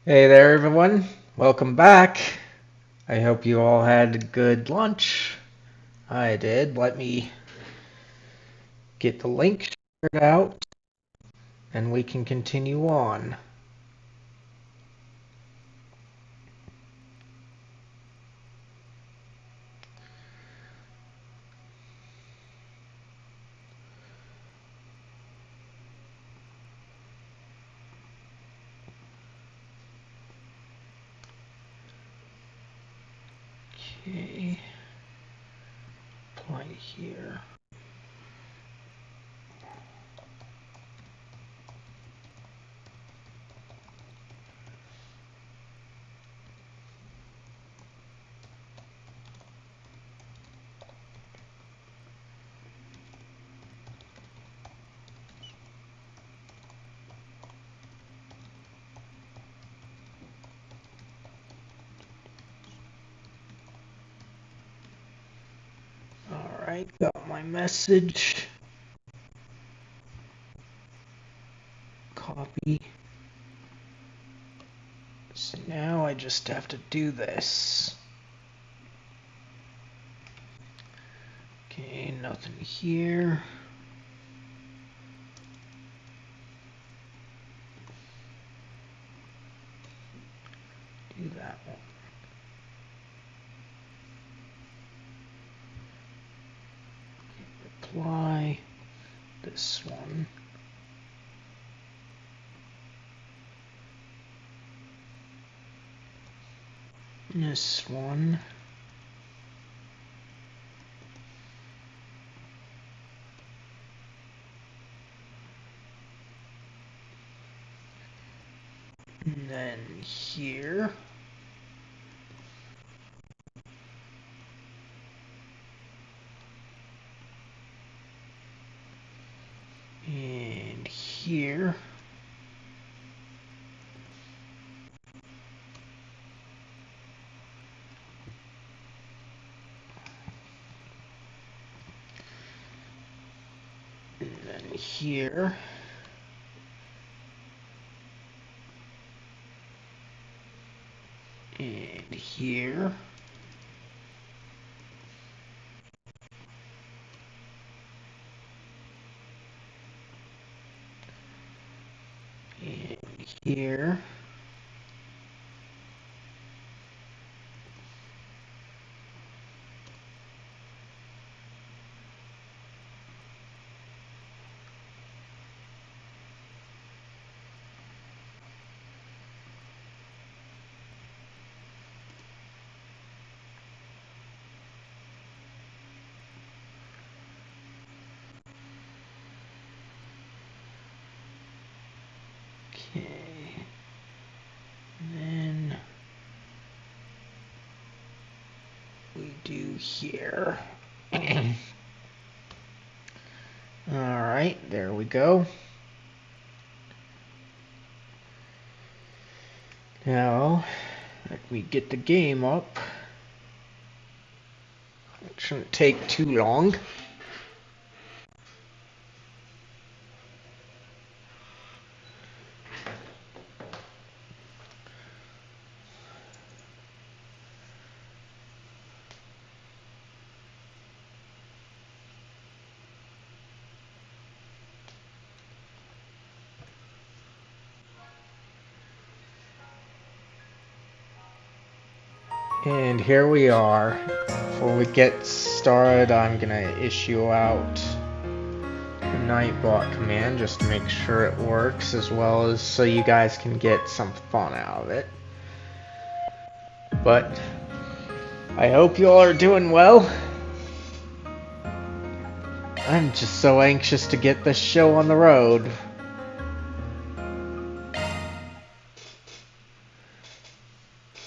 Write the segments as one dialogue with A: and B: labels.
A: Hey there, everyone. Welcome back. I hope you all had a good lunch. I did. Let me get the link shared out and we can continue on. Okay. Play here. Alright, got my message. Copy. So now I just have to do this. Okay, nothing here. Do that one. Reply this one. This one. And then here. And here. And then here. And here. And here. Okay. And then we do here. Alright, there we go. Now, let me get the game up. It shouldn't take too long. And here we are. Before we get started, I'm gonna issue out the Nightbot command just to make sure it works, as well as so you guys can get some fun out of it. But I hope you all are doing well. I'm just so anxious to get this show on the road.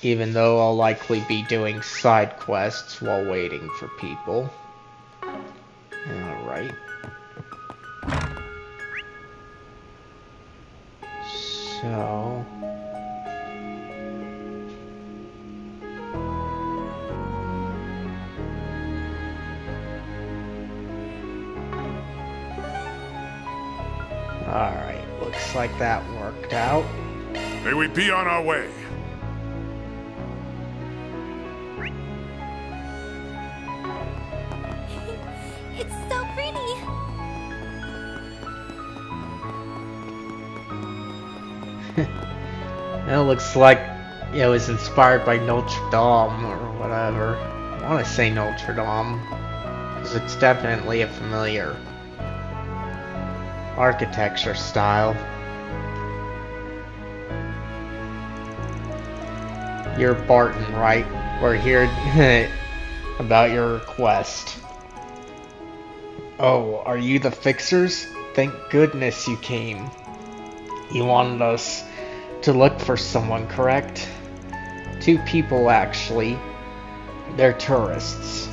A: Even though I'll likely be doing side quests while waiting for people. Alright. So... Alright, looks like that worked out.
B: May we be on our way.
C: It's so pretty.
A: It looks like it was inspired by Notre Dame or whatever. I want to say Notre Dame because it's definitely a familiar architecture style. You're Barton, right? We're here about your request. Oh, are you the fixers? Thank goodness you came. You wanted us to look for someone, correct? 2 people, actually. They're tourists.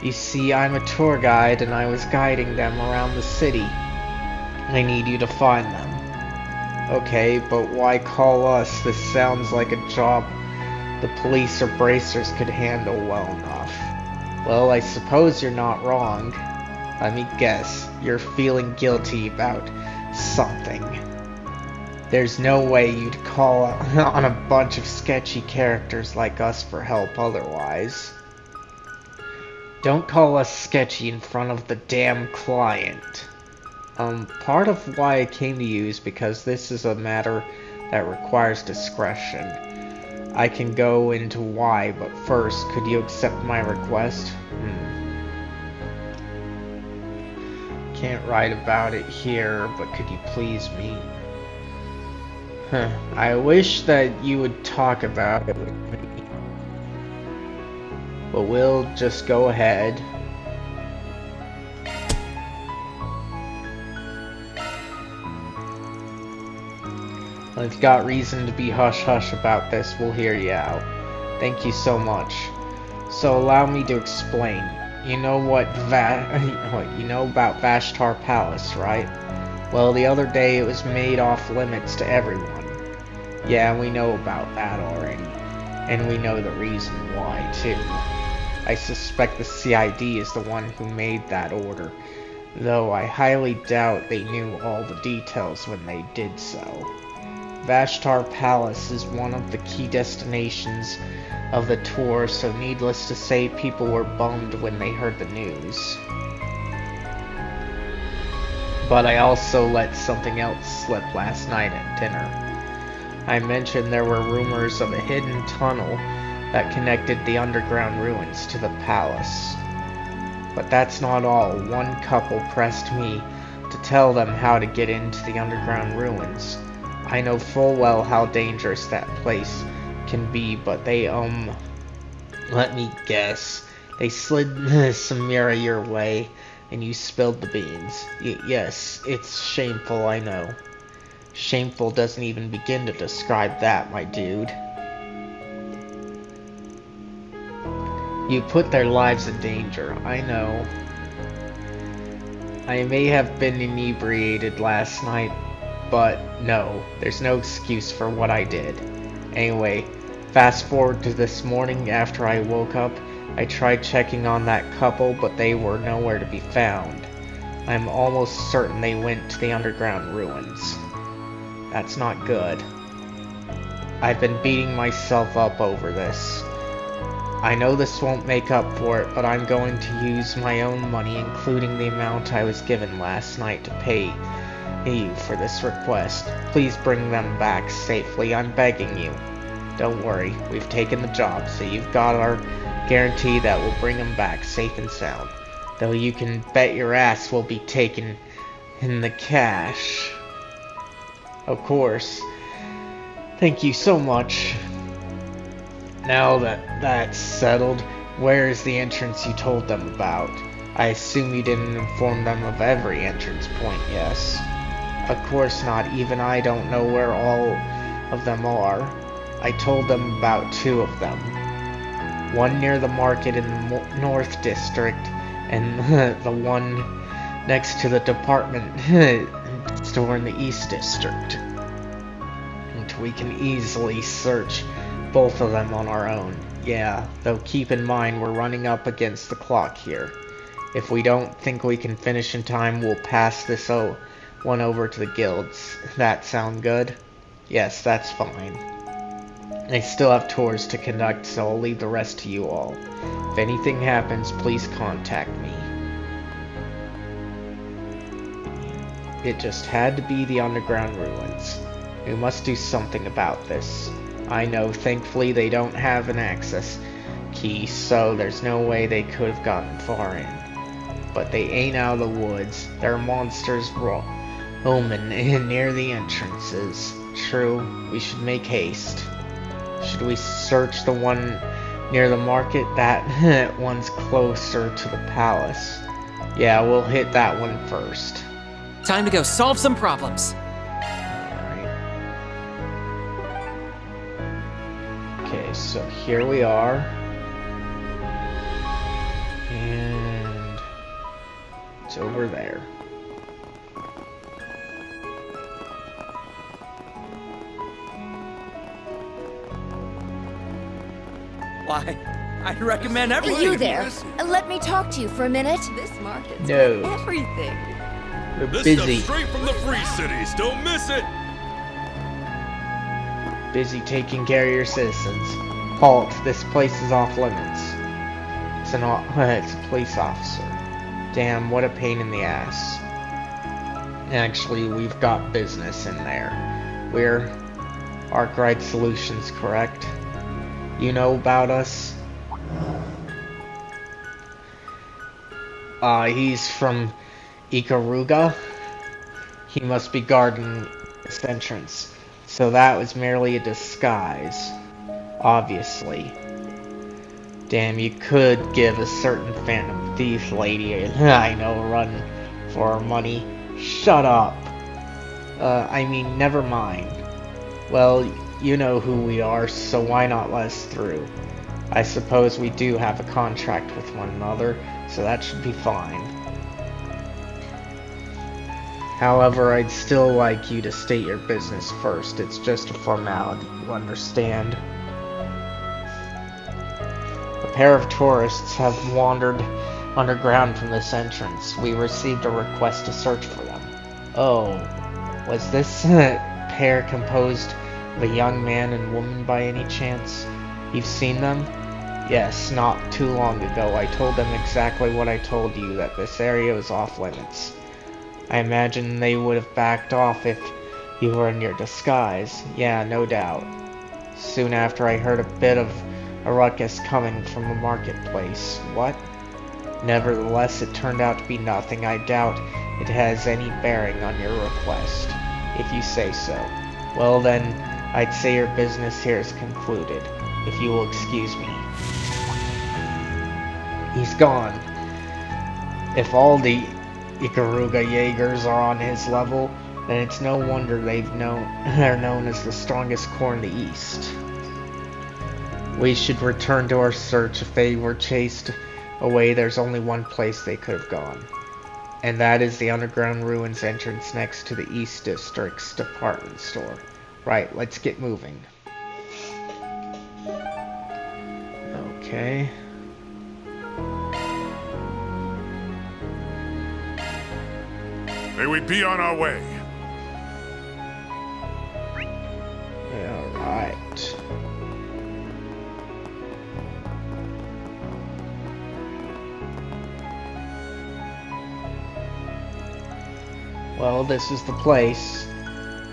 A: You see, I'm a tour guide and I was guiding them around the city. I need you to find them. Okay, but why call us? This sounds like a job the police or bracers could handle well enough. Well, I suppose you're not wrong. Let me guess, you're feeling guilty about something. There's no way you'd call on a bunch of sketchy characters like us for help otherwise. Don't call us sketchy in front of the damn client. Part of why I came to you is because this is a matter that requires discretion. I can go into why, but first, could you accept my request? Can't write about it here, but could you please me? I wish that you would talk about it with me. But we'll just go ahead. If you've got reason to be hush-hush about this, we'll hear you out. Thank you so much. So allow me to explain. You know what you know about Vashtar Palace, right? Well, the other day it was made off limits to everyone. Yeah, we know about that already. And we know the reason why, too. I suspect the CID is the one who made that order, though I highly doubt they knew all the details when they did so. Vashtar Palace is one of the key destinations of the tour, so needless to say, people were bummed when they heard the news. But I also let something else slip last night at dinner. I mentioned there were rumors of a hidden tunnel that connected the underground ruins to the palace. But that's not all. One couple pressed me to tell them how to get into the underground ruins. I know full well how dangerous that place can be, but they, let me guess. They slid Samira your way, and you spilled the beans. Yes, it's shameful, I know. Shameful doesn't even begin to describe that, my dude. You put their lives in danger, I know. I may have been inebriated last night, but no, there's no excuse for what I did. Anyway, fast forward to this morning after I woke up, I tried checking on that couple, but they were nowhere to be found. I'm almost certain they went to the underground ruins. That's not good. I've been beating myself up over this. I know this won't make up for it, but I'm going to use my own money, including the amount I was given last night, to pay you for this request. Please bring them back safely, I'm begging you. Don't worry, we've taken the job, so you've got our guarantee that we'll bring them back safe and sound. Though you can bet your ass we'll be taking in the cash. Of course. Thank you so much. Now that that's settled, where is the entrance you told them about? I assume you didn't inform them of every entrance point, yes? Of course not, even I don't know where all of them are. I told them about 2 of them. One near the market in the North District, and the one next to the department store in the East District. And we can easily search both of them on our own. Yeah, though keep in mind we're running up against the clock here. If we don't think we can finish in time, we'll pass this one over to the guilds. That sound good? Yes, that's fine. I still have tours to conduct, so I'll leave the rest to you all. If anything happens, please contact me. It just had to be the underground ruins. We must do something about this. I know, thankfully they don't have an access key, so there's no way they could have gotten far in. But they ain't out of the woods. There are monsters roaming near the entrances. True, we should make haste. Should we search the one near the market? That one's closer to the palace. Yeah, we'll hit that one first.
B: Time to go solve some problems.
A: Alright. Okay, so here we are. And it's over there.
B: Why, I'd recommend everything.
C: You there. Let me talk to you for a minute. This market's
A: No.
C: got everything.
A: We're
D: This
A: busy.
D: stuff's straight from the Free Cities. Don't miss it.
A: Busy taking care of your citizens. Halt, this place is off limits. It's a police officer. Damn, what a pain in the ass. Actually, we've got business in there. We're Arkwright Solutions, correct? You know about us? He's from Ikaruga. He must be guarding this entrance. So that was merely a disguise. Obviously. Damn, you could give a certain phantom thief lady I know a run for her money. Shut up. I mean, never mind. Well, you know who we are, so why not let us through? I suppose we do have a contract with one another, so that should be fine. However, I'd still like you to state your business first. It's just a formality, you understand? A pair of tourists have wandered underground from this entrance. We received a request to search for them. Oh, was this pair composed of a young man and woman by any chance? You've seen them? Yes, not too long ago. I told them exactly what I told you, that this area was off limits. I imagine they would have backed off if you were in your disguise. Yeah, no doubt. Soon after, I heard a bit of a ruckus coming from the marketplace. What? Nevertheless, it turned out to be nothing. I doubt it has any bearing on your request, if you say so. Well then, I'd say your business here is concluded, if you will excuse me. He's gone. If all the Ikaruga Jaegers are on his level, then it's no wonder they're known as the strongest corps in the East. We should return to our search. If they were chased away, there's only one place they could have gone. And that is the underground ruins entrance next to the East District's department store. Right, let's get moving. Okay.
D: May we be on our way.
A: Alright. Well, this is the place.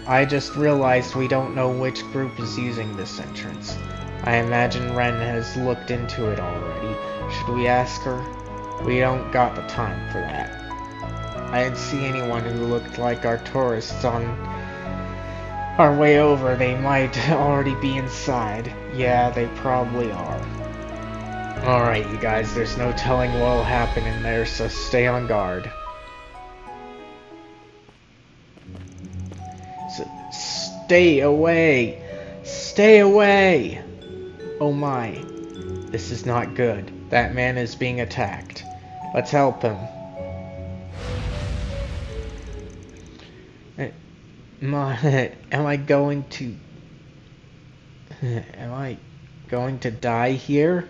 A: I just realized we don't know which group is using this entrance. I imagine Ren has looked into it already. Should we ask her? We don't got the time for that. I didn't see anyone who looked like our tourists on our way over. They might already be inside. Yeah, they probably are. Alright, you guys, there's no telling what'll happen in there, so stay on guard. Stay away! Stay away! Oh my. This is not good. That man is being attacked. Let's help him. Am I going to die here?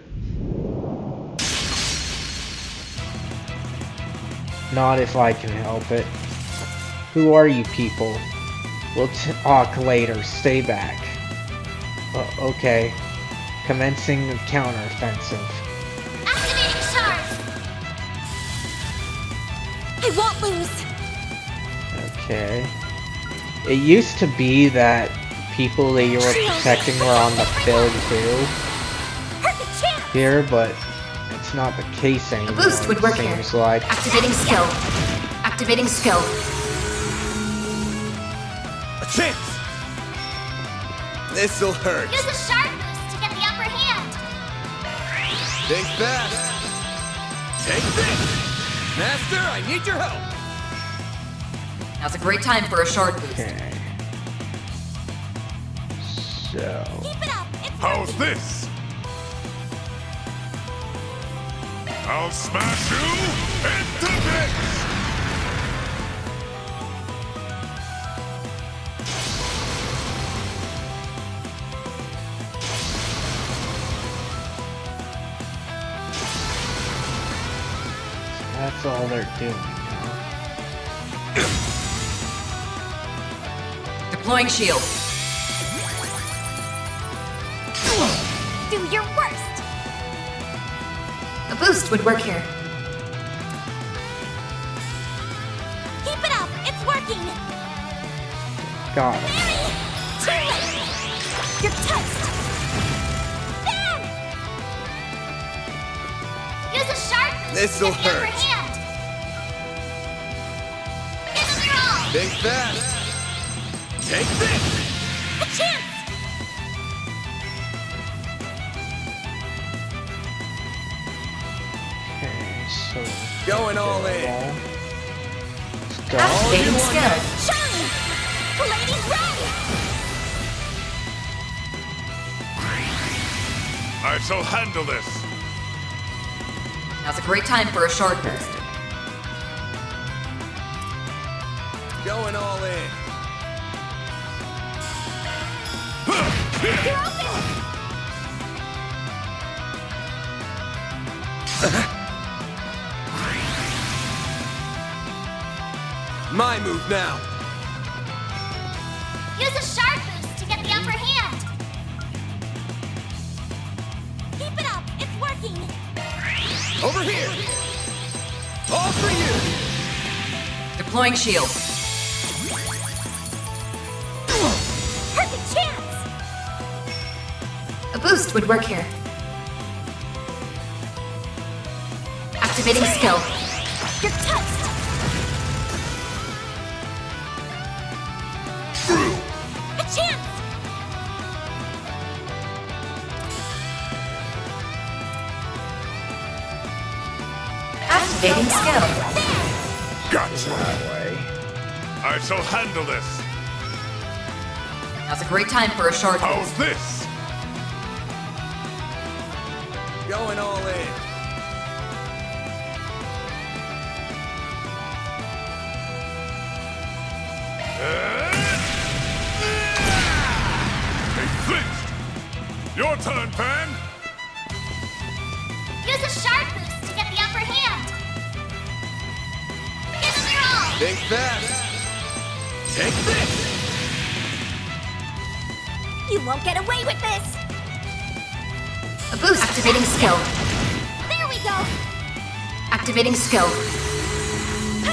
A: Not if I can help it. Who are you people? We'll talk later. Stay back. Okay. Commencing the counteroffensive.
C: Activating charge! I won't lose!
A: Okay. It used to be that people that you were protecting were on the field too.
C: Perfect chance!
A: Here, but it's not the case anymore.
E: A boost would work here.
A: Seems like.
E: Activating skill. Activating skill.
B: A chance! This'll hurt.
C: Use a sharp boost to get the upper hand!
B: Think fast. Take this! Master, I need your help!
E: Now's a great time for a shard boost.
A: Okay. So.
C: Keep it up! It's
D: How's this? I'll smash you into bits!
A: That's all they're doing, huh?
E: Deploying shield.
C: do your worst!
E: A boost would work here.
C: Keep it up! It's working!
A: Got it.
C: Mary! Too late! You're toast! Bam! Use a sharp boost
B: This'll
C: to get the upper
B: hurt.
C: hand! Give them your all!
B: Think fast. Take this!
C: A chance!
A: Okay, so.
B: Going all in.
A: Let's go.
E: Activating skill.
C: Shine! Ladies run!
D: I shall handle this.
E: Now's a great time for a shard boost.
B: Going all in.
C: You're open!
B: My move now.
C: Use a sharp boost to get the upper hand! Keep it up! It's working!
B: Over here. All for you.
E: Deploying shield.
C: Perfect chance!
E: A boost would work here. Activating skill.
C: You're toast! A chance!
E: Activating skill.
D: Gotcha.
A: That way.
D: I shall handle this.
E: Now's a great time for a shard
D: How's
E: boost.
D: this?
B: Going all in.
D: They flinched. Your turn, Van.
C: Use a sharp boost to get the upper hand! Give them your all!
B: Think fast. Take this.
C: You won't get away with this!
E: A boost. Activating skill.
C: There we go!
E: Activating skill.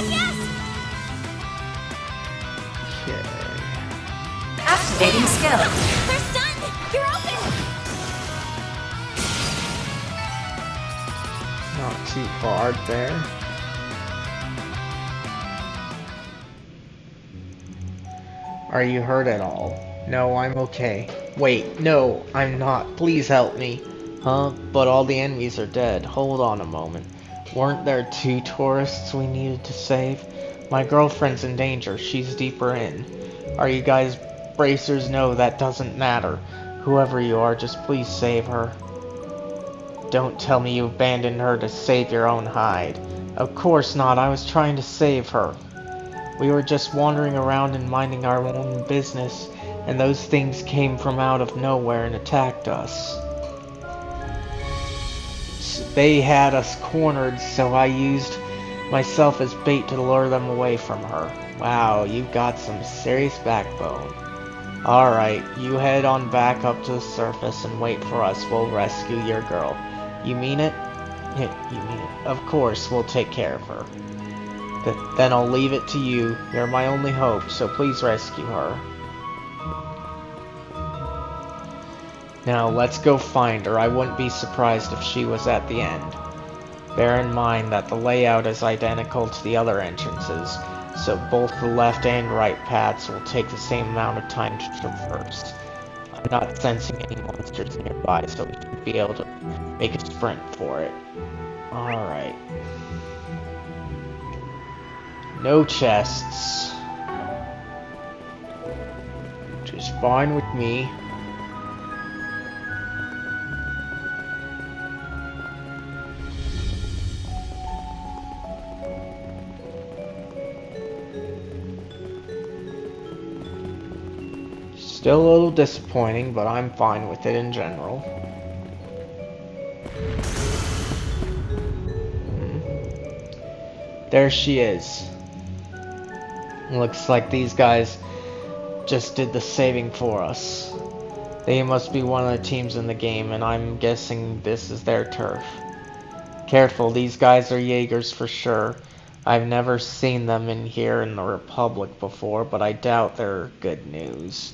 C: Yes!
A: Okay.
E: Activating skill.
C: They're stunned! You're open!
A: Not too hard there. Are you hurt at all? No, I'm okay. Wait, no, I'm not. Please help me. Huh? But all the enemies are dead. Hold on a moment. Weren't there 2 tourists we needed to save? My girlfriend's in danger. She's deeper in. Are you guys bracers? No, that doesn't matter. Whoever you are, just please save her. Don't tell me you abandoned her to save your own hide. Of course not. I was trying to save her. We were just wandering around and minding our own business, and those things came from out of nowhere and attacked us. They had us cornered, so I used myself as bait to lure them away from her. Wow, you've got some serious backbone. Alright, you head on back up to the surface and wait for us. We'll rescue your girl. You mean it? You mean it. Of course, we'll take care of her. Then I'll leave it to you. You're my only hope, so please rescue her. Now, let's go find her. I wouldn't be surprised if she was at the end. Bear in mind that the layout is identical to the other entrances, so both the left and right paths will take the same amount of time to traverse. I'm not sensing any monsters nearby, so we should be able to make a sprint for it. Alright. No chests. Which is fine with me. Still a little disappointing, but I'm fine with it in general. There she is. Looks like these guys just did the saving for us. They must be one of the teams in the game, and I'm guessing this is their turf. Careful, these guys are Jaegers for sure. I've never seen them in here in the Republic before, but I doubt they're good news.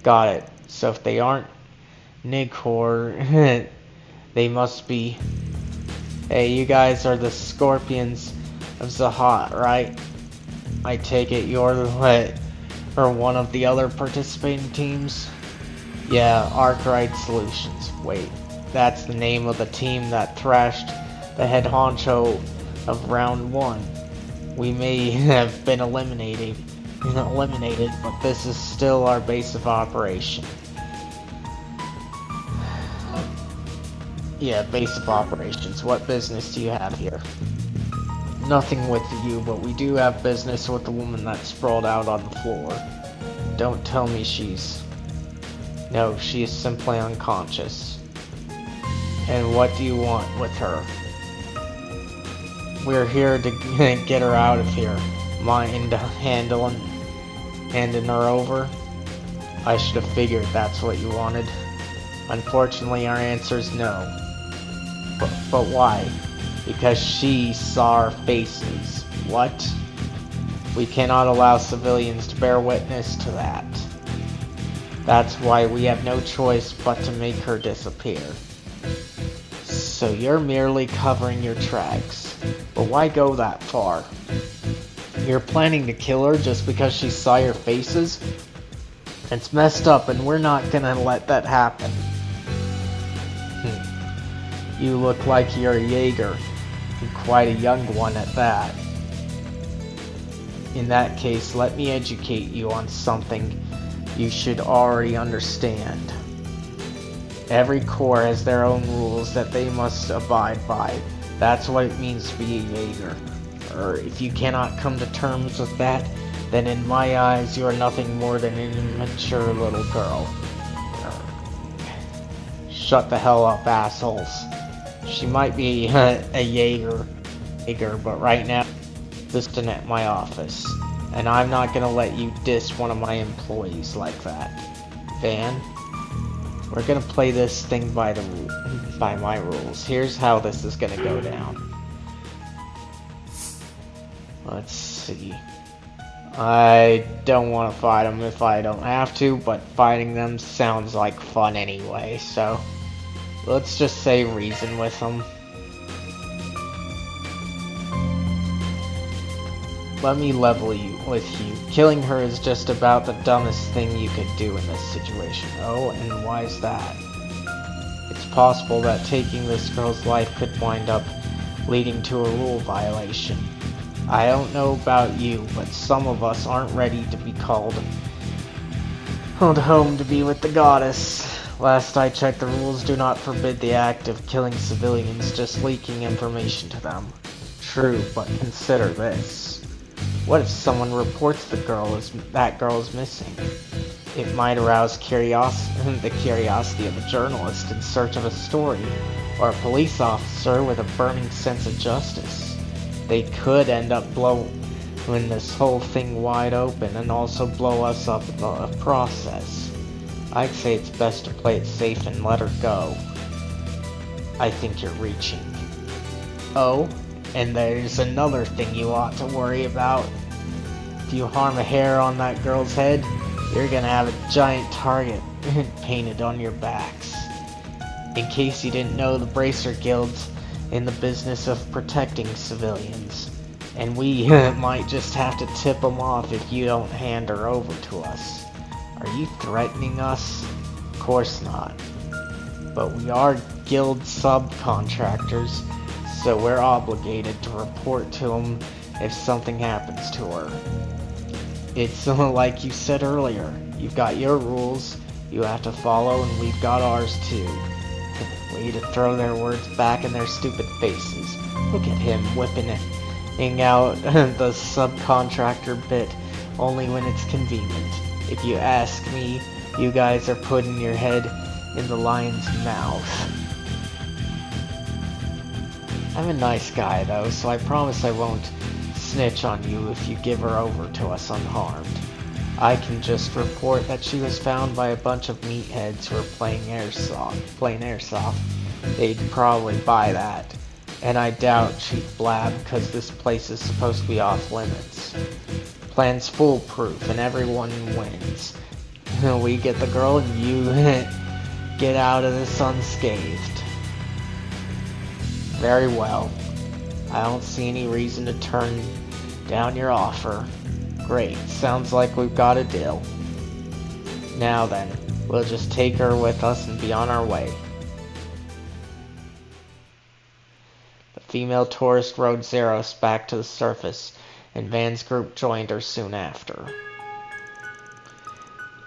A: Got it. So if they aren't Nighthor, they must be... Hey, you guys are the Scorpions of Zahat, right? I take it you're or one of the other participating teams? Yeah, Arkwright Solutions. Wait, that's the name of the team that thrashed the head honcho of round 1. We may have been eliminated, but this is still our base of operation. Yeah, base of operations. What business do you have here? Nothing with you, but we do have business with the woman that sprawled out on the floor. Don't tell me she's... No, she is simply unconscious. And what do you want with her? We're here to get her out of here. Mind handing her over? I should have figured that's what you wanted. Unfortunately, our answer is no. But why? Because she saw our faces. What? We cannot allow civilians to bear witness to that. That's why we have no choice but to make her disappear. So you're merely covering your tracks. But why go that far? You're planning to kill her just because she saw your faces? It's messed up and we're not gonna let that happen. You look like you're a Jaeger. And quite a young one at that. In that case, let me educate you on something you should already understand. Every corps has their own rules that they must abide by. That's what it means to be a Jaeger. Or if you cannot come to terms with that, then in my eyes you are nothing more than an immature little girl. Shut the hell up, assholes. She might be a Jaeger, but right now, assistant at my office. And I'm not gonna let you diss one of my employees like that. Van, we're gonna play this thing by my rules. Here's how this is gonna go down. Let's see. I don't want to fight them if I don't have to, but fighting them sounds like fun anyway, so let's just say reason with them. Let me level with you. Killing her is just about the dumbest thing you could do in this situation. Oh, and why is that? It's possible that taking this girl's life could wind up leading to a rule violation. I don't know about you, but some of us aren't ready to be called home to be with the goddess. Last I checked, the rules do not forbid the act of killing civilians, just leaking information to them. True, but consider this. What if someone reports that girl is missing? It might arouse the curiosity of a journalist in search of a story, or a police officer with a burning sense of justice. They could end up win this whole thing wide open and also blow us up in the process. I'd say it's best to play it safe and let her go. I think you're reaching. Oh, and there's another thing you ought to worry about. If you harm a hair on that girl's head, you're gonna have a giant target painted on your backs. In case you didn't know, the Bracer Guild's in the business of protecting civilians, and we might just have to tip them off if you don't hand her over to us. Are you threatening us? Of course not. But we are guild subcontractors, so we're obligated to report to them if something happens to her. It's like you said earlier, you've got your rules you have to follow, and we've got ours too. Way to throw their words back in their stupid faces. Look at him whipping out the subcontractor bit only when it's convenient. If you ask me, you guys are putting your head in the lion's mouth. I'm a nice guy though, so I promise I won't snitch on you if you give her over to us unharmed. I can just report that she was found by a bunch of meatheads who are playing airsoft. They'd probably buy that. And I doubt she'd blab because this place is supposed to be off limits. Plan's foolproof and everyone wins. We get the girl and you get out of this unscathed. Very well. I don't see any reason to turn down your offer. Great, sounds like we've got a deal. Now then, we'll just take her with us and be on our way. The female tourist rode Zeros back to the surface, and Van's group joined her soon after.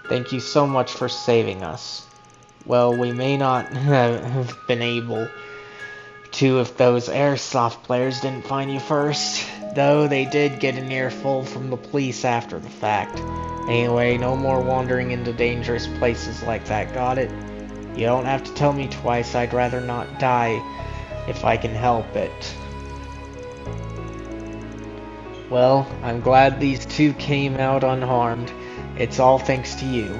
A: Thank you so much for saving us. Well, we may not have been able to if those airsoft players didn't find you first, though they did get an earful from the police after the fact. Anyway, no more wandering into dangerous places like that, got it? You don't have to tell me twice, I'd rather not die if I can help it. Well, I'm glad these two came out unharmed. It's all thanks to you.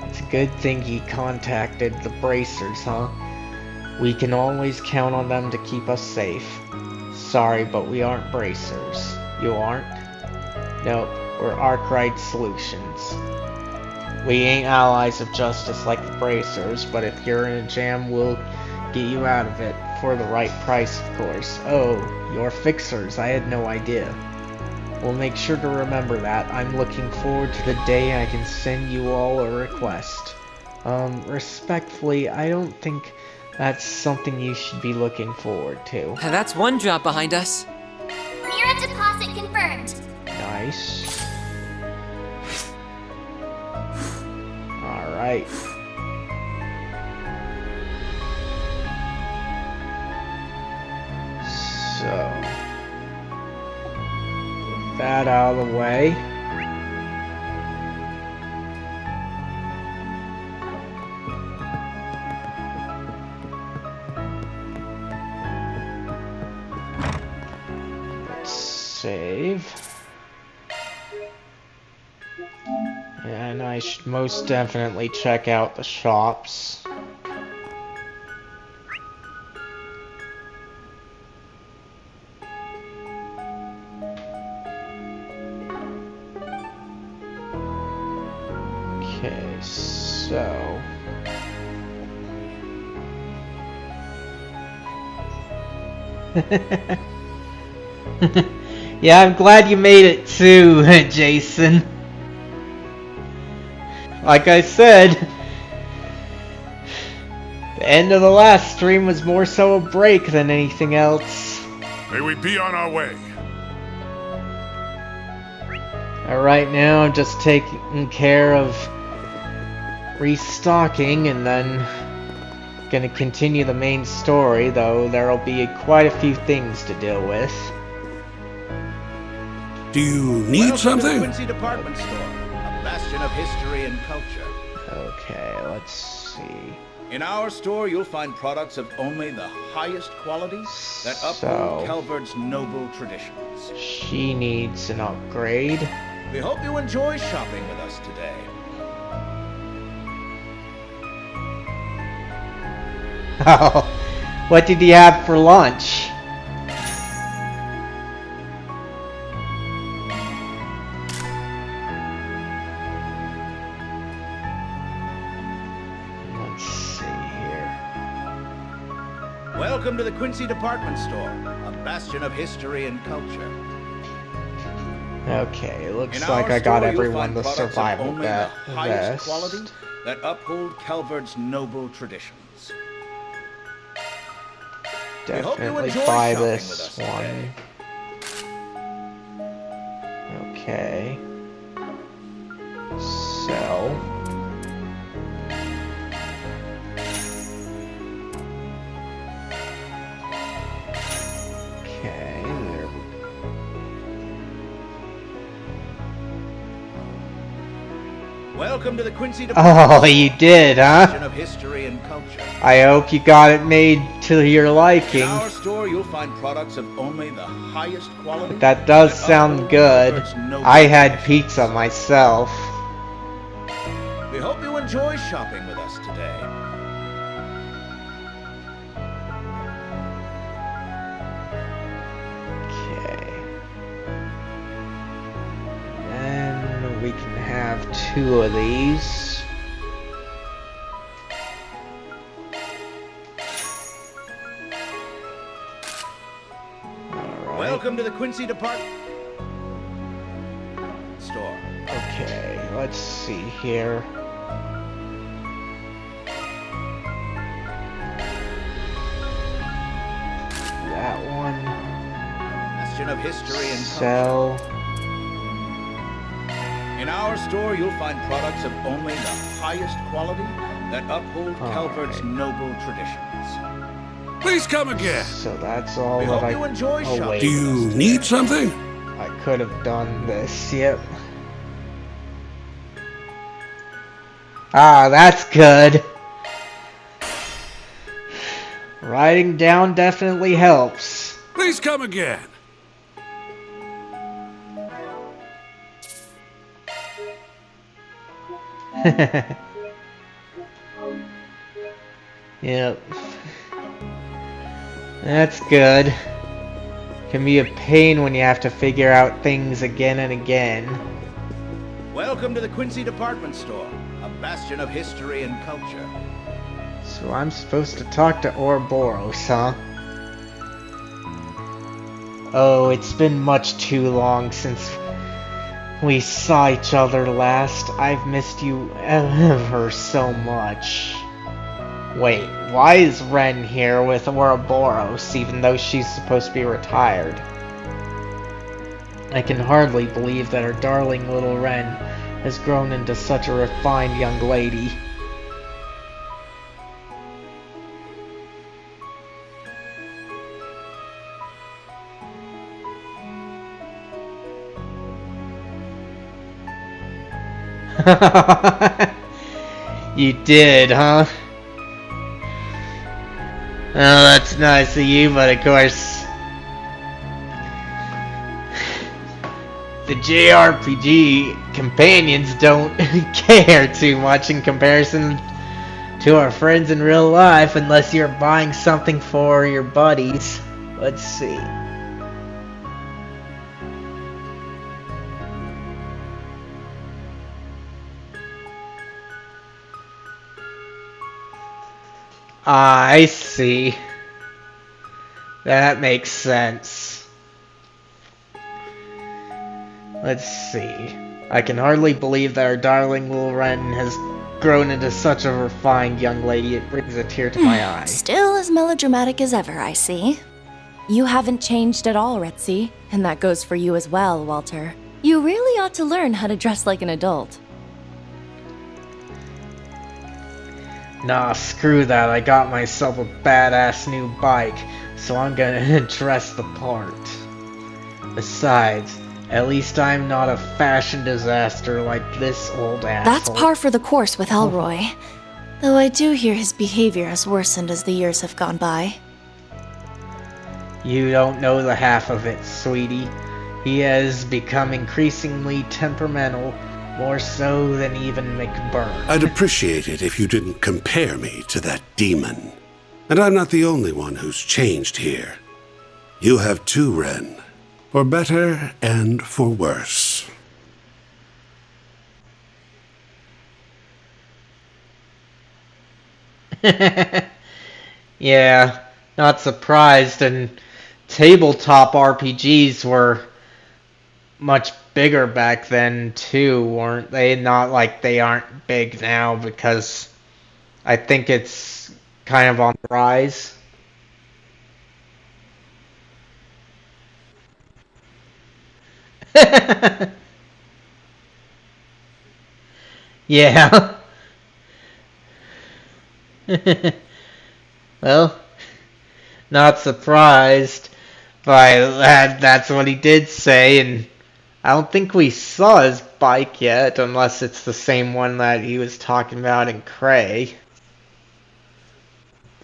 A: It's a good thing he contacted the Bracers, huh? We can always count on them to keep us safe. Sorry, but we aren't Bracers. You aren't? Nope, we're Arkwright Solutions. We ain't allies of justice like the Bracers, but if you're in a jam, we'll get you out of it. For the right price, of course. Oh, you're fixers. I had no idea. We'll make sure to remember that. I'm looking forward to the day I can send you all a request. Respectfully, I don't think that's something you should be looking forward to.
F: That's one job behind us.
G: Mirror deposit confirmed.
A: Nice. Alright. So, with that out of the way. Save. And I should most definitely check out the shops. Okay, so... Yeah, I'm glad you made it too, Jason. Like I said, the end of the last stream was more so a break than anything else.
D: May we be on our way.
A: Right now, I'm just taking care of restocking and then gonna continue the main story, though there'll be quite a few things to deal with.
B: Do you need
H: Welcome to the
B: something?
H: Quincy Department Store, a bastion of history and culture.
A: Okay, let's see.
H: In our store, you'll find products of only the highest quality that uphold Calvard's noble traditions.
A: She needs an upgrade.
H: We hope you enjoy shopping with us today.
A: Oh, what did he have for lunch? Let's see here.
H: Welcome to the Quincy Department Store, a bastion of history and culture.
A: Okay, looks
H: In
A: like
H: our
A: I got
H: store, you'll
A: everyone
H: find
A: the
H: products of
A: survival
H: only the highest
A: vest.
H: quality that uphold Calvard's noble traditions. We hope you
A: Definitely
H: enjoy
A: buy
H: shopping
A: this
H: with us
A: one. Okay. Sell. Okay, there we go.
H: Welcome to the Quincy Department
A: Oh, you did,
H: bastion
A: huh?
H: of history and culture.
A: I hope you got it made to your
H: In
A: liking.
H: our store, you'll find products of only the highest quality.
A: That does
H: that
A: sound
H: uphold
A: good.
H: Calvard's noble
A: I had
H: traditions.
A: pizza myself.
H: We hope you enjoy shopping with us today.
A: Okay. And we can have 2 of these. Alright.
H: Welcome to the Quincy Department Store.
A: Okay, let's see here. That one.
H: Bastion of history and culture.
A: Sell.
H: In our store, you'll find products of only the highest quality that uphold Calvard's
A: Alright.
H: noble traditions.
D: Please come again.
A: So that's all
H: We
A: that
H: hope you enjoy
A: Oh,
H: shopping.
A: wait.
D: Do you need something?
A: I could have done this, yep. Ah, that's good. Writing down definitely helps.
D: Please come again.
A: Yep. That's good. Can be a pain when you have to figure out things again and again.
H: Welcome to the Quincy Department Store, a bastion of history and culture.
A: So I'm supposed to talk to Ouroboros, huh? Oh, it's been much too long since we saw each other last. I've missed you ever so much. Wait, why is Ren here with Ouroboros even though she's supposed to be retired? I can hardly believe that our darling little Ren has grown into such a refined young lady. You did, huh? Oh, that's nice of you, but of course... the JRPG companions don't care too much in comparison to our friends in real life unless you're buying something for your buddies. Let's see. I see. That makes sense. Let's see. I can hardly believe that our darling little Ren has grown into such a refined young lady. It brings a tear to my eye.
C: Still as melodramatic as ever, I see. You haven't changed at all, Retzi, and that goes for you as well, Walter. You really ought to learn how to dress like an adult.
A: Nah, screw that. I got myself a badass new bike, so I'm gonna dress the part. Besides, at least I'm not a fashion disaster like this old asshole.
C: That's par for the course with Elroy. Though I do hear his behavior has worsened as the years have gone by.
A: You don't know the half of it, sweetie. He has become increasingly temperamental, more so than even McBurn.
D: I'd appreciate it if you didn't compare me to that demon. And I'm not the only one who's changed here. You have too, Ren. For better and for worse.
A: Yeah, not surprised, and tabletop RPGs were much bigger back then too, weren't they? Not like they aren't big now, because I think it's kind of on the rise. Yeah. Well, not surprised by that. That's what he did say, and I don't think we saw his bike yet, unless it's the same one that he was talking about in Cray.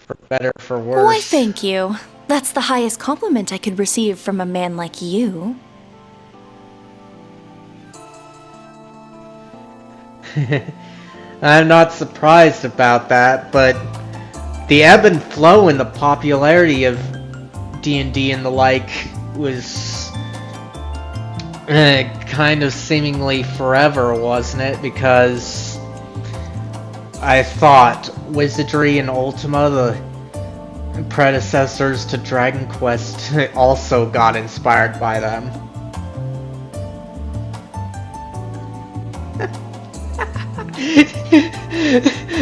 A: For better, for worse.
C: Why, thank you. That's the highest compliment I could receive from a man like you.
A: I'm not surprised about that, but the ebb and flow in the popularity of D&D and the like was kind of seemingly forever, wasn't it? Because I thought Wizardry and Ultima, the predecessors to Dragon Quest, also got inspired by them.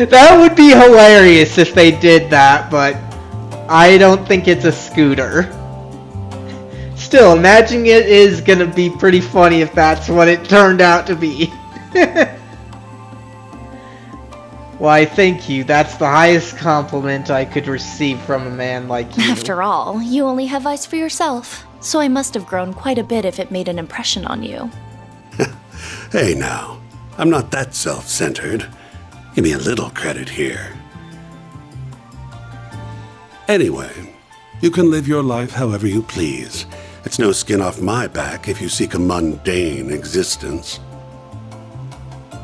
A: That would be hilarious if they did that, but I don't think it's a scooter. Still, imagine it is gonna be pretty funny if that's what it turned out to be. Why, thank you. That's the highest compliment I could receive from a man like you.
C: After all, you only have eyes for yourself, so I must have grown quite a bit if it made an impression on you.
D: Hey now, I'm not that self-centered. Give me a little credit here. Anyway, you can live your life however you please. It's no skin off my back if you seek a mundane existence.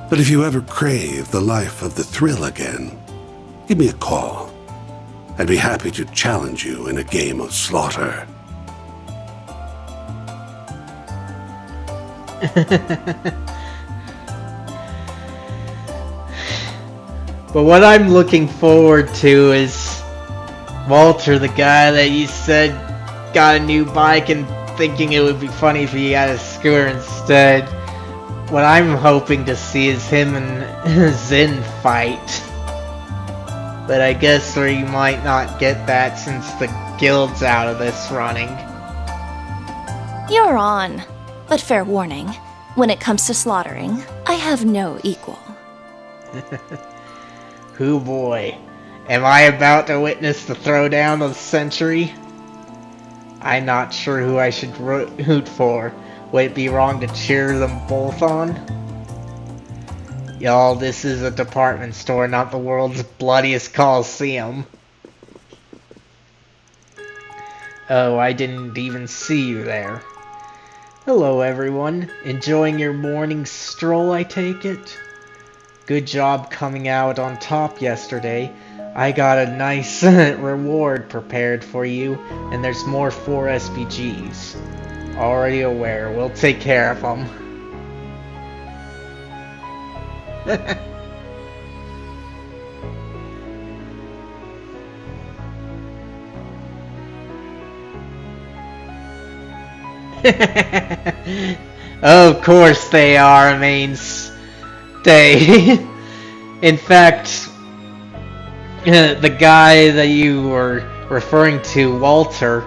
D: But if you ever crave the life of the thrill again, give me a call. I'd be happy to challenge you in a game of slaughter.
A: But what I'm looking forward to is Walter, the guy that you said got a new bike and thinking it would be funny if he got a scooter instead. What I'm hoping to see is him and Zen fight. But I guess we might not get that since the guild's out of this running.
C: You're on. But fair warning, when it comes to slaughtering, I have no equal.
A: Hoo boy. Am I about to witness the throwdown of the century? I'm not sure who I should root for. Would it be wrong to cheer them both on? Y'all, this is a department store, not the world's bloodiest coliseum. Oh, I didn't even see you there. Hello, everyone. Enjoying your morning stroll, I take it? Good job coming out on top yesterday. I got a nice reward prepared for you, and there's more 4 SPGs. Already aware. We'll take care of them. Of course they are a mainstay. In fact, the guy that you were referring to, Walter,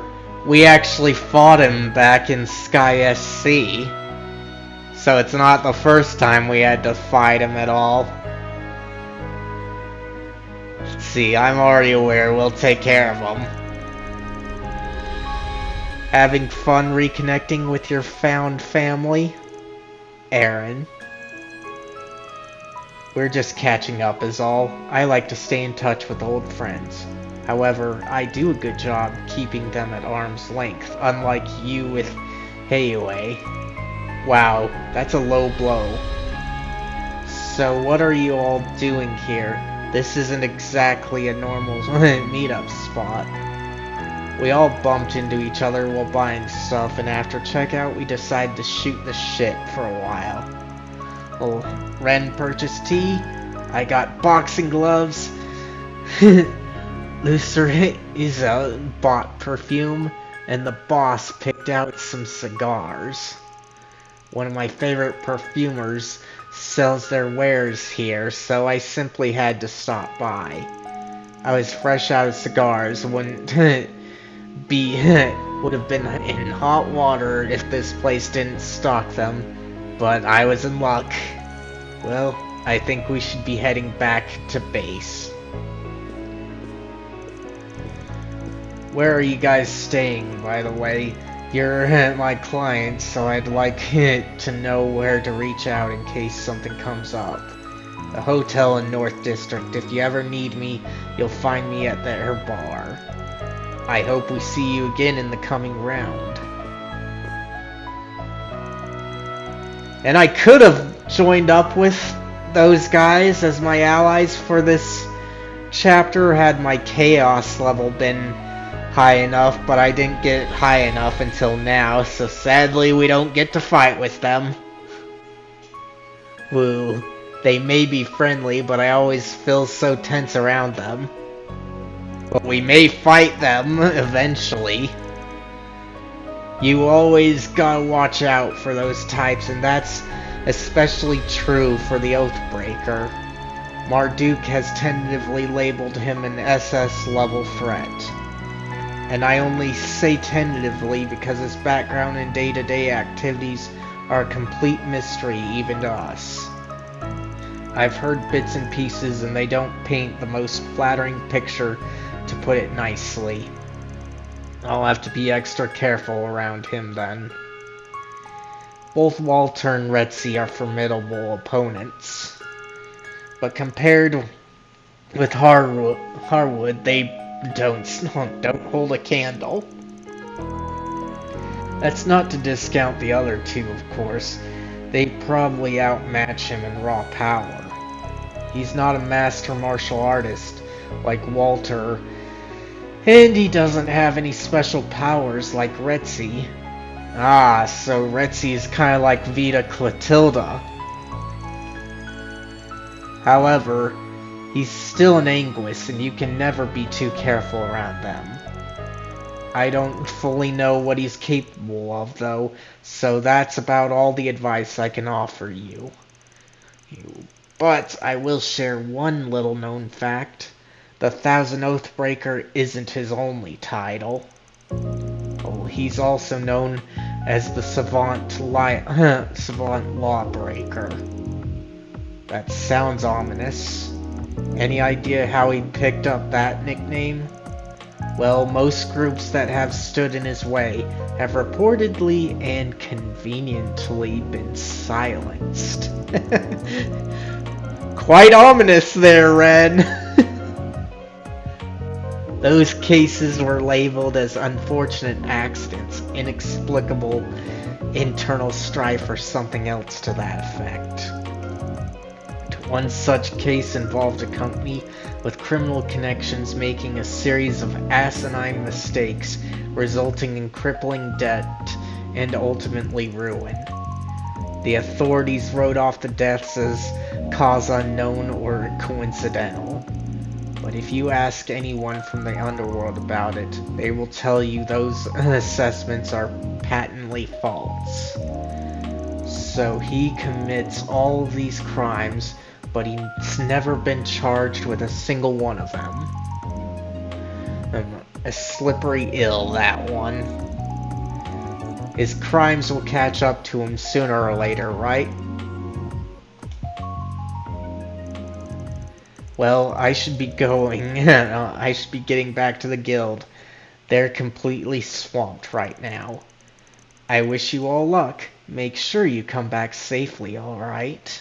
A: we actually fought him back in Sky SC. So it's not the first time we had to fight him at all. Let's see, I'm already aware. We'll take care of him. Having fun reconnecting with your found family? Aaron. We're just catching up is all. I like to stay in touch with old friends. However, I do a good job keeping them at arm's length, unlike you with Heiue. Wow, that's a low blow. So what are you all doing here? This isn't exactly a normal meetup spot. We all bumped into each other while buying stuff, and after checkout we decided to shoot the shit for a while. Well, Ren purchased tea, I got boxing gloves, Lucer bought perfume, and the boss picked out some cigars. One of my favorite perfumers sells their wares here, so I simply had to stop by. I was fresh out of cigars, wouldn't would have been in hot water if this place didn't stock them, but I was in luck. Well, I think we should be heading back to base. Where are you guys staying, by the way? You're my client, so I'd like to know where to reach out in case something comes up. The hotel in North District. If you ever need me, you'll find me at their bar. I hope we see you again in the coming round. And I could have joined up with those guys as my allies for this chapter had my chaos level been high enough, but I didn't get high enough until now, so sadly we don't get to fight with them. Woo. They may be friendly, but I always feel so tense around them. But we may fight them eventually. You always gotta watch out for those types, and that's especially true for the Oathbreaker. Marduk has tentatively labeled him an SS level threat. And I only say tentatively because his background and day-to-day activities are a complete mystery even to us. I've heard bits and pieces and they don't paint the most flattering picture, to put it nicely. I'll have to be extra careful around him then. Both Walter and Retzi are formidable opponents, but compared with Harwood, they don't hold a candle. That's not to discount the other two, of course. They probably outmatch him in raw power. He's not a master martial artist like Walter, and he doesn't have any special powers like Retzi. Ah, so Retzi is kind of like Vita Clotilda. However, he's still an Anguis, and you can never be too careful around them. I don't fully know what he's capable of, though, so that's about all the advice I can offer you. But I will share one little known fact. The Thousand Oathbreaker isn't his only title. Oh, he's also known as the Savant Lawbreaker. That sounds ominous. Any idea how he picked up that nickname? Well, most groups that have stood in his way have reportedly and conveniently been silenced. Quite ominous there, Ren. Those cases were labeled as unfortunate accidents, inexplicable internal strife, or something else to that effect. One such case involved a company with criminal connections making a series of asinine mistakes, resulting in crippling debt and ultimately ruin. The authorities wrote off the deaths as cause unknown or coincidental. But if you ask anyone from the underworld about it, they will tell you those assessments are patently false. So he commits all of these crimes, but he's never been charged with a single one of them. A slippery ill, that one. His crimes will catch up to him sooner or later, right? Well, I should be going. I should be getting back to the guild. They're completely swamped right now. I wish you all luck. Make sure you come back safely, alright?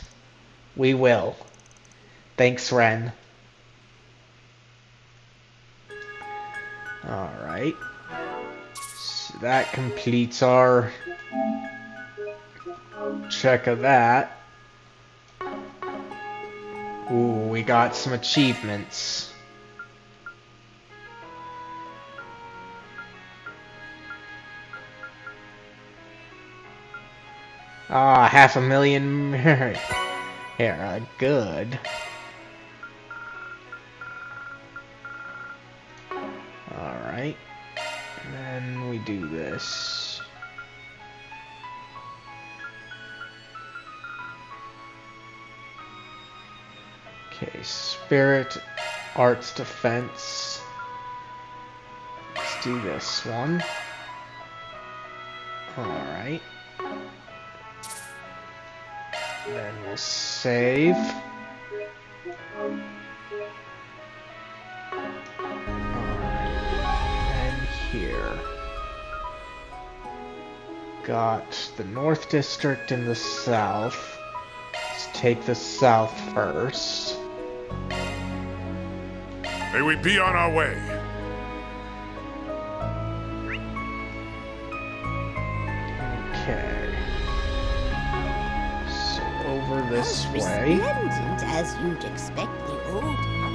A: We will. Thanks, Ren. Alright. So that completes our check of that. Ooh, we got some achievements. Ah, 500,000 here, good. Alright. And then we do this. Okay, Spirit Arts Defense. Let's do this one. Alright. Then we'll save. And here. Got the North District in the South. Let's take the South first.
I: May we be on our way.
A: Okay. So over this way.
J: Resplendent as you'd expect the old company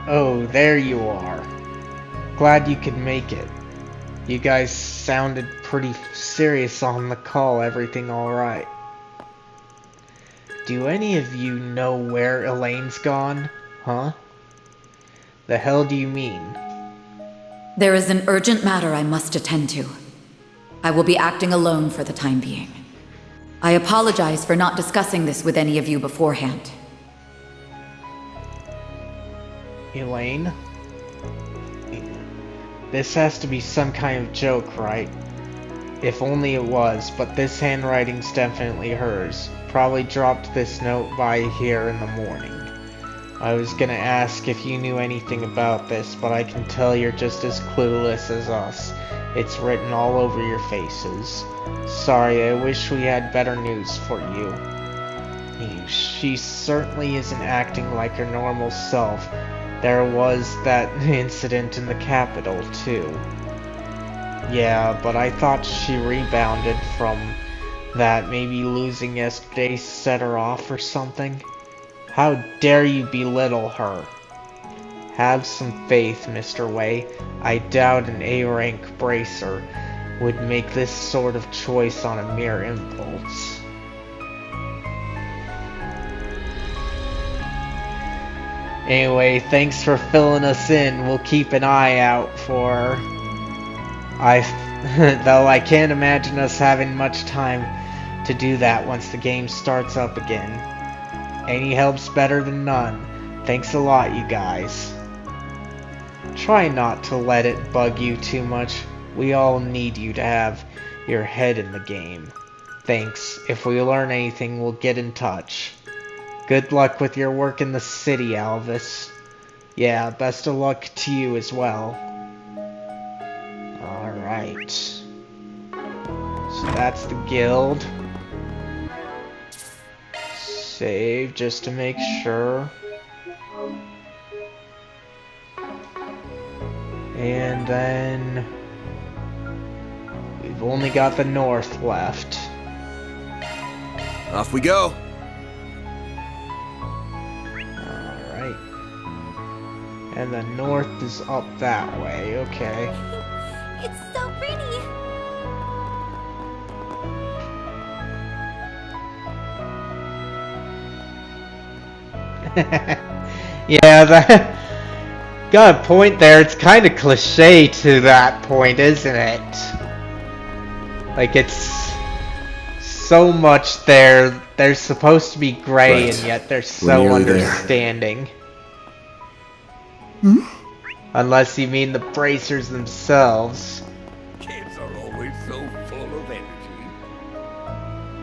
A: Oh, there you are. Glad you could make it. You guys sounded pretty serious on the call. Everything alright? Do any of you know where Elaine's gone? Huh? The hell do you mean?
E: There is an urgent matter I must attend to. I will be acting alone for the time being. I apologize for not discussing this with any of you beforehand.
A: Elaine? This has to be some kind of joke, right? If only it was, but this handwriting's definitely hers. Probably dropped this note by here in the morning. I was gonna ask if you knew anything about this, but I can tell you're just as clueless as us. It's written all over your faces. Sorry, I wish we had better news for you. She certainly isn't acting like her normal self. There was that incident in the capital, too. Yeah, but I thought she rebounded from that. Maybe losing yesterday set her off or something. How dare you belittle her? Have some faith, Mr. Wei. I doubt an A-rank bracer would make this sort of choice on a mere impulse. Anyway, thanks for filling us in. We'll keep an eye out for... though I can't imagine us having much time to do that once the game starts up again. Any help's better than none. Thanks a lot, you guys. Try not to let it bug you too much. We all need you to have your head in the game. Thanks. If we learn anything, we'll get in touch. Good luck with your work in the city, Alvis. Yeah, best of luck to you as well. Alright. So that's the guild. Save just to make sure. And then we've only got the north left.
B: Off we go.
A: Alright. And the north is up that way, okay.
J: It's so pretty.
A: Yeah, that got a point there. It's kind of cliche to that point, isn't it? Like, it's so much there. They're supposed to be gray,
D: Right.
A: and yet they're
D: We're
A: so
D: nearly there.
A: understanding. Unless you mean the bracers themselves.
B: Kids are always so full of energy.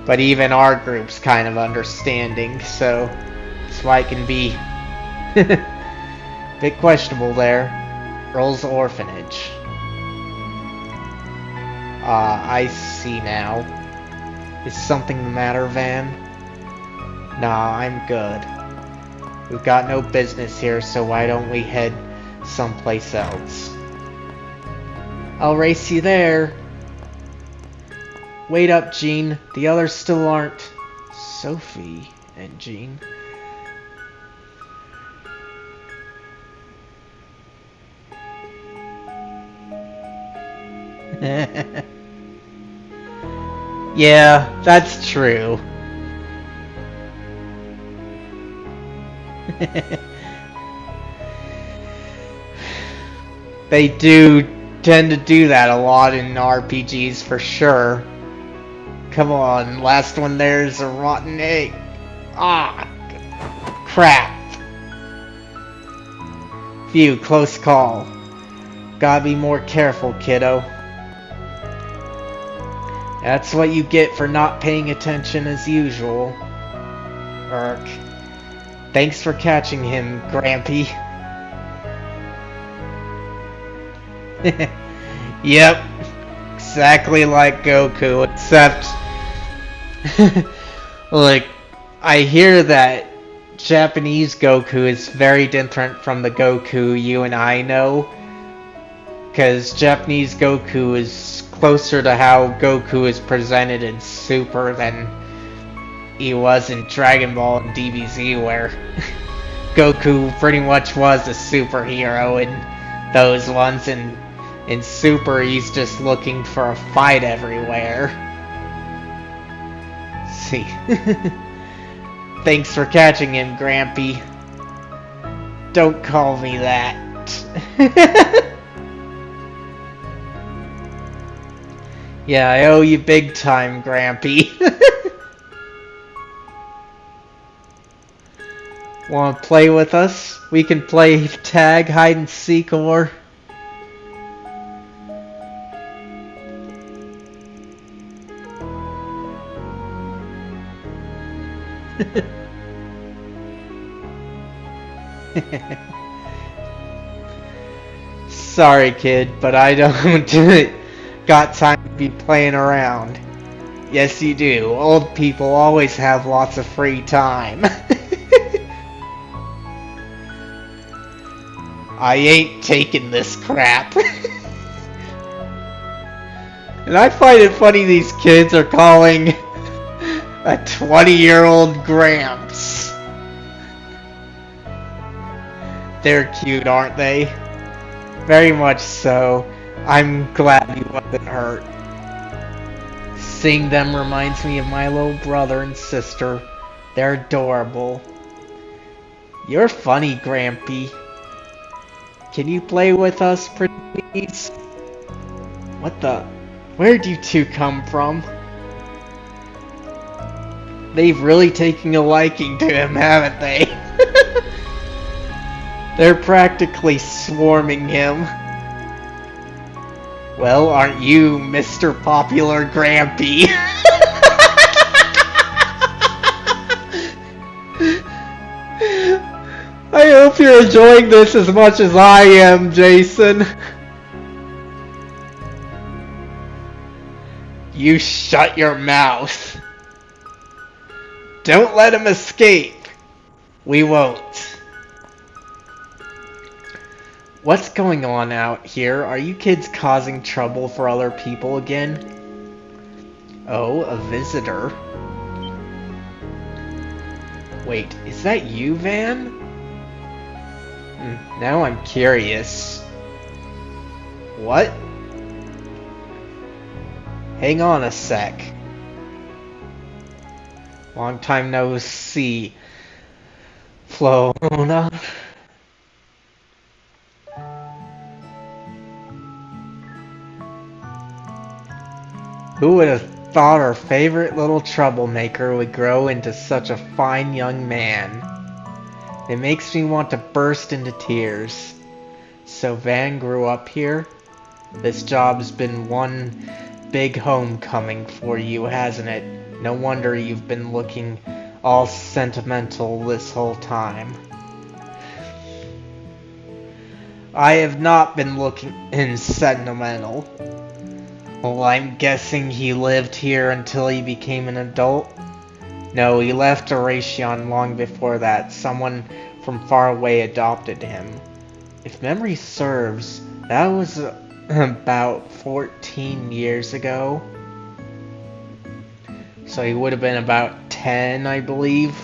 A: But even our group's kind of understanding, so that's why it can be a bit questionable there. Earl's Orphanage. I see now. Is something the matter, Van? Nah, I'm good. We've got no business here, so why don't we head someplace else? I'll race you there. Wait up, Jean. The others still aren't. Sophie and Jean. Yeah, that's true. They do tend to do that a lot in RPGs for sure. Come on, last one there's a rotten egg. Ah, crap. Phew, close call. Gotta be more careful, kiddo. That's what you get for not paying attention as usual. Urk. Thanks for catching him, Grampy. Yep. Exactly like Goku, except... Look, I hear that Japanese Goku is very different from the Goku you and I know. Because Japanese Goku is closer to how Goku is presented in Super than he was in Dragon Ball and DBZ, where Goku pretty much was a superhero in those ones, and in Super he's just looking for a fight everywhere. See. Thanks for catching him, Grampy. Don't call me that. Yeah, I owe you big time, Grampy. Wanna play with us? We can play tag, hide and seek, or... Sorry, kid, but I don't got time to be playing around. Yes, you do. Old people always have lots of free time. I ain't taking this crap. And I find it funny these kids are calling a 20-year-old Gramps. They're cute, aren't they? Very much so. I'm glad he wasn't hurt. Seeing them reminds me of my little brother and sister. They're adorable. You're funny, Grampy. Can you play with us, please? What the? Where'd you two come from? They've really taken a liking to him, haven't they? They're practically swarming him. Well, aren't you Mr. Popular Grampy? I hope you're enjoying this as much as I am, Jason. You shut your mouth. Don't let him escape. We won't. What's going on out here? Are you kids causing trouble for other people again? Oh, a visitor. Wait, is that you, Van? Now I'm curious. What? Hang on a sec. Long time no see, Flona. Who would have thought our favorite little troublemaker would grow into such a fine young man? It makes me want to burst into tears. So Van grew up here? This job's been one big homecoming for you, hasn't it? No wonder you've been looking all sentimental this whole time. I have not been looking in sentimental. Well, I'm guessing he lived here until he became an adult? No, he left Eration long before that. Someone from far away adopted him. If memory serves, that was about 14 years ago. So he would have been about 10, I believe.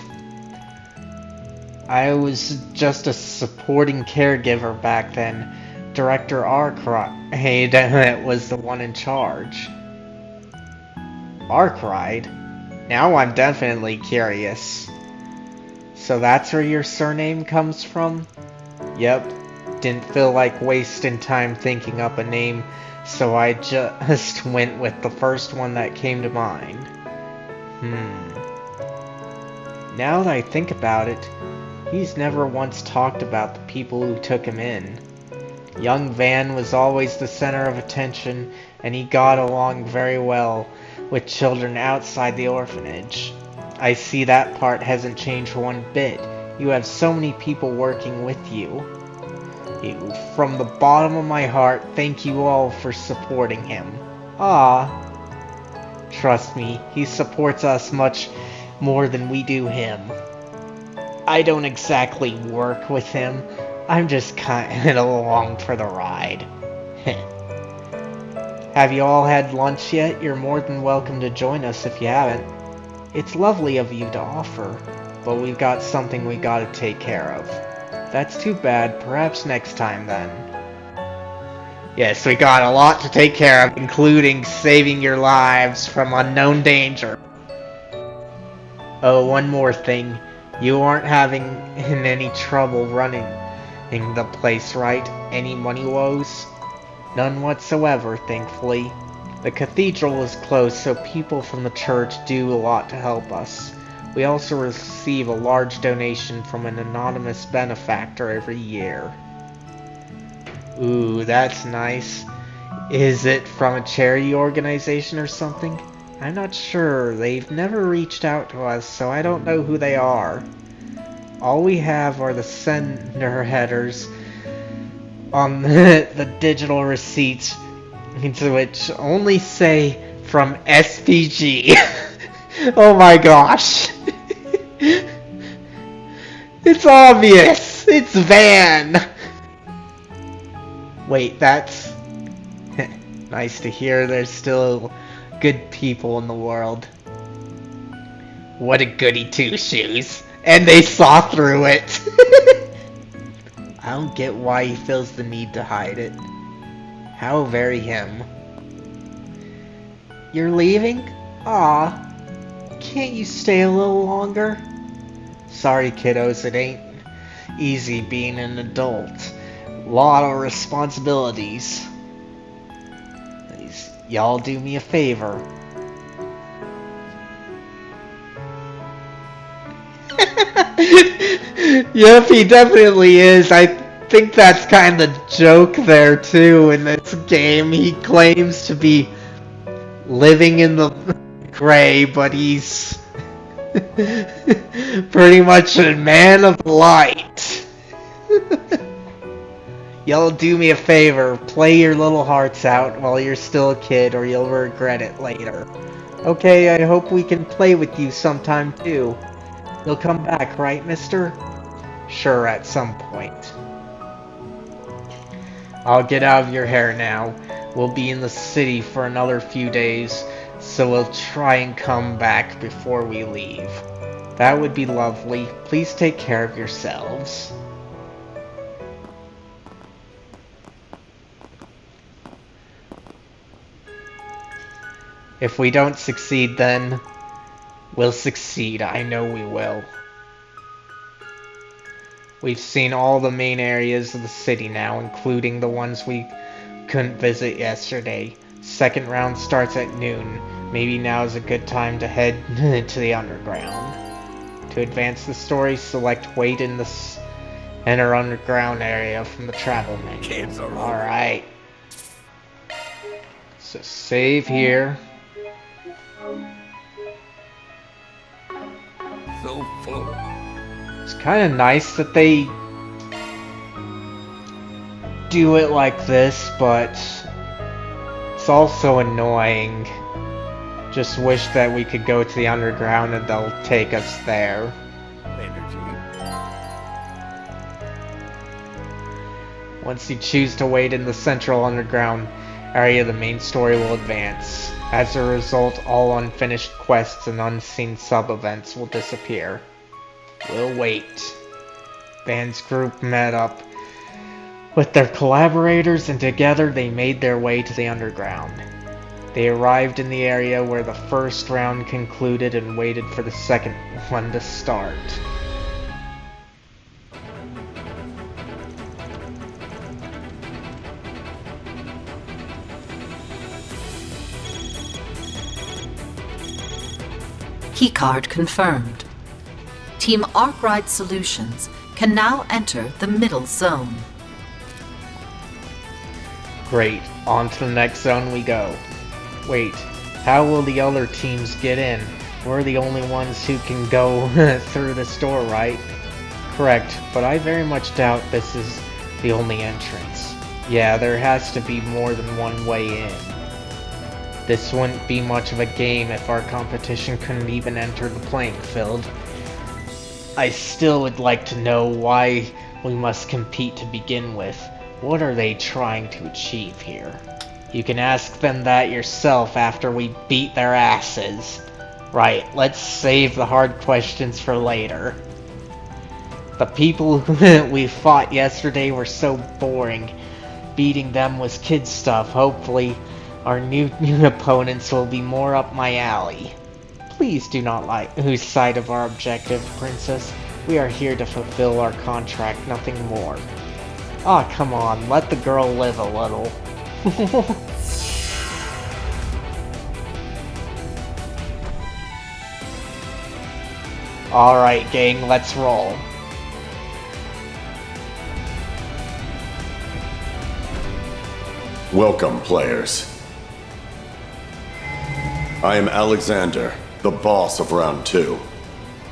A: I was just a supporting caregiver back then. Director Arkwright was the one in charge. Arkwright? Now I'm definitely curious. So that's where your surname comes from? Yep. Didn't feel like wasting time thinking up a name, so I just went with the first one that came to mind. Now that I think about it, he's never once talked about the people who took him in. Young Van was always the center of attention, and he got along very well with children outside the orphanage. I see that part hasn't changed one bit. You have so many people working with you. From the bottom of my heart, thank you all for supporting him. Trust me, he supports us much more than we do him. I don't exactly work with him. I'm just kind of along for the ride. Have you all had lunch yet? You're more than welcome to join us if you haven't. It's lovely of you to offer, but we've got something we gotta take care of. That's too bad. Perhaps next time then. Yes, we got a lot to take care of, including saving your lives from unknown danger. Oh, one more thing. You aren't having any trouble running the place, right? Any money woes? None whatsoever, thankfully. The cathedral is closed, so people from the church do a lot to help us. We also receive a large donation from an anonymous benefactor every year. Ooh, that's nice. Is it from a charity organization or something? I'm not sure. They've never reached out to us, so I don't know who they are. All we have are the sender headers on the digital receipts, which only say from SPG. Oh my gosh. It's obvious. It's Van. Wait, that's nice to hear there's still good people in the world. What a goody two-shoes. And they saw through it. I don't get why he feels the need to hide it. How very him. You're leaving? Aw. Can't you stay a little longer? Sorry, kiddos, it ain't easy being an adult. Lot of responsibilities. Please, y'all do me a favor. Yep, he definitely is. I think that's kind of the joke there too in this game. He claims to be living in the gray, but he's pretty much a man of light. Y'all do me a favor, play your little hearts out while you're still a kid or you'll regret it later. Okay, I hope we can play with you sometime too. You'll come back, right, mister? Sure, at some point. I'll get out of your hair now. We'll be in the city for another few days, so we'll try and come back before we leave. That would be lovely. Please take care of yourselves. If we don't succeed, then we'll succeed. I know we will. We've seen all the main areas of the city now, including the ones we couldn't visit yesterday. Second round starts at noon. Maybe now is a good time to head to the underground. To advance the story, select wait in the enter underground area from the travel menu. Alright. So save here.
B: So full.
A: It's kind of nice that they do it like this, but it's also annoying. Just wish that we could go to the underground and they'll take us there.
B: Energy.
A: Once you choose to wait in the central underground area, the main story will advance. As a result, all unfinished quests and unseen sub-events will disappear. We'll wait. Van's group met up with their collaborators, and together they made their way to the underground. They arrived in the area where the first round concluded and waited for the second one to start.
K: Keycard confirmed. Team Arkwright Solutions can now enter the middle zone.
A: Great, on to the next zone we go. Wait, how will the other teams get in? We're the only ones who can go through this door, right? Correct, but I very much doubt this is the only entrance. Yeah, there has to be more than one way in. This wouldn't be much of a game if our competition couldn't even enter the playing field. I still would like to know why we must compete to begin with. What are they trying to achieve here? You can ask them that yourself after we beat their asses. Right, let's save the hard questions for later. The people we fought yesterday were so boring. Beating them was kid stuff. Hopefully, our new opponents will be more up my alley. Please do not lose sight of our objective, Princess. We are here to fulfill our contract, nothing more. Ah, come on, let the girl live a little. Alright, gang, let's roll.
L: Welcome, players. I am Alexander, the boss of Round 2.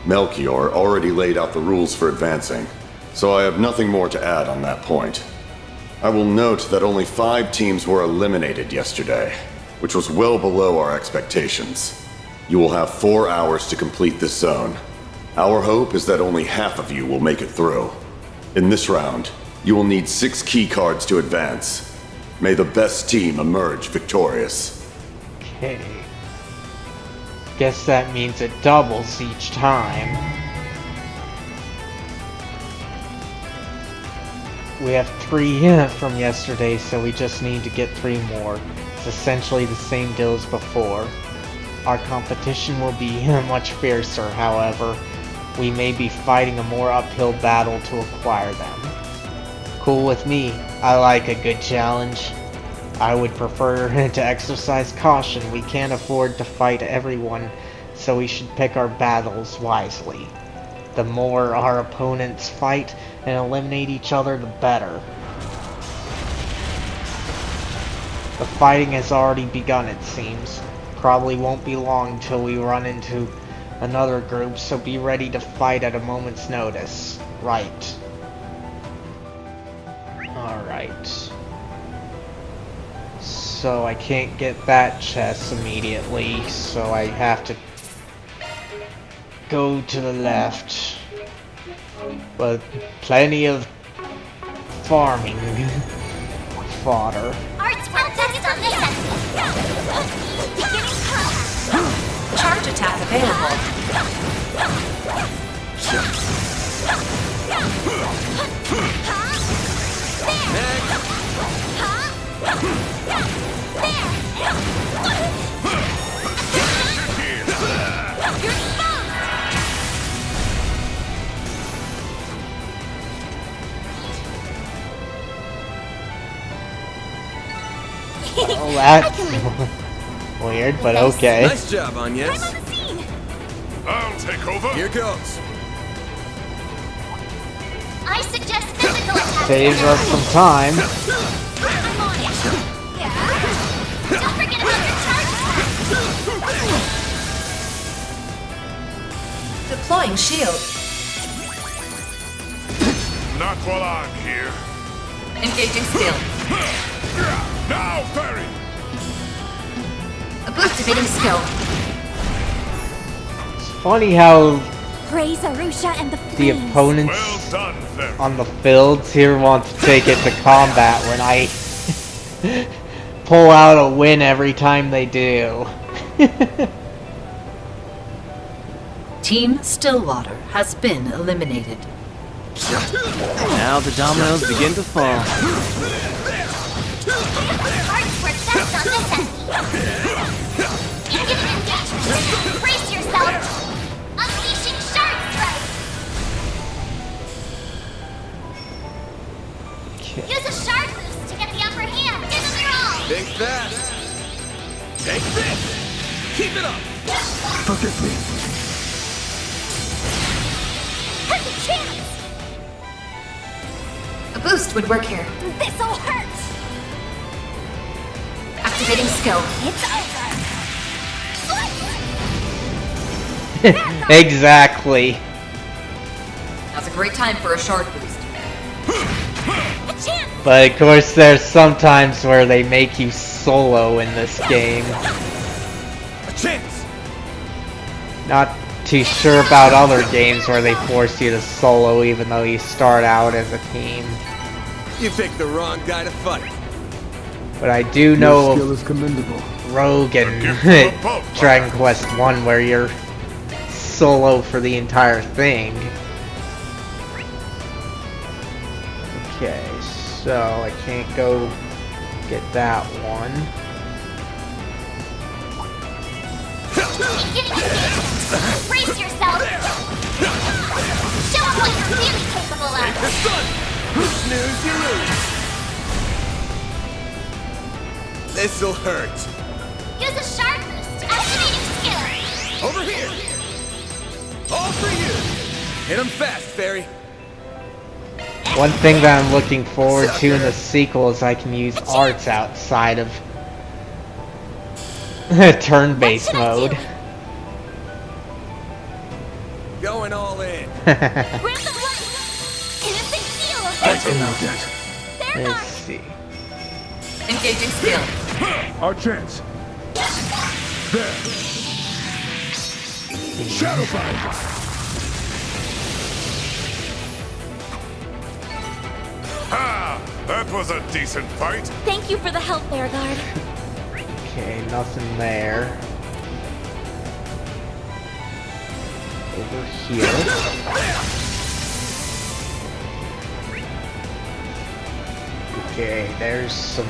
L: Melchior already laid out the rules for advancing, so I have nothing more to add on that point. I will note that only 5 teams were eliminated yesterday, which was well below our expectations. You will have 4 hours to complete this zone. Our hope is that only half of you will make it through. In this round, you will need 6 key cards to advance. May the best team emerge victorious.
A: Okay. Guess that means it doubles each time. We have 3 from yesterday, so we just need to get 3 more. It's essentially the same deal as before. Our competition will be much fiercer, however. We may be fighting a more uphill battle to acquire them. Cool with me. I like a good challenge. I would prefer to exercise caution. We can't afford to fight everyone, so we should pick our battles wisely. The more our opponents fight and eliminate each other, the better. The fighting has already begun, it seems. Probably won't be long till we run into another group, so be ready to fight at a moment's notice. Right. Alright. So I can't get that chest immediately, so I have to go to the left. But plenty of farming fodder.
G: Arts protest on this end.
K: Charge attack available.
A: Oh, that's weird, but okay.
F: Nice job, Agnes.
G: I'm on the scene.
I: I'll take over.
F: Here goes.
G: I suggest physical attack.
A: Saves us some time.
G: I'm on it. Yeah. Don't forget about your charge attack.
K: Deploying shield.
I: Not while I'm here.
E: Engaging skill.
I: Now, Fairy!
E: Activating skill.
A: It's funny how
G: Praise Arusha and the
A: the
G: flames.
A: opponents
I: Well done, Fairy.
A: on the fields here want to take it to combat when I pull out a win every time they do.
K: Team Stillwater has been eliminated.
F: Now the dominoes begin to fall.
G: Cards work best on this end. Give an engagement. Brace yourself. Unleashing Shard Strike. Use a Shard Boost to get the upper hand. Give them your all.
B: Think fast. Take this. Keep it up.
I: Forgive me.
G: Has a chance.
E: A boost would work here.
G: This'll hurt.
E: Activating skill.
G: It's over.
A: Exactly.
E: Now's a great time for a shard boost.
G: A chance.
A: But of course there's sometimes where they make you solo in this game.
B: A chance.
A: Not too sure about other games where they force you to solo even though you start out as a team.
B: You picked the wrong guy to fight.
A: But I do know
I: Skill
A: of
I: is commendable.
A: Rogue and
I: Give them a boat,
A: Dragon Quest 1 where you're solo for the entire thing. Okay, so I can't go get that one.
G: Beginning engagement. Brace yourself. Show them what you're really capable of.
B: The sun. Snooze, you lose. This'll hurt.
G: Use a Shard Boost. Activating skill.
B: Over here. All for you. Hit him fast, Fairy.
A: One thing that I'm looking forward to in the sequel is I can use arts outside of turn-based mode.
B: Going all in.
G: Grab the light. Innocent shield.
I: I can know that.
G: They're
A: Let's
G: not.
A: see.
E: Engaging skill.
I: Our chance. There. Shadowfire. Ah, that was a decent fight.
G: Thank you for the help, Bearguard.
A: Okay, nothing there. Over here. Okay, there's some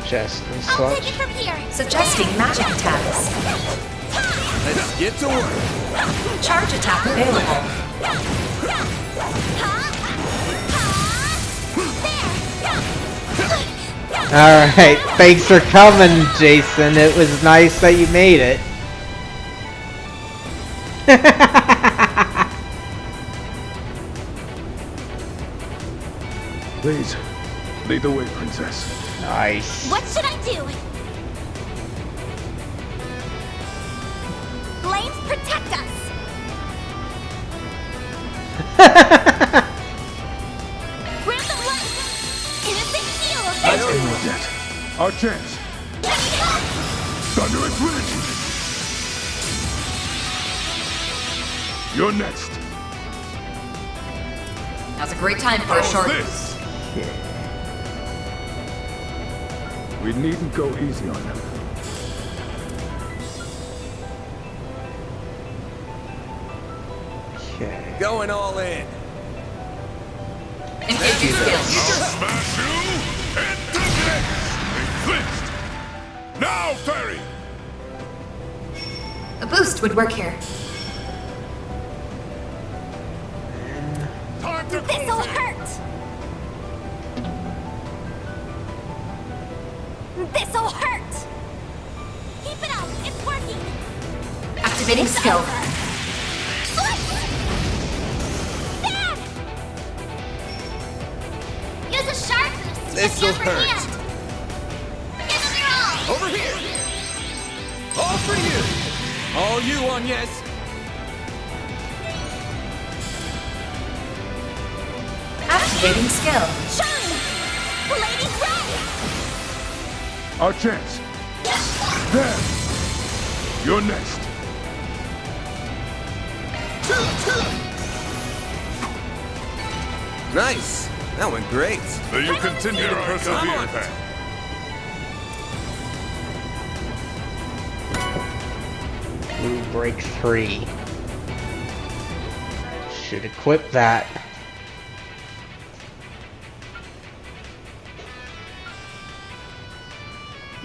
A: chests and
G: I'll take
A: such.
G: it from here.
K: Suggesting magic attacks.
B: Let's get to work.
K: Charge attack available.
A: Alright, thanks for coming, Jason. It was nice that you made it.
I: Please, lead the way, Princess.
A: Nice.
G: What should I do? Flames protect us. Grab the light. Innocent shield.
I: I can know that. Our chance. Thunderous Ridge. You're next.
E: Now's a great time for a short
I: this? We needn't go easy on them.
A: Okay.
B: Going all in.
E: Engaging skill.
I: Smash you into this! They flinched! Now, Fairy!
E: A boost would work here.
I: Time to
G: This'll
I: close it!
G: hurt. This'll hurt. Keep it up. It's working.
E: Activating skill.
G: Bad. Use a Shard Boost to get the
B: This'll
G: upper
B: hurt.
G: hand. Give them your all.
B: Over here. All for you. All you on yes.
K: Activating skill.
G: Shine. Blazing red!
I: Our chance. There. You're next.
F: Nice. That went great.
I: So you continue to persevere, then.
A: Blue break 3. Should equip that.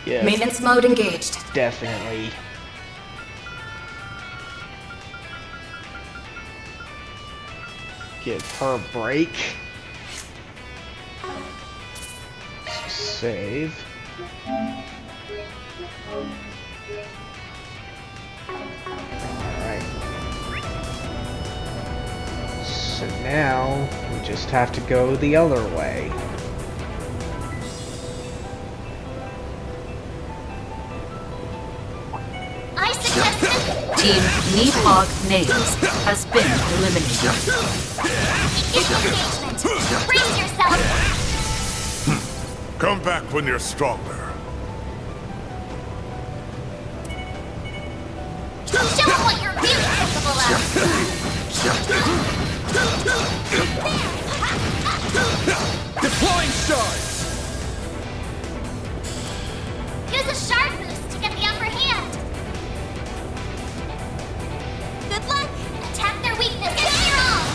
A: Yes,
E: Maintenance mode engaged.
A: definitely. Give her a break. Save. Alright. So now, we just have to go the other way.
G: I suggest
K: Team Needhog Names has been eliminated.
G: engagement. Brace yourself.
I: Come back when you're stronger.
G: Show them what you're really capable of.
B: Deploying shards!
G: Use a shard boost to get the upper hand. Good luck. Attack their weakness. Give your all.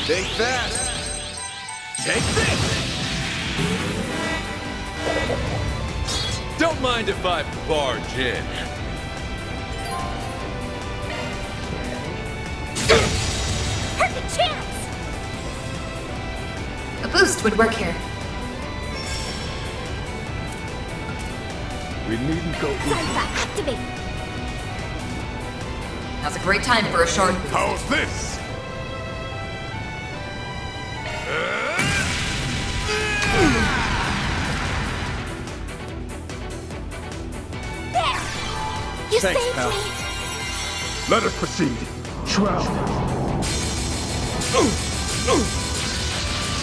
B: Think fast! Take this! Don't mind if I barge in.
G: Perfect chance.
E: A boost would work here.
I: We needn't go easy.
G: Cypher, activate.
E: Now's a great time for a short boost.
I: How's this?
G: There. You
B: Thanks,
G: saved
B: pal.
G: me.
I: Let us proceed. Shroud.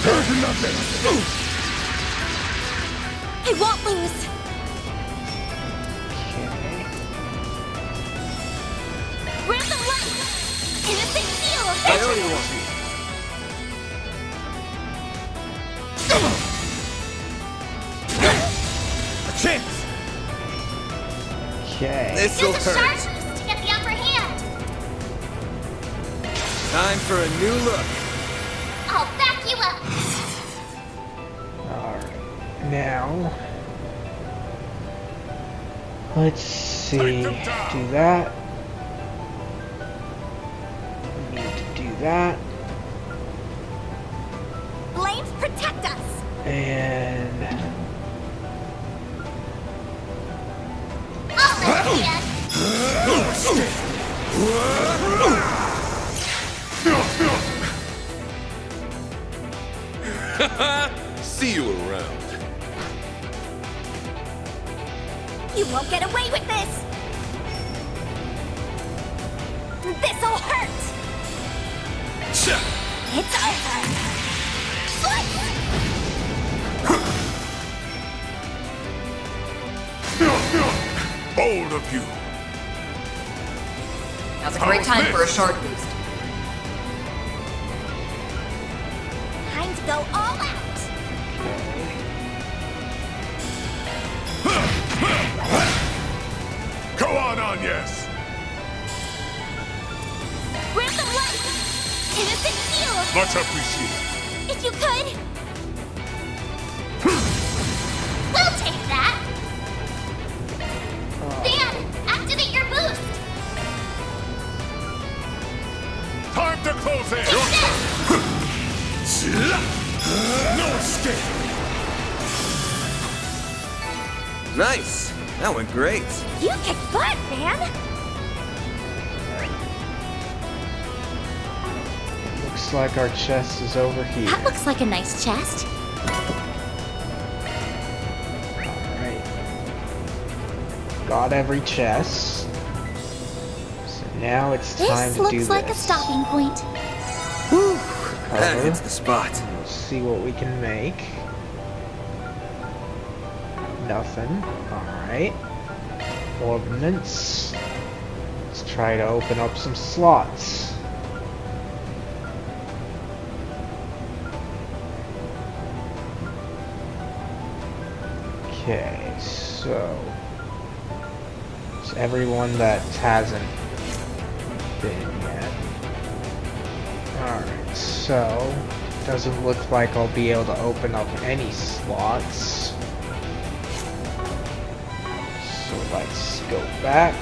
I: There's nothing.
G: I won't lose. Random light. Innocent shield.
B: I owe you one. A chance!
A: Okay.
B: This'll
G: Use a shard
B: hurt.
G: boost to get the upper hand.
B: Time for a new look.
G: I'll back you up.
A: Alright. Now. Let's see. Do that. We need to do that.
G: Flames protect us.
A: And.
G: I'll let you in.
B: See you around.
G: You won't get away with this. This'll hurt. It's over. Slice.
I: Bold of you.
E: Now's a great time for a short boost.
G: Time to go all out.
I: Go on, yes.
G: Random light. Innocent shield.
I: Much appreciated.
G: If you could. We'll take that. Dan, activate your boost.
I: Time to close in.
G: Take this.
I: No escape.
F: Nice. That went great.
G: You kick butt, man.
A: Looks like our chest is over here.
G: That looks like a nice chest.
A: Alright. Got every chest. So now it's time
G: This
A: to do
G: looks like a
A: this.
G: stopping point.
F: That
A: Cover.
F: hits the spot.
A: Let's see what we can make. Nothing. Alright. Ordnance. Let's try to open up some slots. Okay, so it's everyone that hasn't been yet. Alright, so doesn't look like I'll be able to open up any slots. So let's go back.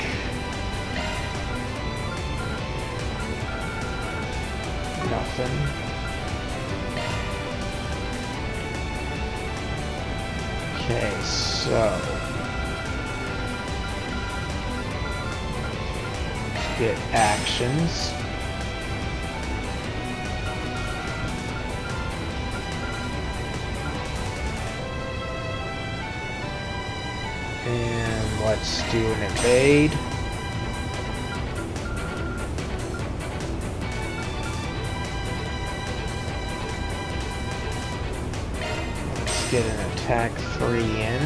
A: Nothing. Okay, so let's get actions. And let's do an evade. Let's get an attack 3 in.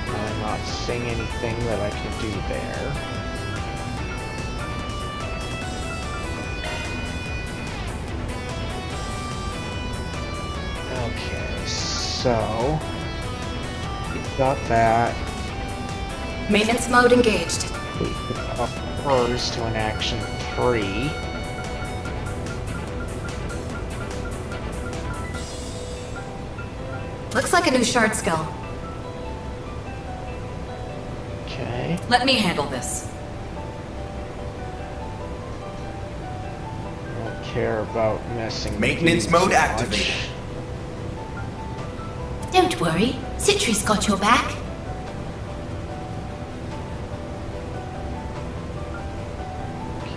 A: I'm not seeing anything that I can do there. Okay, so we got that.
K: Maintenance mode engaged.
A: We put up hers to an action 3.
K: Looks like a new shard skill.
A: Okay.
K: Let me handle this.
A: I don't care about messing with
B: Maintenance
A: these
B: mode
A: so
B: activated.
A: much.
J: Don't worry, Citri's got your back.
A: Okay.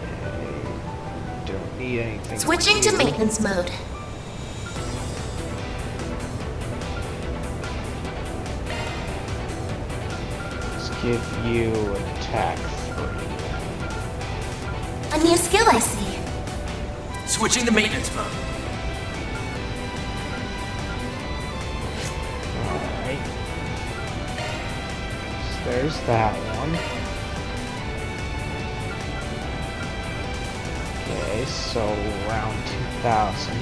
A: Don't need anything.
J: Switching to maintenance mode.
A: Let's give you an attack 3.
J: A new skill I see.
B: Switching to maintenance mode.
A: Alright. So there's that one. Okay, so round 2000.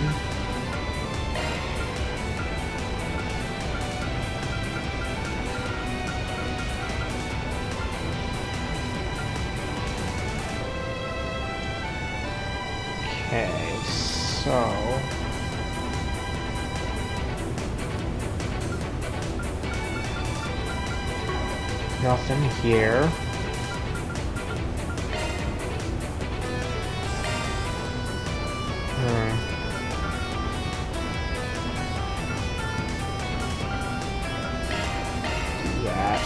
A: Okay, so nothing here. Do that.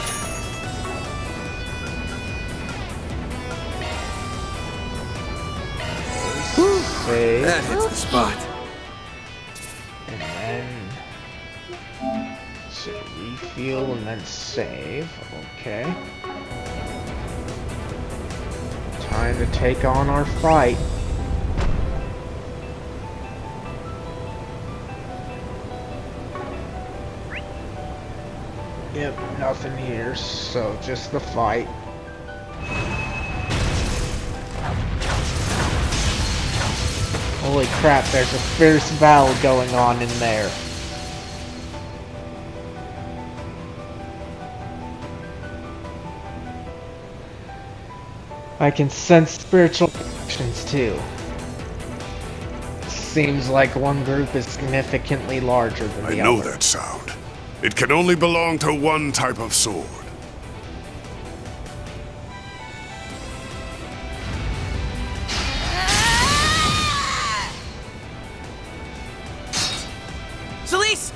A: Save.
B: That hits the spot.
A: And then so refuel and then save. Okay. Time to take on our fight. Yep, nothing here, so just the fight. Holy crap, there's a fierce battle going on in there. I can sense spiritual connections too. Seems like one group is significantly larger than the other.
I: I know that sound. It can only belong to one type of sword.
F: Celeste!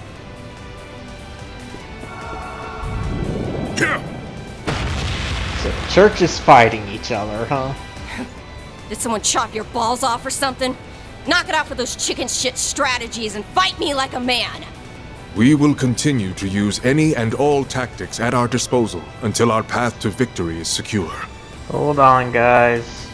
A: So churches fighting each other, huh?
G: Did someone chop your balls off or something? Knock it out with those chicken shit strategies and fight me like a man!
M: We will continue to use any and all tactics at our disposal until our path to victory is secure.
A: Hold on, guys.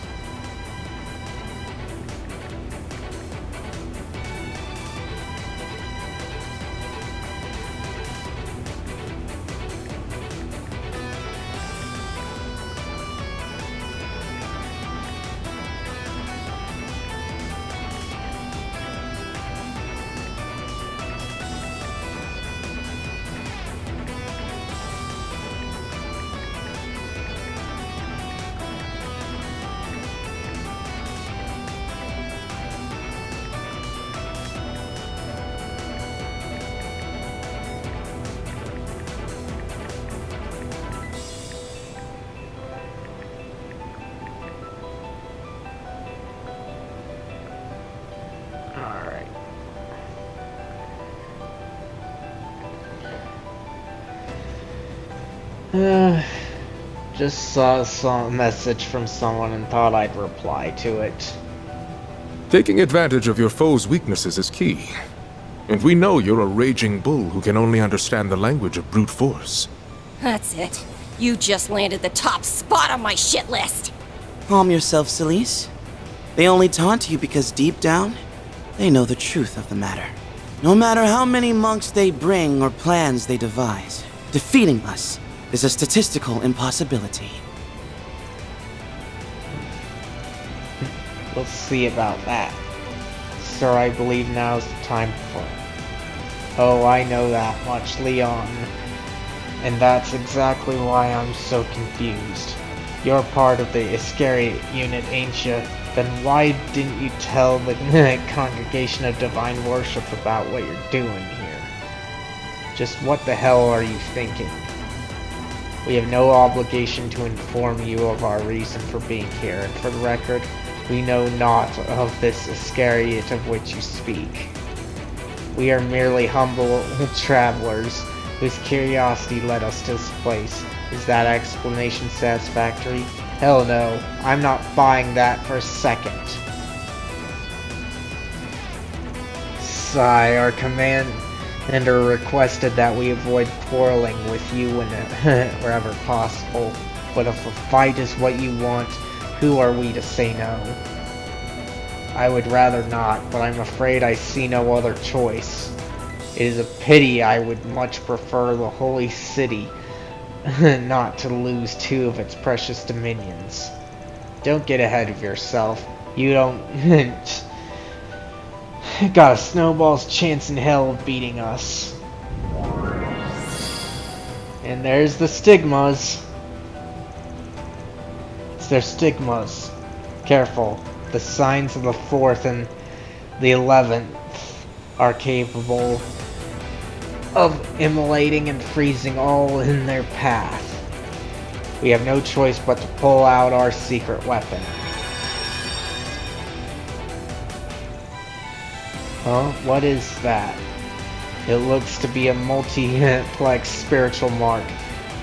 A: Just saw some message from someone and thought I'd reply to it.
M: Taking advantage of your foe's weaknesses is key. And we know you're a raging bull who can only understand the language of brute force.
G: That's it. You just landed the top spot on my shit list.
N: Calm yourself, Celise. They only taunt you because deep down, they know the truth of the matter. No matter how many monks they bring or plans they devise, defeating us is a statistical impossibility.
A: We'll see about that. Sir, I believe now's the time for it. Oh, I know that much, Leon. And that's exactly why I'm so confused. You're part of the Iscariot unit, ain't you? Then why didn't you tell the Congregation of Divine Worship about what you're doing here? Just what the hell are you thinking? We have no obligation to inform you of our reason for being here, and for the record, we know not of this Iscariot of which you speak. We are merely humble travelers whose curiosity led us to this place. Is that explanation satisfactory? Hell no, I'm not buying that for a second. Sigh, our commander requested that we avoid quarreling with you wherever possible. But if a fight is what you want, who are we to say no? I would rather not, but I'm afraid I see no other choice. It is a pity. I would much prefer the Holy City not to lose 2 of its precious dominions. Don't get ahead of yourself. You don't got a snowball's chance in hell of beating us. And there's the stigmas. It's their stigmas. Careful. The signs of the 4th and the 11th are capable of immolating and freezing all in their path. We have no choice but to pull out our secret weapon. Huh? What is that? It looks to be a multiplex spiritual mark,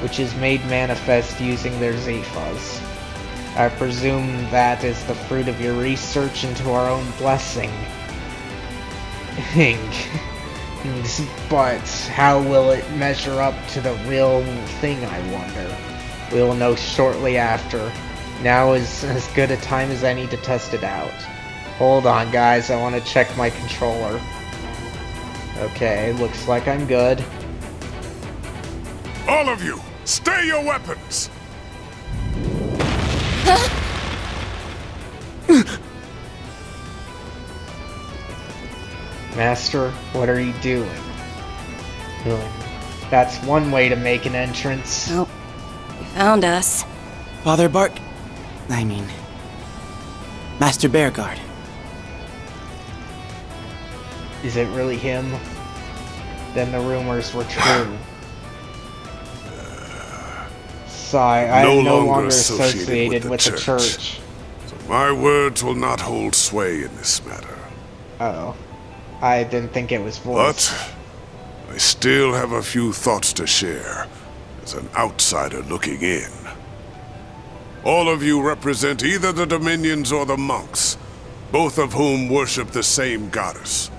A: which is made manifest using their Zephas. I presume that is the fruit of your research into our own blessing. But how will it measure up to the real thing, I wonder? We will know shortly after. Now is as good a time as any to test it out. Hold on, guys, I want to check my controller. Okay, looks like I'm good.
I: All of you, stay your weapons!
A: Master, what are you doing? That's one way to make an entrance.
G: Oh, you found us.
N: Father Bark... Master Bearguard.
A: Is it really him? Then the rumors were true. Sigh, I am no longer associated with the church.
I: So my words will not hold sway in this matter.
A: Oh. I didn't think it was voiced.
I: But I still have a few thoughts to share as an outsider looking in. All of you represent either the Dominions or the monks, both of whom worship the same goddess.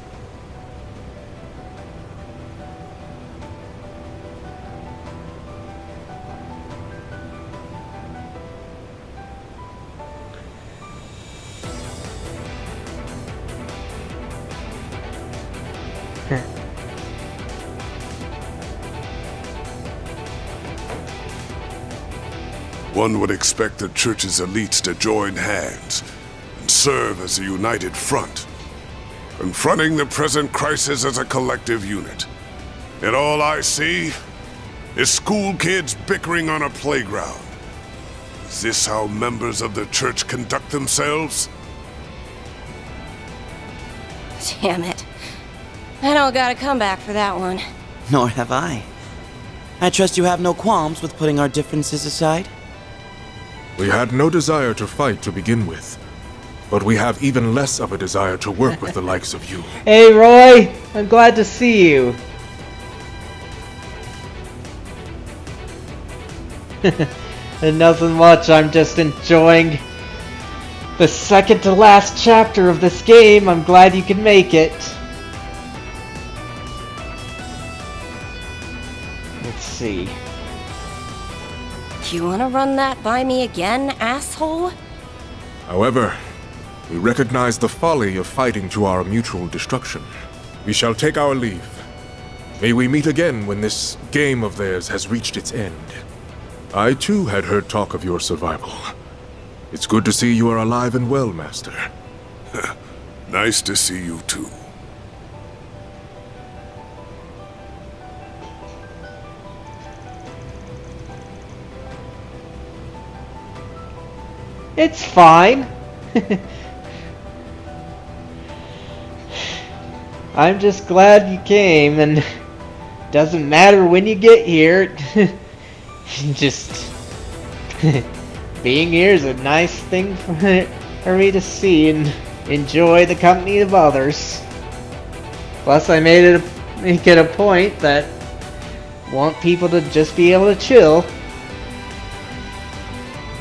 I: One would expect the church's elites to join hands and serve as a united front, confronting the present crisis as a collective unit. Yet all I see is school kids bickering on a playground. Is this how members of the church conduct themselves?
G: Damn it. I don't got a comeback for that one.
N: Nor have I. I trust you have no qualms with putting our differences aside?
M: We had no desire to fight to begin with, but we have even less of a desire to work with the likes of you.
A: Hey Roy, I'm glad to see you. And nothing much, I'm just enjoying the second to last chapter of this game. I'm glad you can make it. Let's see.
J: You wanna run that by me again, asshole?
M: However, we recognize the folly of fighting to our mutual destruction. We shall take our leave. May we meet again when this game of theirs has reached its end. I too had heard talk of your survival. It's good to see you are alive and well, Master.
I: Nice to see you too.
A: It's fine. I'm just glad you came, and doesn't matter when you get here. Just being here is a nice thing for me to see and enjoy the company of others. Plus, I make it a point that want people to just be able to chill.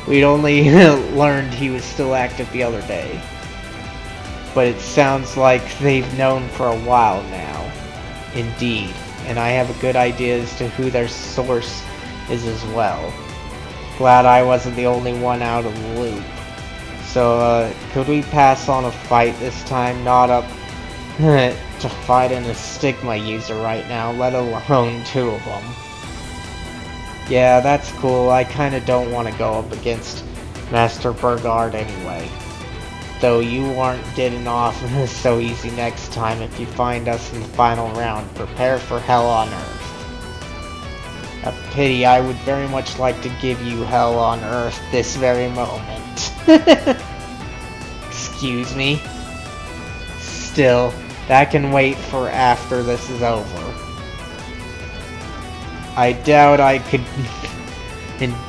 A: We'd only learned he was still active the other day. But it sounds like they've known for a while now. Indeed. And I have a good idea as to who their source is as well. Glad I wasn't the only one out of the loop. So, could we pass on a fight this time? Not up to fighting a stigma user right now, let alone two of them. Yeah, that's cool. I kinda don't want to go up against Master Burgard anyway. Though you aren't getting off so easy next time if you find us in the final round. Prepare for hell on Earth. A pity, I would very much like to give you hell on Earth this very moment. Excuse me? Still, that can wait for after this is over. I doubt I could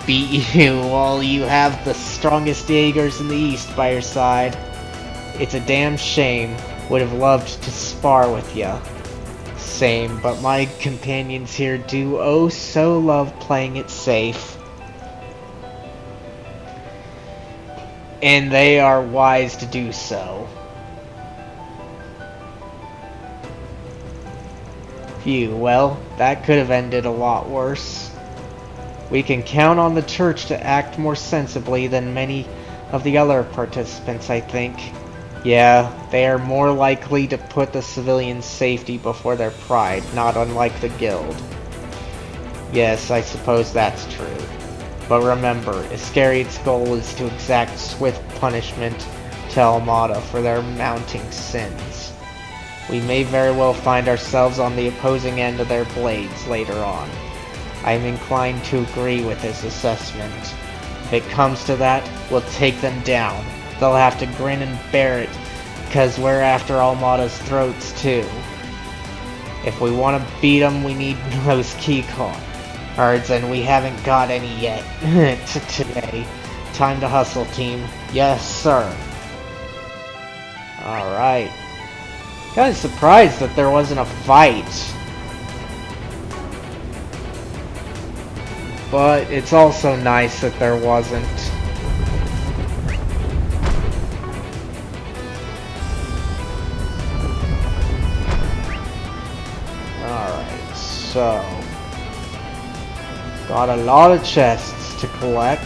A: beat you while you have the strongest Jaegers in the East by your side. It's a damn shame. Would have loved to spar with ya. Same, but my companions here do oh so love playing it safe. And they are wise to do so. Phew, well, that could have ended a lot worse. We can count on the church to act more sensibly than many of the other participants, I think. Yeah, they are more likely to put the civilians' safety before their pride, not unlike the guild. Yes, I suppose that's true. But remember, Iscariot's goal is to exact swift punishment to Almada for their mounting sins. We may very well find ourselves on the opposing end of their blades later on. I am inclined to agree with this assessment. If it comes to that, we'll take them down. They'll have to grin and bear it, because we're after Almada's throats too. If we want to beat them, we need those key cards, and we haven't got any yet today. Time to hustle, team. Yes, sir. Alright. Kinda surprised that there wasn't a fight. But it's also nice that there wasn't. Alright, so got a lot of chests to collect.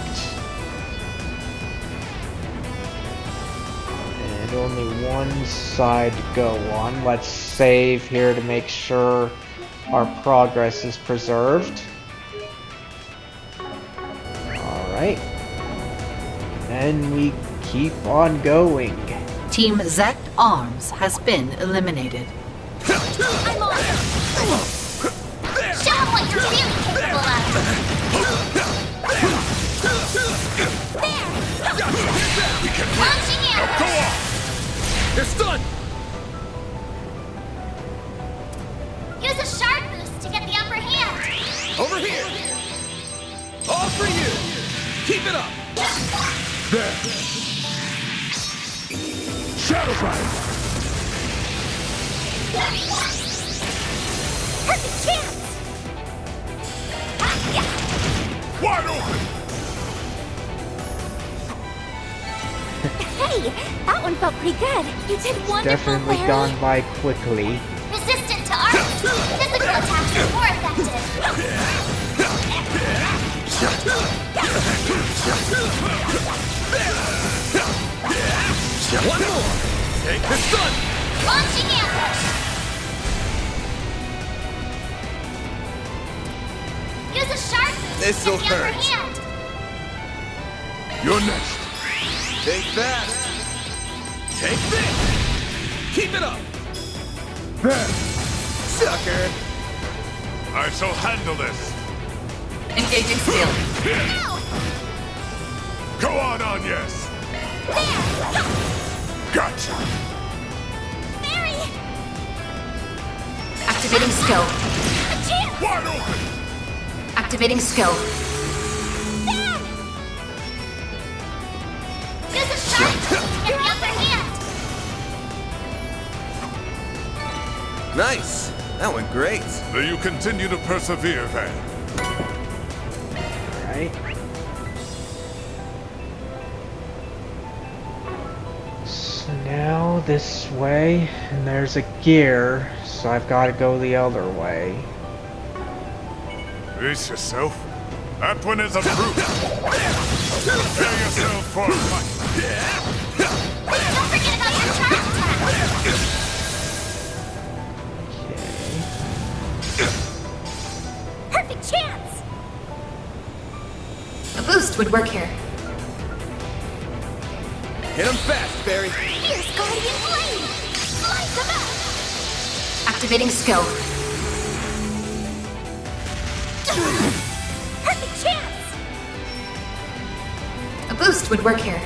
A: And only one side to go on. Let's save here to make sure our progress is preserved. Alright. And we keep on going.
K: Team Zect Arms has been eliminated.
G: I'm on it! Show them what you're really capable of! There! Launching in!
B: Go on! It's done!
G: Use a sharp boost to get the upper hand!
B: Over here! All for you! Keep it up!
M: There! Shadow Fire!
G: Perfect chance!
I: Wide open!
G: Hey, that one felt pretty good. You did wonderful,
A: Definitely
G: Larry.
A: gone by quickly.
G: Resistant to art. Physical attacks are more effective.
B: One more! Take the sun!
G: Launching ambush. Use a sharp boost
B: This'll
G: to get the upper
B: hurt.
G: hand.
I: You're next.
B: Think fast! Take this! Keep it up!
I: There.
B: Sucker!
I: I shall handle this.
E: Engaging skill.
G: Ow!
I: Go on, Agnes.
G: There!
I: Gotcha.
G: Mary!
E: Activating skill.
G: A chance!
I: Wide open.
E: Activating skill.
G: There! Use a sharp boost to get the upper hand.
B: Nice! That went great.
I: May you continue to persevere, Van.
A: Alright. So now this way, and there's a gear, so I've got to go the other way.
I: Brace yourself. That one is a brute. Prepare yourself for a fight.
G: Don't forget about your charge attack. Perfect chance!
E: A boost would work here.
B: Hit him fast, Barry!
G: Fierce Guardian Blade! Slice him up!
E: Activating skill.
G: Perfect chance!
E: A boost would work here.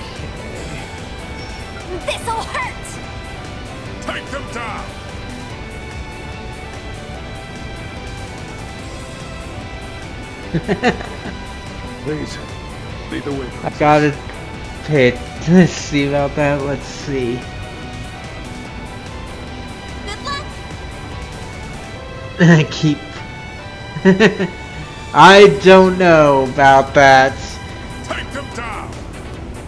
G: This'll hurt!
I: Take them down.
M: Please, lead the way.
A: I gotta pay. Let's see about that. Let's see.
G: Good luck!
A: Keep. I don't know about that,
I: Take them down.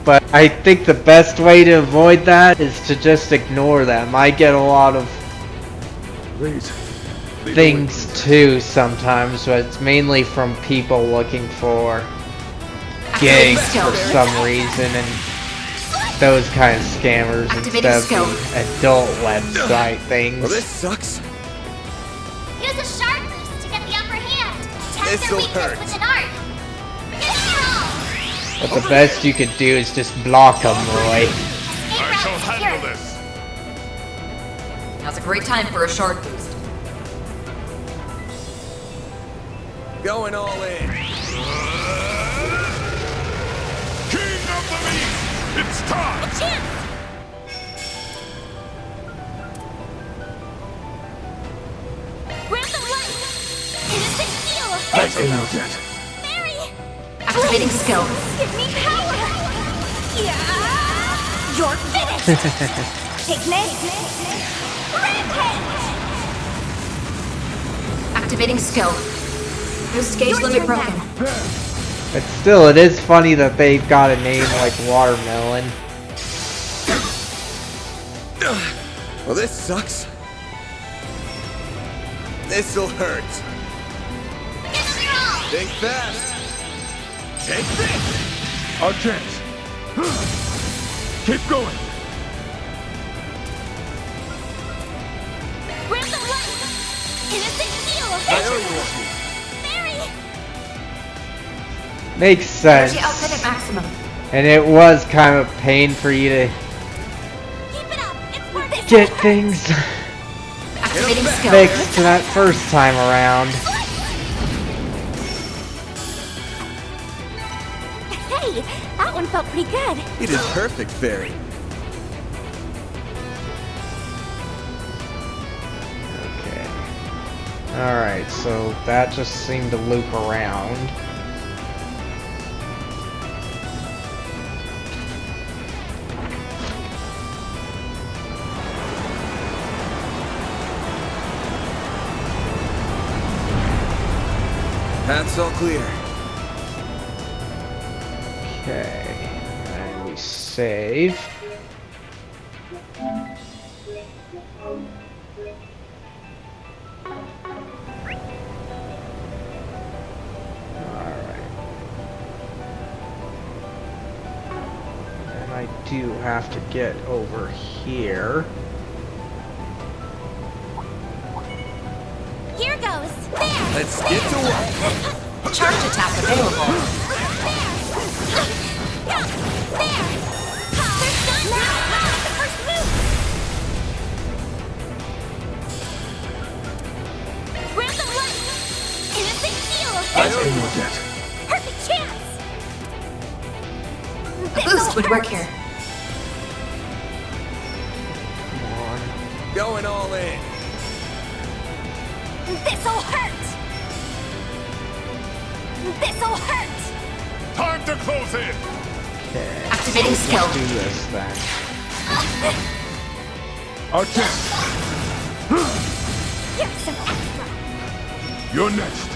A: but I think the best way to avoid that is to just ignore them. I get a lot of
M: Please, lead
A: things too sometimes, but it's mainly from people looking for gigs for some reason and those kind of scammers
E: Activating
A: instead of
E: skill.
A: the adult website things.
B: Well, this sucks.
G: Use a sharp boost to get the upper hand. Test their
B: This'll
G: weakness
B: hurt.
G: with an arc.
A: But the best you could do is just block them, Roy.
I: I shall handle this.
E: Now's a great time for a shard boost.
B: Going all in.
I: King of the East, it's time.
G: Chance! Grant them life! Innocent heal!
M: Let's get out that.
G: Mary!
E: Activating skill.
G: Give me power! Yeah! You're finished! Picnic! Rampage!
E: Activating skill. Boost gauge
G: Your
E: limit
G: turn
E: broken.
G: now.
A: But still, it is funny that they've got a name like Watermelon.
B: Well, this sucks. This'll hurt. Think fast. Take this.
M: Our chance. Keep going.
G: Grant them life! Innocent heal!
B: I owe you one.
G: Mary!
A: Makes sense.
E: Energy output at maximum.
A: And it was kind of a pain for you to
G: Keep it up! It's worth it!
A: get things
E: Activating skill.
A: fixed that first time around.
G: Hey, that one felt pretty good.
B: You did perfect, Barry.
A: Okay. Alright, so that just seemed to loop around.
B: Path's all clear.
A: Okay. And we save. I do have to get over here.
G: Here goes. There.
F: Let's get to work.
K: Charge attack available.
G: There. There's none now. The first move. Random light. Innocent shield. Perfect chance.
K: A boost would work here.
A: Come on.
F: Going all in.
G: This'll hurt. This'll hurt.
I: Time to close in.
A: Okay.
K: Activating skill.
A: Let's do this then.
I: Attempt.
G: Here's some extra.
I: You're next.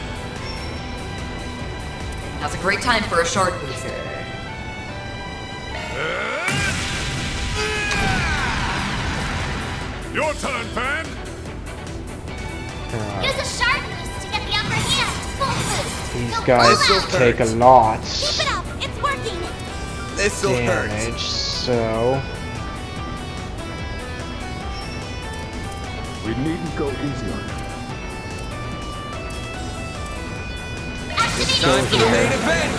E: Now's a great time for a short boost.
I: Your turn, Fan.
G: Use a sharp boost to get the upper hand. Full boost.
A: These
G: Go
A: guys
G: full out.
A: take a lot
G: Keep it up. It's working.
F: This'll hurt.
A: damage, so
I: We needn't go easy on him.
G: Activate
F: Time for the main event.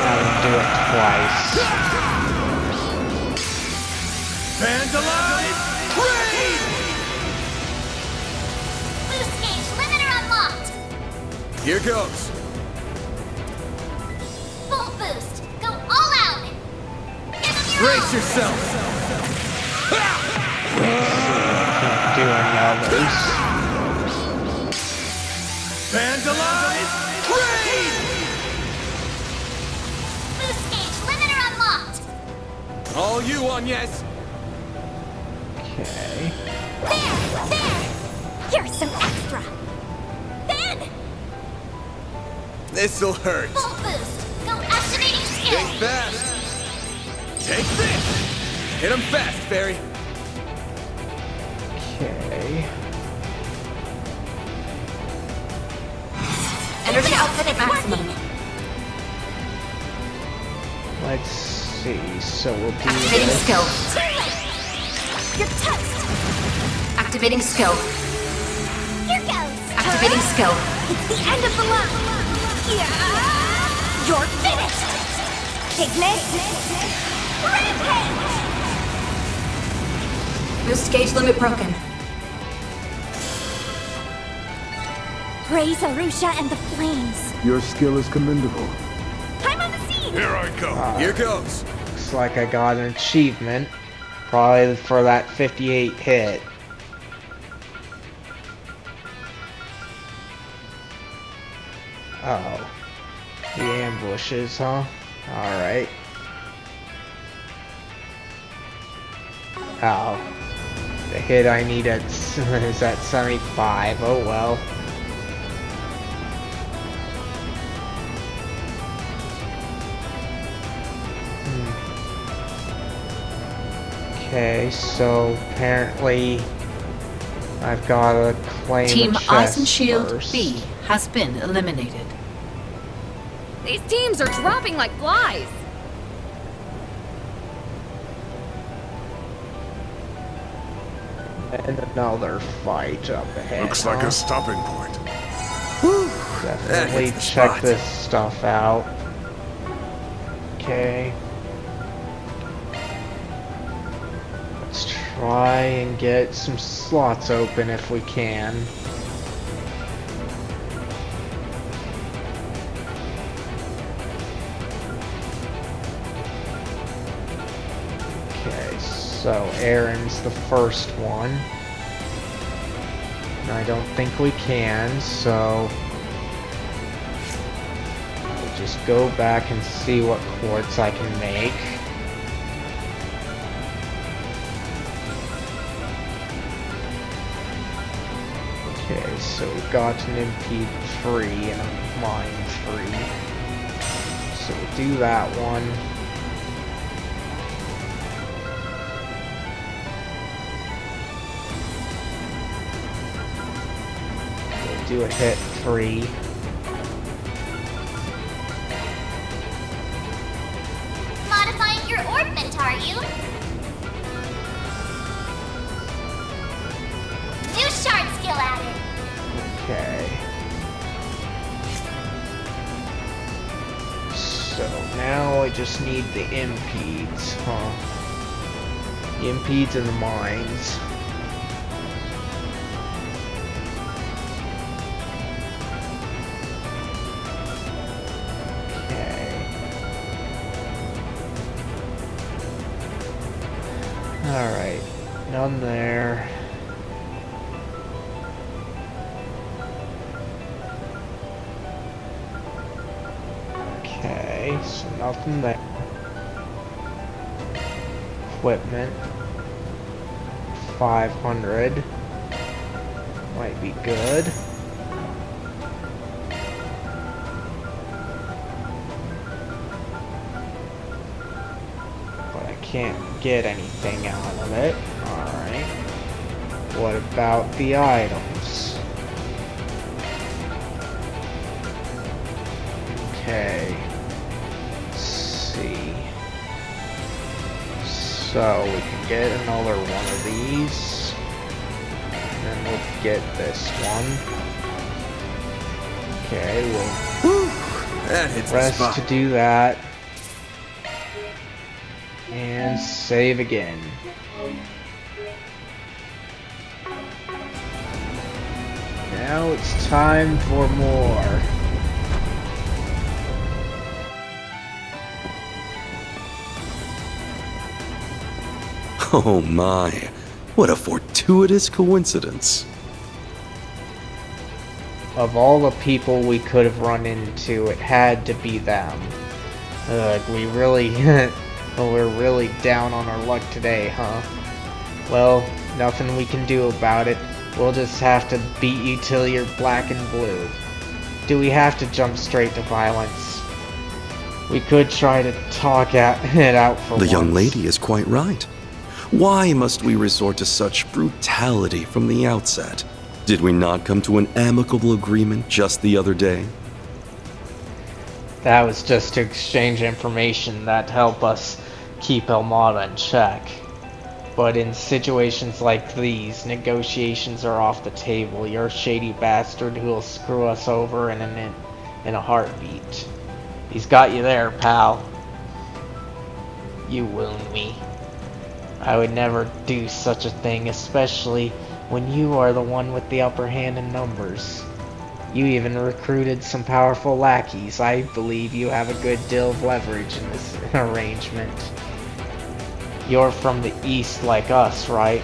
A: I'll do it twice.
F: Fans alive. Raid!
G: boost gauge. Limiter unlocked.
F: Here goes.
G: Full boost. Go all out. Give them your
F: Brace
G: all.
F: yourself.
A: Can't do any others.
F: Fans alive. Raid!
G: Boost gauge. Limiter unlocked.
F: All you on yes.
A: Okay.
G: There. Here's some extra. Then.
F: This'll hurt.
G: Full boost. Go activating skill.
F: Think fast. Take this. Hit him fast, Fairy.
A: Okay.
K: Energy output at maximum.
A: Let's see. So we'll do
K: Activating
A: this.
K: skill.
G: Too late. You're toast.
K: Activating skill.
G: Here goes.
K: Activating skill.
G: It's the end of the line. Yeah. You're finished. Ignis. Rampage.
K: Boost gauge limit broken.
G: Praise Arusha and the flames.
I: Your skill is commendable.
G: I'm on the scene.
I: Here I come.
F: Here goes.
A: Looks like I got an achievement. Probably for that 58 hit. Oh. The ambushes, huh? Alright. Oh. The hit I need at is at 75. Oh well. Okay, so apparently I've got to claim
K: Team
A: a
K: Ice
A: chest
K: and Shield
A: first.
K: B has been eliminated.
O: These teams are dropping like flies.
A: And another fight up ahead.
I: Looks like a stopping point.
A: Definitely
F: hits the
A: check
F: spot.
A: this stuff out. Okay. Let's try and get some slots open if we can. Okay, so Aaron's the first one. And I don't think we can, so we'll just go back and see what quartz I can make. Okay, so we've got an MP3 and a Mine 3. So we'll do that one. do a hit 3.
G: Modifying your orbit, are you? New shard skill added.
A: Okay. So now I just need the impedes, huh? The impedes and the mines. Alright, none there. Okay, so nothing there. Equipment. 500. Might be good. Can't get anything out of it. Alright. What about the items? Okay. Let's see. So we can get another one of these. And then we'll get this one. Okay, we'll
F: that hits
A: rest
F: the spot.
A: to do that. And save again. Now it's time for more.
P: Oh my, what a fortuitous coincidence.
A: Of all the people we could have run into, it had to be them. Ugh, we really... well, we're really down on our luck today, huh? Well, nothing we can do about it. We'll just have to beat you till you're black and blue. Do we have to jump straight to violence? We could try to talk it out for once.
P: The young lady is quite right. Why must we resort to such brutality from the outset? Did we not come to an amicable agreement just the other day?
A: That was just to exchange information that help us keep Elmada in check. But in situations like these, negotiations are off the table. You're a shady bastard who'll screw us over in a heartbeat. He's got you there, pal. You wound me. I would never do such a thing, especially when you are the one with the upper hand in numbers. You even recruited some powerful lackeys. I believe you have a good deal of leverage in this arrangement. You're from the east like us, right?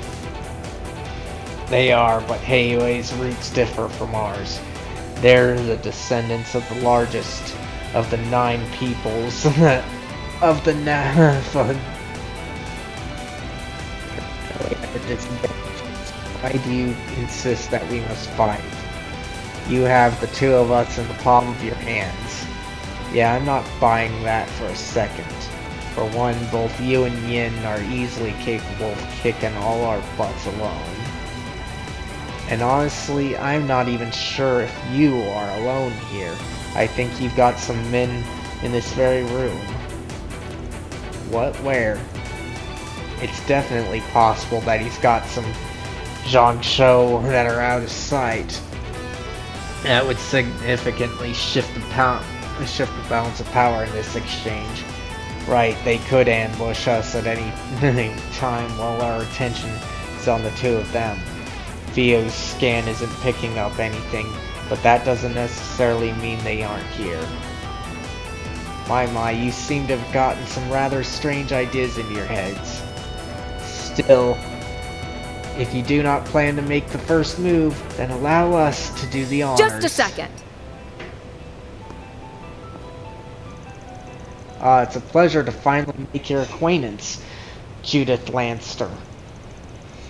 A: They are, but Heiwei's roots differ from ours. They're the descendants of the largest of the 9 peoples of the Why do you insist that we must fight? You have the 2 of us in the palm of your hands. Yeah, I'm not buying that for a second. For one, both you and Yin are easily capable of kicking all our butts alone. And honestly, I'm not even sure if you are alone here. I think you've got some men in this very room. What? Where? It's definitely possible that he's got some Zhongshou that are out of sight. That would significantly shift the balance of power in this exchange. Right, they could ambush us at any time while our attention is on the 2 of them. Vio's scan isn't picking up anything, but that doesn't necessarily mean they aren't here. My, you seem to have gotten some rather strange ideas into your heads. Still, if you do not plan to make the first move, then allow us to do the honors.
O: Just a second.
A: It's a pleasure to finally make your acquaintance, Judith Lanster.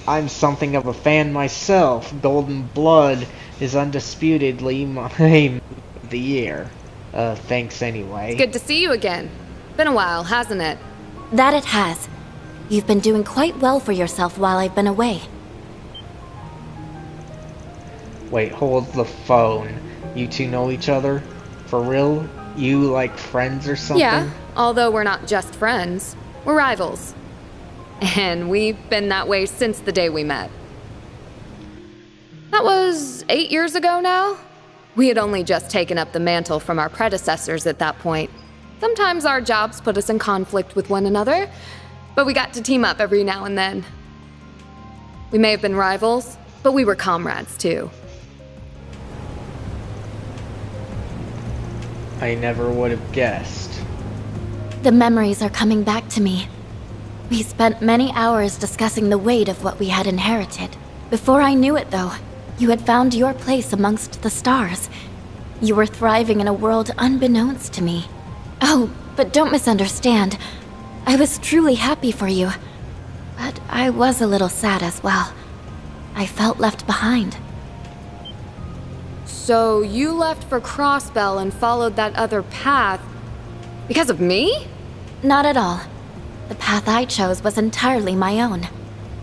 A: I'm something of a fan myself. Golden Blood is undisputedly my move of the year. Thanks anyway.
O: It's good to see you again. Been a while, hasn't it?
C: That it has. You've been doing quite well for yourself while I've been away.
A: Wait, hold the phone. You two know each other? For real? You like friends or something?
O: Yeah, although we're not just friends. We're rivals. And we've been that way since the day we met. That was 8 years ago now? We had only just taken up the mantle from our predecessors at that point. Sometimes our jobs put us in conflict with one another, but we got to team up every now and then. We may have been rivals, but we were comrades too.
A: I never would have guessed.
C: The memories are coming back to me. We spent many hours discussing the weight of what we had inherited. Before I knew it, though, you had found your place amongst the stars. You were thriving in a world unbeknownst to me. Oh, but don't misunderstand. I was truly happy for you. But I was a little sad as well. I felt left behind.
O: So you left for Crossbell and followed that other path because of me?
C: Not at all. The path I chose was entirely my own.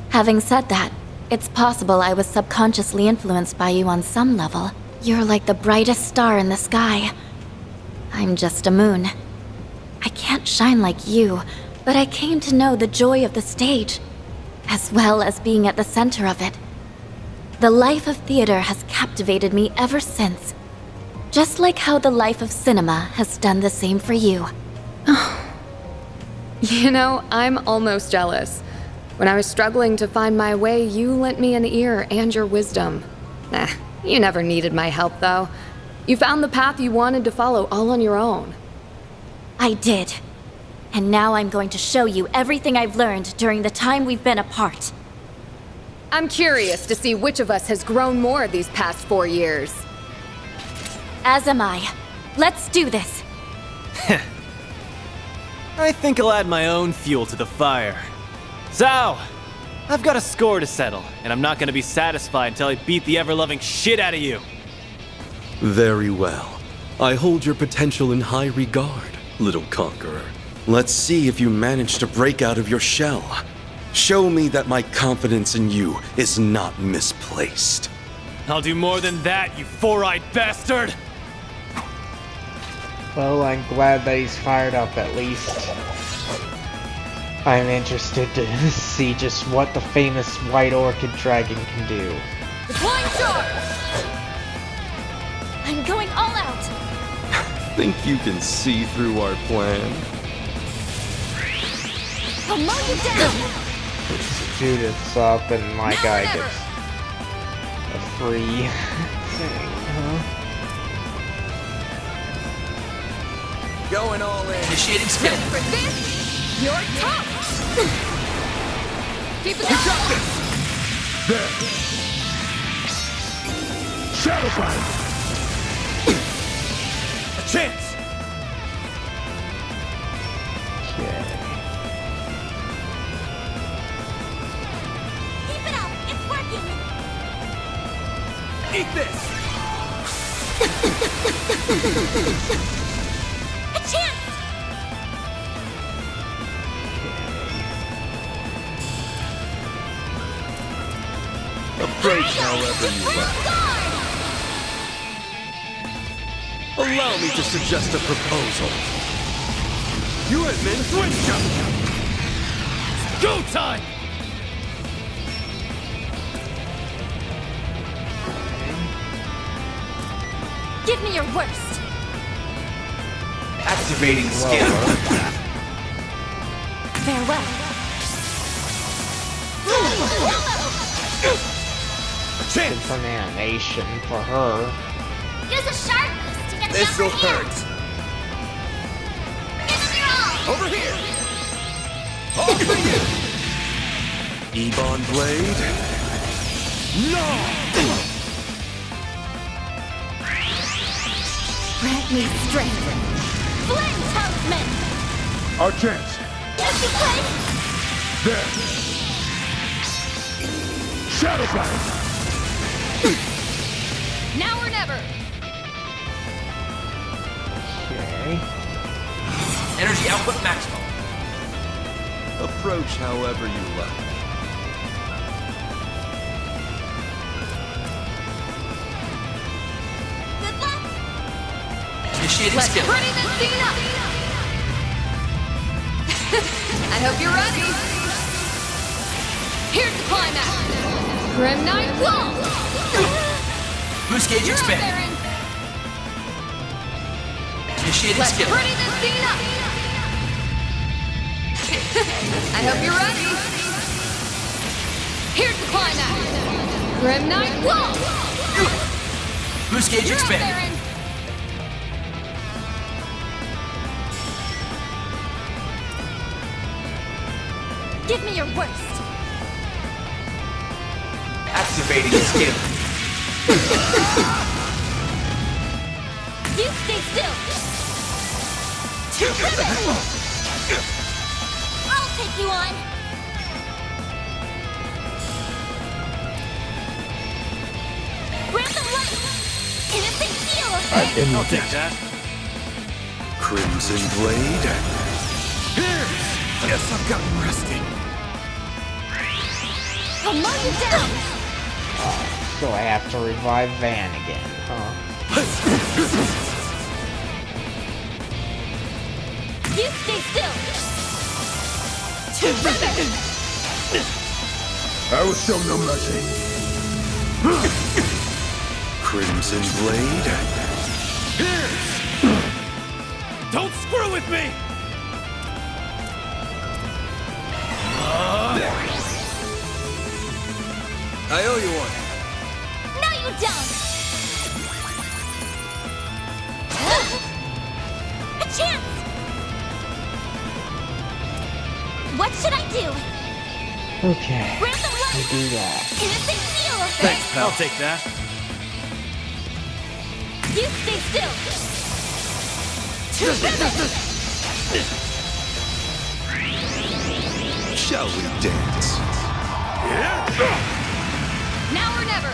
C: Having said that, it's possible I was subconsciously influenced by you on some level. You're like the brightest star in the sky. I'm just a moon. I can't shine like you, but I came to know the joy of the stage, as well as being at the center of it. The life of theater has captivated me ever since, just like how the life of cinema has done the same for you.
O: You know, I'm almost jealous. When I was struggling to find my way, you lent me an ear and your wisdom. You never needed my help, though. You found the path you wanted to follow all on your own.
C: I did. And now I'm going to show you everything I've learned during the time we've been apart.
O: I'm curious to see which of us has grown more these past 4 years.
C: As am I. Let's do this.
Q: I think I'll add my own fuel to the fire. Zhao! I've got a score to settle, and I'm not gonna be satisfied until I beat the ever-loving shit out of you.
P: Very well. I hold your potential in high regard, little conqueror. Let's see if you manage to break out of your shell. Show me that my confidence in you is not misplaced.
Q: I'll do more than that, you four-eyed bastard!
A: Well, I'm glad that he's fired up at least. I'm interested to see just what the famous White Orchid Dragon can do.
O: Deploying charge!
C: I'm going all out!
P: Think you can see through our plan?
C: I'll mow you down!
A: Judith's up and my guy gets a free thing, huh?
F: Going all in.
B: Initiating spin.
O: Just for this, you're tough! Keep it
I: You
O: going!
I: got this! There! Shadow Fire!
F: A chance!
A: Okay.
G: Keep it up! It's working!
F: Eat this!
G: A chance!
P: Approach however you like. Allow me to suggest a proposal.
F: You admit swing jump! Go time!
C: Give me your worst!
F: Activating skill.
C: Farewell.
A: Get some animation for her.
G: Use a sharpness to get the
F: This'll
G: upper hand.
F: hurt.
G: Give it your all!
F: Over here! All for you!
P: Ebon Blade?
F: No!
C: Grant me strength.
G: Flint, Talisman!
I: Our chance.
G: Just play!
I: There! Shadow Fire!
O: Now or never!
A: Okay.
F: Energy output maximum.
P: Approach however you like.
O: Let's pretty this scene up! I hope you're ready! Here's the climax! Grim Knight Wall!
F: Boost gauge expand. Initiating
O: Let's
F: skill.
O: pretty this scene up! I hope you're ready! Here's the climax! Grim Knight Wall!
F: Boost gauge
O: You're up
F: expand.
O: there, Aaron.
G: Give me your worst.
F: Activating skill.
G: You stay still. I'll take you on. Random light. Innocent seal.
Q: I'll take that.
P: Crimson Blade.
B: Here! Guess I've gotten rusty.
G: I'll mow you down.
A: So I have to revive Van again, huh?
G: You stay still.
B: I will show no mercy.
P: Crimson Blade.
B: Here! Don't screw with me! I owe you one.
G: No, you don't. A chance. What should I do?
A: Okay.
G: Random light.
A: We do that.
G: Innocent seal.
Q: Thanks, pal. I'll take that.
G: You stay still.
P: Shall we dance?
O: Now or never!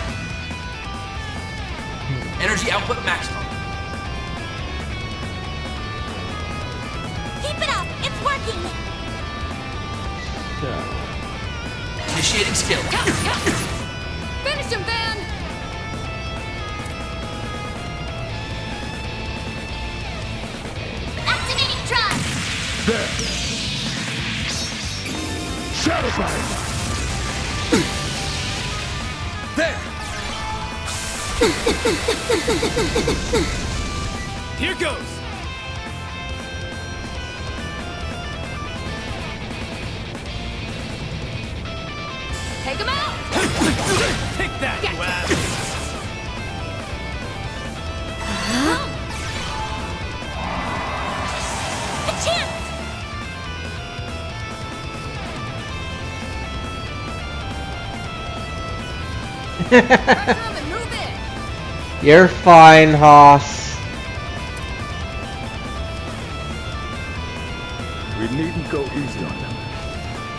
F: Energy output maximum.
G: Keep it up. It's working.
A: So,
F: Initiating skill.
O: Finish him, Van!
G: Activating drive.
B: There. Shadow Bind.
F: There.
Q: Here goes.
O: Take him out!
Q: Take that, you ass.
G: A chance.
O: Pressure him and move in!
A: you're fine, Hoss.
B: We needn't go easy on them.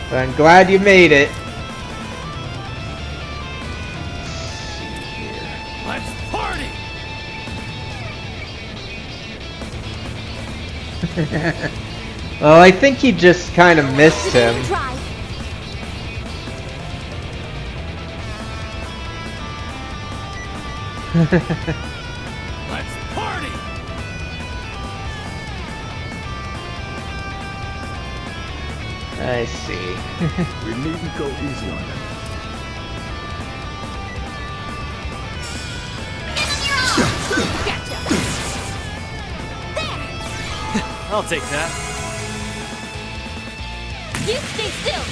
A: But I'm glad you made it.
Q: Let's party.
A: Well, I think you just kind of missed him.
G: Drive.
Q: Let's party.
A: I see.
B: We needn't go easy on them.
G: Gotcha. There.
Q: I'll take that.
G: You stay still.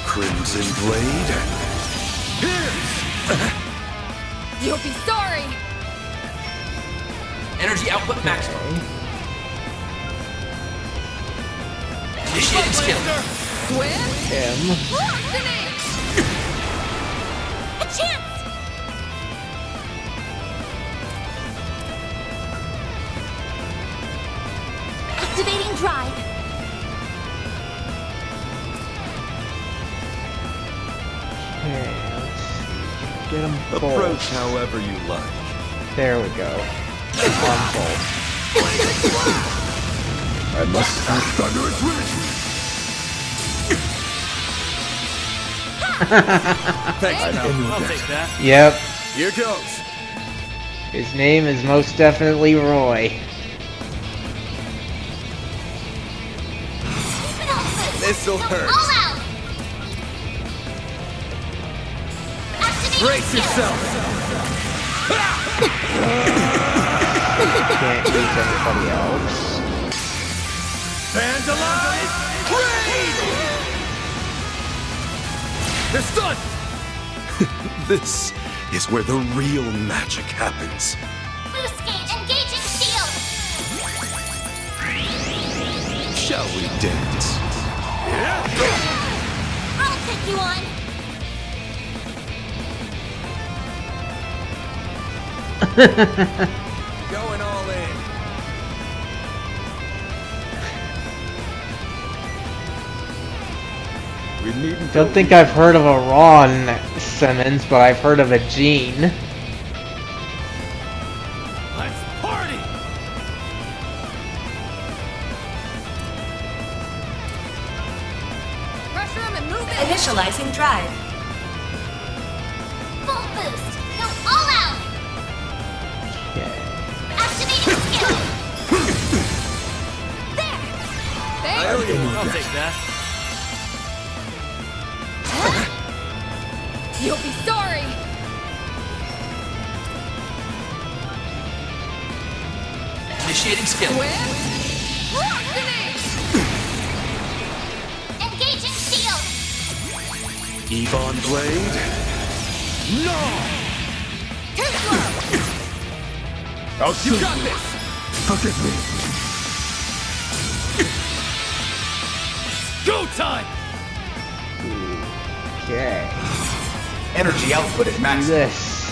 P: Crimson Blade.
O: You'll be sorry!
F: Energy output maximum. Initiating skill.
O: Swim?
A: Him.
O: Blasting!
G: A chance. Activating drive.
A: Okay, let's see. Get him both.
P: Approach however you like.
A: There we go. On both.
B: I must act under its reach.
Q: Thanks, pal. I'll
B: that.
Q: take that.
A: Yep.
F: Here goes.
A: His name is most definitely Roy.
F: This'll hurt.
G: All out.
F: Brace yourself.
A: Can't use anybody else.
F: Vandalize! Raid! They're stunned!
P: This is where the real magic happens.
G: Boost gauge engaging shield.
P: Shall we dance?
G: I'll take you on.
F: Going all in.
A: Don't think I've heard of a Ron Simmons, but I've heard of a Gene.
F: Let's party!
G: Pressure him and move it.
K: Initializing drive.
G: Full boost. Go all out. Activating skill. There.
Q: I'll take that.
O: You'll be sorry!
N: Initiating skill.
G: Engaging shield.
P: Ebon Blade?
F: No!
G: Too slow.
F: You got this!
I: Forgive me.
F: Go time!
A: Okay.
N: Energy output at max.
A: This.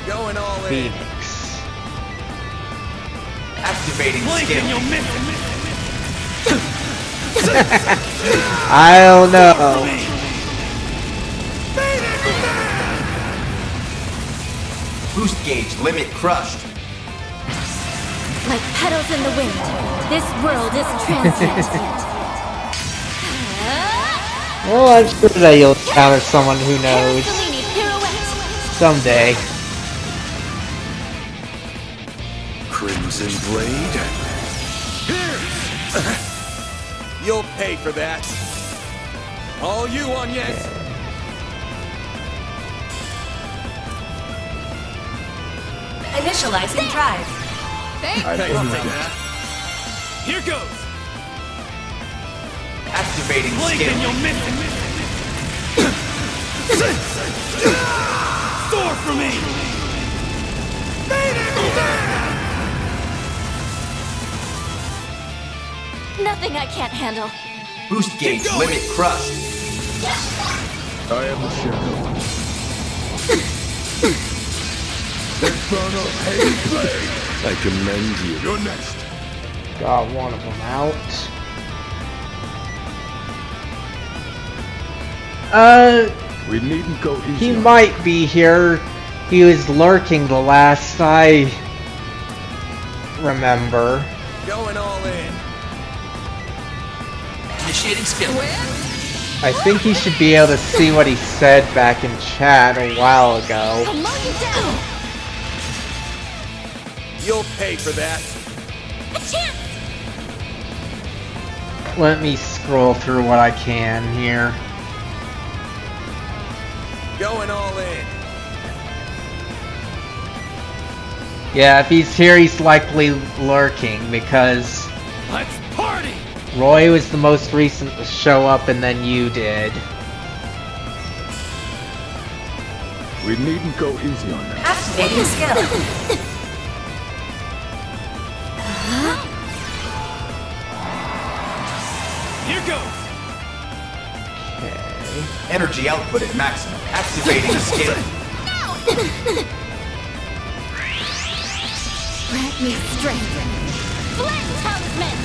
F: Going all in.
A: Phoenix.
N: Activating
F: Blink and you'll miss it!
A: I don't know.
N: Boost gauge limit crushed.
C: Like petals in the wind, this world is transient.
A: Well, I'm sure that you'll encounter someone who knows someday.
P: Crimson Blade?
F: Here! You'll pay for that. All you on yes.
K: Initializing drive.
F: Thanks. I'll take that. Here goes.
N: Activating
F: Blink
N: skill.
F: and you'll miss it. Soar for me.
C: Nothing I can't handle.
N: Boost gauge limit crushed.
I: I am the shadow. Infernal Hades Blade!
P: I commend you.
I: You're next.
A: Got one of them out.
I: We needn't go easy.
A: He might be here. He was lurking the last I remember.
F: Going all in.
N: Initiating skill.
A: I think he should be able to see what he said back in chat a while ago.
F: You'll pay for that.
G: A chance.
A: Let me scroll through what I can here.
F: Going all in.
A: Yeah, if he's here, he's likely lurking because
F: Let's party!
A: Roy was the most recent to show up, and then you did.
I: We needn't go easy on them.
K: Activating skill.
F: Here goes.
N: Energy output at maximum. Activating skill.
C: Grant me strength.
G: Flint talisman.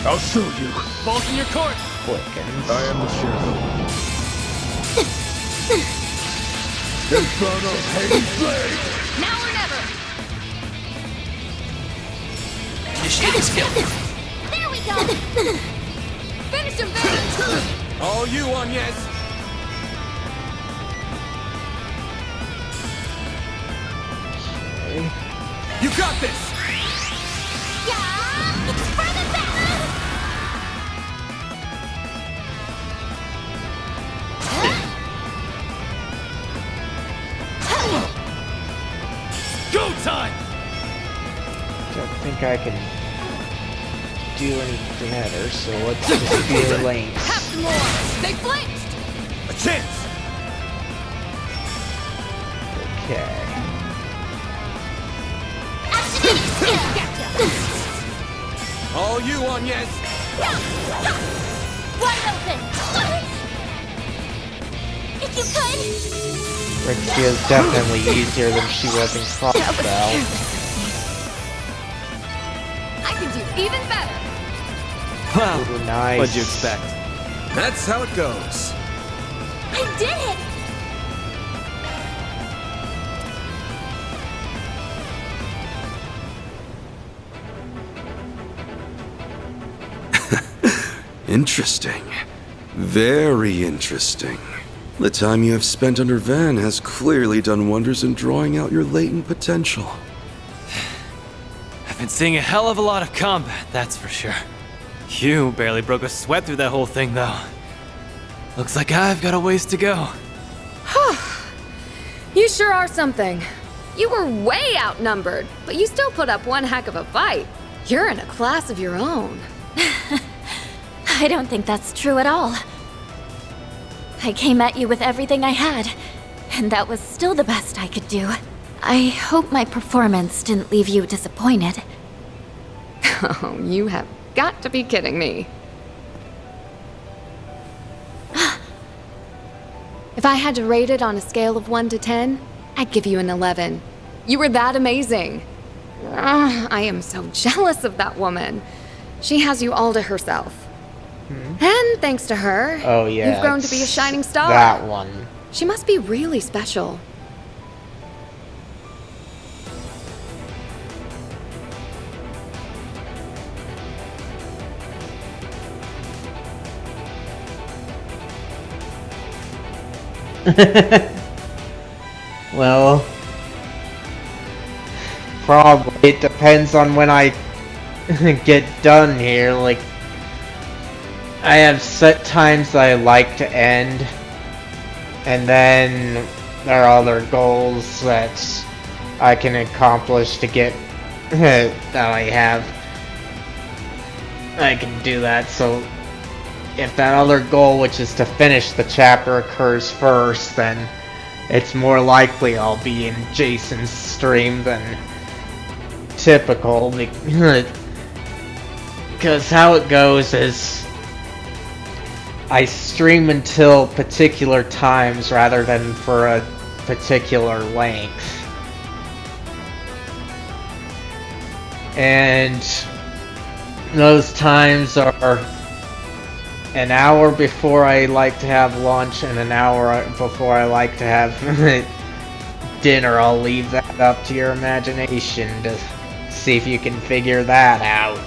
I: I'll show you.
F: Balls in your court.
A: Quickens.
I: I am the shadow. Infernal Hades Blade!
G: Now or never.
N: Initiating skill.
G: There we go.
O: Finish him, Vince!
F: All you on yes. got this!
G: Yeah! It's for the best!
F: Go time!
A: Don't think I can do any better, so let's just be your lanes.
O: Have some more! They flinched!
F: A chance!
A: Okay.
G: Activating skill!
F: All you, Agnes!
G: Wide open! If you could!
A: Rixia is definitely easier than she was in Crossbow.
O: I can do even better!
Q: Wow,
A: Ooh, nice.
Q: what'd you expect?
F: That's how it goes.
G: I did it!
P: Interesting. Very interesting. The time you have spent under Van has clearly done wonders in drawing out your latent potential.
Q: I've been seeing a hell of a lot of combat, that's for sure. You barely broke a sweat through that whole thing, though. Looks like I've got a ways to go.
O: You sure are something. You were way outnumbered, but you still put up one heck of a fight. You're in a class of your own.
C: I don't think that's true at all. I came at you with everything I had, and that was still the best I could do. I hope my performance didn't leave you disappointed.
O: Oh, you have got to be kidding me. If I had to rate it on a scale of 1 to 10, I'd give you an 11. You were that amazing. I am so jealous of that woman. She has you all to herself. And thanks to her,
A: Oh yeah,
O: you've grown to be a shining star.
A: that one.
O: She must be really special.
A: Well, probably. It depends on when I get done here. Like, I have set times I like to end, and then there are other goals that I can accomplish to get that I can do that. So if that other goal, which is to finish the chapter, occurs first, then it's more likely I'll be in Jason's stream than typical, because how it goes is I stream until particular times rather than for a particular length. And those times are an hour before I like to have lunch and an hour before I like to have dinner. I'll leave that up to your imagination to see if you can figure that out.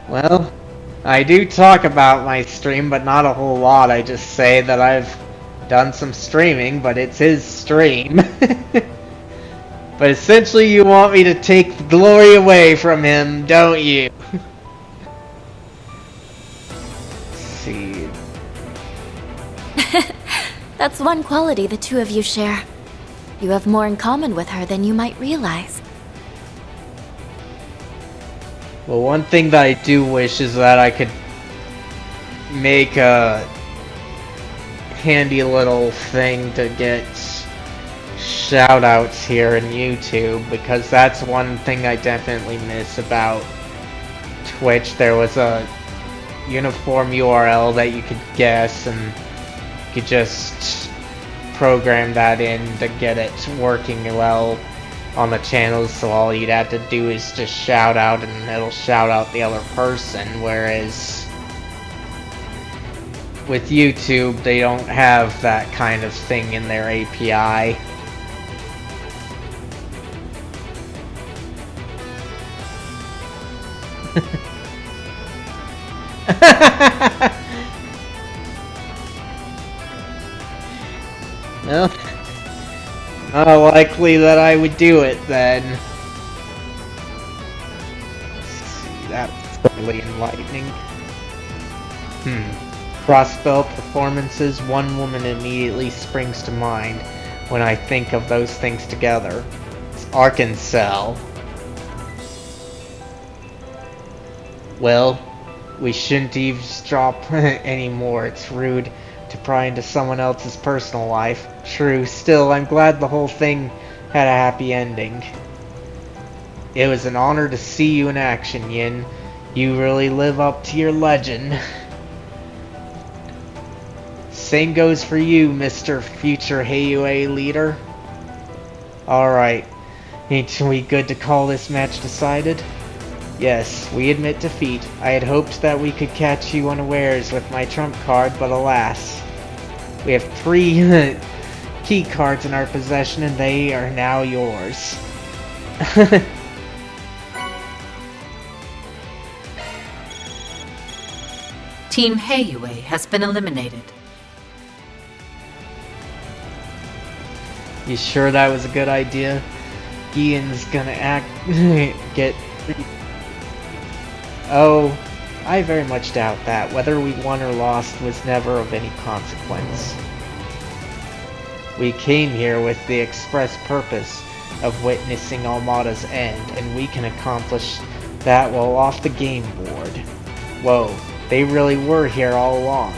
A: Well, I do talk about my stream, but not a whole lot. I just say that I've done some streaming, but it's his stream. But essentially you want me to take the glory away from him, don't you? Let's see.
C: That's one quality the two of you share. You have more in common with her than you might realize.
A: Well, one thing that I do wish is that I could make a handy little thing to get shoutouts here in YouTube, because that's one thing I definitely miss about Twitch. There was a uniform URL that you could guess, and you could just program that in to get it working well on the channels, so all you'd have to do is just shout out and it'll shout out the other person, whereas with YouTube, they don't have that kind of thing in their API. Well, not likely that I would do it then. Let's see, that's really enlightening. Crossbell performances, one woman immediately springs to mind when I think of those things together. It's Arkansas. Well, we shouldn't eavesdrop anymore. It's rude to pry into someone else's personal life. True, still, I'm glad the whole thing had a happy ending. It was an honor to see you in action, Yin. You really live up to your legend. Same goes for you, Mr. Future Heiyue leader. Alright, ain't we good to call this match decided? Yes, we admit defeat. I had hoped that we could catch you unawares with my trump card, but alas. We have 3 key cards in our possession and they are now yours.
K: Team Heiyue has been eliminated.
A: You sure that was a good idea? Ian's gonna get... Oh, I very much doubt that. Whether we won or lost was never of any consequence. We came here with the express purpose of witnessing Almada's end, and we can accomplish that while off the game board. Whoa, they really were here all along.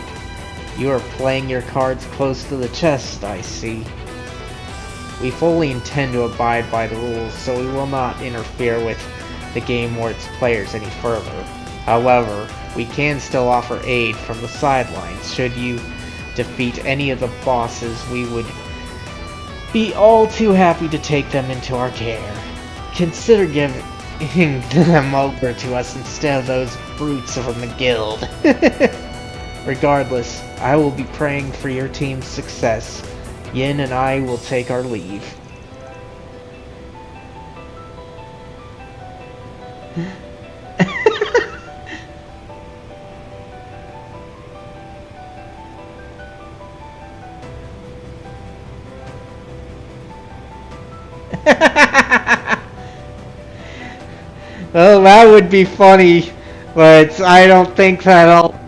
A: You are playing your cards close to the chest, I see. We fully intend to abide by the rules, so we will not interfere with the game or its players any further. However, we can still offer aid from the sidelines. Should you defeat any of the bosses, we would be all too happy to take them into our care. Consider giving them over to us instead of those brutes from the guild. Regardless, I will be praying for your team's success. Yin and I will take our leave. Well, that would be funny, but I don't think that I'll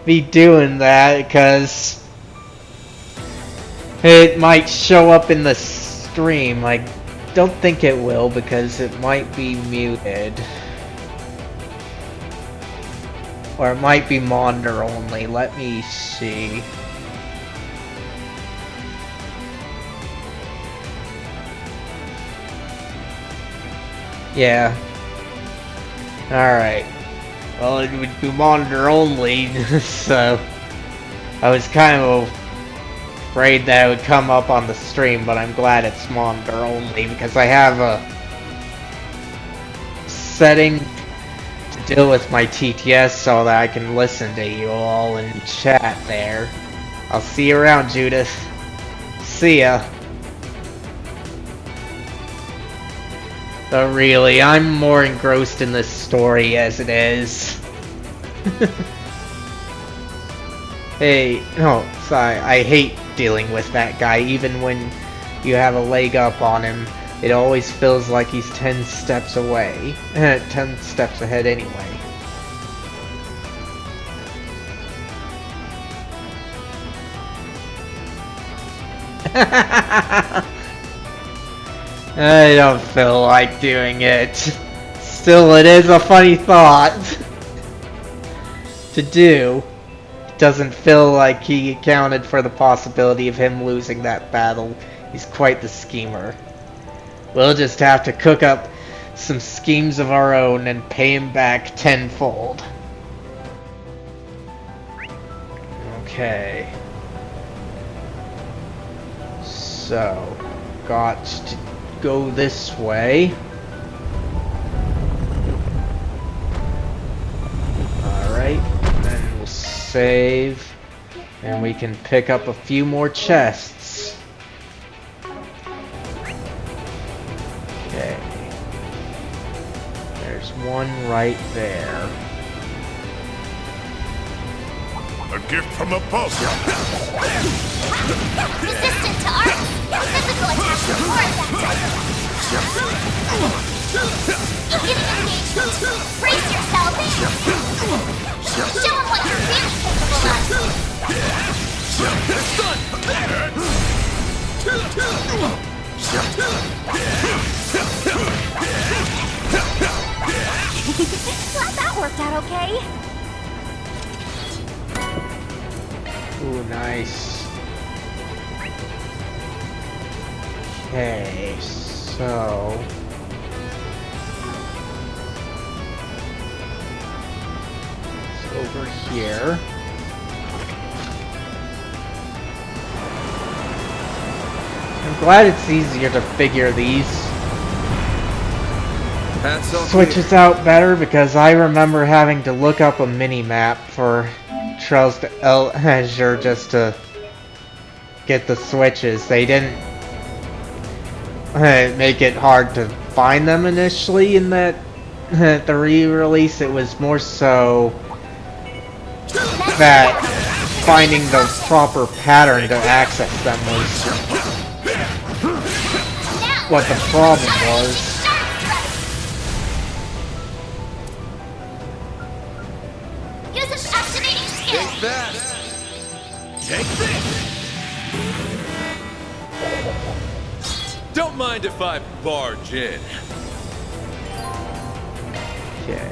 A: be doing that because it might show up in the stream. I don't think it will because it might be muted. Or it might be monitor only. Let me see. Yeah. Alright. Well, it would be monitor only, so I was kind of afraid that it would come up on the stream, but I'm glad it's monitor only because I have a setting to deal with my TTS so that I can listen to you all in chat there. I'll see you around, Judith. See ya. But really, I'm more engrossed in this story as it is. Hey, no, sorry, I hate dealing with that guy. Even when you have a leg up on him, it always feels like he's 10 steps away. 10 steps ahead anyway. I don't feel like doing it. Still, it is a funny thought to do. It doesn't feel like he accounted for the possibility of him losing that battle. He's quite the schemer. We'll just have to cook up some schemes of our own and pay him back tenfold. Okay. So, got to go this way. Alright, then we'll save, and we can pick up a few more chests. Okay. There's one right there.
I: A gift from above.
G: Resistant to art. Physical attacks are more effective. Beginning engagement. Brace yourself. Show them what you're really capable of. Glad that worked out okay.
A: Ooh, nice. Okay, so... it's over here. I'm glad it's easier to figure these switches out better, because I remember having to look up a mini-map for Trails to El Azure just to get the switches. They didn't make it hard to find them initially in that the re-release. It was more so that finding the proper pattern to access them was what the problem was.
F: Take this! Don't mind if I barge in.
A: Okay.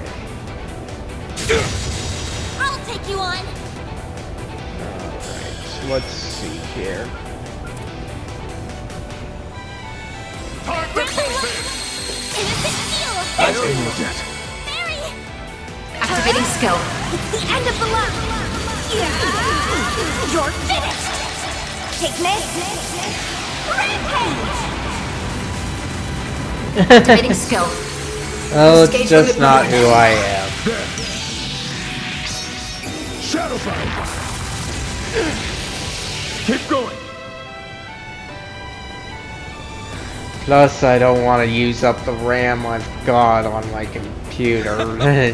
G: I'll take you on.
A: Alright, let's see here.
G: Innocent seal!
F: I know you did.
G: Mary!
E: Activating skill.
G: It's the end of the line! You're finished! Take this! Rampage!
E: Activating skill.
A: Oh, it's just not who I am.
I: Shadow Fire. Keep going.
A: Plus, I don't want to use up the RAM I've got on my computer.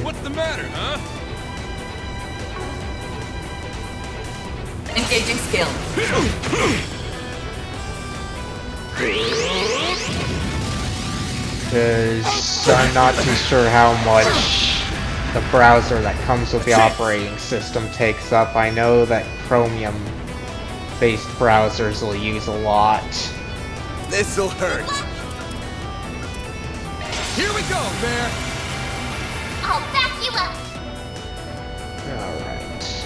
F: What's the matter, huh?
E: Engaging skill.
A: Because I'm not too sure how much the browser that comes with the operating system takes up. I know that Chromium-based browsers will use a lot.
F: This'll hurt. Here we go, Bear.
G: I'll back you up.
A: Alright.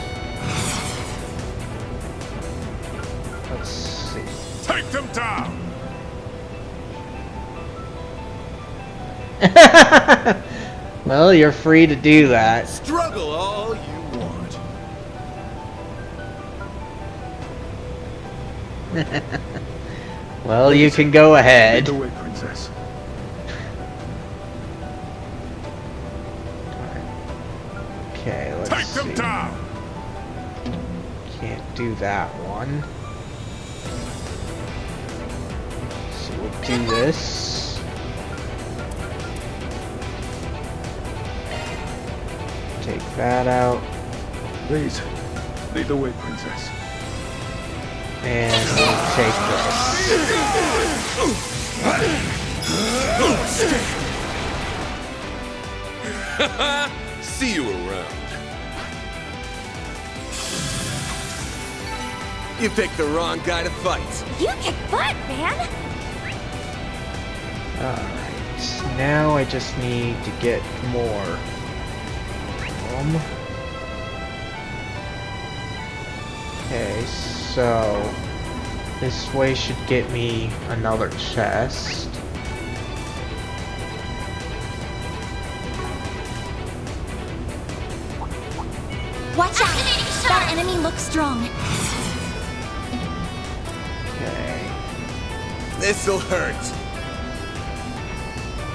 A: Let's see.
I: Take them down.
A: Well, you're free to do that.
F: Struggle all you want.
A: Well, you can go ahead.
I: Lead the way, princess.
A: Okay, let's
I: Take
A: see.
I: them down.
A: Can't do that one. So we'll do this. Take that out.
I: Please, lead the way, princess.
A: And we'll take this.
F: See you around. You picked the wrong guy to fight.
G: You kick butt, man!
A: Alright, now I just need to get more. Okay, so this way should get me another chest.
G: Watch out! That enemy looks strong.
A: Okay.
F: This'll hurt.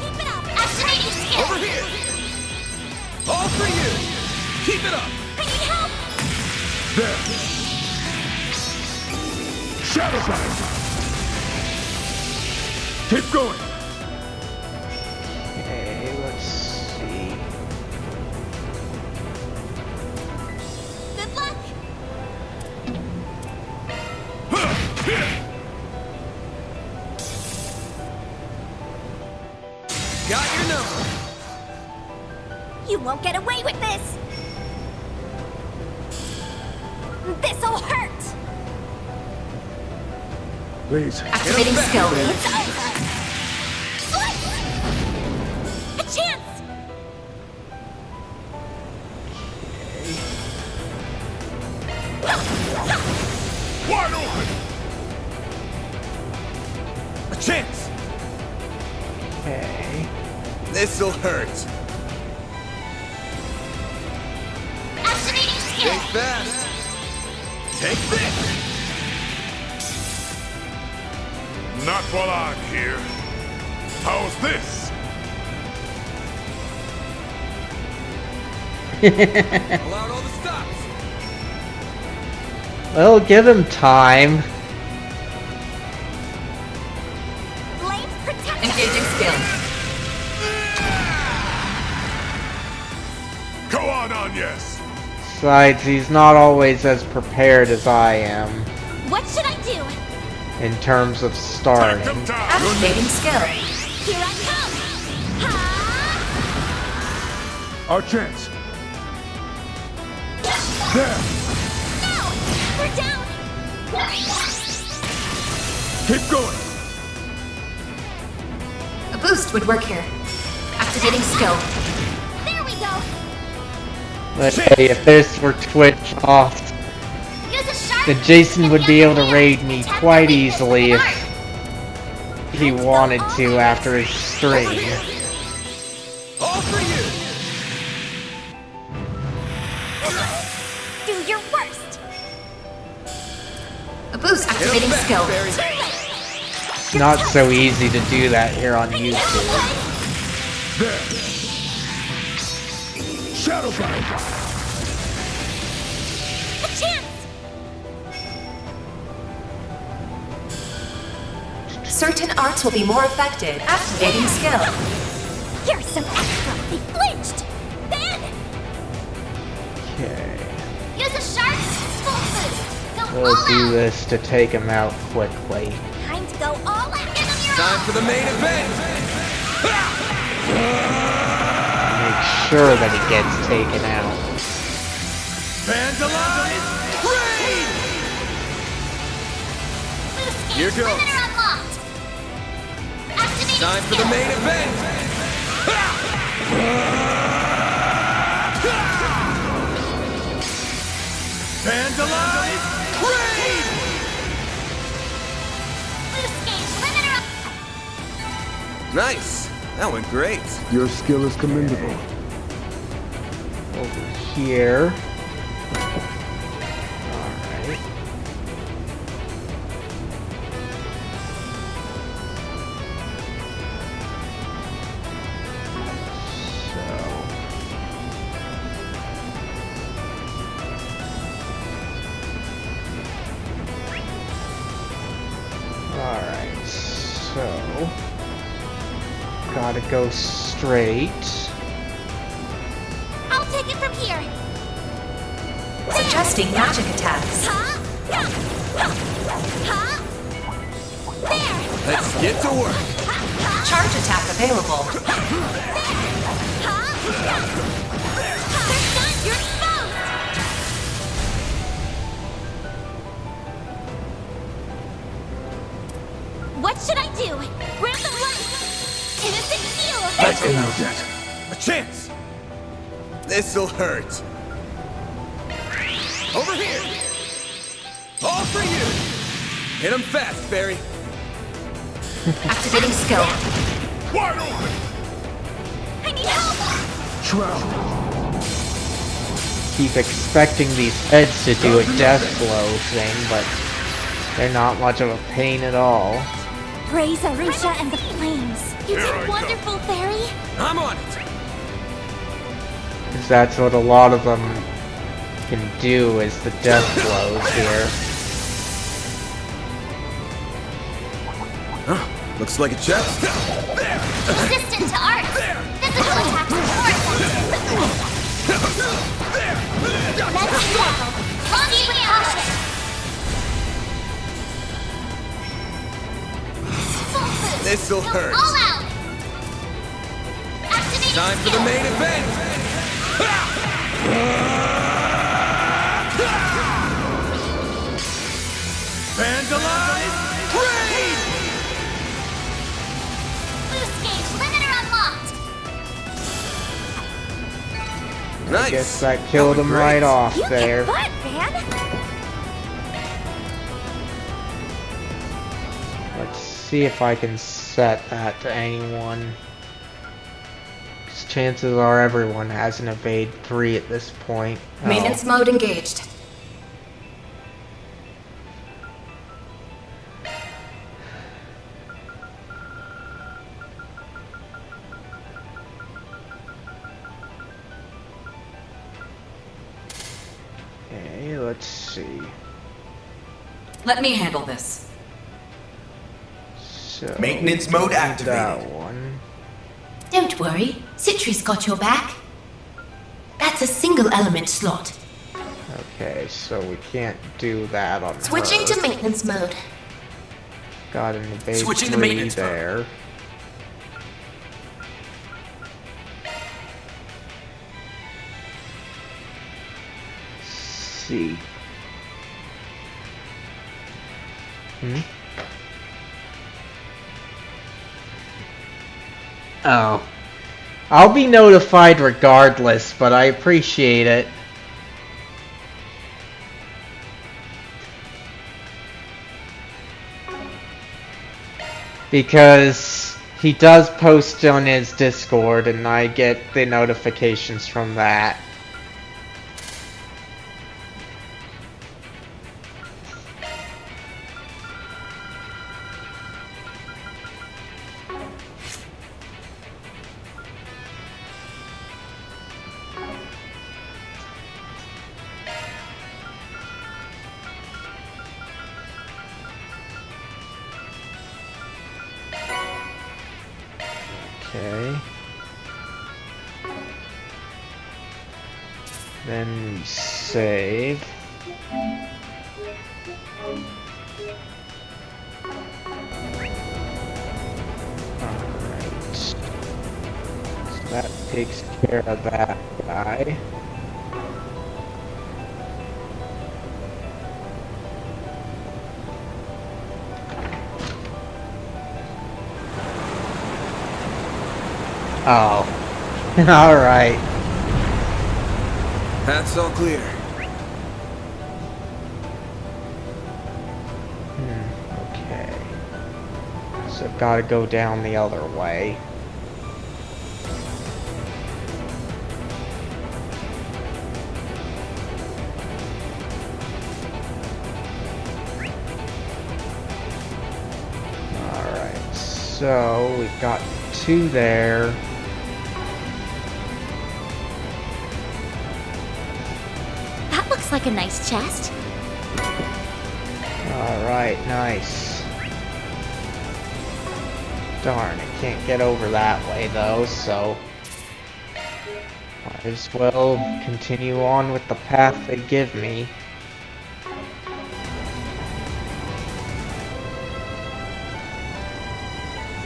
G: Keep it up! Activating skill!
F: Over here! All for you! Keep it up!
G: I need help!
I: There. Shadow Blast. Keep going.
A: Okay, let's see.
G: Good luck!
F: Got your number.
G: You won't get away with this! This'll hurt!
I: Please.
E: Activating skill.
G: It's over! Slice! A chance!
I: Wide open.
F: A chance.
A: Okay.
F: This'll hurt.
G: Activating
F: Stay
G: skill!
F: fast. Take this.
I: Not while I'm here. How's this?
F: Allowed all the stops.
A: Well, give him time.
G: Blade protect!
E: Engaging skill.
I: Go on, Agnes.
A: Besides, he's not always as prepared as I am
G: What should I do?
A: in terms of starting.
I: Take them down.
E: Activating skill.
G: Here I come! Ha!
I: Our chance. There.
G: No! We're down!
I: Keep going.
E: A boost would work here. Activating skill.
G: There we go!
A: But hey, if this were Twitch off,
G: Use a sharp...
A: then Jason would be able to raid me quite easily if he wanted to after his stream.
F: All for you.
G: Do your worst!
E: A boost. Activating skill.
F: Barry.
A: Not so easy to do that here on YouTube.
I: There. Shadow Blast.
G: A chance!
K: Certain arts will be more effective. Activating skill.
G: Here's some extra! They flinched! Then!
A: Okay.
G: Use a sharp, full boost! Go
A: We'll
G: all
A: do
G: out!
A: this to take him out quickly.
G: Time to go all out! Give them your
F: Time
G: all!
F: for the main event.
A: Make sure that he gets taken out.
F: Fans alive. Raid.
G: Boost
F: Here
G: gauge
F: goes.
G: limiter unlocked! Activating
F: Time for the
G: skill.
F: main event. Fans alive. Raid.
G: Boost gauge limiter up!
F: Nice. That went great.
I: Your skill is commendable.
A: Over here. Alright. Alright, so gotta go straight.
G: I'll take it from here!
K: Suggesting magic attacks.
G: Ha! Ha! There!
F: Let's get to work.
K: Charge attack available.
G: They're done! You're exposed! What should I do? Grant them life! Innocent heal!
F: Let's go. That. A chance. This'll hurt. Over here. All for you. Hit him fast, Barry.
E: Activating skill.
I: Wide open.
G: I need help!
I: Shroud.
A: Keep expecting these heads to do a death blow thing, but they're not much of a pain at all.
G: Praise Arusha and the flames! You did wonderful, Fairy!
F: I'm on it.
A: 'Cause that's what a lot of them can do is the death blows here.
F: Huh? Looks like a chest.
G: Resistant to art. Physical attacks are more effective. Let's battle. Launching caution. Full boost.
F: This'll hurt.
G: All out. Activating
F: Time for the main event. Vandalize! Raid!
G: Boost gauge limiter unlocked.
F: Nice.
A: I guess that killed him right off there.
G: You kick butt, man.
A: Let's see if I can set that to anyone. 'Cause chances are everyone has an evade 3 at this point.
E: Maintenance mode engaged.
A: Okay, let's see.
E: Let me handle this.
A: So,
F: Maintenance mode activated.
A: That one.
J: Don't worry, Citri's got your back. That's a single element slot.
A: Okay, so we can't do that on
J: Switching
A: her.
J: to maintenance mode.
A: Got an evade
J: Switching to
A: 3
J: maintenance
A: there. See. Oh. I'll be notified regardless, but I appreciate it. Because he does post on his Discord and I get the notifications from that. Okay. Then we save. Alright. So that takes care of that guy. Oh. Alright.
F: That's all clear.
A: Okay. So gotta go down the other way. Alright, so we've got 2 there.
G: That looks like a nice chest.
A: Alright, nice. Darn, I can't get over that way though, so might as well continue on with the path they give me.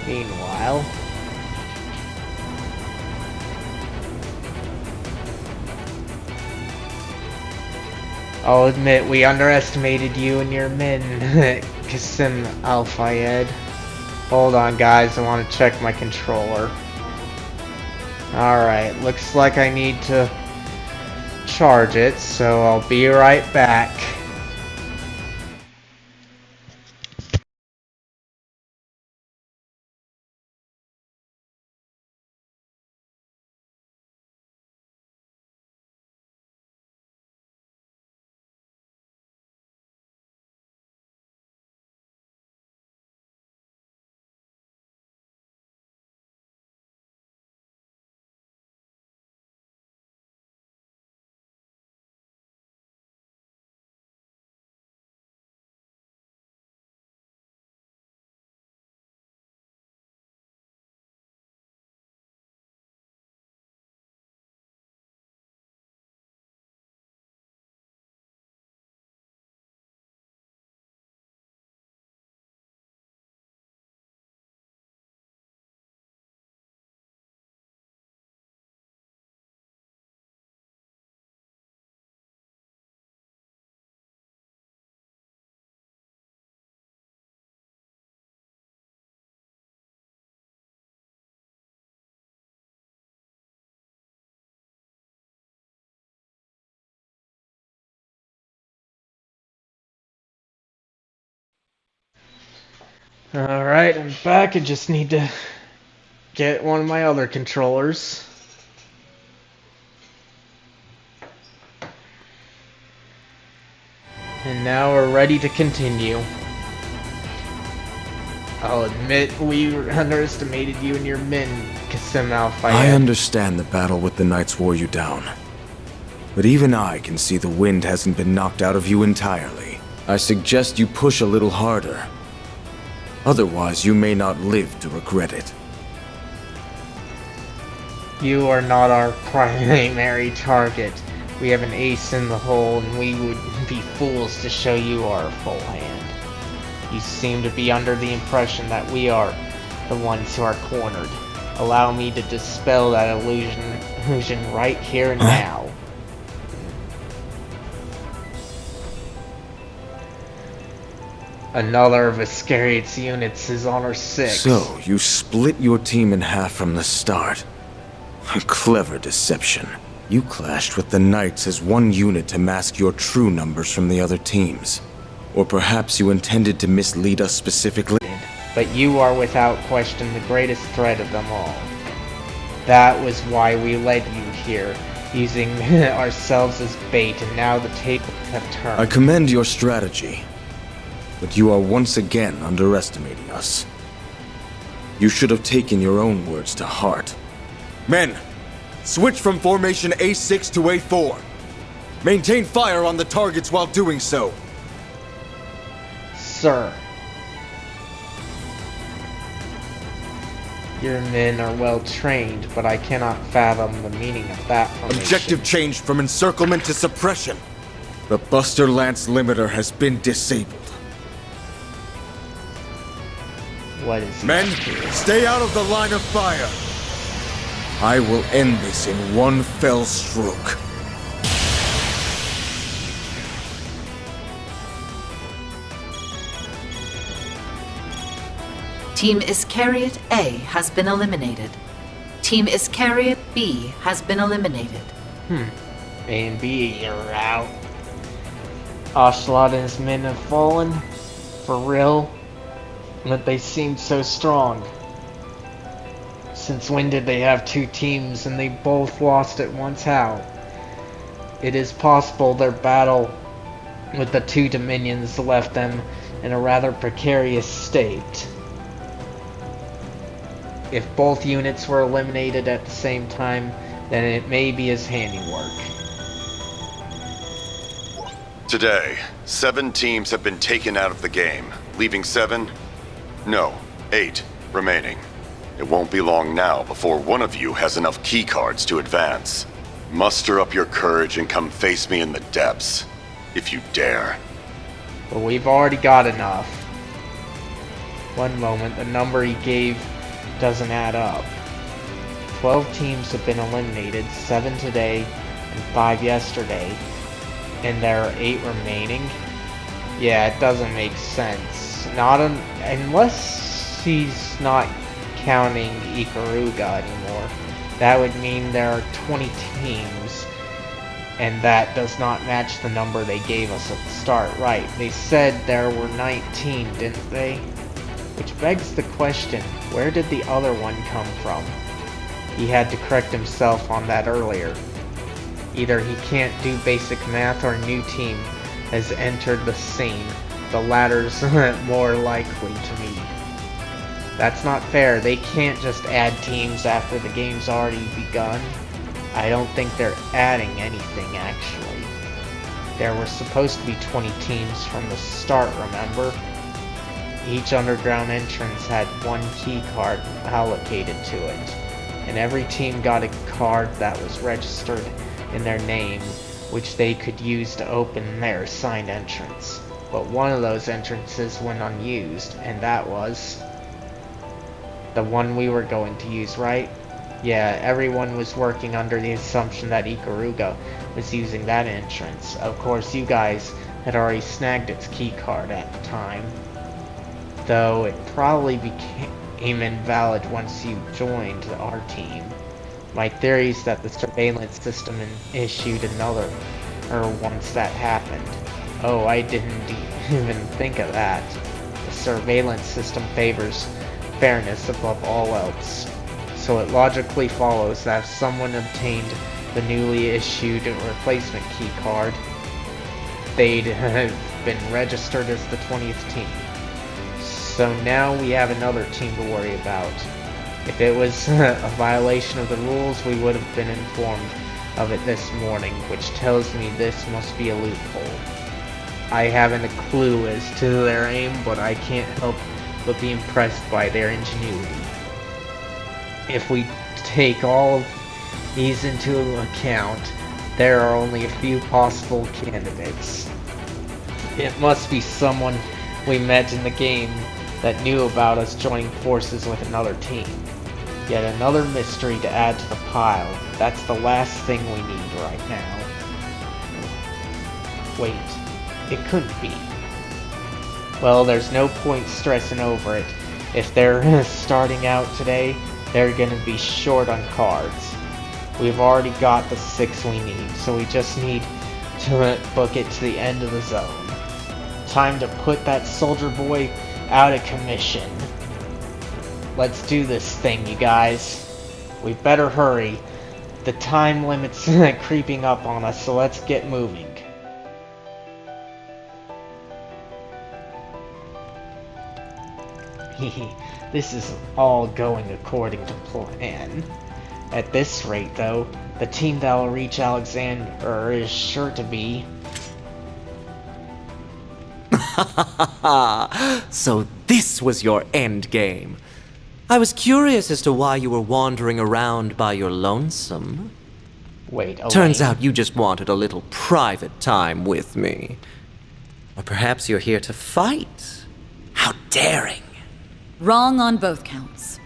A: Meanwhile, I'll admit we underestimated you and your men, Kasim Al-Fayed. Hold on guys, I want to check my controller. Alright, looks like I need to charge it, so I'll be right back. Alright, I'm back. I just need to get one of my other controllers. And now we're ready to continue. I'll admit we underestimated you and your men, Kiseki.
R: I understand the battle with the Knights wore you down. But even I can see the wind hasn't been knocked out of you entirely. I suggest you push a little harder. Otherwise, you may not live to regret it.
A: You are not our primary target. We have an ace in the hole, and we would be fools to show you our full hand. You seem to be under the impression that we are the ones who are cornered. Allow me to dispel that illusion right here and now. Another of Iscariot's units is on our 6.
R: So, you split your team in half from the start. A clever deception. You clashed with the Knights as one unit to mask your true numbers from the other teams. Or perhaps you intended to mislead us specifically?
A: But you are without question the greatest threat of them all. That was why we led you here, using ourselves as bait, and now the tables have turned.
R: I commend your strategy, but you are once again underestimating us. You should have taken your own words to heart. Men, switch from formation A6 to A4. Maintain fire on the targets while doing so.
A: Sir. Your men are well trained, but I cannot fathom the meaning of that formation.
R: Objective changed from encirclement to suppression. The Buster Lance limiter has been disabled.
A: What is
R: Men, stay out of the line of fire. I will end this in one fell stroke.
K: Team Iscariot A has been eliminated. Team Iscariot B has been eliminated.
A: A and B are out. Ocelot and his men have fallen. For real? But they seemed so strong. Since when did they have 2 teams and they both lost at once? How? It is possible their battle with the 2 dominions left them in a rather precarious state. If both units were eliminated at the same time, then it may be his handiwork.
L: Today, 7 teams have been taken out of the game, leaving 8 remaining. It won't be long now before one of you has enough keycards to advance. Muster up your courage and come face me in the depths, if you dare.
A: But we've already got enough. One moment, the number he gave doesn't add up. 12 teams have been eliminated, 7 today and 5 yesterday, and there are 8 remaining. Yeah, it doesn't make sense. Unless he's not counting Ikaruga anymore. That would mean there are 20 teams, and that does not match the number they gave us at the start. Right, they said there were 19, didn't they? Which begs the question, where did the other one come from? He had to correct himself on that earlier. Either he can't do basic math or a new team has entered the scene. The latter's more likely to me. That's not fair. They can't just add teams after the game's already begun. I don't think they're adding anything, actually. There were supposed to be 20 teams from the start, remember? Each underground entrance had 1 key card allocated to it, and every team got a card that was registered in their name, which they could use to open their assigned entrance. But one of those entrances went unused, and that was the one we were going to use, right? Yeah, everyone was working under the assumption that Ikaruga was using that entrance. Of course, you guys had already snagged its key card at the time, though it probably became invalid once you joined our team. My theory is that the surveillance system issued another once that happened. Oh, I didn't even think of that. The surveillance system favors fairness above all else, so it logically follows that if someone obtained the newly issued replacement key card, they'd have been registered as the 20th team. So now we have another team to worry about. If it was a violation of the rules, we would have been informed of it this morning, which tells me this must be a loophole. I haven't a clue as to their aim, but I can't help but be impressed by their ingenuity. If we take all of these into account, there are only a few possible candidates. It must be someone we met in the game that knew about us joining forces with another team. Yet another mystery to add to the pile. That's the last thing we need right now. Wait, it couldn't be. Well, there's no point stressing over it. If they're starting out today, they're gonna be short on cards. We've already got the 6 we need, so we just need to book it to the end of the zone. Time to put that soldier boy out of commission. Let's do this thing, you guys. We better hurry. The time limit's creeping up on us, so let's get moving. This is all going according to plan. At this rate, though, the team that'll reach Alexander is sure to be...
S: So this was your end game. I was curious as to why you were wandering around by your lonesome.
A: Wait, Elaine.
S: Turns out you just wanted a little private time with me. Or perhaps you're here to fight. How daring.
E: Wrong on both counts.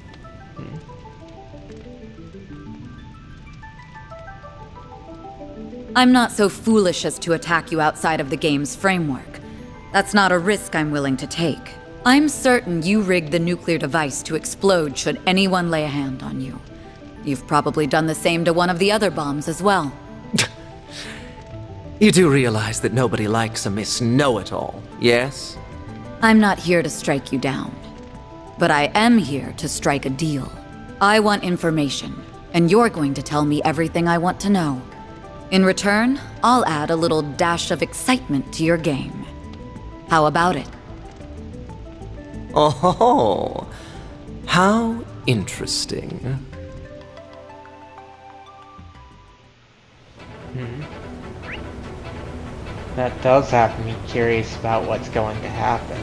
E: I'm not so foolish as to attack you outside of the game's framework. That's not a risk I'm willing to take. I'm certain you rigged the nuclear device to explode should anyone lay a hand on you. You've probably done the same to one of the other bombs as well.
S: You do realize that nobody likes a Miss Know-It-All, yes?
E: I'm not here to strike you down. But I am here to strike a deal. I want information, and you're going to tell me everything I want to know. In return, I'll add a little dash of excitement to your game. How about it?
S: Oh, how interesting.
A: That does have me curious about what's going to happen.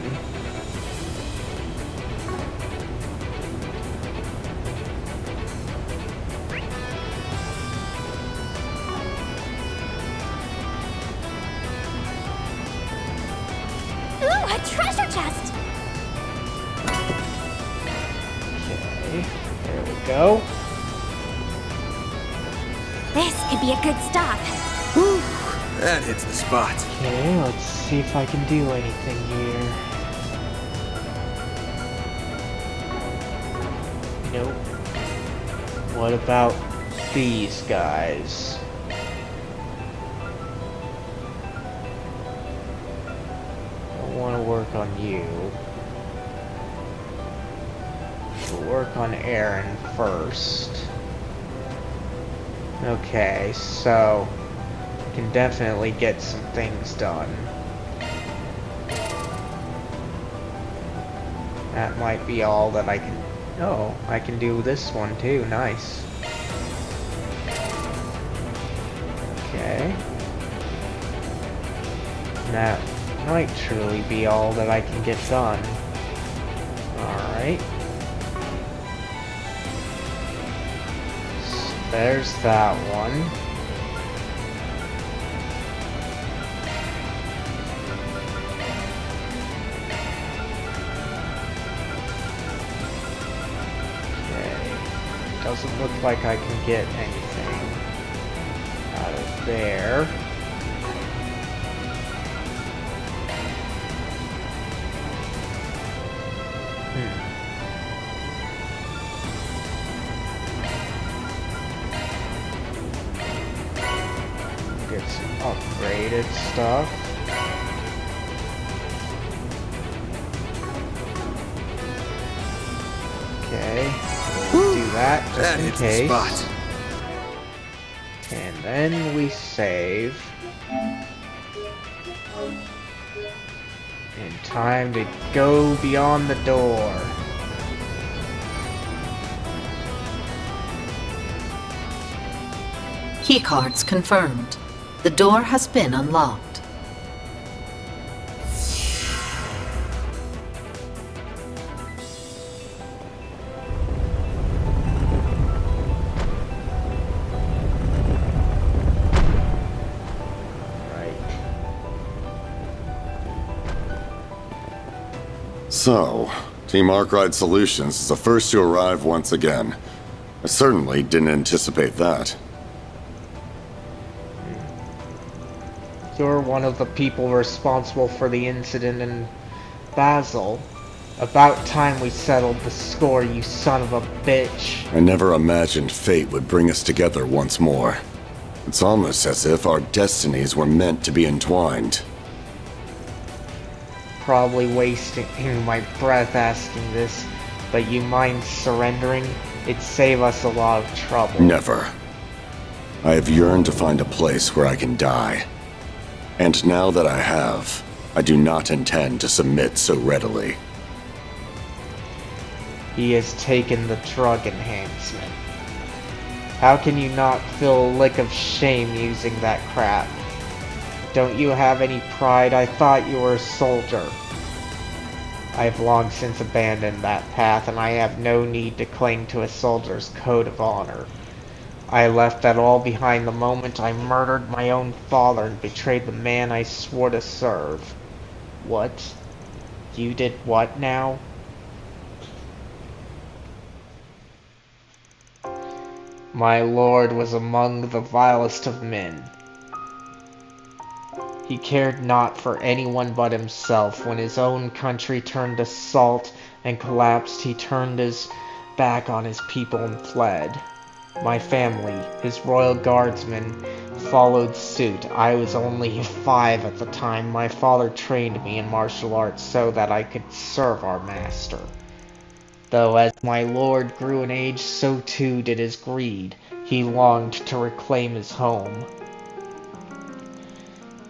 G: Ooh, a treasure chest!
A: Okay, there we go.
G: This could be a good stop.
F: That hits the spot.
A: Okay, let's see if I can do anything here. Nope. What about these guys? I want to work on you. We'll work on Aaron first. Okay, so can definitely get some things done. That might be all that I can... Oh, I can do this one too. Nice. Okay. That might truly be all that I can get done. Alright. So there's that one. Doesn't look like I can get anything out of there. Get some upgraded stuff. that, just
F: That
A: in
F: hits the
A: case.
F: spot.
A: And then we save. And time to go beyond the door.
K: Keycards confirmed. The door has been unlocked.
L: So, Team Arkwright Solutions is the first to arrive once again. I certainly didn't anticipate that.
A: You're one of the people responsible for the incident in Basel. About time we settled the score, you son of a bitch.
L: I never imagined fate would bring us together once more. It's almost as if our destinies were meant to be entwined.
A: Probably wasting my breath asking this, but you mind surrendering? It'd save us a lot of trouble.
L: Never. I have yearned to find a place where I can die. And now that I have, I do not intend to submit so readily.
A: He has taken the drug enhancement. How can you not feel a lick of shame using that crap? Don't you have any pride? I thought you were a soldier. I have long since abandoned that path, and I have no need to cling to a soldier's code of honor. I left that all behind the moment I murdered my own father and betrayed the man I swore to serve. What? You did what now? My lord was among the vilest of men. He cared not for anyone but himself. When his own country turned to salt and collapsed, he turned his back on his people and fled. My family, his royal guardsmen, followed suit. I was only 5 at the time. My father trained me in martial arts so that I could serve our master. Though as my lord grew in age, so too did his greed. He longed to reclaim his home.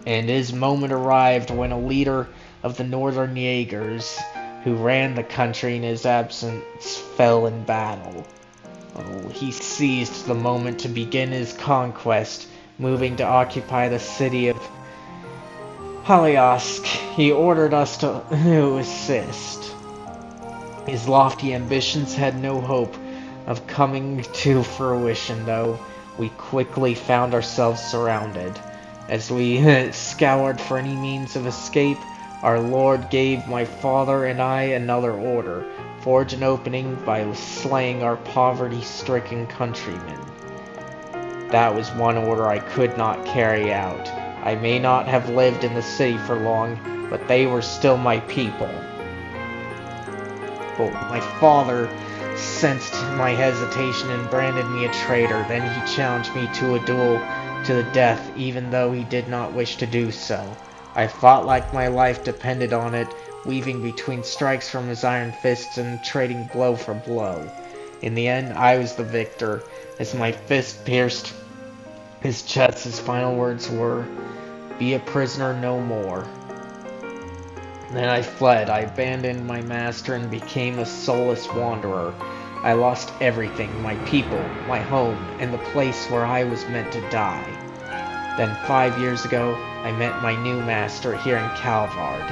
A: And his moment arrived when a leader of the Northern Jaegers, who ran the country in his absence, fell in battle. Oh, he seized the moment to begin his conquest, moving to occupy the city of Haliask. He ordered us to assist. His lofty ambitions had no hope of coming to fruition, though. We quickly found ourselves surrounded. As we scoured for any means of escape, our Lord gave my father and I another order: forge an opening by slaying our poverty-stricken countrymen. That was one order I could not carry out. I may not have lived in the city for long, but they were still my people. But my father sensed my hesitation and branded me a traitor. Then he challenged me to a duel to the death, even though he did not wish to do so. I fought like my life depended on it, weaving between strikes from his iron fists and trading blow for blow. In the end, I was the victor. As my fist pierced his chest, his final words were, "Be a prisoner no more." Then I fled. I abandoned my master and became a soulless wanderer. I lost everything: my people, my home, and the place where I was meant to die. Then 5 years ago, I met my new master here in Calvard.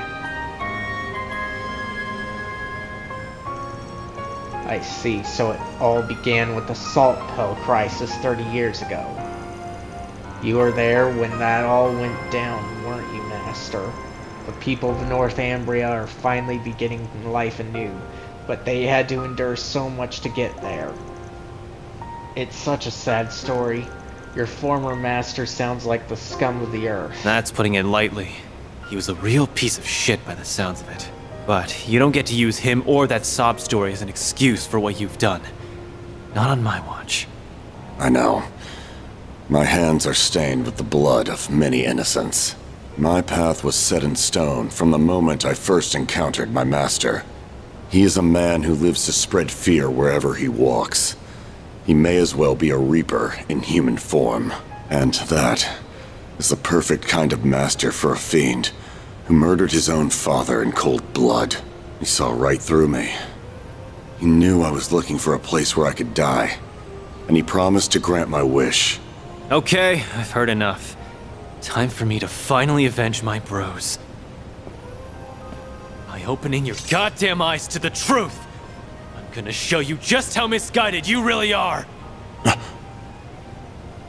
A: I see, so it all began with the salt pill crisis 30 years ago. You were there when that all went down, weren't you, Master? The people of Northumbria are finally beginning life anew, but they had to endure so much to get there. It's such a sad story. Your former master sounds like the scum of the earth.
Q: That's putting it lightly. He was a real piece of shit by the sounds of it. But you don't get to use him or that sob story as an excuse for what you've done. Not on my watch.
L: I know. My hands are stained with the blood of many innocents. My path was set in stone from the moment I first encountered my master. He is a man who lives to spread fear wherever he walks. he may as well be a Reaper in human form. And that is the perfect kind of master for a fiend who murdered his own father in cold blood. He saw right through me. He knew I was looking for a place where I could die, and he promised to grant my wish.
Q: Okay, I've heard enough. Time for me to finally avenge my bros. By opening your goddamn eyes to the truth, I'm gonna show you just how misguided you really are!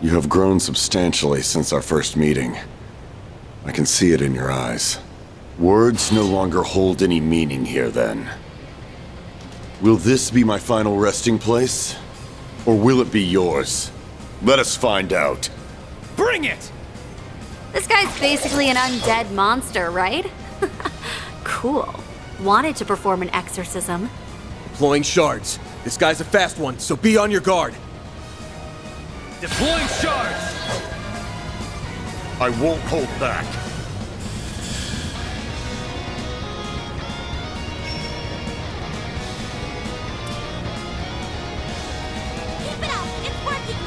L: You have grown substantially since our first meeting. I can see it in your eyes. Words no longer hold any meaning here, then. Will this be my final resting place? Or will it be yours? Let us find out.
Q: Bring it!
G: This guy's basically an undead monster, right? Cool. Wanted to perform an exorcism.
F: Deploying shards. This guy's a fast one, so be on your guard.
B: Deploying shards!
L: I won't hold back.
G: Keep it up! It's working!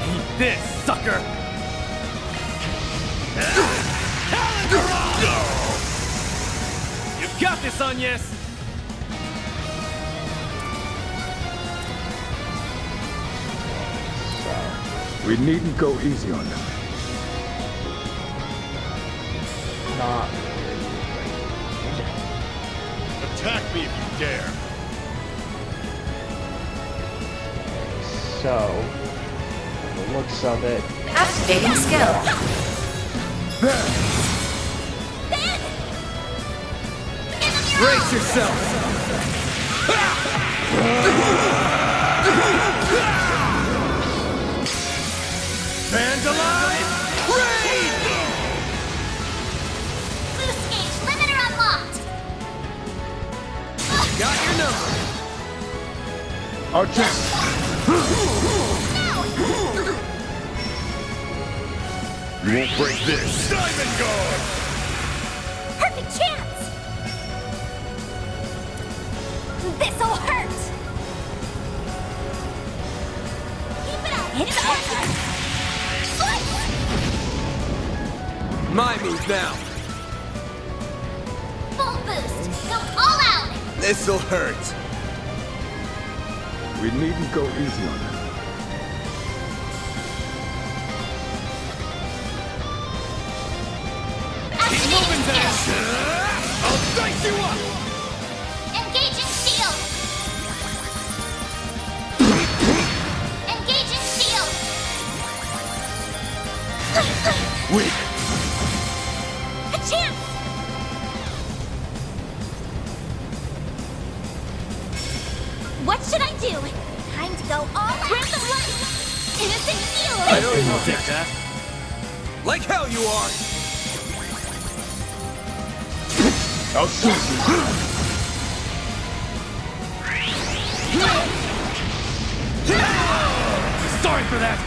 Q: Eat this, sucker! You've got this, Agnes!
T: We needn't go easy on them.
A: Not.
L: Attack me if you dare.
A: So, the looks of it.
J: Activating skill.
F: Brace yourself! Fans alive! Raid!
G: Boost gauge limiter unlocked!
F: Got your number.
T: Archer!
L: You won't break this.
B: Diamond Guard!
G: Perfect chance! This'll hurt! Keep it up! It's over!
F: My move now.
G: Full boost! Go all out!
F: This'll hurt.
T: We needn't go easy on them.
G: Activating skill!
B: I'll dice you up!
G: Engaging shield! Engaging shield!
T: Weak.
G: A chance! What should I do? Time to go all out! Breath of life! Innocent shield!
F: I know you'll take that. Like hell you are!
T: I'll shoot you.
Q: Sorry for that!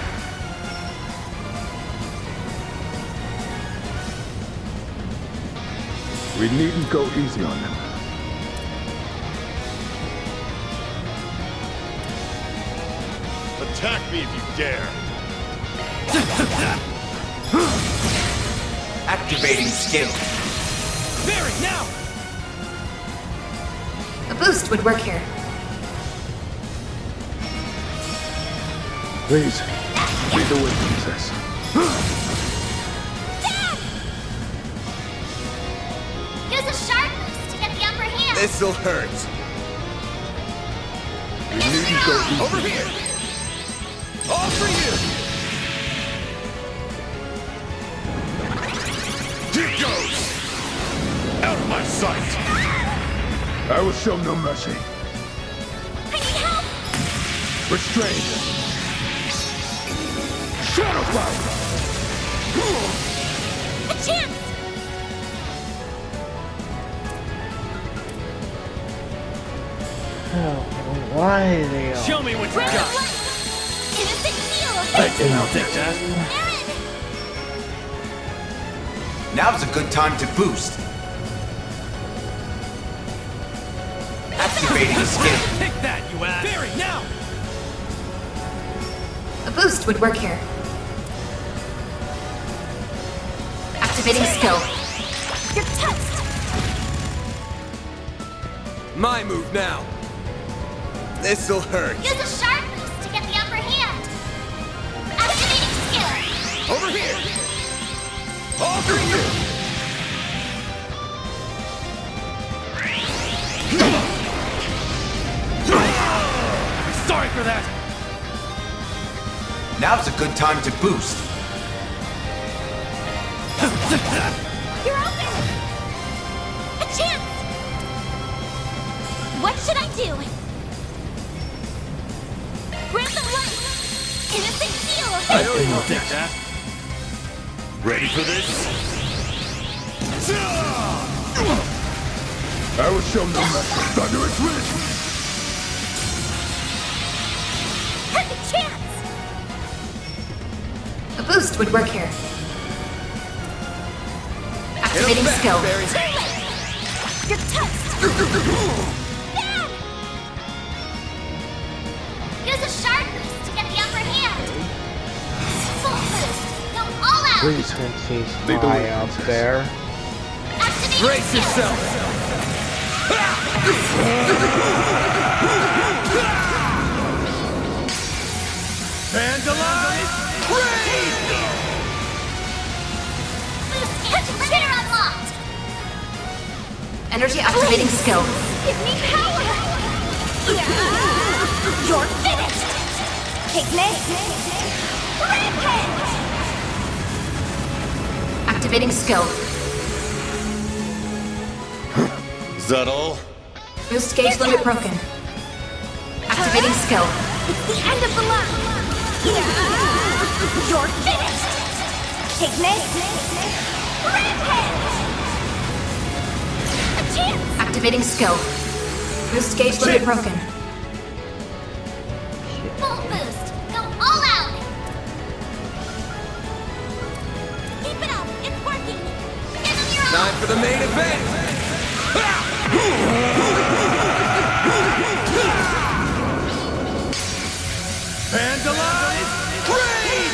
T: We needn't go easy on them.
L: Attack me if you dare.
B: Activating skill.
Q: Barry, now!
J: A boost would work here.
T: Please, lead the way, princess.
G: Use a sharp boost to get the upper hand!
F: This'll hurt.
T: We needn't go easy.
F: Over here! All for you!
I: Here goes! Out of my sight!
T: I will show no mercy.
G: I need help!
T: Restrained. Shadow Cloud!
G: A chance!
A: Oh, why they all...
Q: Show me what you
G: Breath of
Q: got!
G: life! Innocent shield!
T: I cannot
Q: Take that!
G: Aaron!
B: Now's a good time to boost. Activate
S: Activating skill.
F: Take that, you ass! Barry, now!
J: A boost would work here. Activating skill.
G: You're toast!
F: My move now. This'll hurt.
G: Use a sharp boost to get the upper hand. Activating skill.
F: Over here! All for you! Sorry for that!
S: Now's a good time to boost.
G: You're open! A chance! What should I do? Random light! Innocent heal!
F: I owe you that. Ready for this?
T: I will show no mercy. Thunderous wind!
G: Perfect chance!
J: A boost would work here. Activating skill.
G: Too late! You're toast! Bad! Use a sharp boost to get the upper hand. Full boost! Go all out!
A: Frequency's high out there.
G: Activating
F: Brace
G: skill.
F: yourself! Vandalize! Raid!
G: Boost chair unlocked!
J: Energy activating skill.
G: Give me power! You're finished! Take this! Rampage!
J: Activating skill.
L: Is that all?
J: Boost gauge limit broken. Activating skill.
G: It's the end of the line! You're finished! Take this! Rampage! A chance!
J: Activating skill. Boost gauge limit broken.
G: Full boost! Go all out! Keep it up! It's working! Give them your all!
F: Time for the main event! Vandalize! Raid!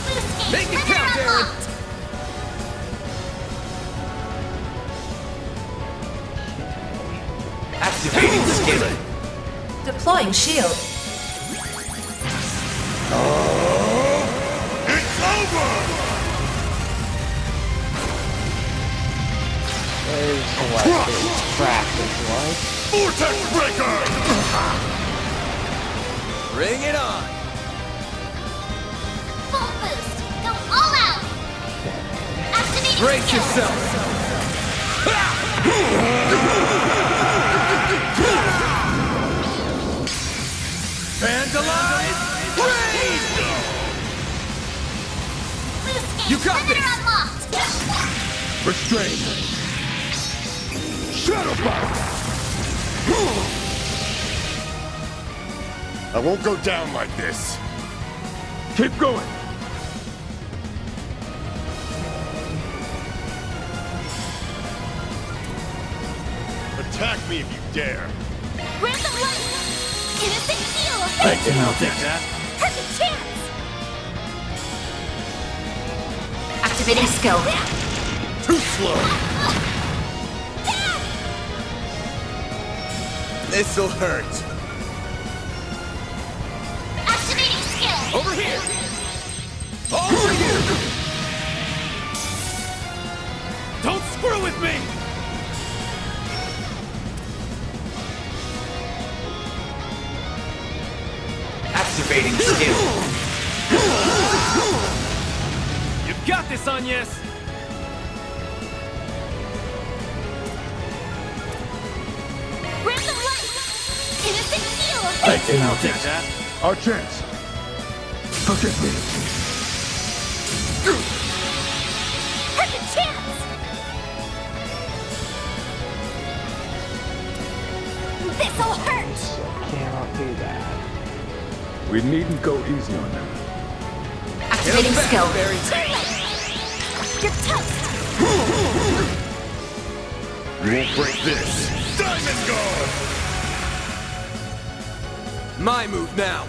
G: Boost gauge
F: Make it
G: limit
F: count, Aaron!
G: unlocked!
S: Activating skill.
J: Deploying shield.
I: It's over!
A: There's selected practice life.
I: Vortex Breaker!
F: Bring it on!
G: Full boost! Go all out! Activating
F: Brace
G: skill.
F: yourself! Vandalize! Raid!
G: Boost gauge
F: You got
G: limiter
F: this.
G: unlocked!
T: Restrain! Shadow Bite!
I: I won't go down like this.
T: Keep going!
I: Attack me if you dare.
G: Random light! Innocent heal!
F: Thank you, I'll take that.
G: Perfect chance!
J: Activating skill.
I: Too slow.
F: This'll hurt.
G: Activating skill!
F: Over here! All for you! Don't screw with me!
S: Activating skill.
F: You've got this, Agnes!
G: Random light! Innocent heal!
F: Thank you, I'll take that.
T: Our chance! Forgive me!
G: Perfect chance! This'll hurt!
A: Cannot do that.
T: We needn't go easy on them.
J: Activating skill.
G: Too late! You're toast!
I: You won't break this.
B: Diamond Guard!
F: My move now.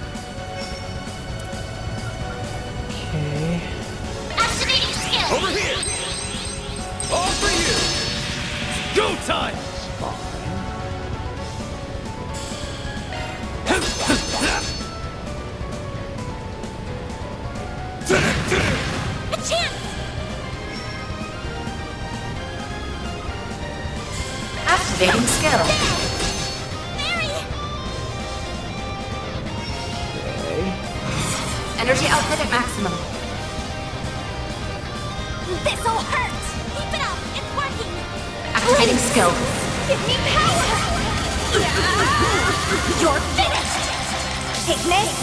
A: Okay.
J: Activating skill!
B: Over here! All for you! Go time!
J: A chance!
K: Activating skill.
A: Okay.
K: Energy output at maximum.
J: This'll hurt! Keep it up! It's working!
K: Activating skill.
J: Give me power! You're finished! Take this!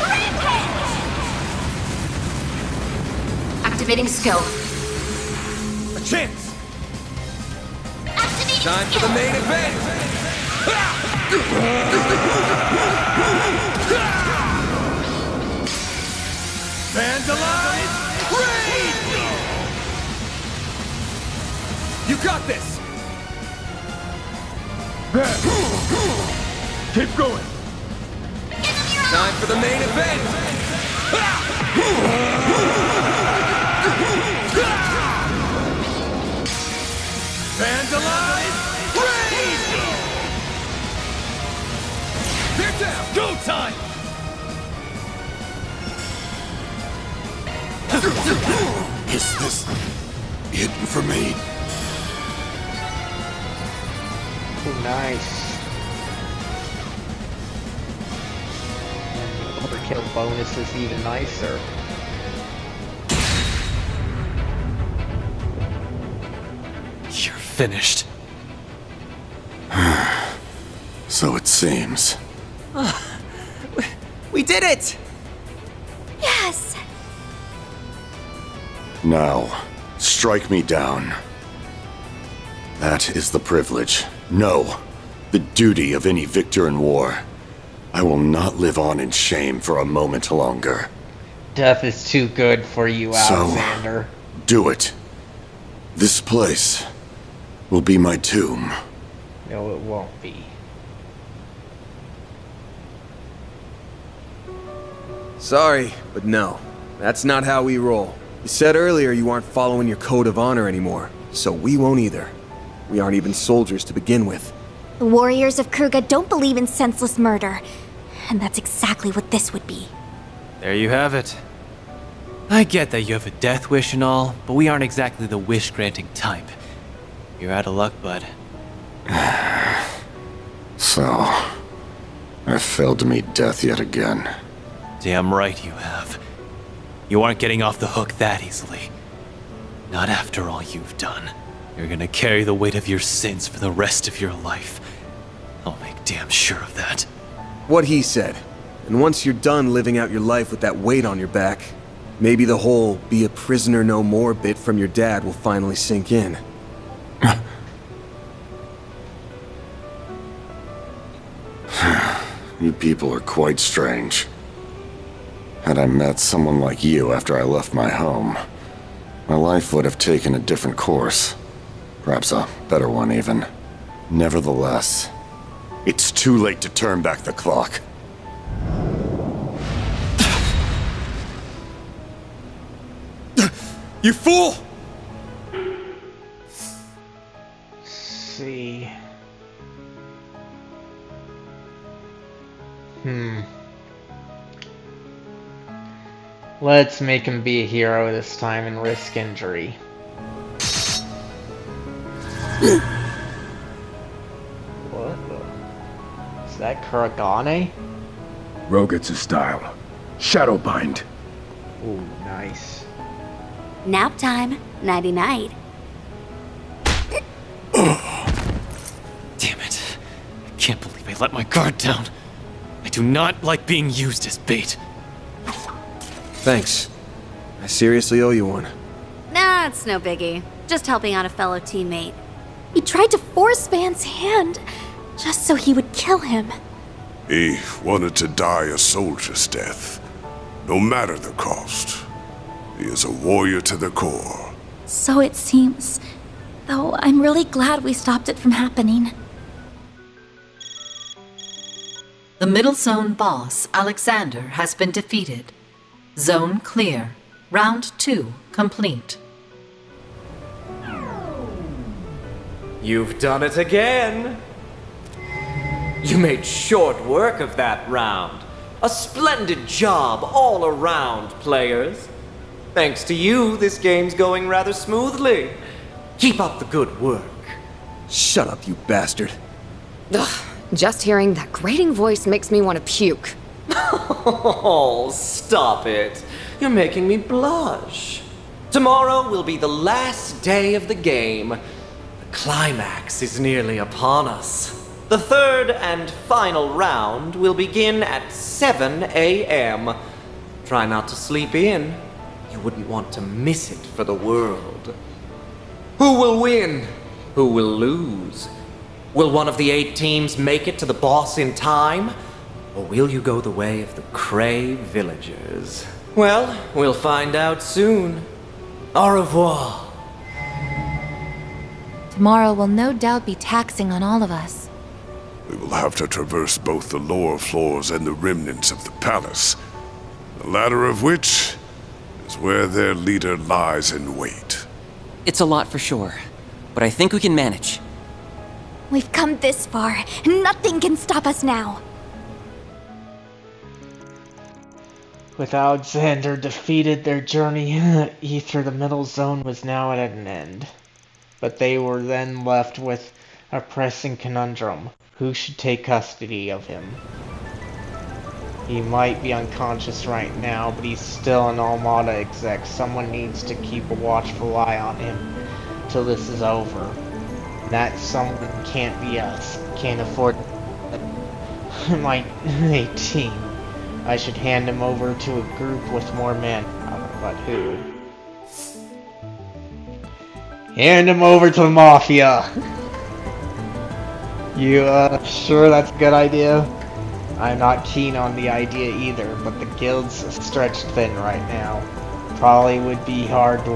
J: Rampage!
K: Activating skill.
F: A chance!
J: Activating
F: Time for the main event! Vandalize! Raid! You got this!
T: There! Keep going!
F: Time for the main event! Vandalize! Raid! They're down! Go time!
D: Is this hidden for me?
A: Ooh, nice. And the overkill bonus is even nicer.
Q: You're finished.
L: So it seems.
S: We did it!
J: Yes!
L: Now, strike me down. That is the privilege. No, the duty of any victor in war. I will not live on in shame for a moment longer.
A: Death is too good for you,
L: So,
A: Alexander.
L: do it. This place will be my tomb.
A: No, it won't be.
F: Sorry, but no. That's not how we roll. You said earlier you aren't following your code of honor anymore, so we won't either. We aren't even soldiers to begin with.
C: The warriors of Kruga don't believe in senseless murder, and that's exactly what this would be.
Q: There you have it. I get that you have a death wish and all, but we aren't exactly the wish-granting type. You're out of luck, bud.
L: So, I've failed to meet death yet again.
Q: Damn right you have. You aren't getting off the hook that easily. Not after all you've done. You're gonna carry the weight of your sins for the rest of your life. I'll make damn sure of that.
F: What he said. And once you're done living out your life with that weight on your back, maybe the whole be a prisoner no more bit from your dad will finally sink in.
L: You people are quite strange. Had I met someone like you after I left my home, my life would have taken a different course. Perhaps a better one, even. Nevertheless, it's too late to turn back the clock.
F: You fool!
A: See. Let's make him be a hero this time and risk injury. What the? Is that Kuragane?
T: Rogetsu style. Shadowbind.
A: Ooh, nice.
G: Nap time. Nighty-night.
Q: Damn it. I can't believe I let my guard down. I do not like being used as bait.
F: Thanks. I seriously owe you one.
G: Nah, it's no biggie. Just helping out a fellow teammate.
C: He tried to force Van's hand, just so he would kill him.
I: He wanted to die a soldier's death, no matter the cost. He is a warrior to the core.
C: So it seems Though I'm really glad we stopped it from happening.
K: The Middle Zone boss, Alexander, has been defeated. Zone clear. Round 2 complete.
S: You've done it again! You made short work of that round. A splendid job all around, players. Thanks to you, this game's going rather smoothly. Keep up the good work.
F: Shut up, you bastard.
O: Ugh, just hearing that grating voice makes me want to puke.
S: Oh, stop it. You're making me blush. Tomorrow will be the last day of the game. The climax is nearly upon us. The third and final round will begin at 7 a.m. Try not to sleep in. You wouldn't want to miss it for the world. Who will win? Who will lose? Will one of the 8 teams make it to the boss in time? Or will you go the way of the Cray villagers? Well, we'll find out soon. Au revoir.
C: Tomorrow will no doubt be taxing on all of us.
I: We will have to traverse both the lower floors and the remnants of the palace, the latter of which is where their leader lies in wait.
U: It's a lot for sure, but I think we can manage.
C: We've come this far. Nothing can stop us now.
A: With Alexander defeated, their journey through the Middle Zone was now at an end. But they were then left with a pressing conundrum. Who should take custody of him? He might be unconscious right now, but he's still an Armada exec. Someone needs to keep a watchful eye on him till this is over. And that someone can't be us. Can't afford my team. I should hand him over to a group with more manpower, but who? Hand him over to the Mafia! You, sure that's a good idea? I'm not keen on the idea either, but the guild's stretched thin right now. Probably would be hard to,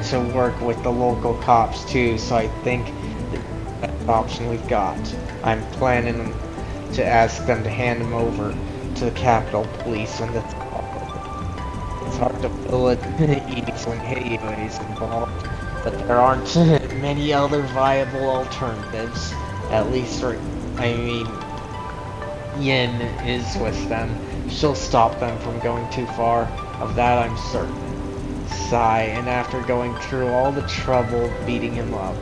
A: to work with the local cops too, so I think that's the option we've got. I'm planning to ask them to hand him over to the Capitol Police when that's called. It's hard to fill it easy when Heiwa is involved, but there aren't many other viable alternatives. At least, Yin is with them. She'll stop them from going too far. Of that I'm certain. Sigh, and after going through all the trouble beating him up,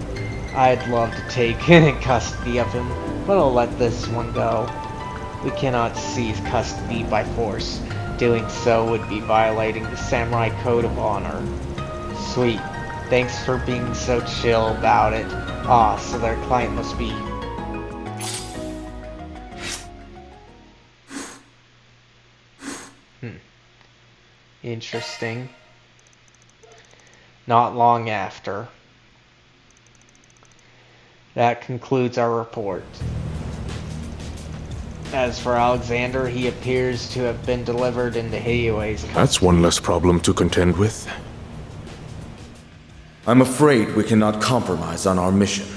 A: I'd love to take custody of him, but I'll let this one go. We cannot seize custody by force. Doing so would be violating the Samurai Code of Honor. Sweet. Thanks for being so chill about it. Ah, so their client must be... Interesting. Not long after. That concludes our report. As for Alexander, he appears to have been delivered into Heiwa's custody.
M: That's one less problem to contend with.
R: I'm afraid we cannot compromise on our mission.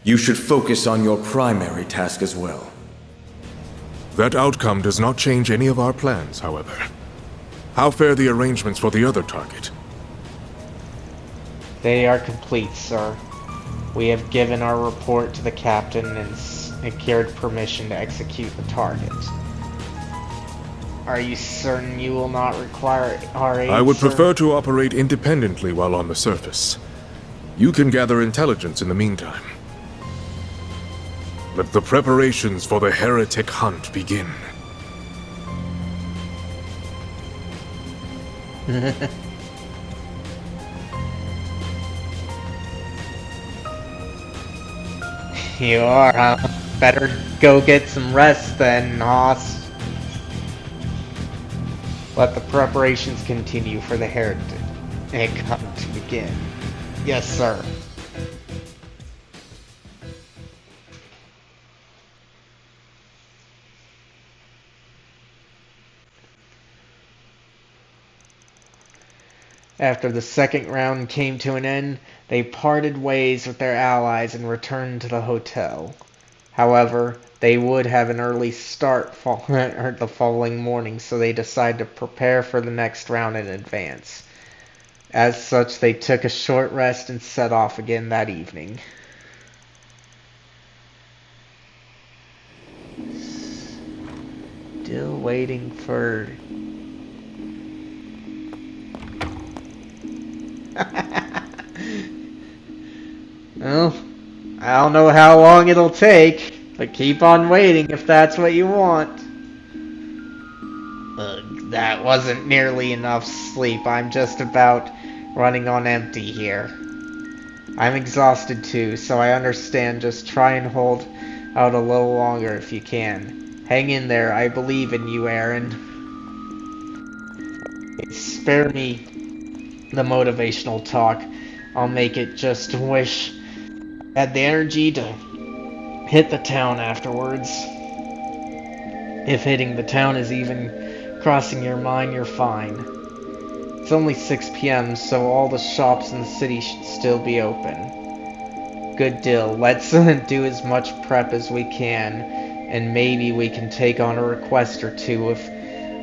R: You should focus on your primary task as well.
M: That outcome does not change any of our plans, however. How fare the arrangements for the other target?
A: They are complete, sir. We have given our report to the captain and secured permission to execute the target. Are you certain you will not require our aid,
M: I would
A: sir?
M: prefer to operate independently while on the surface. You can gather intelligence in the meantime. Let the preparations for the heretic hunt begin.
A: You are, huh? Better go get some rest then, Haas. Let the preparations continue for the heretic hunt to begin. Yes, sir. After the second round came to an end, they parted ways with their allies and returned to the hotel. However, they would have an early start the following morning, so they decided to prepare for the next round in advance. As such, they took a short rest and set off again that evening. Still waiting for... Well, I don't know how long it'll take, but keep on waiting if that's what you want. That wasn't nearly enough sleep. I'm just about running on empty here. I'm exhausted too, so I understand. Just try and hold out a little longer if you can. Hang in there. I believe in you, Aaron. Spare me the motivational talk. I'll make it just wish I had the energy to hit the town afterwards. If hitting the town is even crossing your mind, you're fine. It's only 6 p.m., so all the shops in the city should still be open. Good deal. Let's do as much prep as we can, and maybe we can take on a request or two if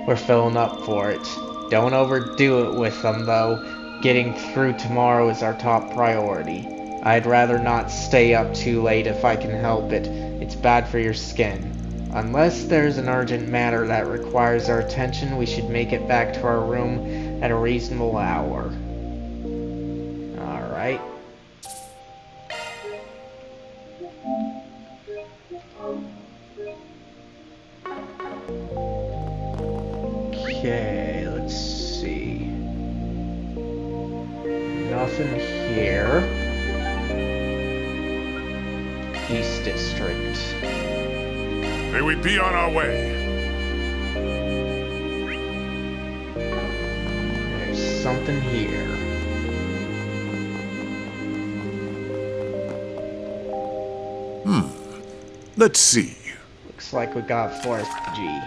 A: we're filling up for it. Don't overdo it with them, though. Getting through tomorrow is our top priority. I'd rather not stay up too late if I can help it. It's bad for your skin. Unless there's an urgent matter that requires our attention, we should make it back to our room at a reasonable hour. Alright. Okay, let's see. Nothing here. East District.
I: May we be on our way.
A: There's something here.
I: Let's see.
A: Looks like we got Forest G.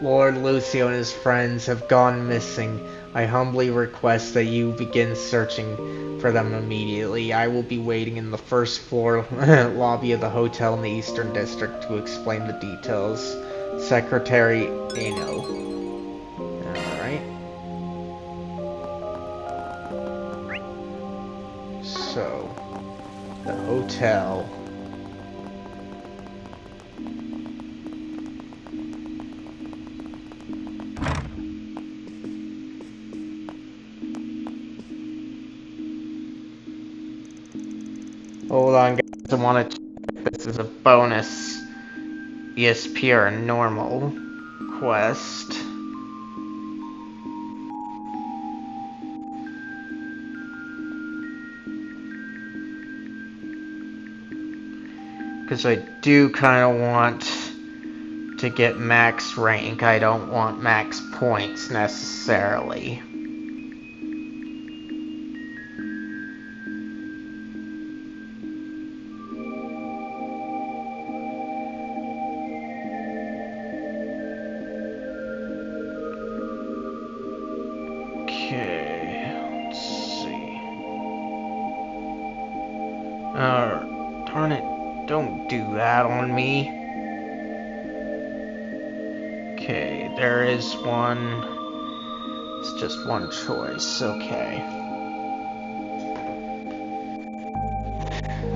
A: Lord Lucio and his friends have gone missing. I humbly request that you begin searching for them immediately. I will be waiting in the first floor lobby of the hotel in the Eastern District to explain the details. Secretary Ano. Alright. So, the hotel. Hold on, guys. I want to check if this is a bonus ESP or a normal quest. Because I do kind of want to get max rank. I don't want max points necessarily. Darn it, don't do that on me. Okay, there is one. It's just one choice, okay.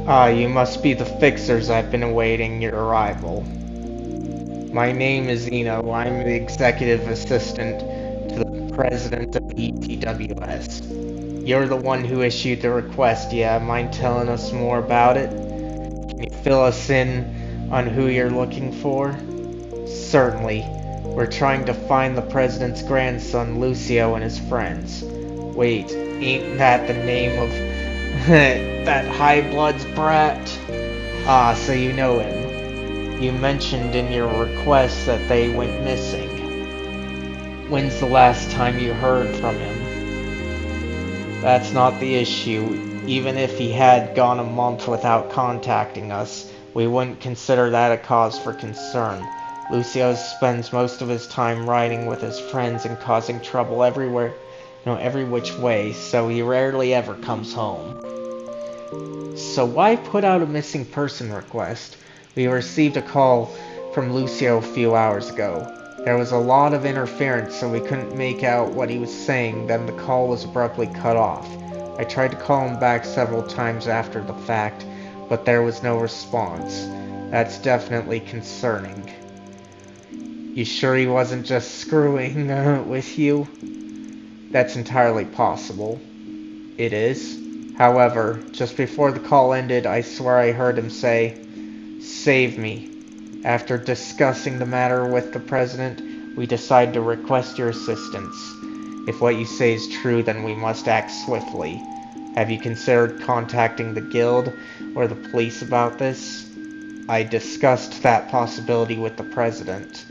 A: Ah, you must be the fixers. I've been awaiting your arrival. My name is Eno. I'm the executive assistant to the president of ETWS. You're the one who issued the request, yeah? Mind telling us more about it? Can you fill us in on who you're looking for? Certainly. We're trying to find the president's grandson, Lucio, and his friends. Wait, ain't that the name of that high-blood's brat? Ah, so you know him. You mentioned in your request that they went missing. When's the last time you heard from him? That's not the issue. Even if he had gone a month without contacting us, we wouldn't consider that a cause for concern. Lucio spends most of his time riding with his friends and causing trouble everywhere, every which way, so he rarely ever comes home. So why put out a missing person request? We received a call from Lucio a few hours ago. There was a lot of interference, so we couldn't make out what he was saying, then the call was abruptly cut off. I tried to call him back several times after the fact, but there was no response. That's definitely concerning. You sure he wasn't just screwing with you? That's entirely possible. It is. However, just before the call ended, I swear I heard him say, "Save me." After discussing the matter with the president, we decided to request your assistance. If what you say is true, then we must act swiftly. Have you considered contacting the guild or the police about this? I discussed that possibility with the president.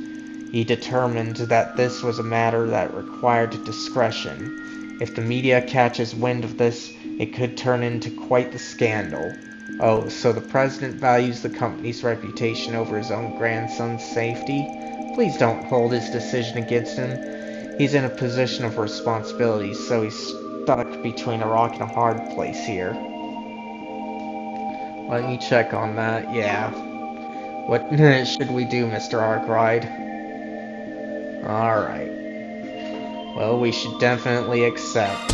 A: He determined that this was a matter that required discretion. If the media catches wind of this, it could turn into quite the scandal. Oh, so the president values the company's reputation over his own grandson's safety? Please don't hold his decision against him. He's in a position of responsibility, so he's stuck between a rock and a hard place here. Let me check on that, yeah. What should we do, Mr. Arkwright? Alright. Well, we should definitely accept.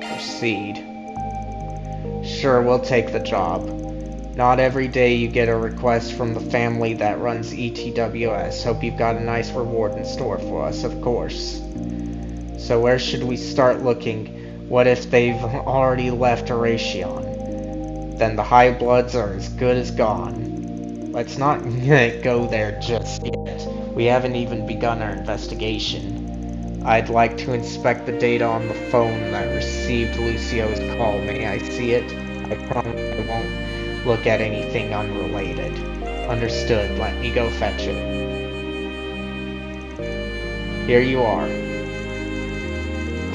A: Proceed. Sure, we'll take the job. Not every day you get a request from the family that runs ETWS. Hope you've got a nice reward in store for us, of course. So where should we start looking? What if they've already left Erasion? Then the High Bloods are as good as gone. Let's not go there just yet. We haven't even begun our investigation. I'd like to inspect the data on the phone that received Lucio's call. May I see it? I promise I won't look at anything unrelated. Understood. Let me go fetch it. Here you are.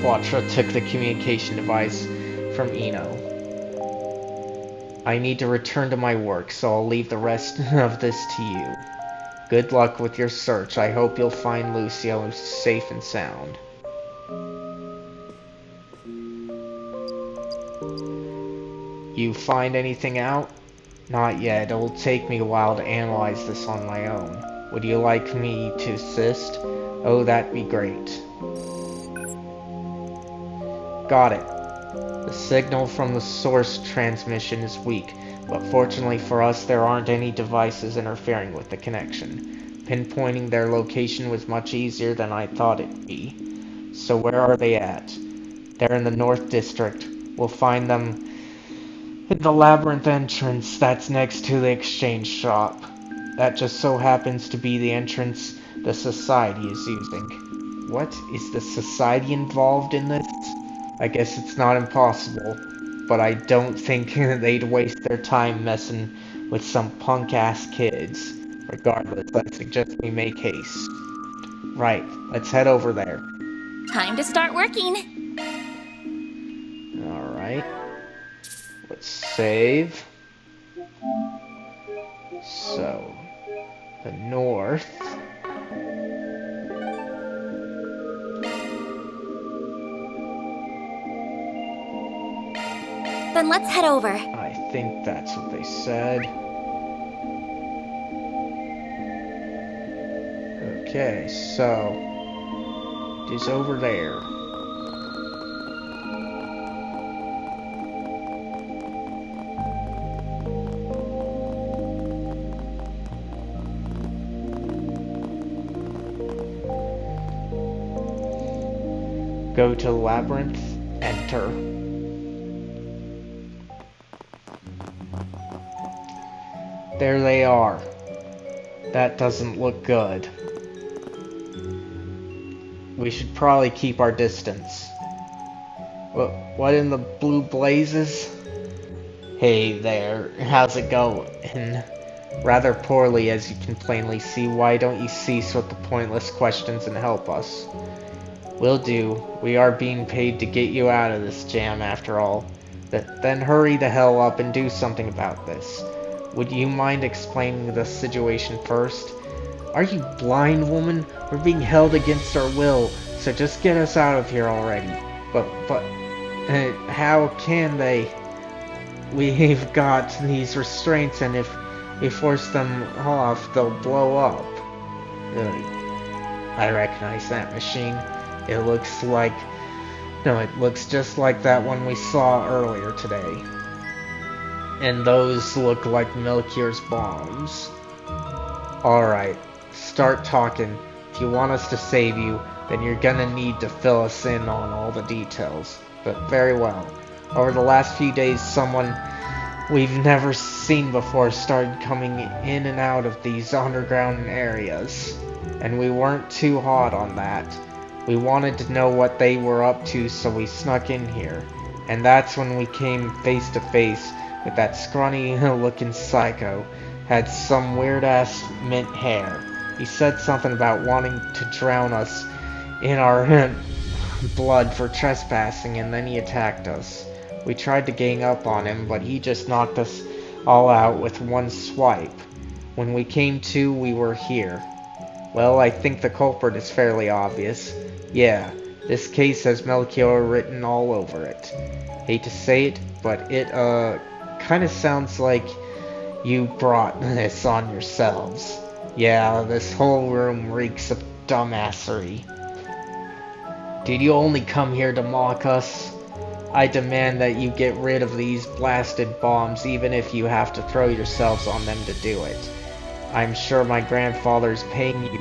A: Quattro took the communication device from Eno. I need to return to my work, so I'll leave the rest of this to you. Good luck with your search. I hope you'll find Lucio safe and sound. You find anything out? Not yet. It'll take me a while to analyze this on my own. Would you like me to assist? Oh, that'd be great. Got it. The signal from the source transmission is weak, but fortunately for us, there aren't any devices interfering with the connection. Pinpointing their location was much easier than I thought it'd be. So where are they at? They're in the North District. We'll find them in the Labyrinth entrance that's next to the exchange shop. That just so happens to be the entrance the Society is using. What? Is the Society involved in this? I guess it's not impossible, but I don't think they'd waste their time messing with some punk-ass kids. Regardless, I suggest we make haste. Right, let's head over there.
C: Time to start working.
A: Alright. Let's save. So, the north.
C: Then let's head over.
A: I think that's what they said. Okay, so it is over there. Go to Labyrinth, enter. There they are. That doesn't look good. We should probably keep our distance. What in the blue blazes? Hey there, how's it going? Rather poorly, as you can plainly see. Why don't you cease with the pointless questions and help us? Will do. We are being paid to get you out of this jam after all. Then hurry the hell up and do something about this. would you mind explaining the situation first? Are you blind, woman? We're being held against our will, so just get us out of here already. But, how can they? We've got these restraints, and if we force them off, they'll blow up. I recognize that machine. It looks like... No, it looks just like that one we saw earlier today. And those look like Melchior's bombs. Alright, start talking. If you want us to save you, then you're gonna need to fill us in on all the details. But very well. Over the last few days, someone we've never seen before started coming in and out of these underground areas. And we weren't too hot on that. We wanted to know what they were up to, so we snuck in here. And that's when we came face to face with that scrawny looking psycho. Had some weird ass mint hair. He said something about wanting to drown us in our blood for trespassing, and then he attacked us. We tried to gang up on him, but he just knocked us all out with one swipe. When we came to, we were here. Well, I think the culprit is fairly obvious. Yeah, this case has Melchior written all over it. Hate to say it, but it, kinda sounds like you brought this on yourselves. Yeah, this whole room reeks of dumbassery. Did you only come here to mock us? I demand that you get rid of these blasted bombs, even if you have to throw yourselves on them to do it. I'm sure my grandfather's paying you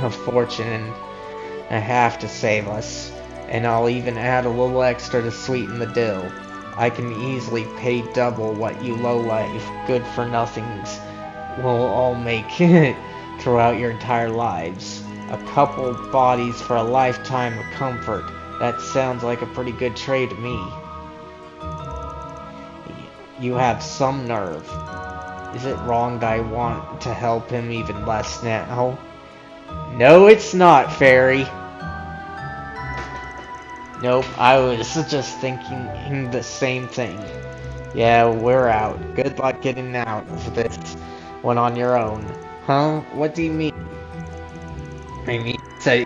A: a fortune and a half to save us, and I'll even add a little extra to sweeten the deal. I can easily pay double what you lowlife good-for-nothings will all make throughout your entire lives. A couple bodies for a lifetime of comfort. That sounds like a pretty good trade to me. You have some nerve. Is it wrong that I want to help him even less now? No, it's not, Fairy. Nope, I was just thinking the same thing. Yeah, we're out. Good luck getting out of this one on your own. Huh? What do you mean? I mean, say,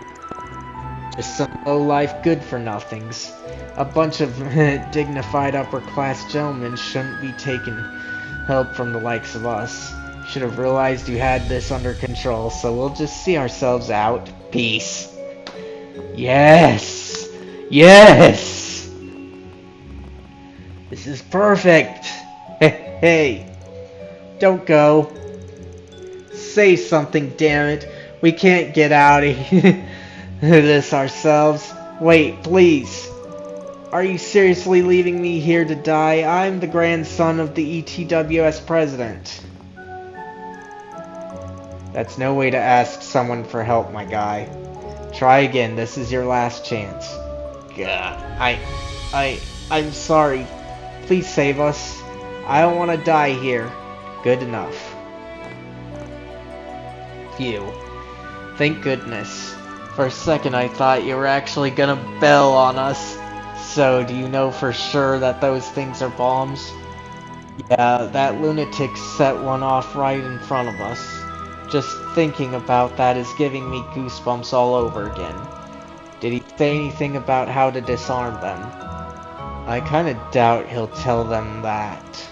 A: just some low-life good-for-nothings. A bunch of dignified upper-class gentlemen shouldn't be taking help from the likes of us. Should have realized you had this under control, so we'll just see ourselves out. Peace. Yes! Yes! This is perfect! Hey! Don't go. Say something, damn it. We can't get out of this ourselves. Wait, please. Are you seriously leaving me here to die? I'm the grandson of the ETWS president. That's no way to ask someone for help, my guy. Try again. This is your last chance. God, I'm sorry. Please save us. I don't want to die here. Good enough. Phew. Thank goodness. For a second I thought you were actually gonna bail on us. So, do you know for sure that those things are bombs? Yeah, that lunatic set one off right in front of us. Just thinking about that is giving me goosebumps all over again. Did he say anything about how to disarm them? I kinda doubt he'll tell them that.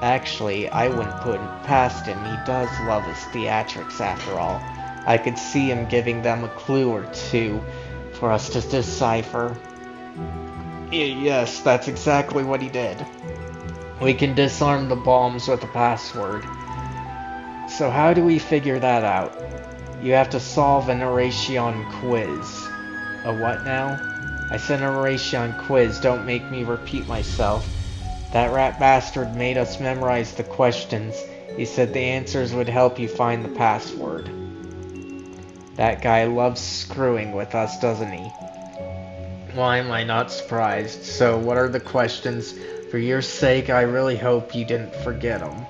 A: Actually, I wouldn't put it past him. He does love his theatrics after all. I could see him giving them a clue or two for us to decipher. Yes, that's exactly what he did. We can disarm the bombs with a password. So how do we figure that out? You have to solve an Oration quiz. A what now? I said an Oration quiz, don't make me repeat myself. That rat bastard made us memorize the questions. He said the answers would help you find the password. That guy loves screwing with us, doesn't he? Why am I not surprised? So, what are the questions? For your sake, I really hope you didn't forget them.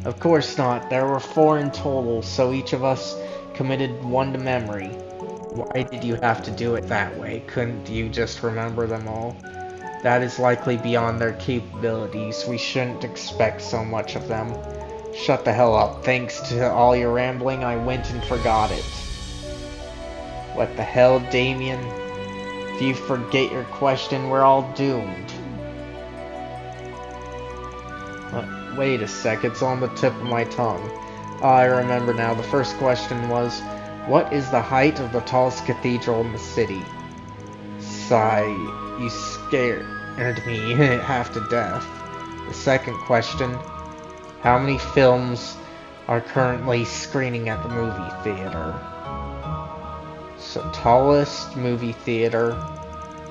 A: Of course not. There were 4 in total, so each of us committed 1 to memory. Why did you have to do it that way? Couldn't you just remember them all? That is likely beyond their capabilities. We shouldn't expect so much of them. Shut the hell up. Thanks to all your rambling, I went and forgot it. What the hell, Damien? If you forget your question, we're all doomed. Wait a sec, it's on the tip of my tongue. I remember now. The first question was, what is the height of the tallest cathedral in the city? Sigh, you scared me half to death. The second question, how many films are currently screening at the movie theater? So, tallest movie theater.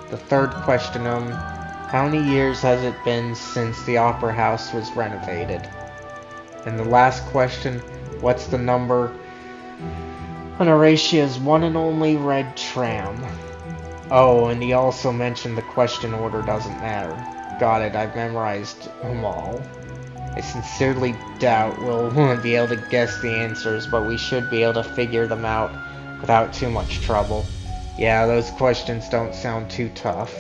A: The third question, how many years has it been since the Opera House was renovated? And the last question, what's the number on Horatia's one and only red tram? Oh, and he also mentioned the question order doesn't matter. Got it, I've memorized them all. I sincerely doubt we'll be able to guess the answers, but we should be able to figure them out without too much trouble. Yeah, those questions don't sound too tough.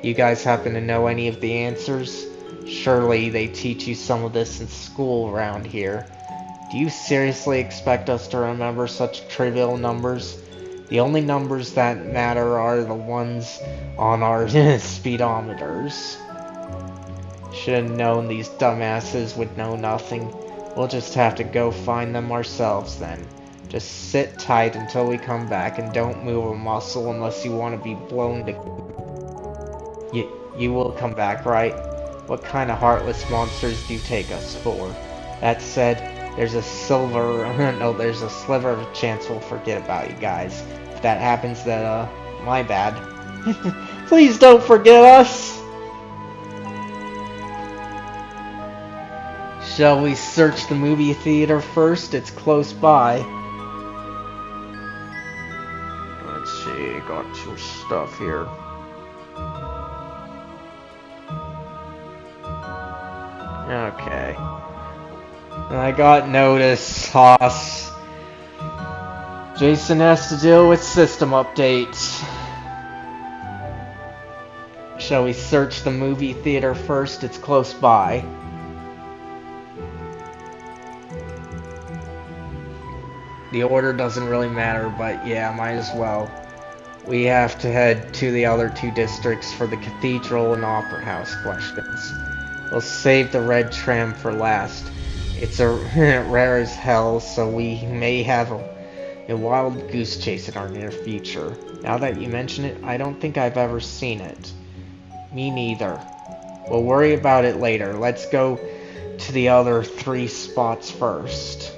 A: You guys happen to know any of the answers? Surely they teach you some of this in school around here. Do you seriously expect us to remember such trivial numbers? The only numbers that matter are the ones on our speedometers. Should have known these dumbasses would know nothing. We'll just have to go find them ourselves then. Just sit tight until we come back and don't move a muscle unless you want to be blown to... You will come back, right? What kind of heartless monsters do you take us for? That said, there's a sliver of a chance we'll forget about you guys. If that happens, then, my bad. Please don't forget us! Shall we search the movie theater first? It's close by. Let's see, got some stuff here. Okay. I got notice, Haas. Jason has to deal with system updates. Shall we search the movie theater first? It's close by. The order doesn't really matter, but yeah, might as well. We have to head to the other two districts for the Cathedral and Opera House questions. We'll save the red tram for last. It's a rare as hell, so we may have a wild goose chase in our near future. Now that you mention it, I don't think I've ever seen it. Me neither. We'll worry about it later. Let's go to the other 3 spots first.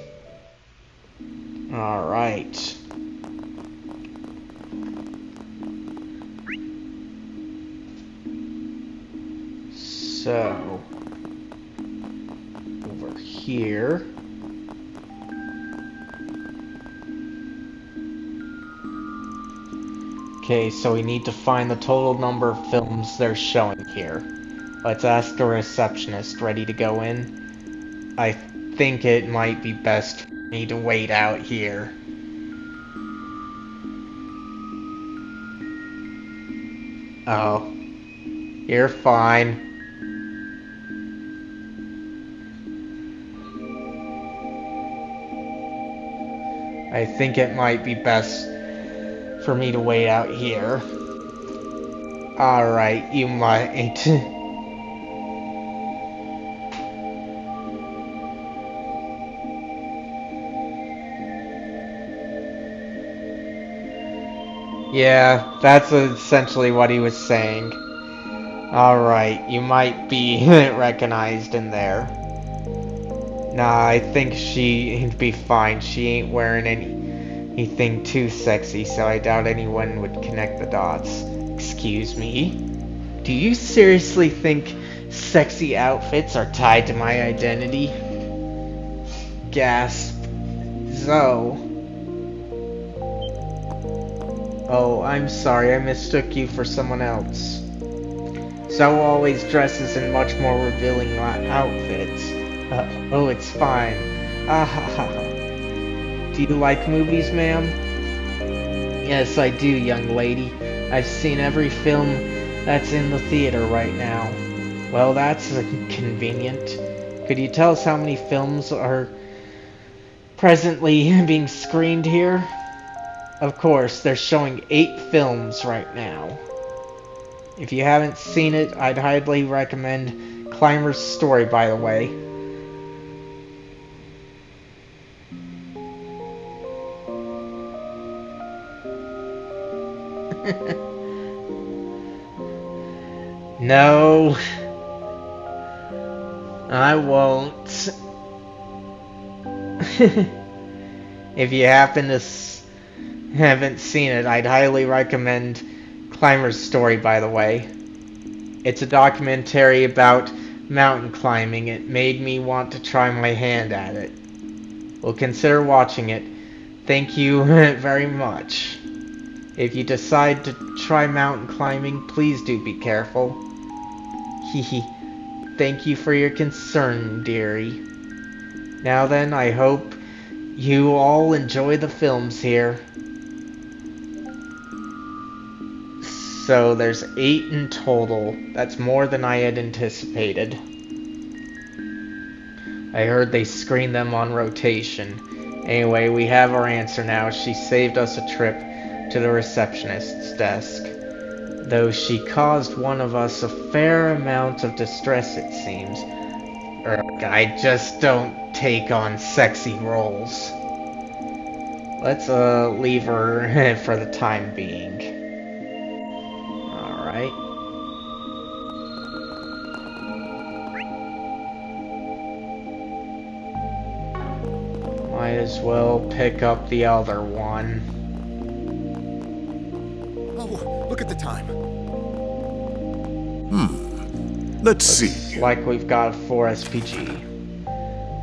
A: Alright. So, over here. Okay, so we need to find the total number of films they're showing here. Let's ask the receptionist. Ready to go in? I think it might be best for me to wait out here. Oh. You're fine. I think it might be best for me to wait out here. Alright, you might. Yeah, that's essentially what he was saying. Alright, you might be recognized in there. Nah, I think she'd be fine. She ain't wearing anything too sexy, so I doubt anyone would connect the dots. Excuse me? Do you seriously think sexy outfits are tied to my identity? Gasp. Zoe. Oh, I'm sorry, I mistook you for someone else. Zoe always dresses in much more revealing outfits. Oh, it's fine. Ah ha ha. Do you like movies, ma'am? Yes, I do, young lady. I've seen every film that's in the theater right now. Well, that's convenient. Could you tell us how many films are presently being screened here? Of course, they're showing 8 films right now. If you haven't seen it, I'd highly recommend Climber's Story, by the way. No, I won't. If you happen to haven't seen it, I'd highly recommend Climber's Story, by the way. It's a documentary about mountain climbing. It made me want to try my hand at it. Well, consider watching it. Thank you very much. If you decide to try mountain climbing, please do be careful. Hehe. Thank you for your concern, dearie. Now then, I hope you all enjoy the films here. So there's 8 in total. That's more than I had anticipated. I heard they screened them on rotation. Anyway, we have our answer now. She saved us a trip to the receptionist's desk. Though she caused one of us a fair amount of distress, it seems. I just don't take on sexy roles. Let's leave her for the time being. Alright. Might as well pick up the other one.
B: Oh, look at the time.
I: Let's see.
A: Like we've got 4 SPG.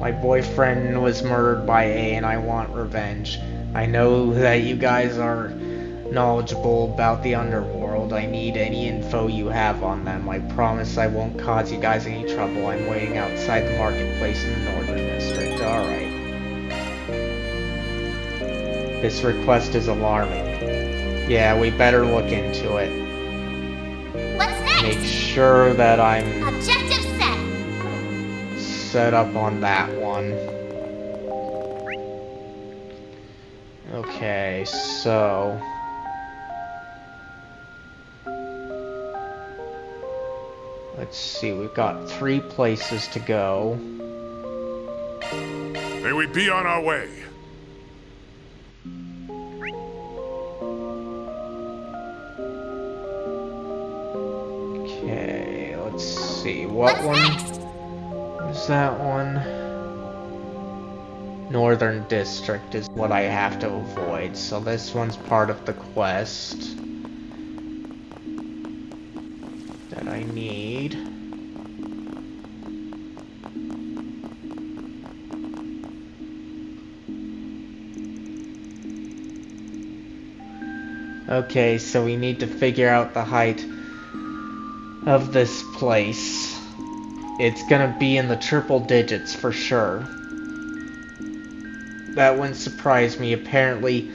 A: My boyfriend was murdered by A and I want revenge. I know that you guys are knowledgeable about the underworld. I need any info you have on them. I promise I won't cause you guys any trouble. I'm waiting outside the marketplace in the Northern District. Alright. This request is alarming. Yeah, we better look into it.
J: What's next?
A: Make sure that I'm
J: Objective set.
A: set up on that one. Okay, so let's see, we've got 3 places to go.
I: May we be on our way.
A: Okay, let's see, what one was that one? Northern District is what I have to avoid, so this one's part of the quest that I need. Okay, so we need to figure out the height of this place. It's gonna be in the triple digits for sure. That wouldn't surprise me. Apparently,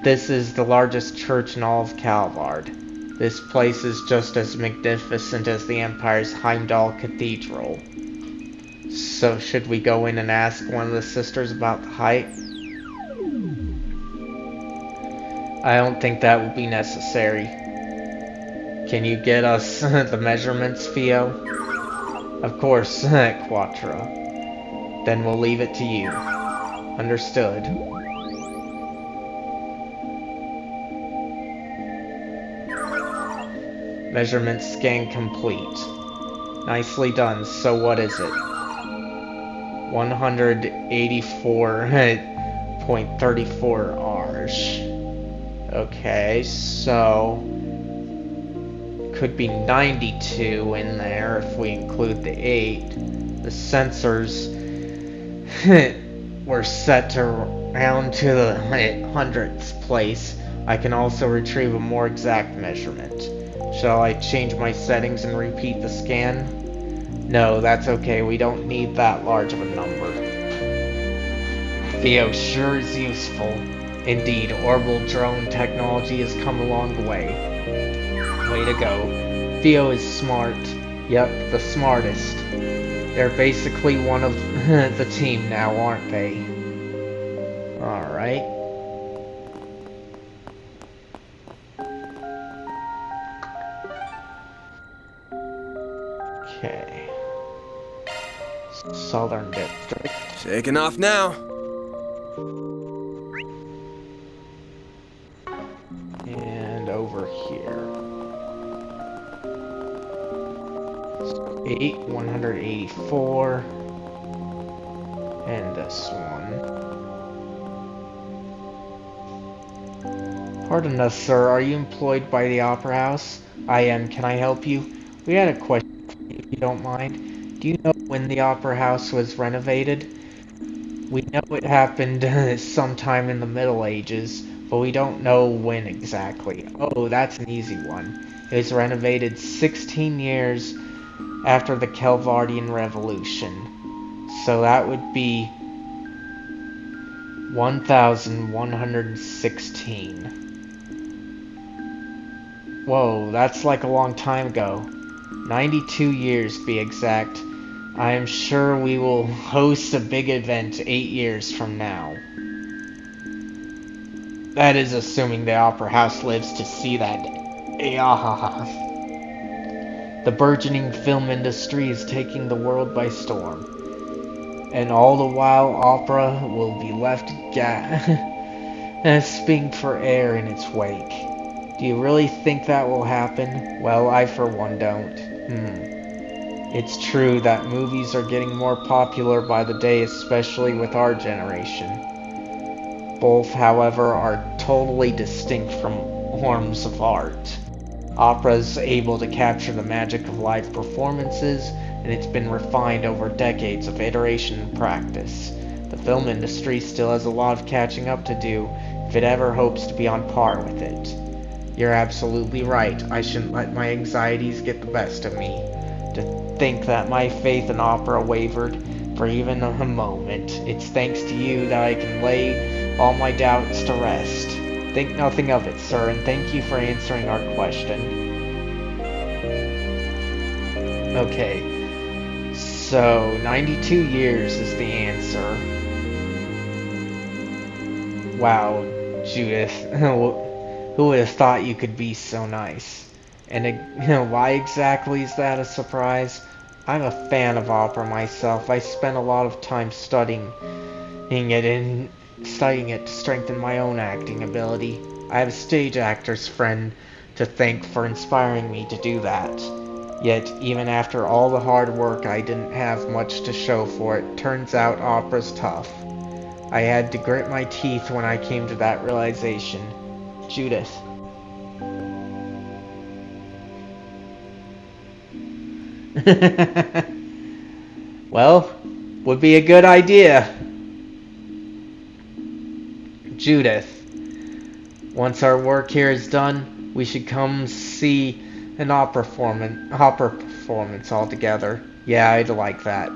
A: this is the largest church in all of Calvard. This place is just as magnificent as the Empire's Heimdall Cathedral. So, should we go in and ask one of the sisters about the height? I don't think that would be necessary. Can you get us the measurements, Theo? Of course, Quattro. Then we'll leave it to you. Understood. Measurement scan complete. Nicely done. So what is it? 184.34 R's. Okay, so could be 92 in there if we include the 8. The sensors were set to round to the hundredths place. I can also retrieve a more exact measurement. Shall I change my settings and repeat the scan? No, that's okay. We don't need that large of a number. Theo sure is useful. Indeed, orbital drone technology has come a long way. Way to go. Theo is smart. Yep, the smartest. They're basically one of the team now, aren't they? Alright. Okay. Southern District.
F: Shaking off now.
A: And over here. 184. And this one. Pardon us, sir. Are you employed by the Opera House? I am. Can I help you? We had a question, if you don't mind. Do you know when the Opera House was renovated? We know it happened sometime in the Middle Ages, but we don't know when exactly. Oh, that's an easy one. It was renovated 16 years after the Kelvardian Revolution. So that would be 1116. Whoa, that's like a long time ago. 92 years, be exact. I am sure we will host a big event 8 years from now. That is assuming the Opera House lives to see that. The burgeoning film industry is taking the world by storm. And all the while, opera will be left gasping for air in its wake. Do you really think that will happen? Well, I for one don't. It's true that movies are getting more popular by the day, especially with our generation. Both, however, are totally distinct from forms of art. Opera is able to capture the magic of live performances, and it's been refined over decades of iteration and practice. The film industry still has a lot of catching up to do if it ever hopes to be on par with it. You're absolutely right. I shouldn't let my anxieties get the best of me. To think that my faith in opera wavered for even a moment. It's thanks to you that I can lay all my doubts to rest. Think nothing of it, sir, and thank you for answering our question. Okay, so 92 years is the answer. Wow, Judith, who would have thought you could be so nice? And why exactly is that a surprise? I'm a fan of opera myself. I spent a lot of time studying it to strengthen my own acting ability. I have a stage actor's friend to thank for inspiring me to do that. Yet, even after all the hard work, I didn't have much to show for it. Turns out opera's tough. I had to grit my teeth when I came to that realization. Judith. Well, would be a good idea. Judith, once our work here is done, we should come see an opera performance all together. Yeah, I'd like that.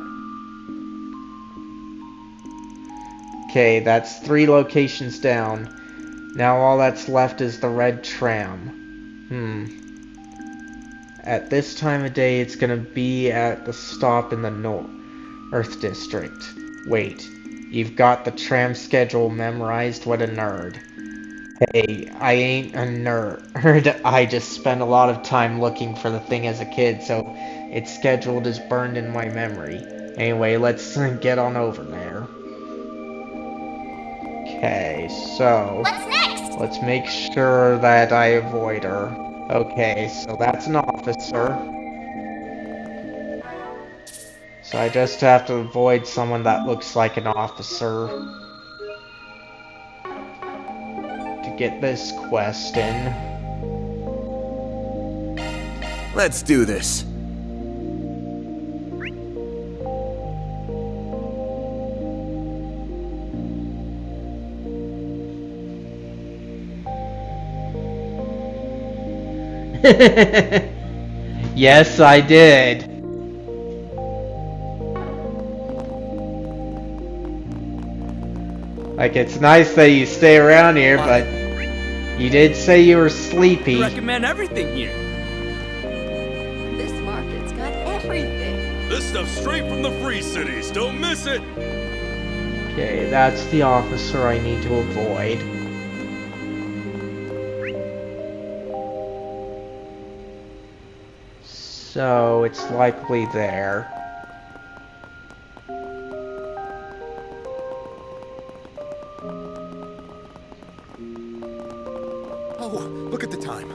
A: Okay, that's 3 locations down. Now all that's left is the red tram. At this time of day, it's gonna be at the stop in the North District. Wait, you've got the tram schedule memorized? What a nerd. Hey, I ain't a nerd. I just spent a lot of time looking for the thing as a kid, so its schedule is burned in my memory. Anyway, let's get on over there. Okay, so
J: What's next?
A: let's make sure that I avoid her. Okay, so that's an officer. So I just have to avoid someone that looks like an officer to get this quest in.
F: Let's do this.
A: Yes, I did. Like, it's nice that you stay around here, but you did say you were sleepy.
B: Recommend everything here.
G: This market's got everything.
B: This stuff's straight from the Free Cities. Don't miss it!
A: Okay, that's the officer I need to avoid. So, it's likely there.
F: Oh, look at the time.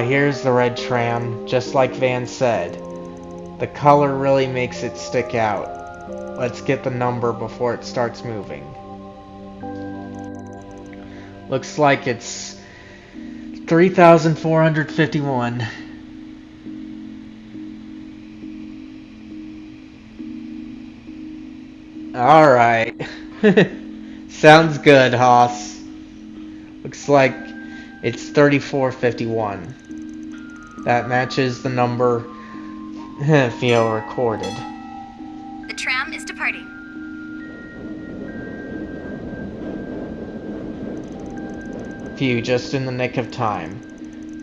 A: Here's the red tram, just like Van said. The color really makes it stick out. Let's get the number before it starts moving. Looks like it's 3,451. Alright. Sounds good, Haas. Looks like it's 3451. That matches the number Theo recorded.
J: The tram is departing.
A: Phew, just in the nick of time.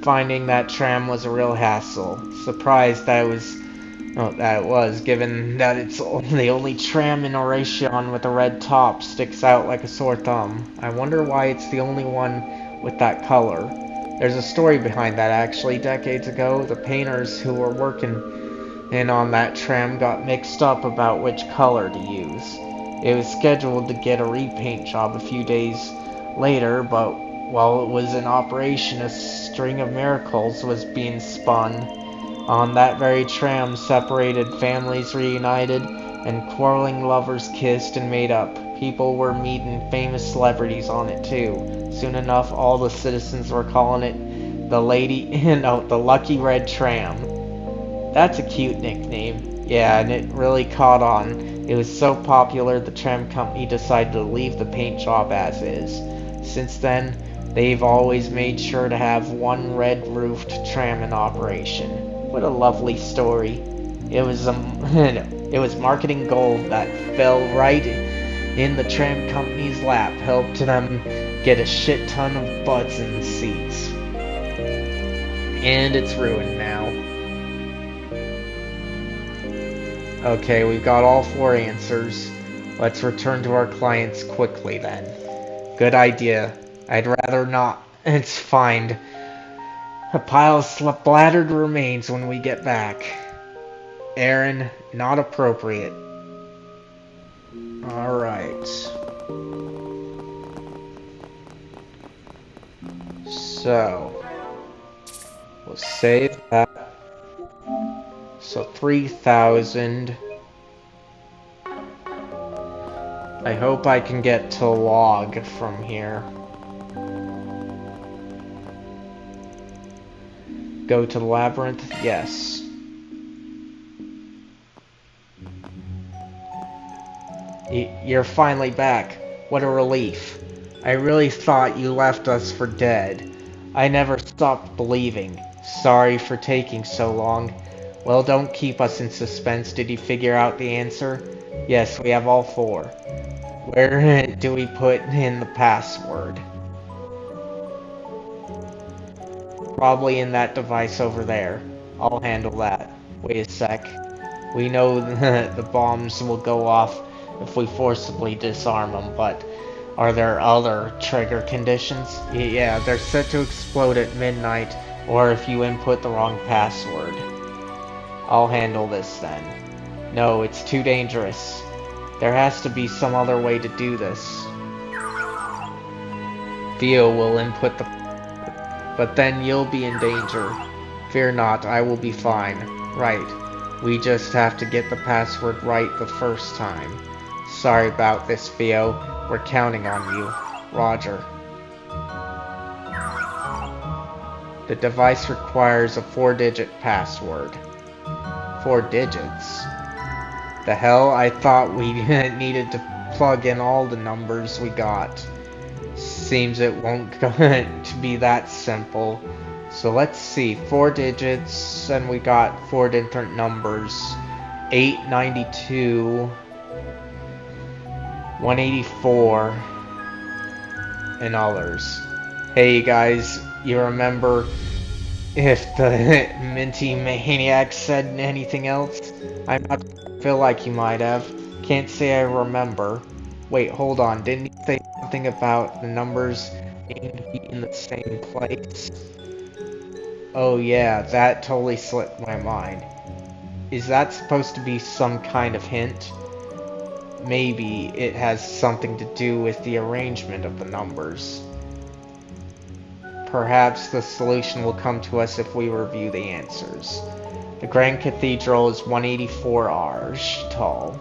A: Finding that tram was a real hassle. Surprised that it was, given that it's the only tram in Oration with a red top sticks out like a sore thumb. I wonder why it's the only one with that color. There's a story behind that actually. Decades ago, the painters who were working in on that tram got mixed up about which color to use. It was scheduled to get a repaint job a few days later, but while it was in operation, a string of miracles was being spun. On that very tram, separated families reunited, and quarreling lovers kissed and made up. People were meeting famous celebrities on it too. Soon enough, all the citizens were calling it the the Lucky Red Tram. That's a cute nickname. Yeah, and it really caught on. It was so popular, the tram company decided to leave the paint job as is. Since then, they've always made sure to have one red-roofed tram in operation. What a lovely story. It was it was marketing gold that fell right in the tram company's lap, helped them get a shit ton of butts in the seats. And it's ruined now. Okay, we've got all 4 answers. Let's return to our clients quickly then. Good idea. I'd rather not. It's fine. A pile of splattered remains when we get back. Aaron, not appropriate. Alright. So, we'll save that. So 3,000. I hope I can get to log from here. Go to the labyrinth? Yes. You're finally back. What a relief. I really thought you left us for dead. I never stopped believing. Sorry for taking so long. Well, don't keep us in suspense. Did you figure out the answer? Yes, we have all 4. Where do we put in the password? Probably in that device over there. I'll handle that. Wait a sec. We know the bombs will go off if we forcibly disarm them, but are there other trigger conditions? Yeah, they're set to explode at midnight, or if you input the wrong password. I'll handle this then. No, it's too dangerous. There has to be some other way to do this. Theo will input the... But then you'll be in danger. Fear not, I will be fine. Right. We just have to get the password right the first time. Sorry about this, Theo. We're counting on you. Roger. The device requires a 4-digit password. 4 digits? The hell? I thought we needed to plug in all the numbers we got. Seems it won't go to be that simple. So let's see. 4 digits, and we got 4 different numbers. 892, 184, and others. Hey guys, you remember if the Minty Maniac said anything else? I feel like he might have. Can't say I remember. Wait, hold on. Didn't he say something about the numbers needing to be in the same place? Oh yeah, that totally slipped my mind. Is that supposed to be some kind of hint? Maybe it has something to do with the arrangement of the numbers. Perhaps the solution will come to us if we review the answers. The Grand Cathedral is 184 Arj tall.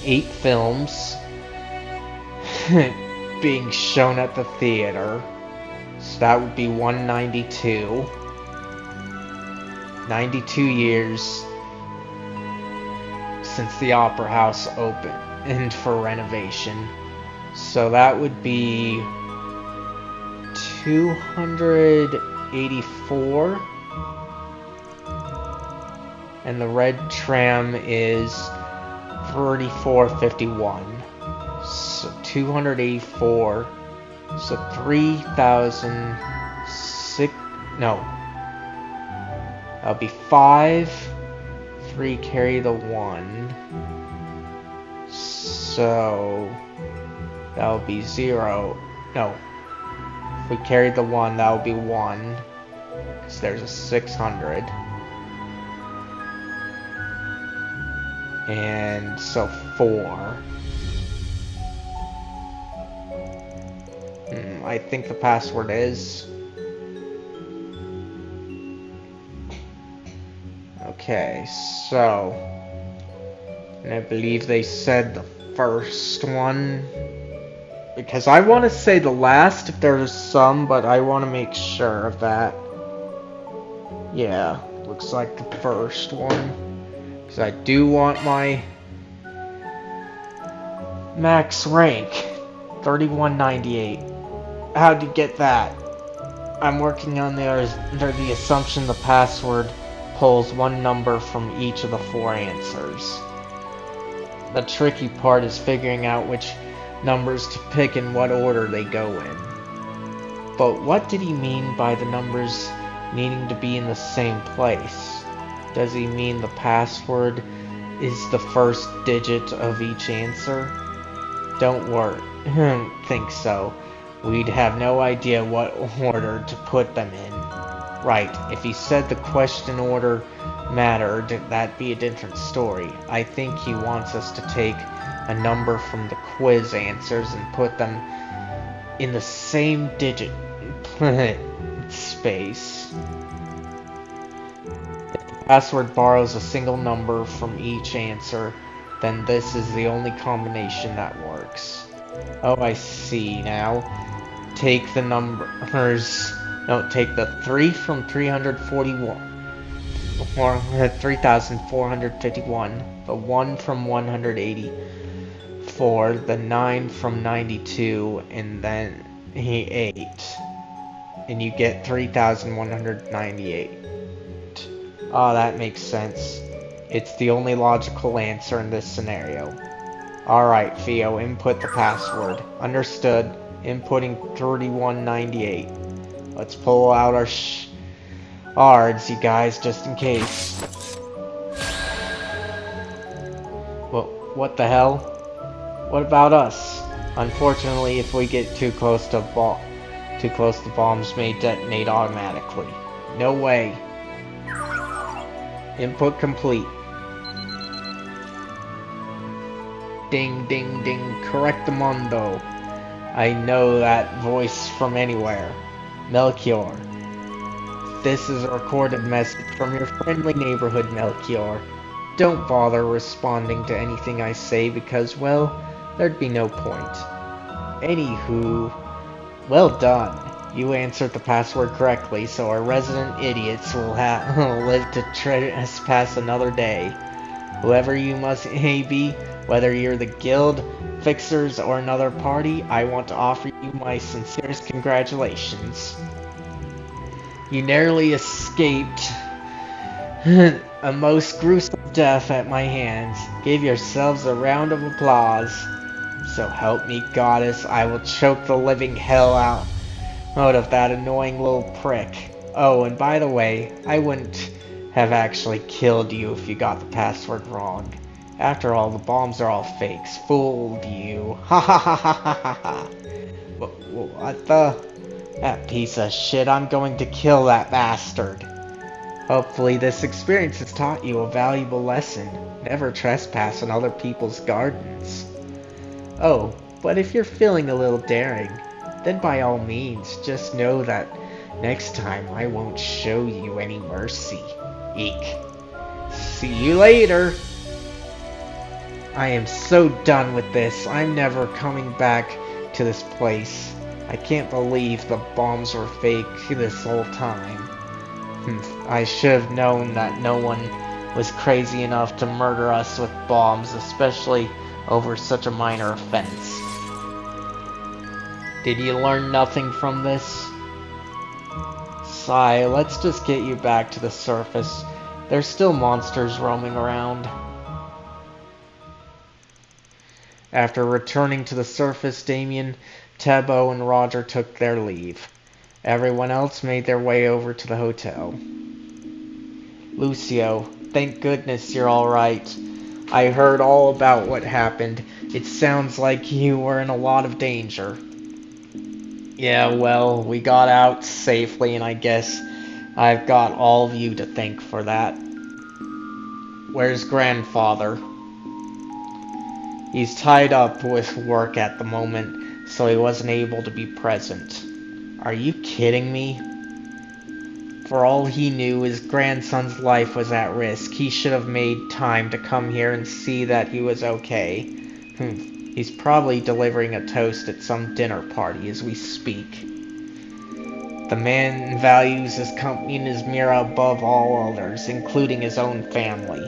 A: 8 films being shown at the theater. So that would be 192. 92 years since the Opera House opened for renovation. So that would be 284. And the red tram is 3451. So 284. So 3,006. No. That'll be 5. 3 carry the 1. So that'll be 0. No. If we carry the 1, that'll be 1. Because there's a 600. And so 4. I think the password is... Okay, so... And I believe they said the first one. Because I want to say the last if there's some, but I want to make sure of that. Yeah, looks like the first one. Because I do want my max rank. 3198. How'd you get that? I'm working on under the assumption the password pulls one number from each of the 4 answers. The tricky part is figuring out which numbers to pick and what order they go in. But what did he mean by the numbers needing to be in the same place? Does he mean the password is the first digit of each answer? Don't worry, think so. We'd have no idea what order to put them in. Right, if he said the question order mattered, that'd be a different story. I think he wants us to take a number from the quiz answers and put them in the same digit space. If the password borrows a single number from each answer, then this is the only combination that works. Oh, I see now. Take the numbers... No, take the 3 from 341, or 3,451, the 1 from 184, the 9 from 92, and then 8. And you get 3,198. Oh, that makes sense. It's the only logical answer in this scenario. Alright, Theo, input the password. Understood. Inputting 3198. Let's pull out our cards, you guys, just in case. Well, what the hell? What about us? Unfortunately, if we get too close to bombs may detonate automatically. No way. Input complete. Ding, ding, ding. Correctamundo. I know that voice from anywhere. Melchior. This is a recorded message from your friendly neighborhood, Melchior. Don't bother responding to anything I say because, well, there'd be no point. Anywho, well done. You answered the password correctly, so our resident idiots will live to trespass another day. Whoever you must be, whether you're the guild, fixers, or another party, I want to offer you my sincerest congratulations. You narrowly escaped a most gruesome death at my hands. Give yourselves a round of applause. So help me, goddess, I will choke the living hell out Out of that annoying little prick. Oh, and by the way, I wouldn't have actually killed you if you got the password wrong. After all, the bombs are all fakes. Fooled you. Ha ha ha ha ha ha ha. What the? That piece of shit. I'm going to kill that bastard. Hopefully this experience has taught you a valuable lesson. Never trespass on other people's gardens. Oh, but if you're feeling a little daring, then by all means, just know that next time I won't show you any mercy. Eek. See you later! I am so done with this. I'm never coming back to this place. I can't believe the bombs were fake this whole time. I should have known that no one was crazy enough to murder us with bombs, especially over such a minor offense. Did you learn nothing from this? Sigh, let's just get you back to the surface. There's still monsters roaming around. After returning to the surface, Damien, Tebo, and Roger took their leave. Everyone else made their way over to the hotel. Lucio, thank goodness you're alright. I heard all about what happened. It sounds like you were in a lot of danger. Yeah, well, we got out safely, and I guess I've got all of you to thank for that. Where's grandfather? He's tied up with work at the moment, so he wasn't able to be present. Are you kidding me? For all he knew, his grandson's life was at risk. He should have made time to come here and see that he was okay. He's probably delivering a toast at some dinner party as we speak. The man values his company and his Mira above all others, including his own family.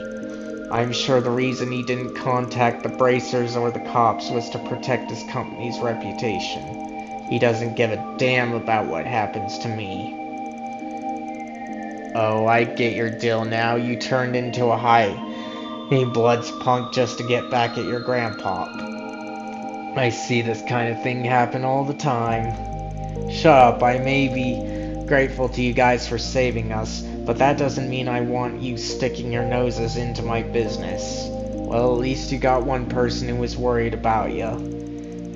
A: I'm sure the reason he didn't contact the bracers or the cops was to protect his company's reputation. He doesn't give a damn about what happens to me. Oh, I get your deal now. You turned into a high-bloods punk just to get back at your grandpop. I see this kind of thing happen all the time. Shut up, I may be grateful to you guys for saving us, but that doesn't mean I want you sticking your noses into my business. Well, at least you got one person who was worried about you.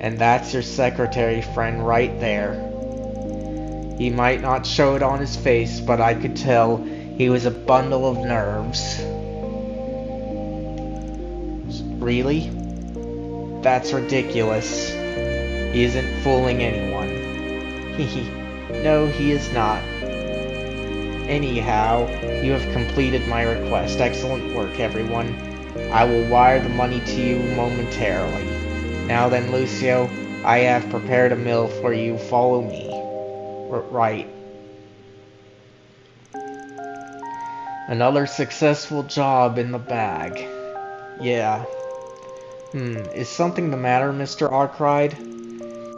A: And that's your secretary friend right there. He might not show it on his face, but I could tell he was a bundle of nerves. Really? That's ridiculous. He isn't fooling anyone. No, he is not. Anyhow, you have completed my request. Excellent work, everyone. I will wire the money to you momentarily. Now then, Lucio, I have prepared a meal for you. Follow me. Right. Another successful job in the bag. Yeah. Is something the matter, Mr. Arkwright?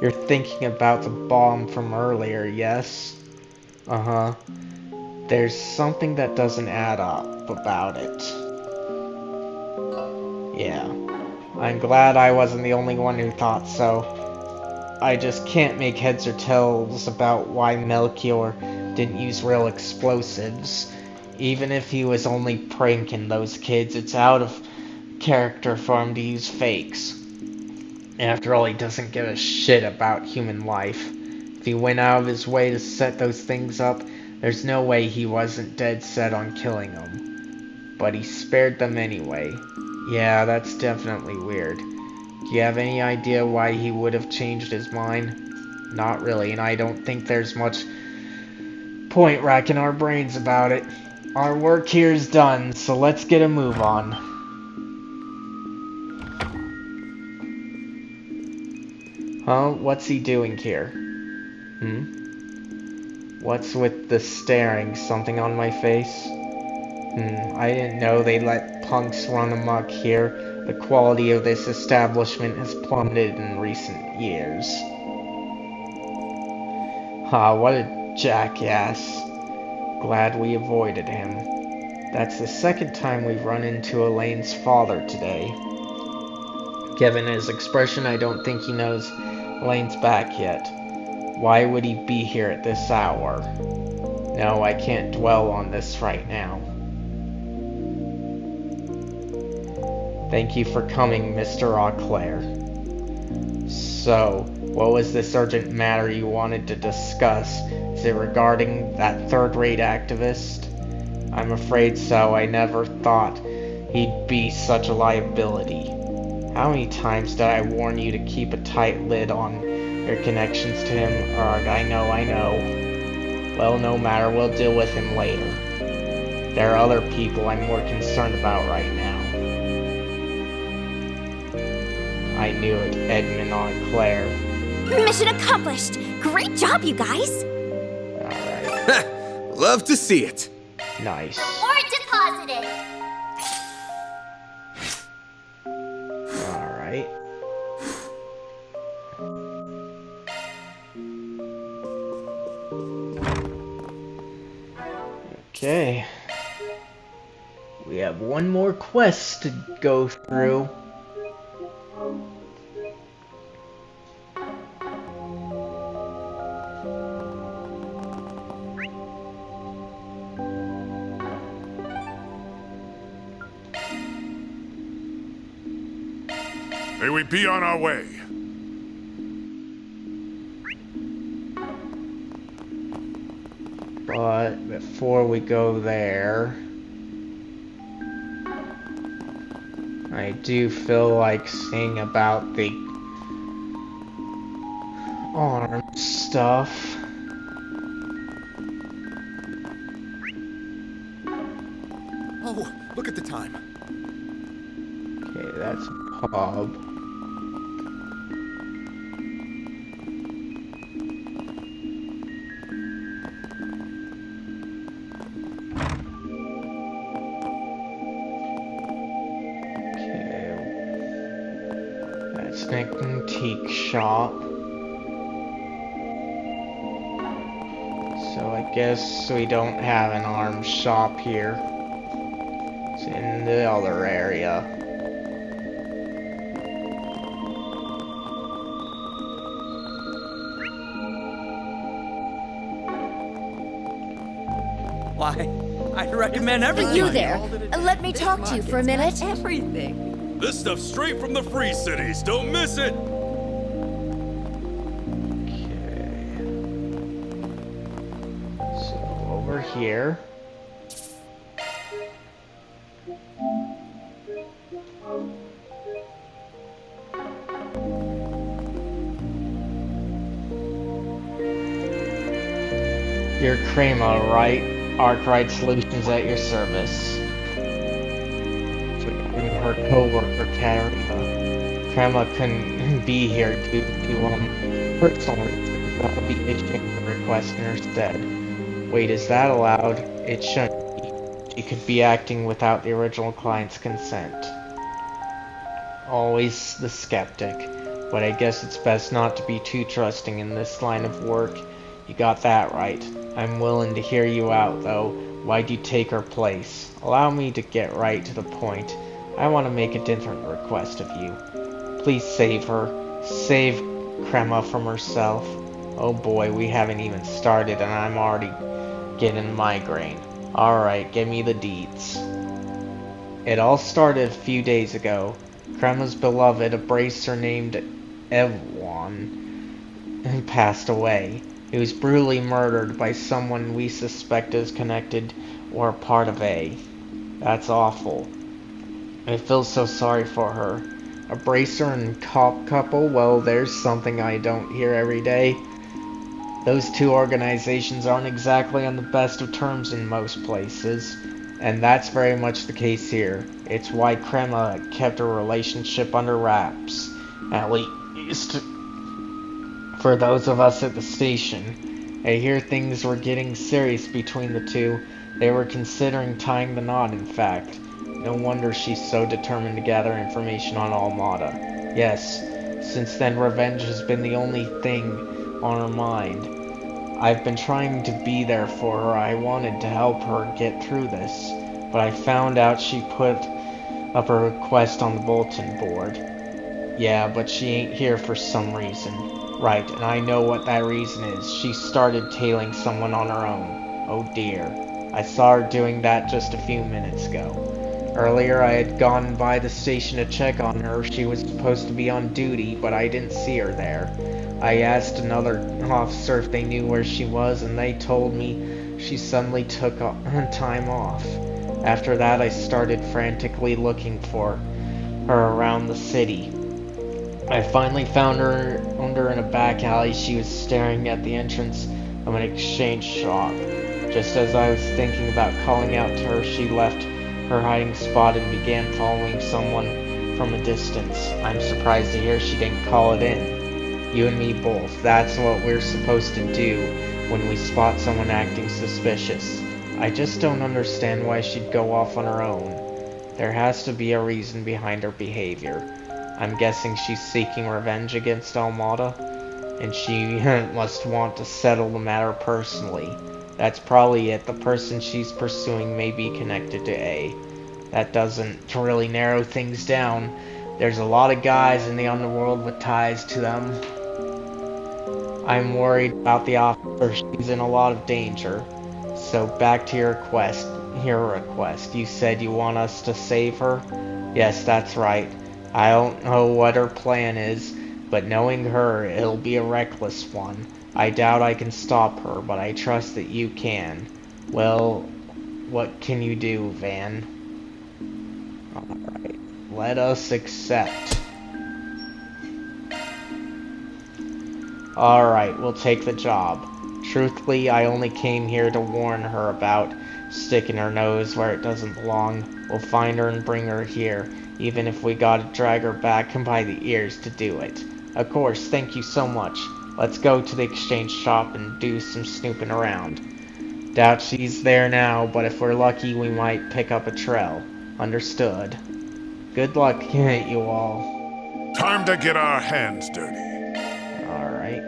A: You're thinking about the bomb from earlier, yes? Uh-huh. There's something that doesn't add up about it. Yeah. I'm glad I wasn't the only one who thought so. I just can't make heads or tails about why Melchior didn't use real explosives. Even if he was only pranking those kids, it's out of character for him to use fakes. After all, he doesn't give a shit about human life. If he went out of his way to set those things up, there's no way he wasn't dead set on killing them. But he spared them anyway. Yeah, that's definitely weird. Do you have any idea why he would have changed his mind? Not really, and I don't think there's much point racking our brains about it. Our work here is done, so let's get a move on. Huh? What's he doing here? What's with the staring? Something on my face? I didn't know they let punks run amok here. The quality of this establishment has plummeted in recent years. What a jackass. Glad we avoided him. That's the second time we've run into Elaine's father today. Given his expression, I don't think he knows Elaine's back yet. Why would he be here at this hour? No, I can't dwell on this right now. Thank you for coming, Mr. Auclair. So, what was this urgent matter you wanted to discuss? Is it regarding that third-rate activist? I'm afraid so. I never thought he'd be such a liability. How many times did I warn you to keep a tight lid on your connections to him? I know. Well, no matter, we'll deal with him later. There are other people I'm more concerned about right now. I knew it, Edmund Auclair.
C: Mission accomplished! Great job, you guys!
A: Alright.
F: Love to see it.
A: Nice.
J: Or deposited.
A: Alright. Okay. We have one more quest to go through.
I: May we be on our way.
A: But before we go there, I do feel like seeing about the arm stuff.
B: Oh, look at the time.
A: Okay, that's pub. Antique shop. So I guess we don't have an arms shop here. It's in the other area.
B: Why, I'd recommend everything.
J: You there. Let me talk to you for a minute.
B: Everything.
M: This stuff's straight from the Free Cities. Don't miss it.
A: So over here. You're Crema, right? Arkwright Solutions at your service. Her co-worker, Katarina. Crema couldn't be here due to personal reasons. I'll be issuing the request in her stead. Wait, is that allowed? It shouldn't be. She could be acting without the original client's consent. Always the skeptic. But I guess it's best not to be too trusting in this line of work. You got that right. I'm willing to hear you out, though. Why'd you take her place? Allow me to get right to the point. I want to make a different request of you. Please save her. Save Crema from herself. Oh boy, we haven't even started and I'm already getting a migraine. Alright, give me the deeds. It all started a few days ago. Crema's beloved, a bracer named Evwan, passed away. He was brutally murdered by someone we suspect is connected or a part of A. That's awful. I feel so sorry for her. A bracer and cop couple? Well, there's something I don't hear every day. Those two organizations aren't exactly on the best of terms in most places, and that's very much the case here. It's why Crema kept her relationship under wraps, at least for those of us at the station. I hear things were getting serious between the two. They were considering tying the knot, in fact. No wonder she's so determined to gather information on Almada. Yes, since then revenge has been the only thing on her mind. I've been trying to be there for her. I wanted to help her get through this, but I found out she put up a request on the bulletin board. Yeah, but she ain't here for some reason. Right, and I know what that reason is. She started tailing someone on her own. Oh dear. I saw her doing that just a few minutes ago. Earlier, I had gone by the station to check on her. She was supposed to be on duty, but I didn't see her there. I asked another officer if they knew where she was, and they told me she suddenly took time off. After that, I started frantically looking for her around the city. I finally found her in a back alley. She was staring at the entrance of an exchange shop. Just as I was thinking about calling out to her, she left her hiding spot and began following someone from a distance. I'm surprised to hear she didn't call it in. You and me both. That's what we're supposed to do when we spot someone acting suspicious. I just don't understand why she'd go off on her own. There has to be a reason behind her behavior. I'm guessing she's seeking revenge against Almada, and she must want to settle the matter personally. That's probably it. The person she's pursuing may be connected to A. That doesn't really narrow things down. There's a lot of guys in the underworld with ties to them. I'm worried about the officer. She's in a lot of danger. So back to your request. You said you want us to save her? Yes, that's right. I don't know what her plan is, but knowing her, it'll be a reckless one. I doubt I can stop her, but I trust that you can. Well, what can you do, Van? Alright, let us accept. Alright, we'll take the job. Truthfully, I only came here to warn her about sticking her nose where it doesn't belong. We'll find her and bring her here, even if we gotta drag her back by the ears to do it. Of course, thank you so much. Let's go to the exchange shop and do some snooping around. Doubt she's there now, but if we're lucky, we might pick up a trail. Understood. Good luck, you all.
I: Time to get our hands dirty.
A: Alright.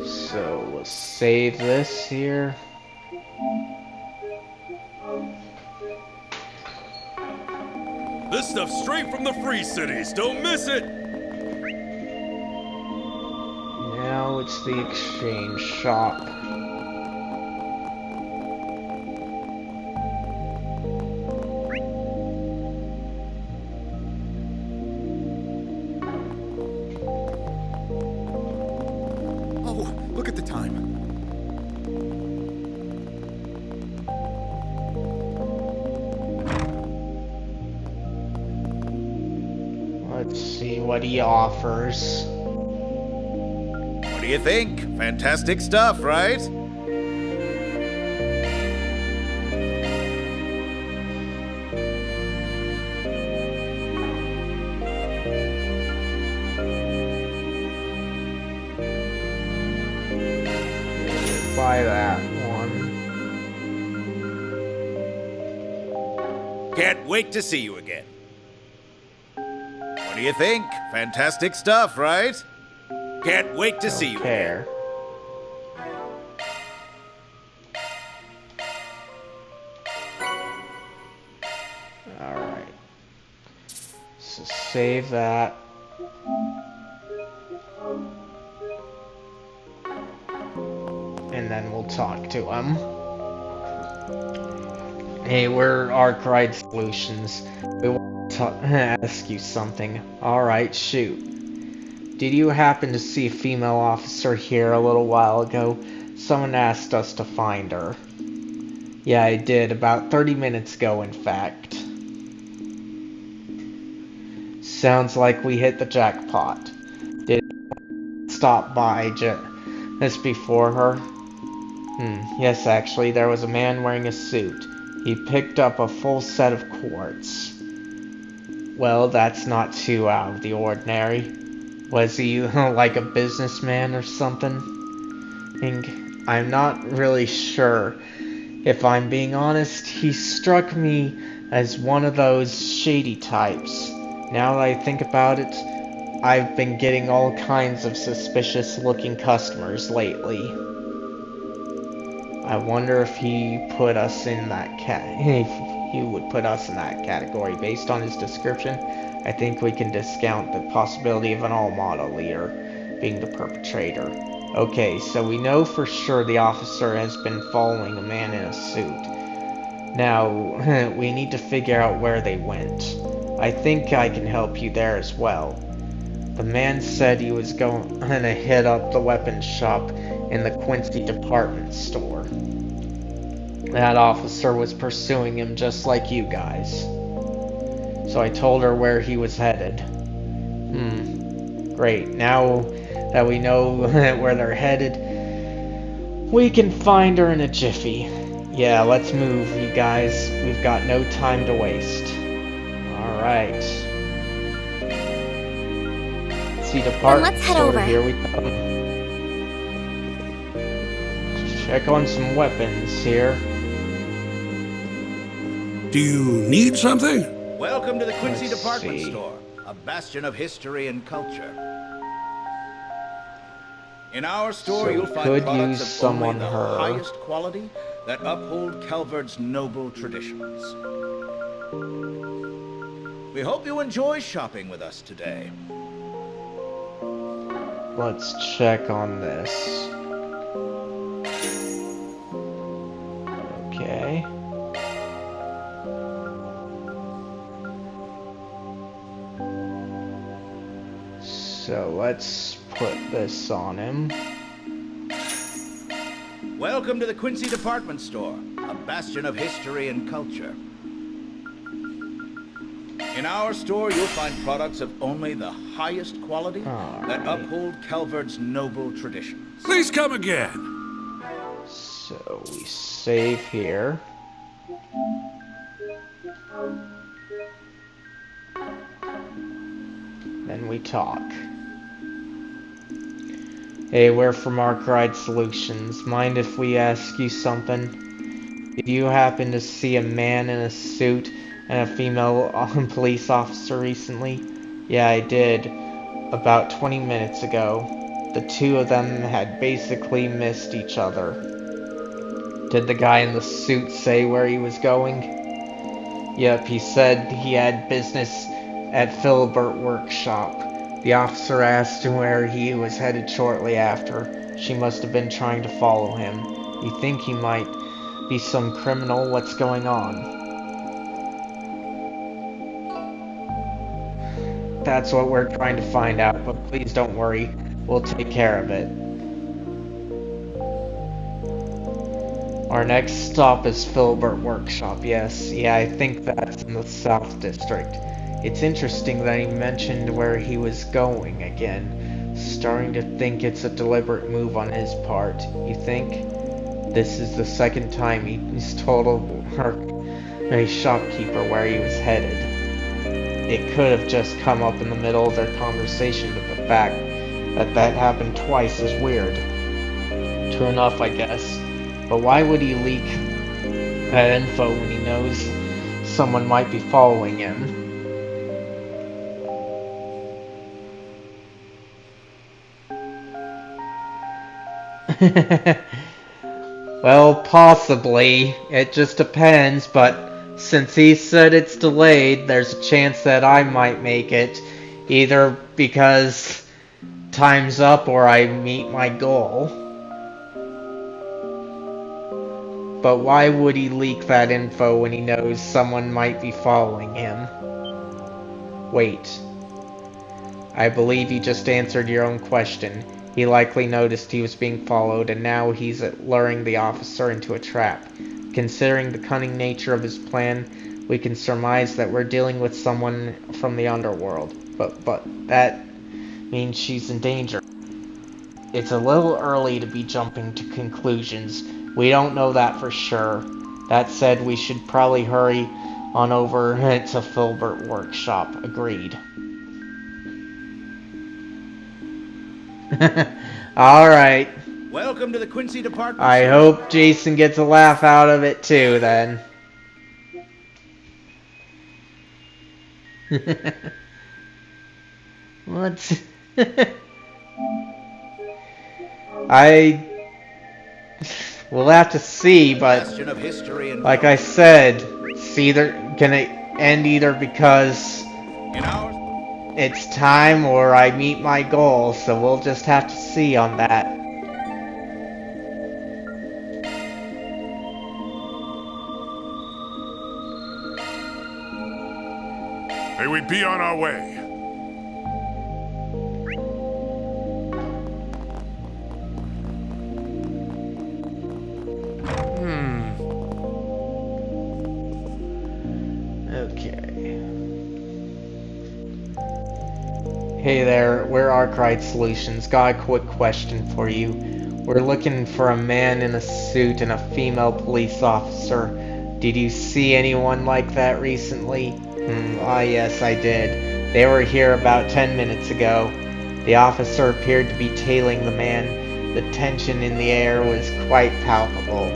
A: So, we'll save this here.
B: This stuff's straight from the Free Cities. Don't miss it!
A: Now it's the exchange shop.
B: Oh, look at the time.
A: Let's see what he offers.
H: What do you think? Fantastic stuff, right?
A: Buy that one.
H: Can't wait to see you again. What do you think? Fantastic stuff, right? Can't wait to see you again.
A: Alright. So save that. And then we'll talk to him. Hey, we're Arc Ride Solutions. We want to ask you something. Alright, shoot. Did you happen to see a female officer here a little while ago? Someone asked us to find her. Yeah, I did. About 30 minutes ago, in fact. Sounds like we hit the jackpot. Did you stop by just before her? Yes, actually, there was a man wearing a suit. He picked up a full set of quartz. Well, that's not too out of the ordinary. Was he like a businessman or something? I'm not really sure. If I'm being honest, he struck me as one of those shady types. Now that I think about it, I've been getting all kinds of suspicious looking customers lately. I wonder if he put us in that if he would put us in that category based on his description. I think we can discount the possibility of an all-model leader being the perpetrator. Okay, so we know for sure the officer has been following a man in a suit. Now, we need to figure out where they went. I think I can help you there as well. The man said he was going to hit up the weapons shop in the Quincy department store. That officer was pursuing him just like you guys. So I told her where he was headed. Great. Now that we know where they're headed, we can find her in a jiffy. Yeah, let's move, you guys. We've got no time to waste. Alright. See department
C: let's head
A: store,
C: over.
A: here we go. Check on some weapons here.
D: Do you need something?
H: Welcome to the Quincy
A: Let's
H: Department
A: see.
H: Store, a bastion of history and culture. In our store,
A: So
H: you'll
A: we
H: find
A: could
H: products
A: use
H: of
A: some
H: only
A: on
H: the
A: her.
H: highest quality that uphold Calvard's noble traditions. We hope you enjoy shopping with us today.
A: Let's check on this. Okay. So let's put this on him.
H: Welcome to the Quincy Department Store, a bastion of history and culture. In our store, you'll find products of only the highest quality that uphold Calvard's noble traditions.
D: Please come again.
A: So we save here. Then we talk. Hey, we're from Arkride Solutions. Mind if we ask you something? Did you happen to see a man in a suit and a female police officer recently? Yeah, I did. About 20 minutes ago. The two of them had basically missed each other. Did the guy in the suit say where he was going? Yep, he said he had business at Philibert Workshop. The officer asked him where he was headed shortly after. She must have been trying to follow him. You think he might be some criminal? What's going on? That's what we're trying to find out, but please don't worry. We'll take care of it. Our next stop is Philibert Workshop, yes. Yeah, I think that's in the South District. It's interesting that he mentioned where he was going again. Starting to think it's a deliberate move on his part. You think? This is the second time he's told a shopkeeper where he was headed. It could have just come up in the middle of their conversation, but the fact that happened twice is weird. True enough, I guess. But why would he leak that info when he knows someone might be following him? Well, possibly. It just depends, but since he said it's delayed, there's a chance that I might make it, either because time's up or I meet my goal. But why would he leak that info when he knows someone might be following him? Wait. I believe you just answered your own question. He likely noticed he was being followed, and now he's luring the officer into a trap. Considering the cunning nature of his plan, we can surmise that we're dealing with someone from the underworld. But that means she's in danger. It's a little early to be jumping to conclusions. We don't know that for sure. That said, we should probably hurry on over to Philibert Workshop. Agreed. Alright.
H: Welcome to the Quincy Department
A: I
H: Store.
A: hope Jason gets a laugh out of it too, then. What? We'll have to see, but
H: Bastion of history and
A: like I said, it's either gonna end either because
H: In our...
A: It's time or I meet my goal, so we'll just have to see on that.
I: May we be on our way.
A: Okay. Hey there, we're Arkwright Solutions. Got a quick question for you. We're looking for a man in a suit and a female police officer. Did you see anyone like that recently? Yes, I did. They were here about 10 minutes ago. The officer appeared to be tailing the man. The tension in the air was quite palpable.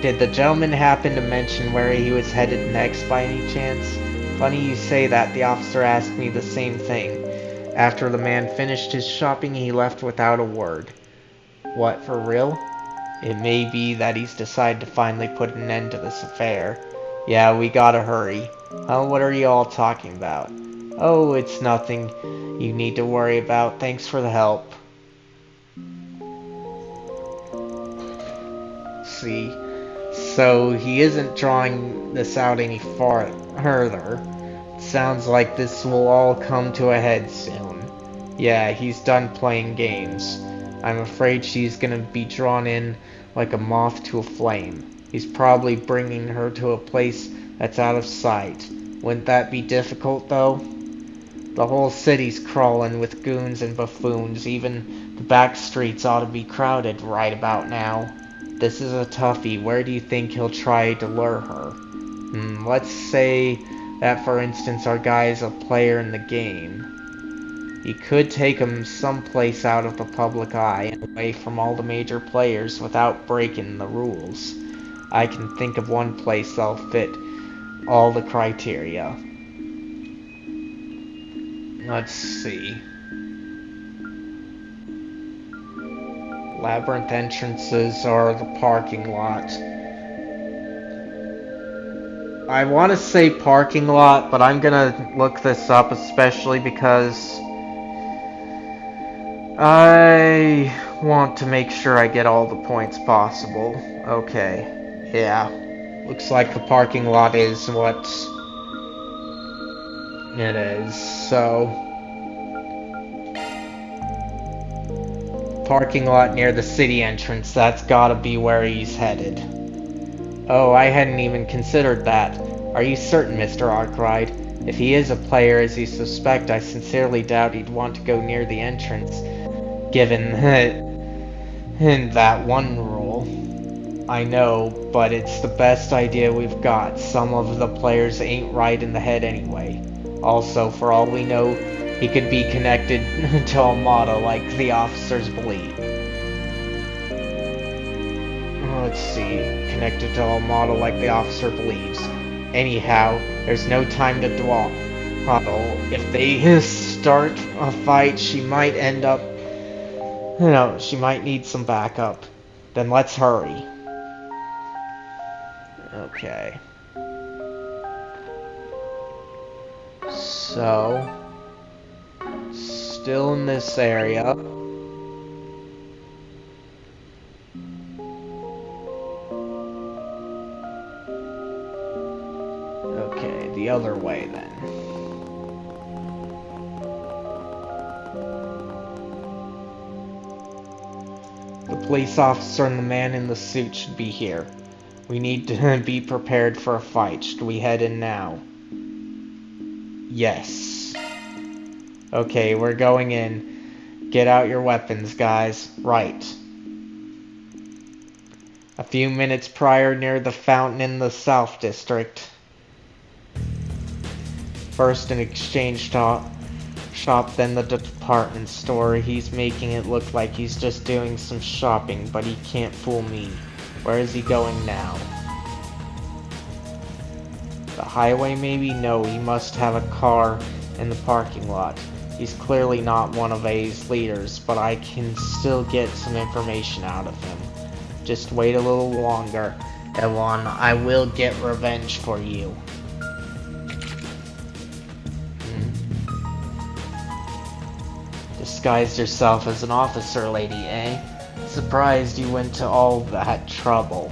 A: Did the gentleman happen to mention where he was headed next by any chance? Funny you say that, the officer asked me the same thing. After the man finished his shopping, he left without a word. What, for real? It may be that he's decided to finally put an end to this affair. Yeah, we gotta hurry. What are you all talking about? Oh, it's nothing you need to worry about. Thanks for the help. See, so he isn't drawing this out any further. It sounds like this will all come to a head soon. Yeah, he's done playing games. I'm afraid she's gonna be drawn in like a moth to a flame. He's probably bringing her to a place that's out of sight. Wouldn't that be difficult, though? The whole city's crawling with goons and buffoons. Even the back streets ought to be crowded right about now. This is a toughie. Where do you think he'll try to lure her? Let's say that, for instance, our guy is a player in the game. He could take him someplace out of the public eye and away from all the major players without breaking the rules. I can think of one place that'll fit all the criteria. Let's see. Labyrinth entrances are the parking lot. I want to say parking lot, but I'm gonna look this up, especially because I want to make sure I get all the points possible. Okay, yeah. Looks like the parking lot is what it is, so... Parking lot near the city entrance, that's gotta be where he's headed. Oh, I hadn't even considered that. Are you certain, Mr. Arkwright? If he is a player as you suspect, I sincerely doubt he'd want to go near the entrance, given that one rule. I know, but it's the best idea we've got. Some of the players ain't right in the head anyway. Also, for all we know, he could be connected to a motto like the officers believe. Let's see. Connected to a motto like the officer believes. Anyhow, there's no time to dwell. If they start a fight, she might end up... she might need some backup. Then let's hurry. Okay. So... still in this area. Okay, the other way then. The police officer and the man in the suit should be here. We need to be prepared for a fight. Should we head in now? Yes. Okay, we're going in. Get out your weapons, guys. Right. A few minutes prior, near the fountain in the South District. First an exchange shop, then the department store. He's making it look like he's just doing some shopping, but he can't fool me. Where is he going now? The highway maybe? No, he must have a car in the parking lot. He's clearly not one of A's leaders, but I can still get some information out of him. Just wait a little longer, Ewan. I will get revenge for you. Disguised yourself as an officer, lady, eh? Surprised you went to all that trouble.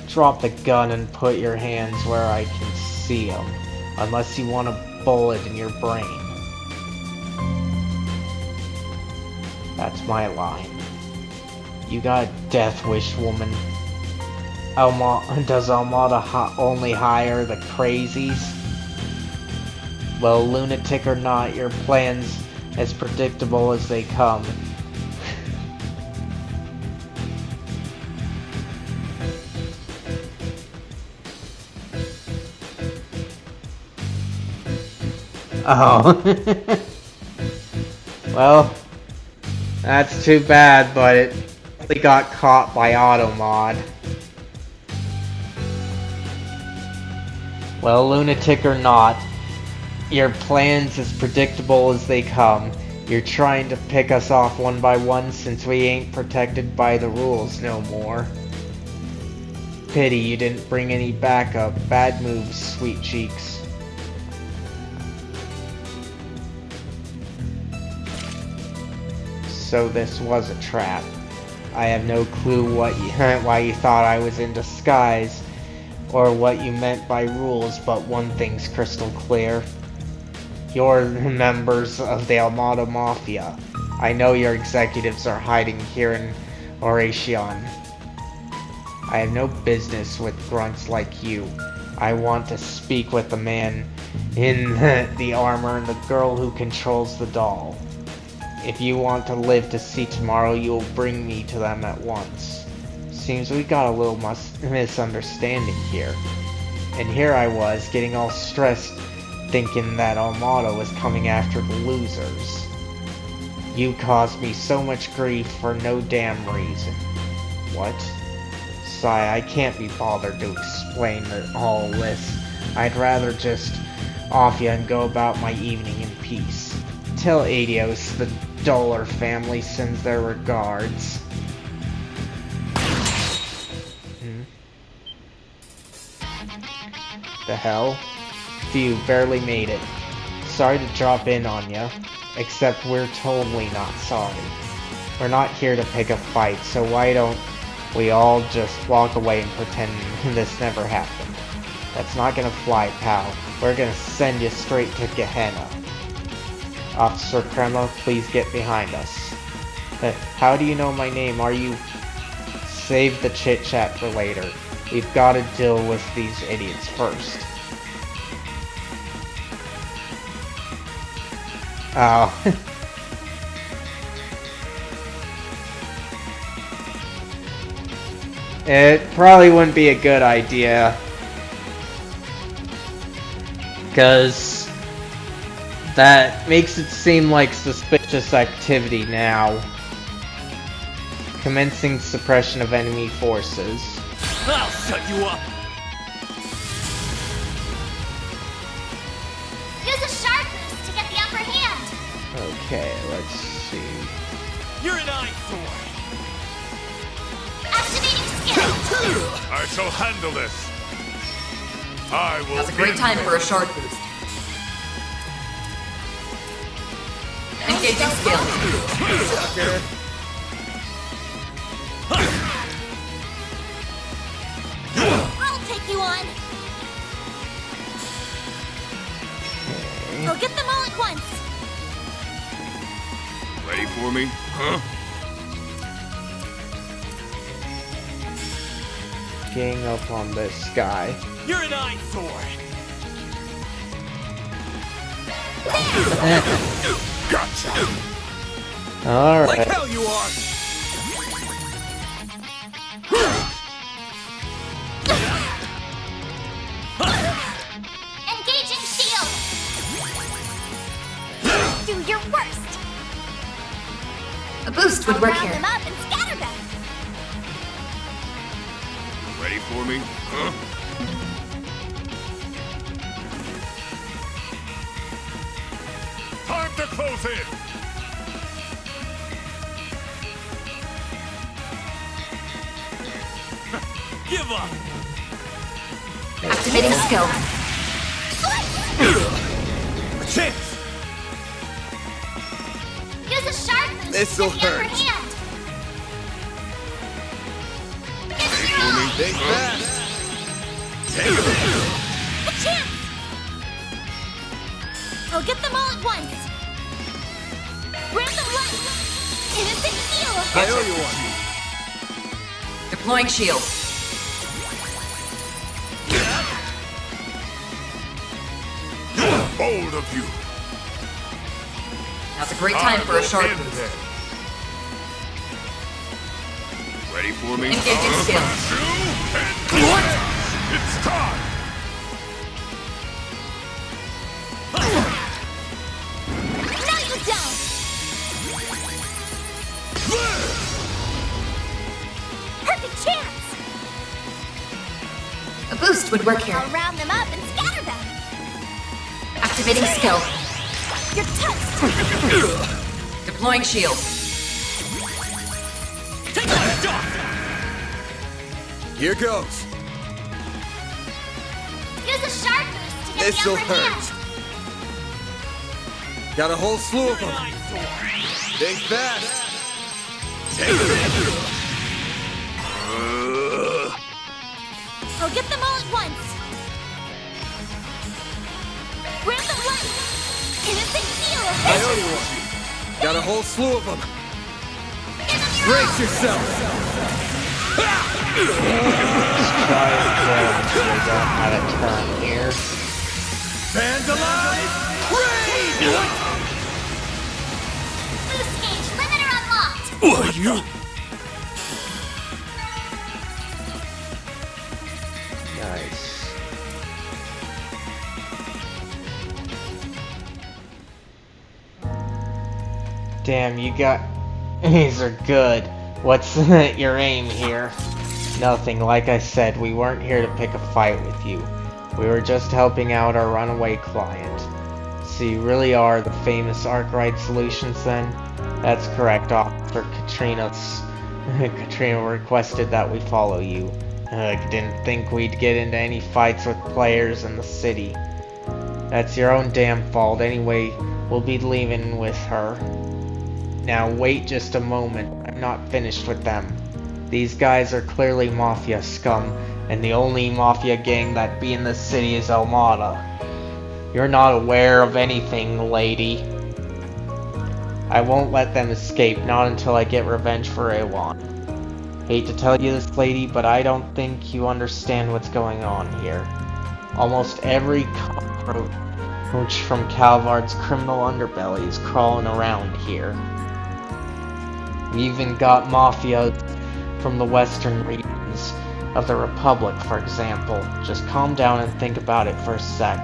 A: Drop the gun and put your hands where I can see them. Unless you want a bullet in your brain. That's my line. You got a death wish, woman. Does Almada only hire the crazies? Well, lunatic or not, your plan's as predictable as they come. Oh. Well, that's too bad, but it really got caught by Automod. Well, lunatic or not, your plan's as predictable as they come. You're trying to pick us off one by one since we ain't protected by the rules no more. Pity you didn't bring any backup. Bad moves, sweet cheeks. So this was a trap. I have no clue why you thought I was in disguise, or what you meant by rules, but one thing's crystal clear. You're members of the Almada Mafia. I know your executives are hiding here in Oracion. I have no business with grunts like you. I want to speak with the man in the armor and the girl who controls the doll. If you want to live to see tomorrow, you'll bring me to them at once. Seems we got a little misunderstanding here. And here I was, getting all stressed, thinking that Almada was coming after the losers. You caused me so much grief for no damn reason. What? Sigh, I can't be bothered to explain all this. I'd rather just off ya and go about my evening in peace. Tell Adios the Dollar family sends their regards. The hell? Phew, barely made it. Sorry to drop in on ya, except we're totally not sorry. We're not here to pick a fight, so why don't we all just walk away and pretend this never happened? That's not gonna fly, pal. We're gonna send you straight to Gehenna. Officer Crema, please get behind us. How do you know my name? Are you... Save the chit-chat for later. We've got to deal with these idiots first. Oh. It probably wouldn't be a good idea. Because that makes it seem like suspicious activity now. Commencing suppression of enemy forces.
B: I'll shut you up!
J: Use a sharp boost to get the upper hand.
A: Okay, let's see.
B: You're an eyesore!
J: Activating skill.
I: I shall handle this. I will.
E: That's a great time for a shark boost. Engaging skill.
J: I'll take you on. I'll get them all at once.
I: Ready for me? Huh?
A: Gang up on this guy.
B: You're an eyesore!
I: Gotcha!
A: Alright.
B: Like hell you are!
J: Engaging shield. Do your worst.
K: A boost would work here.
J: Round them up and scatter them.
I: Ready for me? Huh? Time to close in!
B: Give up!
K: Activating skill.
B: A chance!
J: Use
F: This'll hurt. Think fast. Take it.
J: A chance! I'll get them all at once. Random light. Innocent heal.
F: I owe you one.
E: Deploying shield.
I: Bold of you.
E: Now's a great time for a sharp boost.
I: Ready for me?
E: Engaging skill.
I: It's time.
J: Knock you down. Perfect chance.
E: A boost would work here.
J: I'll round them up and scatter them.
E: Activating skill.
J: You're toast.
E: Deploying shield.
F: Here goes.
J: Use a sharp boost to get
F: This'll
J: the upper
F: hurt.
J: hand.
F: Got a whole slew of them. Think fast. Take it.
J: I'll get them all at once. Random light. Innocent heal.
F: I owe you one. Got a whole slew of them. Brace yourself.
A: Let's try it again so we don't have it turn here.
F: Fans alive! Raid!
J: Boost gauge limiter unlocked.
I: What you?
A: Nice. Damn, you got... These are good. What's your aim here? Nothing. Like I said, we weren't here to pick a fight with you. We were just helping out our runaway client. So you really are the famous Arkwright Solutions then? That's correct, Officer Katrina requested that we follow you. Didn't think we'd get into any fights with players in the city. That's your own damn fault. Anyway, we'll be leaving with her. Now wait just a moment. I'm not finished with them. These guys are clearly Mafia scum, and the only Mafia gang that be in this city is Almada. You're not aware of anything, lady. I won't let them escape, not until I get revenge for Awan. Hate to tell you this, lady, but I don't think you understand what's going on here. Almost every cockroach from Calvard's criminal underbelly is crawling around here. We even got Mafia from the western regions of the Republic, for example. Just calm down and think about it for a sec.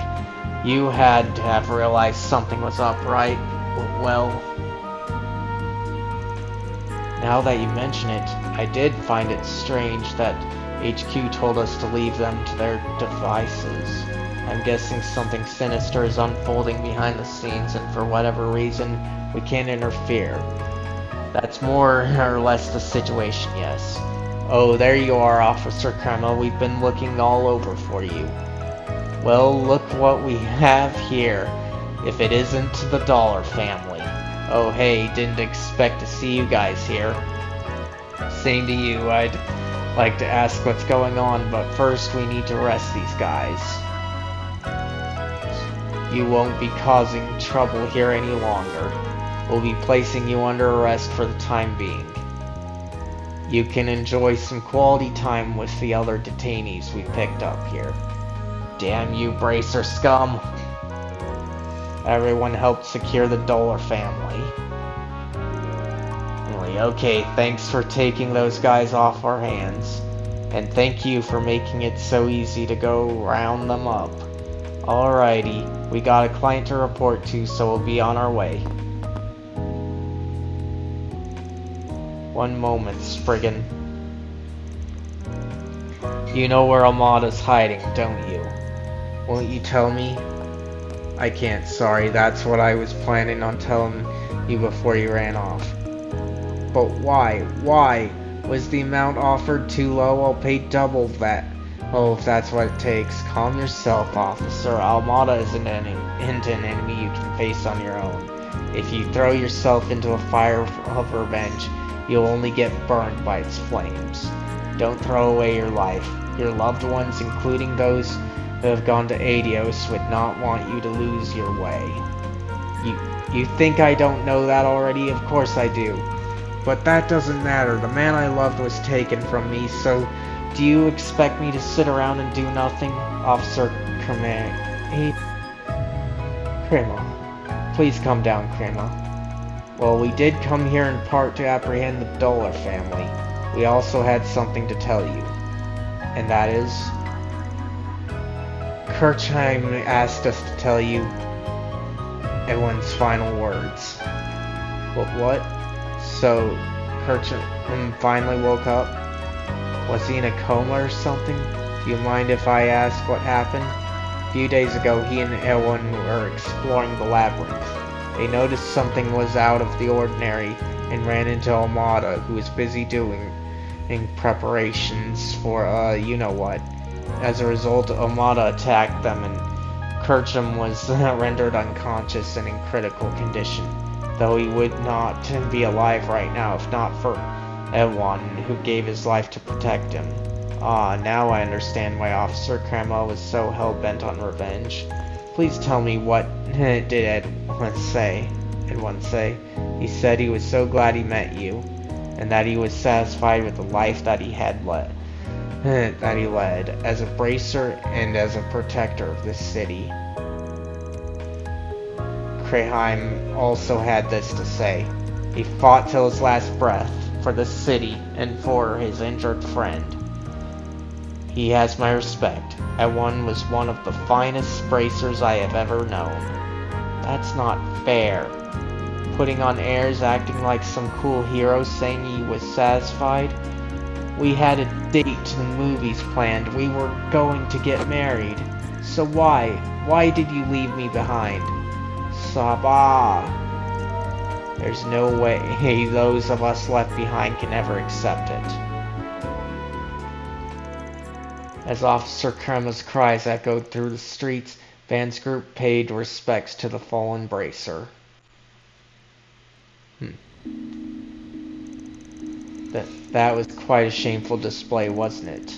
A: You had to have realized something was up, right? Well, now that you mention it, I did find it strange that HQ told us to leave them to their devices. I'm guessing something sinister is unfolding behind the scenes, and for whatever reason, we can't interfere. That's more or less the situation, yes. Oh, there you are, Officer Kreml. We've been looking all over for you. Well, look what we have here. If it isn't the Dollar family. Oh, hey, didn't expect to see you guys here. Same to you. I'd like to ask what's going on, but first we need to arrest these guys. You won't be causing trouble here any longer. We'll be placing you under arrest for the time being. You can enjoy some quality time with the other detainees we picked up here. Damn you, Bracer scum! Everyone helped secure the Dollar family. Okay, thanks for taking those guys off our hands. And thank you for making it so easy to go round them up. Alrighty, we got a client to report to, so we'll be on our way. One moment, Spriggan. You know where Almada's hiding, don't you? Won't you tell me? I can't, sorry. That's what I was planning on telling you before you ran off. But why? Why? Was the amount offered too low? I'll pay double that. Oh, if that's what it takes. Calm yourself, officer. Almada isn't an enemy you can face on your own. If you throw yourself into a fire of revenge, you'll only get burned by its flames. Don't throw away your life. Your loved ones, including those who have gone to Adios, would not want you to lose your way. You think I don't know that already? Of course I do. But that doesn't matter. The man I loved was taken from me, so do you expect me to sit around and do nothing? Officer Krima. Please come down, Krima. Well, we did come here in part to apprehend the Dollar family. We also had something to tell you. And that is... Kirchheim asked us to tell you everyone's final words. What? So, Kirchheim finally woke up? Was he in a coma or something? Do you mind if I ask what happened? A few days ago, he and Erwin were exploring the labyrinth. They noticed something was out of the ordinary and ran into Almada, who was busy doing preparations for, you-know-what. As a result, Almada attacked them and Kirchheim was rendered unconscious and in critical condition, though he would not be alive right now if not for Ewan, who gave his life to protect him. Now I understand why Officer Krama was so hell-bent on revenge. Please tell me, what did Edwin say? He said he was so glad he met you, and that he was satisfied with the life that he had led as a bracer and as a protector of this city. Kreheim also had this to say. He fought till his last breath for the city and for his injured friend. He has my respect. Ewan was one of the finest bracers I have ever known. That's not fair. Putting on airs, acting like some cool hero, saying he was satisfied. We had a date to the movies planned. We were going to get married. So why? Why did you leave me behind? Sabah. There's no way those of us left behind can ever accept it. As Officer Krema's cries echoed through the streets, Van's group paid respects to the fallen bracer. That was quite a shameful display, wasn't it?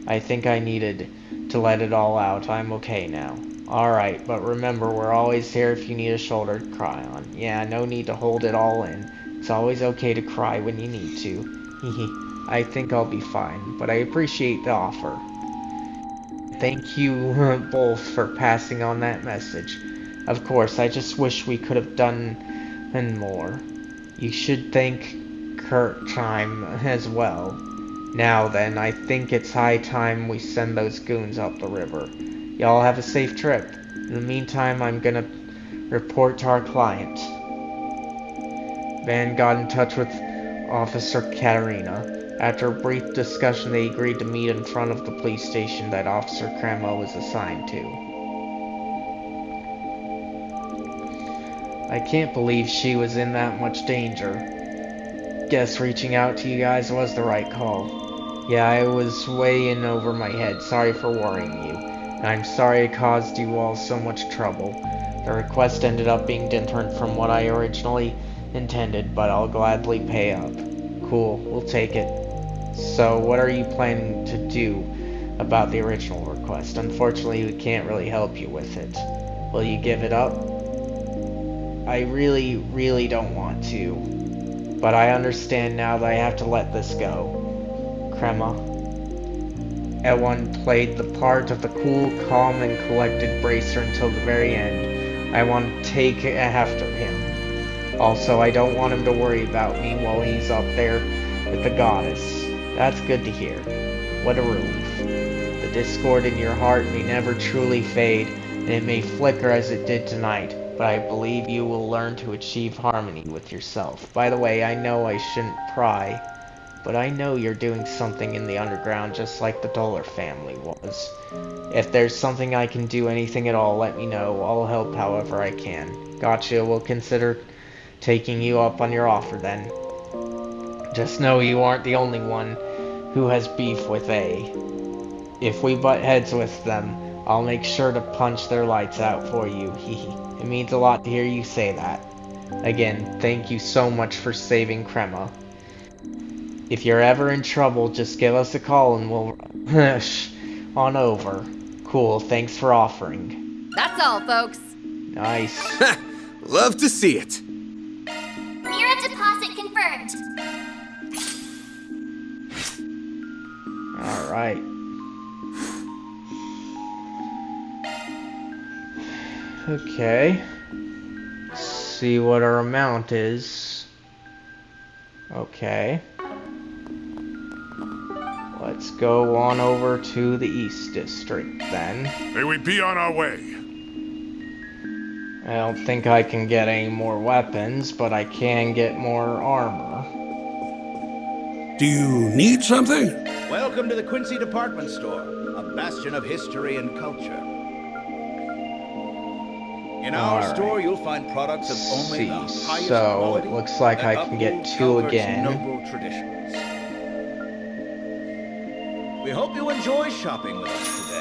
A: I think I needed to let it all out. I'm okay now. Alright, but remember, we're always here if you need a shoulder to cry on. Yeah, no need to hold it all in. It's always okay to cry when you need to. I think I'll be fine, but I appreciate the offer. Thank you both for passing on that message. Of course, I just wish we could have done more. You should thank Kirchheim as well. Now then, I think it's high time we send those goons up the river. Y'all have a safe trip. In the meantime, I'm gonna report to our client. Van got in touch with Officer Katarina. After a brief discussion, they agreed to meet in front of the police station that Officer Cramwell was assigned to. I can't believe she was in that much danger. Guess reaching out to you guys was the right call. Yeah, I was way in over my head. Sorry for worrying you. And I'm sorry I caused you all so much trouble. The request ended up being different from what I originally intended, but I'll gladly pay up. Cool, we'll take it. So, what are you planning to do about the original request? Unfortunately, we can't really help you with it. Will you give it up? I really don't want to. But I understand now that I have to let this go. Krema. Ewan played the part of the cool, calm, and collected bracer until the very end. I want to take after him. Also, I don't want him to worry about me while he's up there with the goddess. That's good to hear. What a relief. The discord in your heart may never truly fade, and it may flicker as it did tonight, but I believe you will learn to achieve harmony with yourself. By the way, I know I shouldn't pry, but I know you're doing something in the underground just like the Dollar family was. If there's something I can do, anything at all, let me know. I'll help however I can. Gotcha, we'll consider taking you up on your offer then. Just know you aren't the only one who has beef with A. If we butt heads with them, I'll make sure to punch their lights out for you. It means a lot to hear you say that. Again, thank you so much for saving Crema. If you're ever in trouble, just give us a call and we'll on over. Cool, thanks for offering.
O: That's all, folks.
A: Nice.
F: Love to see it.
J: Mira deposit confirmed.
A: Alright. Okay. Let's see what our amount is. Okay. Let's go on over to the East District then.
I: May we be on our way.
A: I don't think I can get any more weapons, but I can get more armor.
D: Do you need something?
H: Welcome to the Quincy Department Store, a bastion of history and culture. In our store, you'll find products of only the highest quality.
A: So, it looks like I can get two again.
H: Noble traditions. We hope you enjoy shopping with us today.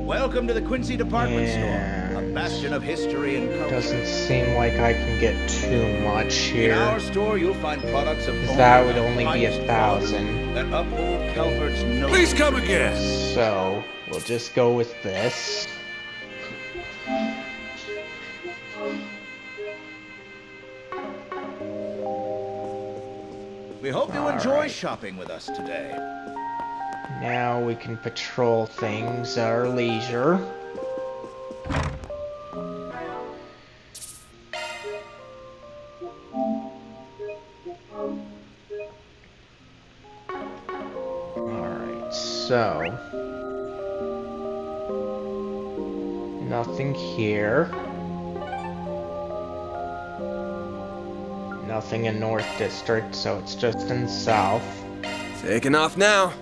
H: Welcome to the Quincy Department Store, a bastion of history and culture.
A: Doesn't seem like I can get too much here.
H: In our store, you'll find products of
A: that would only be 1,000.
H: That uphold Calvert's noble.
I: Please come again.
A: So we'll just go with this.
H: We hope you enjoy shopping with us today.
A: Now we can patrol things at our leisure. Alright, so nothing here. Nothing in North District, so it's just in South.
F: Taking off now.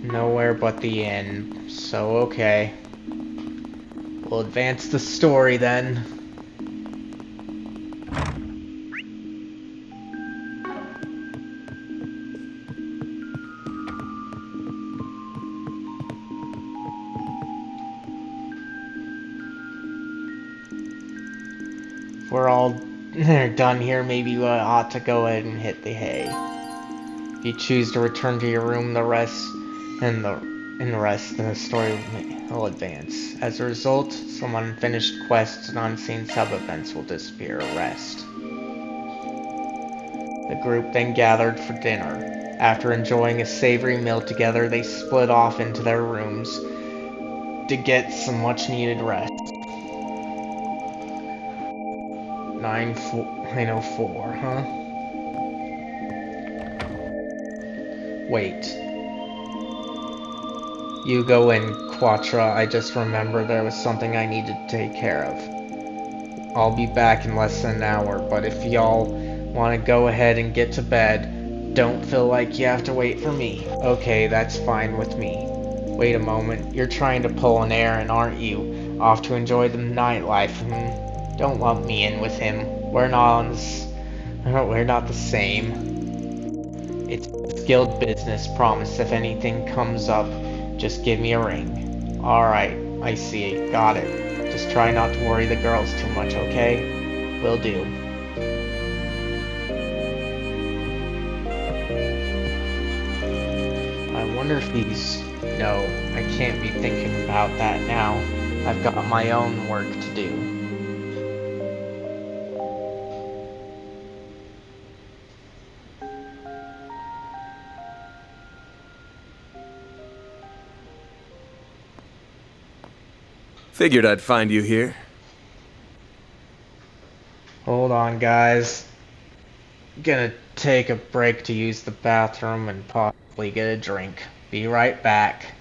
A: Nowhere but the inn, so okay. We'll advance the story then. If we're all done here, maybe we ought to go ahead and hit the hay. If you choose to return to your room, the rest in the story will advance. As a result, some unfinished quests and unseen sub-events will disappear or rest. The group then gathered for dinner. After enjoying a savory meal together, they split off into their rooms to get some much-needed rest. 904, huh? Wait. You go in, Quattro. I just remembered there was something I needed to take care of. I'll be back in less than an hour, but if y'all want to go ahead and get to bed, don't feel like you have to wait for me. Okay, that's fine with me. Wait a moment, you're trying to pull an Aaron, aren't you? Off to enjoy the nightlife, Don't lump me in with him. We're not the same. It's skilled business, promise. If anything comes up, just give me a ring. Alright, I see. Got it. Just try not to worry the girls too much, okay? Will do. I wonder if he's... No, I can't be thinking about that now. I've got my own work to do.
F: Figured I'd find you here.
A: Hold on, guys. Gonna take a break to use the bathroom and possibly get a drink. Be right back.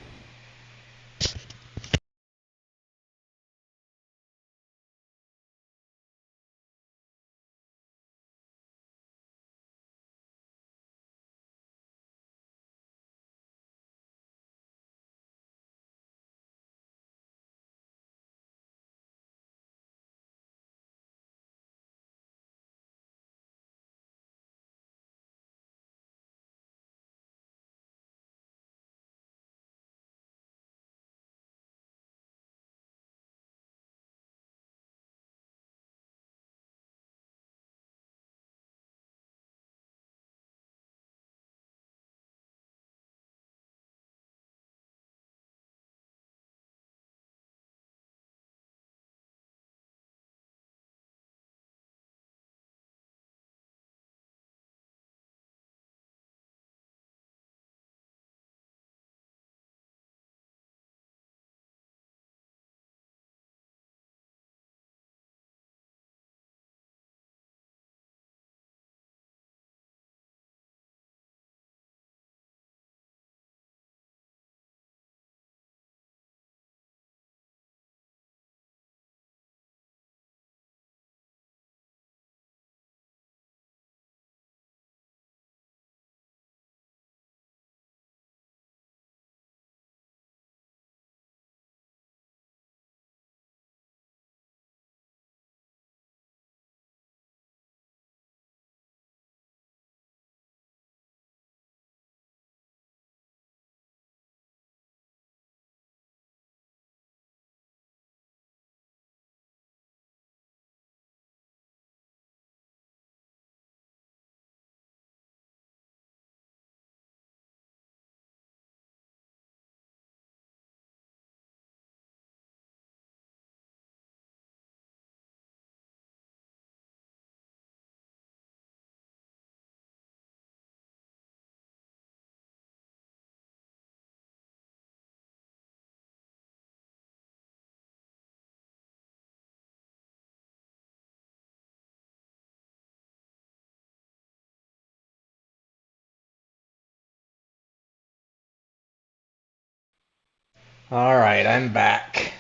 A: Alright, I'm back.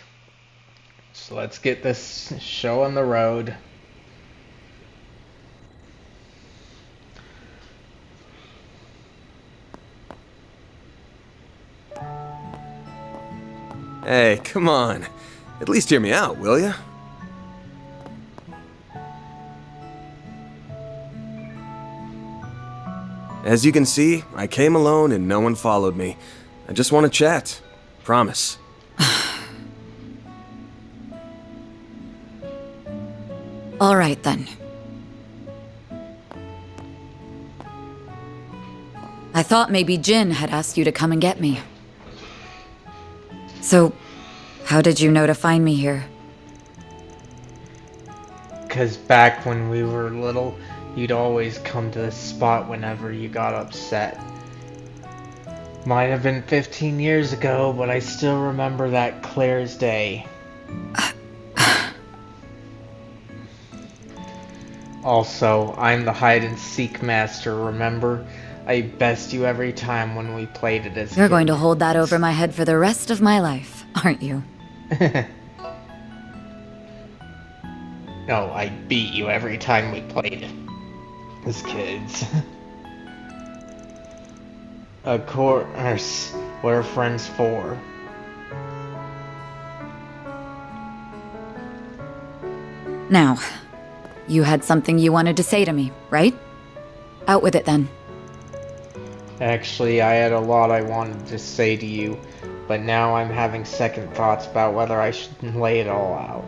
A: So let's get this show on the road.
F: Hey, come on. At least hear me out, will ya? As you can see, I came alone and no one followed me. I just want to chat. Promise.
E: All right, then. I thought maybe Jin had asked you to come and get me. So, how did you know to find me here?
A: 'Cause back when we were little, you'd always come to this spot whenever you got upset. Might have been 15 years ago, but I still remember that clear as day. Also, I'm the hide-and-seek master, remember? I best you every time when we played it as
E: You're going to hold that over my head for the rest of my life, aren't you?
A: No, I beat you every time we played as kids. Of course, we're friends for.
E: Now, you had something you wanted to say to me, right? Out with it then.
A: Actually, I had a lot I wanted to say to you, but now I'm having second thoughts about whether I should lay it all out.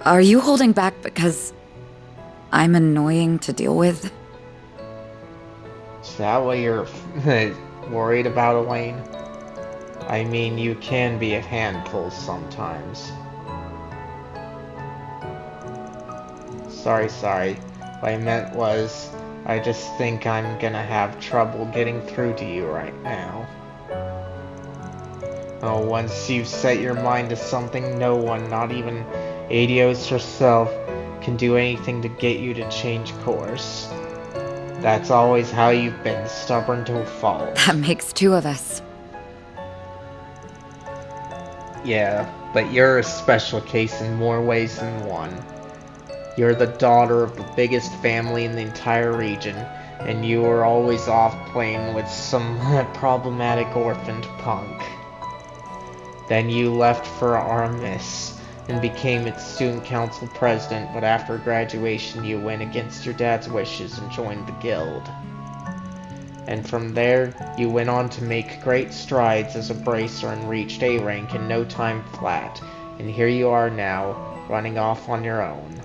E: Are you holding back because I'm annoying to deal with?
A: Is that what you're worried about, Elaine? I mean, you can be a handful sometimes. Sorry. What I meant was, I just think I'm gonna have trouble getting through to you right now. Oh, once you've set your mind to something, no one, not even Adios herself, can do anything to get you to change course. That's always how you've been, stubborn to a fault.
E: That makes two of us.
A: Yeah, but you're a special case in more ways than one. You're the daughter of the biggest family in the entire region, and you were always off playing with some problematic orphaned punk. Then you left for Armis and became its student council president, but after graduation you went against your dad's wishes and joined the guild. And from there, you went on to make great strides as a bracer and reached A rank in no time flat, and here you are now, running off on your own.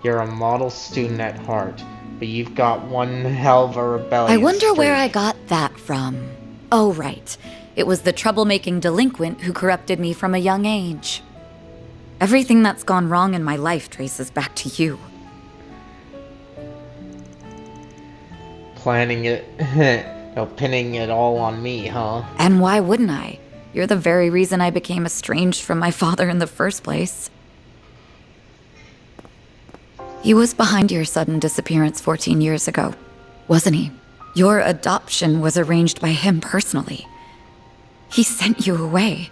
A: You're a model student at heart, but you've got one hell of a rebellious
E: I wonder where I
A: streak.
E: got that from. Oh, right. It was the troublemaking delinquent who corrupted me from a young age. Everything that's gone wrong in my life traces back to you.
A: Planning it, no, pinning it all on me, huh?
E: And why wouldn't I? You're the very reason I became estranged from my father in the first place. He was behind your sudden disappearance 14 years ago, wasn't he? Your adoption was arranged by him personally. He sent you away,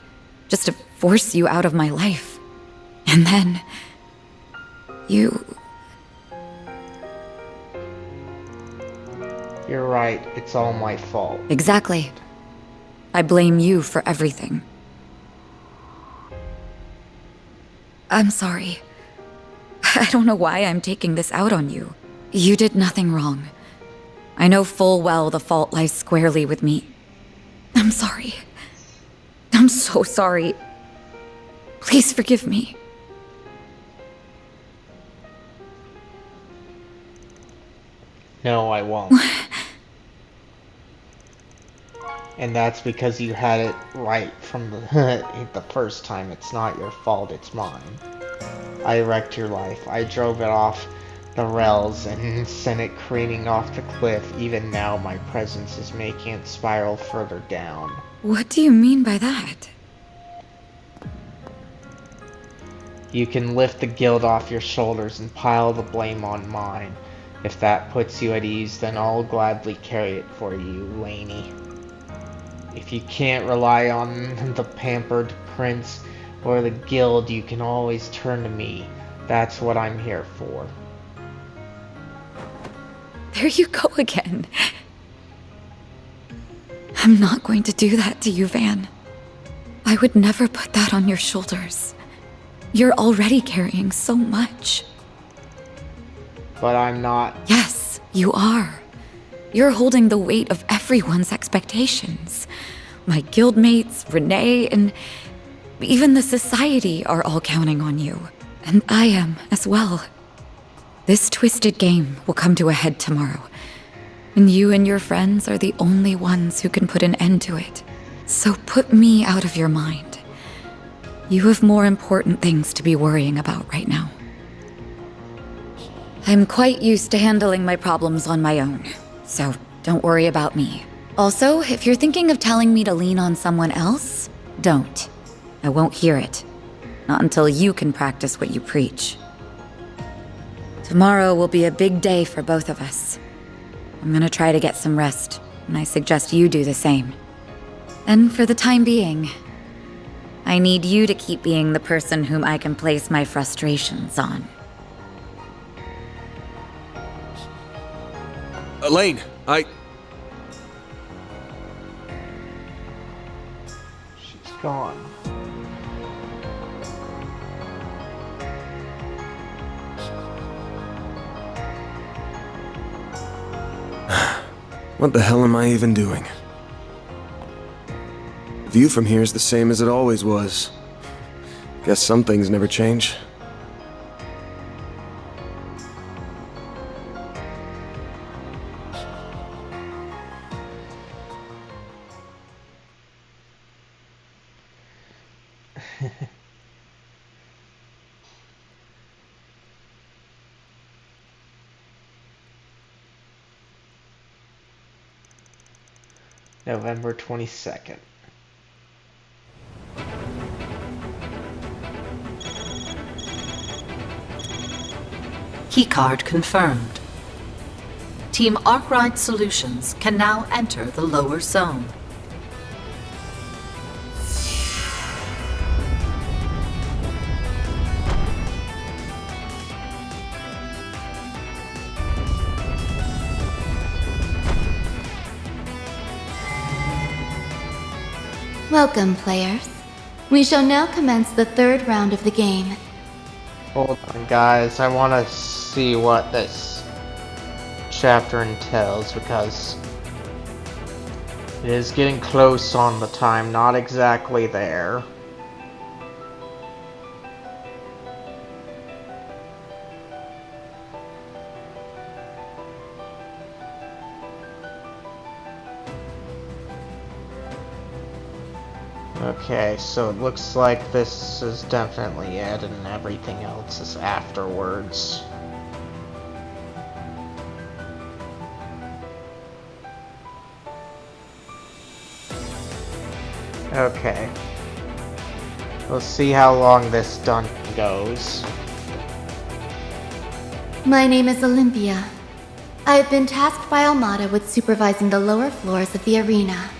E: just to force you out of my life. And then... you...
A: You're right, it's all my fault.
E: Exactly. I blame you for everything. I'm sorry. I don't know why I'm taking this out on you. You did nothing wrong. I know full well the fault lies squarely with me. I'm sorry. I'm so sorry. Please forgive me.
A: No, I won't. And that's because you had it right from the first time. It's not your fault, it's mine. I wrecked your life. I drove it off the rails and sent it careening off the cliff. Even now, my presence is making it spiral further down.
E: What do you mean by that?
A: You can lift the guild off your shoulders and pile the blame on mine. If that puts you at ease, then I'll gladly carry it for you, Laney. If you can't rely on the pampered prince or the guild, you can always turn to me. That's what I'm here for.
E: There you go again. I'm not going to do that to you, Van. I would never put that on your shoulders. You're already carrying so much.
A: But I'm not.
E: Yes, you are. You're holding the weight of everyone's expectations. My guildmates, Renee, and even the society are all counting on you. And I am as well. This twisted game will come to a head tomorrow. And you and your friends are the only ones who can put an end to it. So put me out of your mind. You have more important things to be worrying about right now. I'm quite used to handling my problems on my own, so don't worry about me. Also, if you're thinking of telling me to lean on someone else, don't. I won't hear it. Not until you can practice what you preach. Tomorrow will be a big day for both of us. I'm gonna try to get some rest, and I suggest you do the same. And for the time being, I need you to keep being the person whom I can place my frustrations on.
F: Elaine,
A: She's gone.
F: What the hell am I even doing? The view from here is the same as it always was. Guess some things never change.
A: November 22nd.
K: Keycard confirmed. Team Arkwright Solutions can now enter the lower zone.
C: Welcome, players. We shall now commence the third round of the game.
A: Hold on, guys. I want to see what this chapter entails because it is getting close on the time. Not exactly there. Okay, so it looks like this is definitely it and everything else is afterwards. Okay. We'll see how long this dungeon goes.
C: My name is Olympia. I have been tasked by Almada with supervising the lower floors of the arena.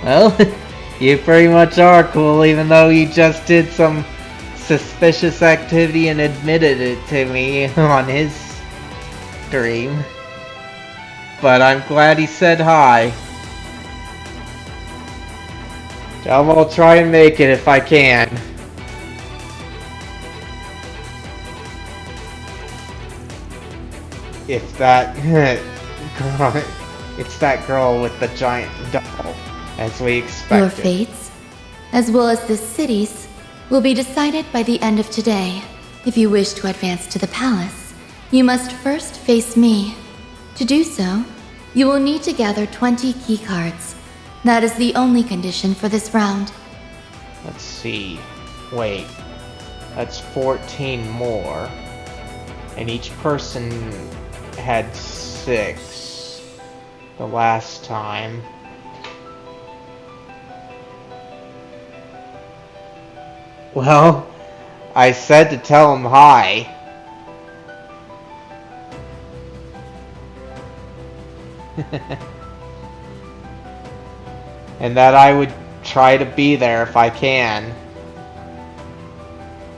A: Well, you pretty much are cool, even though you just did some suspicious activity and admitted it to me on his stream. But I'm glad he said hi. I will try and make it if I can. If that girl, it's that girl with the giant doll, as we expected.
C: Your fates, as well as this city's, will be decided by the end of today. If you wish to advance to the palace, you must first face me. To do so, you will need to gather 20 keycards. That is the only condition for this round.
A: Let's see. Wait. That's 14 more. And each person had 6 the last time. Well, I said to tell him hi. And that I would try to be there if I can.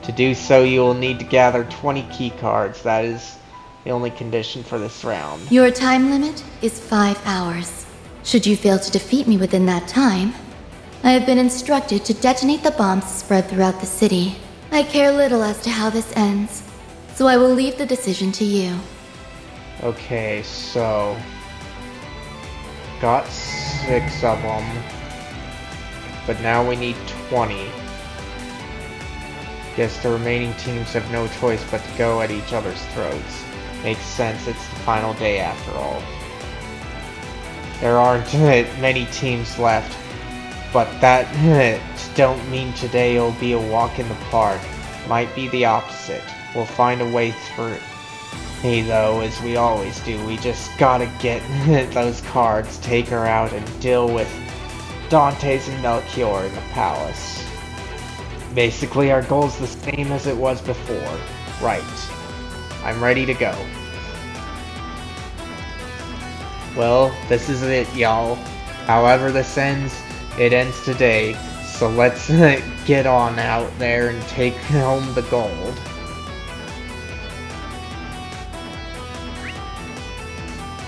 A: To do so, you will need to gather 20 key cards. That is the only condition for this round.
C: Your time limit is 5 hours. Should you fail to defeat me within that time, I have been instructed to detonate the bombs spread throughout the city. I care little as to how this ends, so I will leave the decision to you.
A: Okay, so... got 6 of them. But now we need 20. Guess the remaining teams have no choice but to go at each other's throats. Makes sense, it's the final day after all. There aren't many teams left, but that don't mean today will be a walk in the park. Might be the opposite. We'll find a way through. Hey though, as we always do, we just gotta get those cards, take her out, and deal with Dante's and Melchior in the palace. Basically, our goal's the same as it was before. Right. I'm ready to go. Well, this is it, y'all. However this ends, it ends today. So let's get on out there and take home the gold.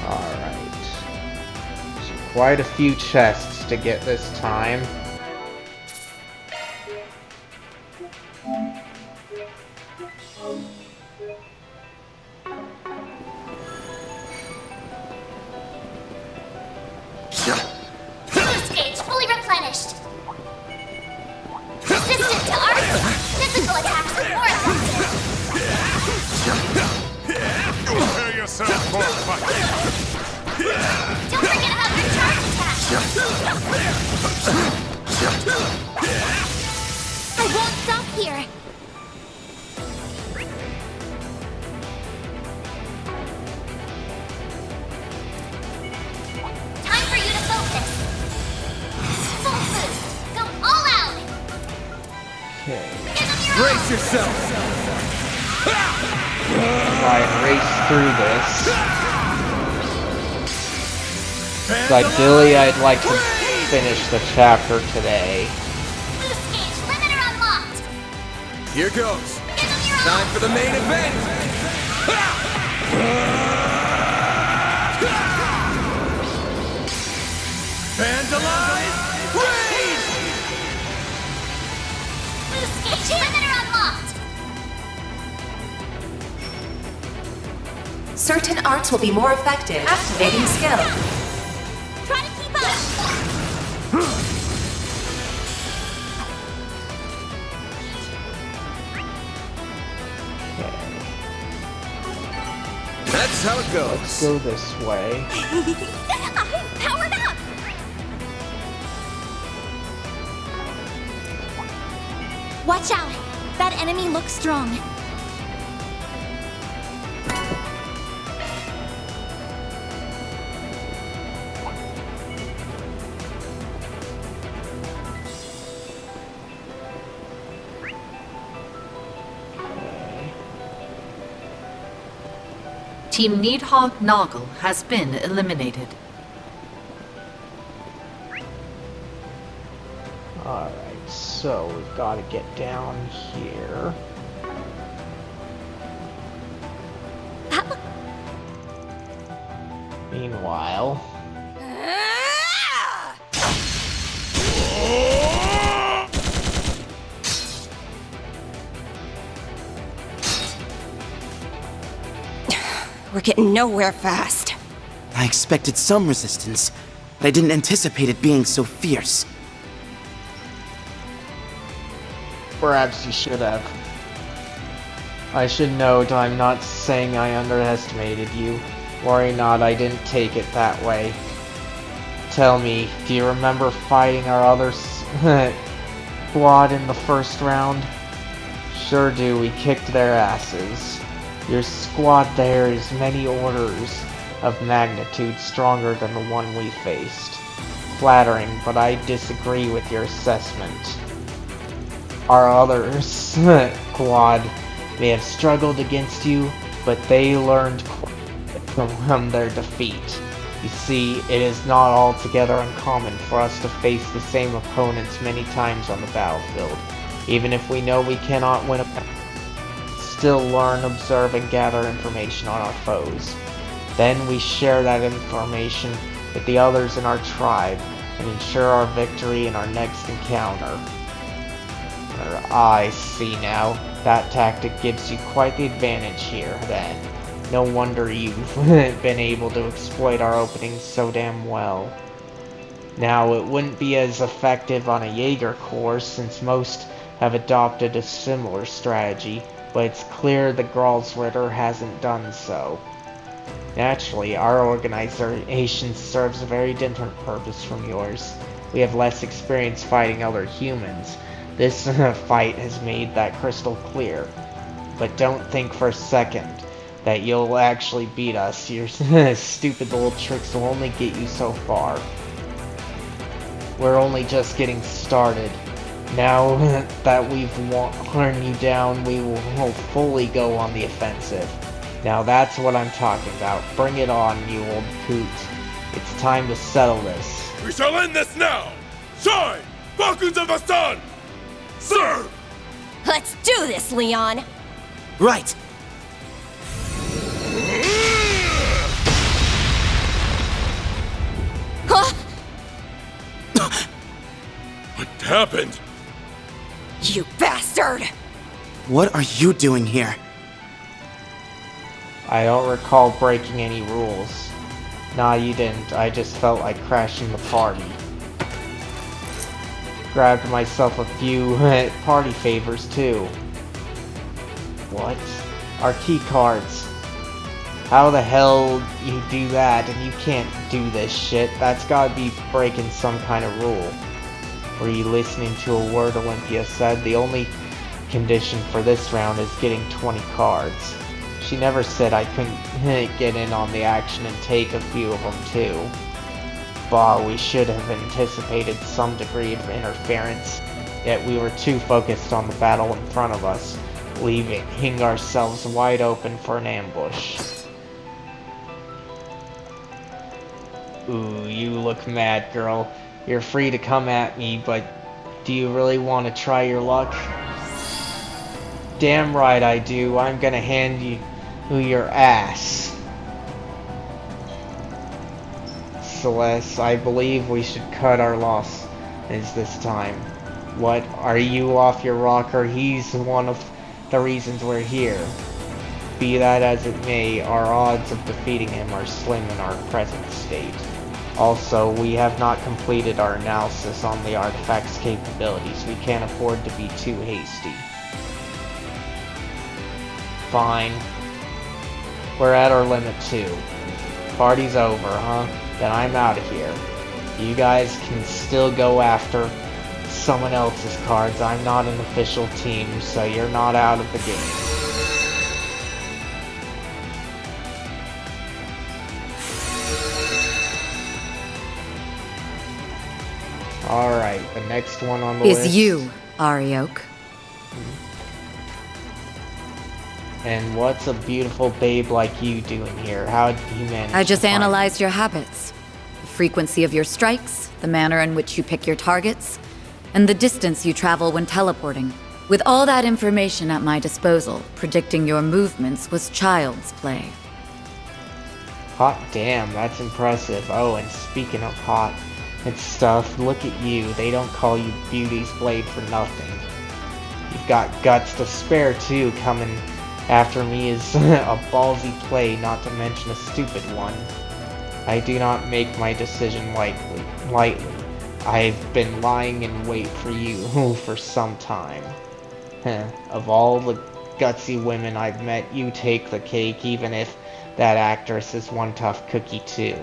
A: Alright. So quite a few chests to get this time.
J: Boost gauge fully replenished. Resistant to arc. Physical attacks are more effective.
I: Prepare yourself for a fight.
J: Don't forget about your charge attack. I won't stop here. Time for you to focus. Full boost. Go all out.
A: Okay.
F: Brace yourself!
A: Try and race through this. So ideally, I'd like to finish the chapter today.
J: Boost gauge limiter unlocked.
F: Here goes. Time for the main event! Vandalize! Raid!
J: Boost gauge limiter unlocked.
K: Certain arts will be more effective. Activating skill.
J: Try to keep up.
F: That's how it goes.
A: Let's go this way.
J: I'm powered up. Watch out. That enemy looks strong.
K: Team Needhog Noggle has been eliminated.
A: Alright, so we've got to get down here. Meanwhile...
N: We're getting nowhere fast. I expected some resistance, but I didn't anticipate it being so fierce.
A: Perhaps you should have. I should note I'm not saying I underestimated you. Worry not, I didn't take it that way. Tell me, do you remember fighting our other squad in the first round? Sure do, we kicked their asses. Your squad there is many orders of magnitude stronger than the one we faced. Flattering, but I disagree with your assessment. our other squad may have struggled against you, but they learned from their defeat. You see, it is not altogether uncommon for us to face the same opponents many times on the battlefield. Even if we know we cannot win still learn, observe, and gather information on our foes. Then we share that information with the others in our tribe and ensure our victory in our next encounter. I see now. That tactic gives you quite the advantage here, then. No wonder you've been able to exploit our openings so damn well. Now, it wouldn't be as effective on a Jaeger Corps since most have adopted a similar strategy, but it's clear the Gralsritter hasn't done so. Naturally, our organization serves a very different purpose from yours. We have less experience fighting other humans. This fight has made that crystal clear. But don't think for a second that you'll actually beat us. Your stupid little tricks will only get you so far. We're only just getting started. Now that we've worn you down, we will fully go on the offensive. Now that's what I'm talking about. Bring it on, you old coot. It's time to settle this.
B: We shall end this now! Shine! Falcons of the Sun! Sir!
P: Let's do this, Leon!
N: Right!
P: Huh?
B: What happened?
P: You bastard!
N: What are you doing here?
A: I don't recall breaking any rules. Nah, you didn't. I just felt like crashing the party. Grabbed myself a few party favors too. What? Our key cards. How the hell you do that and you can't do this shit? That's gotta be breaking some kind of rule. Were you listening to a word Olympia said? The only condition for this round is getting 20 cards. She never said I couldn't get in on the action and take a few of them too. Bah, we should have anticipated some degree of interference, yet we were too focused on the battle in front of us, leaving ourselves wide open for an ambush. Ooh, you look mad, girl. You're free to come at me, but do you really want to try your luck? Damn right I do. I'm gonna hand you your ass. Celeste, I believe we should cut our losses this time. What? Are you off your rocker? He's one of the reasons we're here. Be that as it may, our odds of defeating him are slim in our present state. Also, we have not completed our analysis on the artifact's capabilities. We can't afford to be too hasty. Fine. We're at our limit too. Party's over, huh? Then I'm out of here. You guys can still go after someone else's cards. I'm not an official team, so you're not out of the game. Alright, the next one on the list
E: is you, Ariok.
A: And what's a beautiful babe like you doing here? How did you manage
E: I just
A: to find
E: analyzed your habits. The frequency of your strikes, the manner in which you pick your targets, and the distance you travel when teleporting. With all that information at my disposal, predicting your movements was child's play.
A: Hot damn, that's impressive. Oh, and speaking of hot and stuff, look at you. They don't call you Beauty's Blade for nothing. You've got guts to spare too. Coming after me is a ballsy play, not to mention a stupid one. I do not make my decision lightly. I've been lying in wait for you for some time. Of all the gutsy women I've met, you take the cake, even if that actress is one tough cookie too.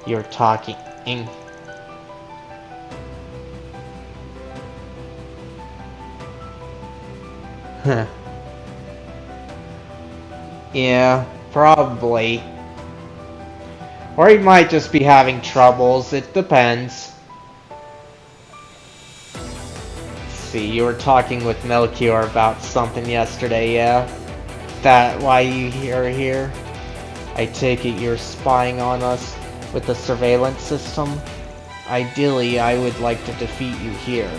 A: You're talking... Huh. Yeah, probably. Or he might just be having troubles, it depends. see. You were talking with Melchior about something yesterday, yeah? That why you are here? I take it you're spying on us with the surveillance system? Ideally, I would like to defeat you here,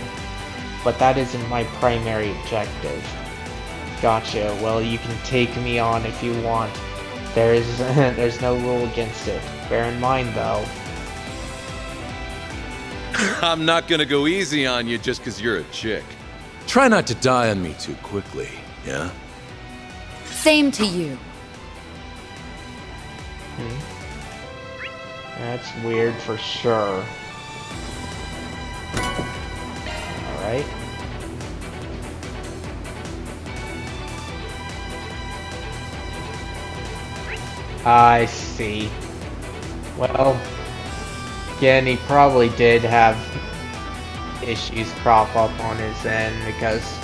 A: but that isn't my primary objective. Gotcha. Well, you can take me on if you want. There's no rule against it. Bear in mind, though.
B: I'm not gonna go easy on you just because you're a chick. Try not to die on me too quickly, yeah?
E: Same to you.
A: That's weird for sure. Alright. I see. Well, again, he probably did have issues crop up on his end because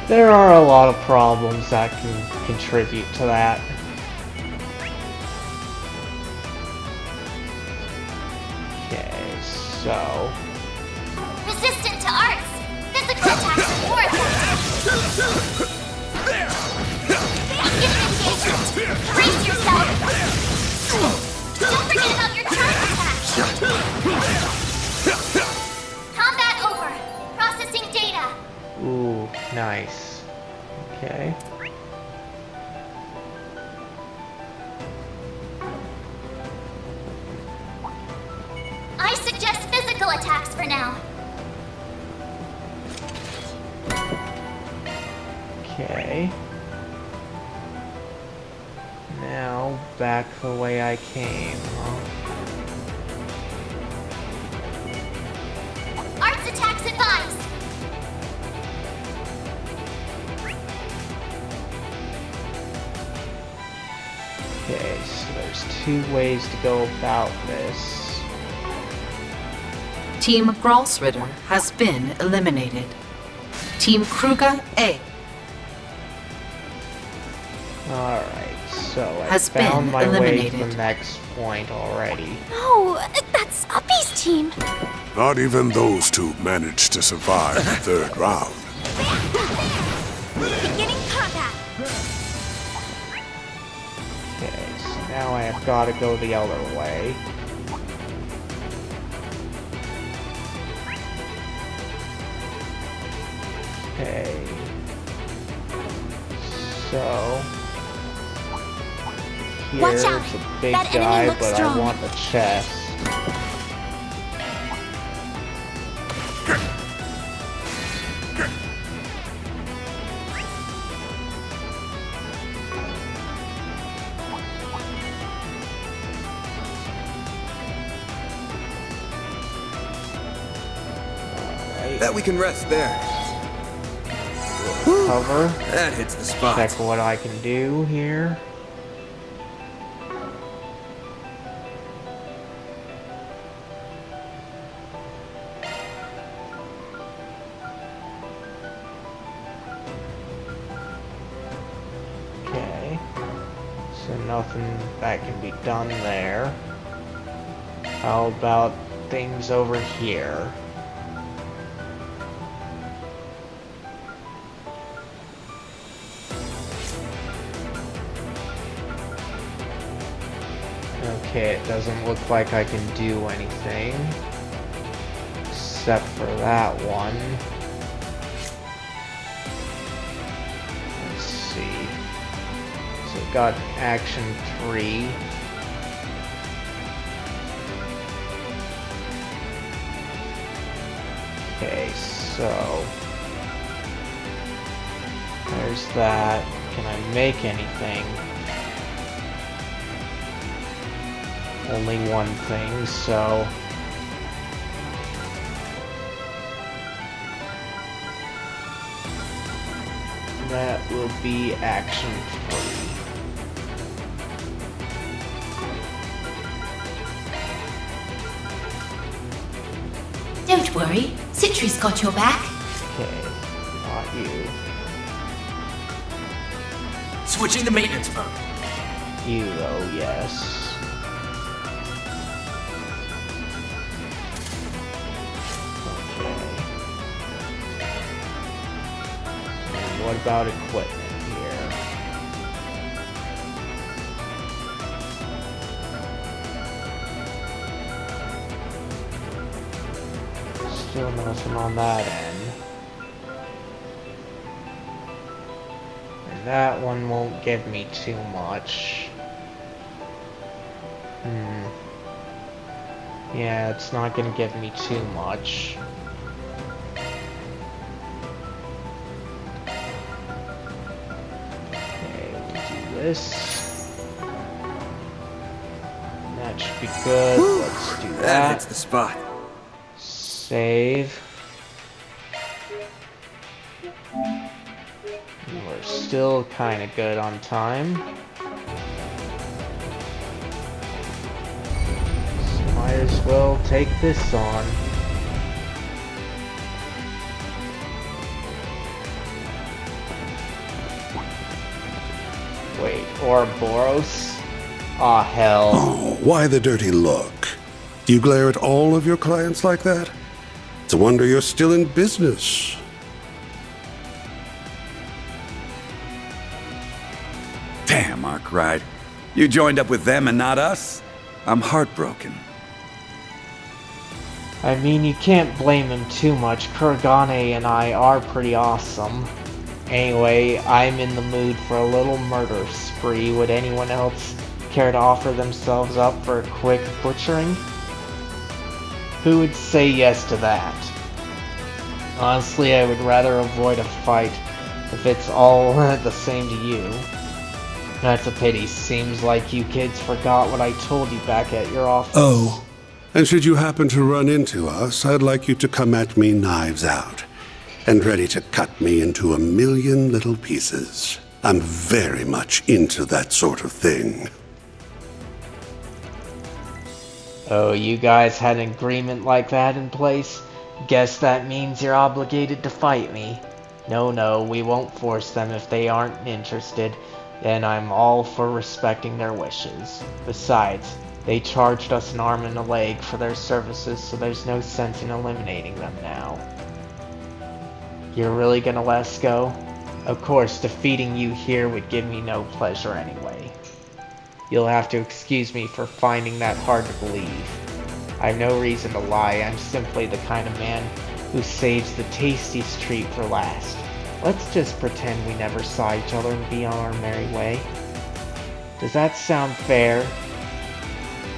A: there are a lot of problems that can contribute to that. Okay, so...
J: Resistant to arts. Physical attacks are more effective. Get engagement. Brace yourself. Don't forget about your charge attack. Combat over. Processing data.
A: Ooh, nice. Okay.
J: I suggest physical attacks for now.
A: Okay. Now, back the way I came, huh?
J: Arts attacks advised.
A: Okay, so there's two ways to go about this.
K: Team Gralsritter has been eliminated. Team Kruger A
A: Alright, so I
K: has
A: found
K: been
A: my way to
K: eliminated.
A: the next point already.
J: No, that's Uppy's team.
I: Not even those two managed to survive the third round.
J: Beginning combat.
A: Okay, so now I have got to go the other way. Okay. So...
J: Watch out!
A: Here's a big
J: That enemy
A: guy,
J: looks
A: but
J: strong.
A: I want the chest.
F: Bet we can rest there.
A: Cover.
F: That hits the spot.
A: Check what I can do here. Okay. So nothing that can be done there. How about things over here? Okay, it doesn't look like I can do anything. Except for that one. Let's see. So we've got action 3. Okay, so... there's that. Can I make anything? Only one thing, so... that will be action 3.
J: Don't worry, Citri's got your back.
A: Okay, not you.
L: Switching the maintenance mode.
A: You, though, yes. Okay. what about equipment here? Still nothing on that end. And that one won't give me too much. Yeah, it's not gonna give me too much. Okay, we'll do this. That should be good. Let's do that.
F: That hits the spot.
A: Save. We're still kind of good on time. Might as well take this on. Wait, Ouroboros? Aw, hell.
D: Oh, why the dirty look? Do you glare at all of your clients like that? It's a wonder you're still in business.
T: Damn, Arkwright. You joined up with them and not us? I'm heartbroken.
A: I mean, you can't blame him too much. Kuragane and I are pretty awesome. Anyway, I'm in the mood for a little murder spree. Would anyone else care to offer themselves up for a quick butchering? Who would say yes to that? Honestly, I would rather avoid a fight if it's all the same to you. That's a pity. Seems like you kids forgot what I told you back at your office.
D: Oh, and should you happen to run into us, I'd like you to come at me knives out, and ready to cut me into a million little pieces. I'm very much into that sort of thing.
A: Oh, you guys had an agreement like that in place? Guess that means you're obligated to fight me. No, we won't force them if they aren't interested. Then I'm all for respecting their wishes. Besides, they charged us an arm and a leg for their services, so there's no sense in eliminating them now. You're really gonna let us go? Of course, defeating you here would give me no pleasure anyway. You'll have to excuse me for finding that hard to believe. I have no reason to lie. I'm simply the kind of man who saves the tastiest treat for last. Let's just pretend we never saw each other and be on our merry way. Does that sound fair?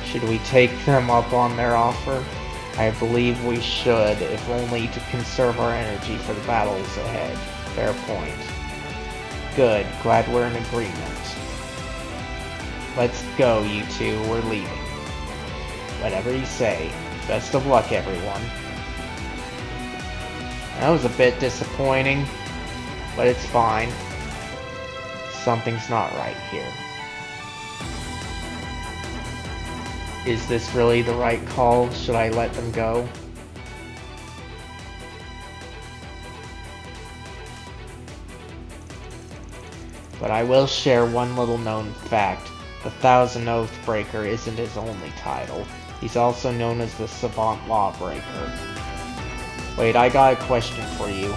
A: Should we take them up on their offer? I believe we should, if only to conserve our energy for the battles ahead. Fair point. Good, glad we're in agreement. Let's go, you two, we're leaving. Whatever you say. Best of luck, everyone. That was a bit disappointing, but it's fine. Something's not right here. Is this really the right call? Should I let them go? But I will share one little known fact. The Thousand Oathbreaker isn't his only title. He's also known as the Savant Lawbreaker. Wait, I got a question for you.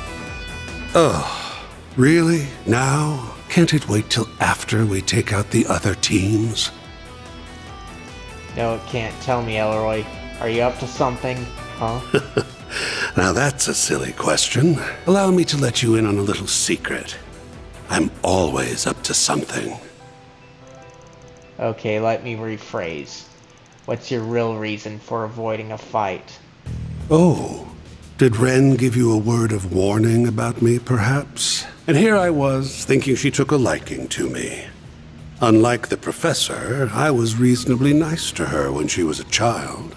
D: Oh, really? Now? Can't it wait till after we take out the other teams?
A: No, it can't. Tell me, Elroy. Are you up to something? Huh?
D: Now that's a silly question. Allow me to let you in on a little secret. I'm always up to something.
A: Okay, let me rephrase. What's your real reason for avoiding a fight?
D: Oh, did Ren give you a word of warning about me, perhaps? And here I was, thinking she took a liking to me. Unlike the professor, I was reasonably nice to her when she was a child.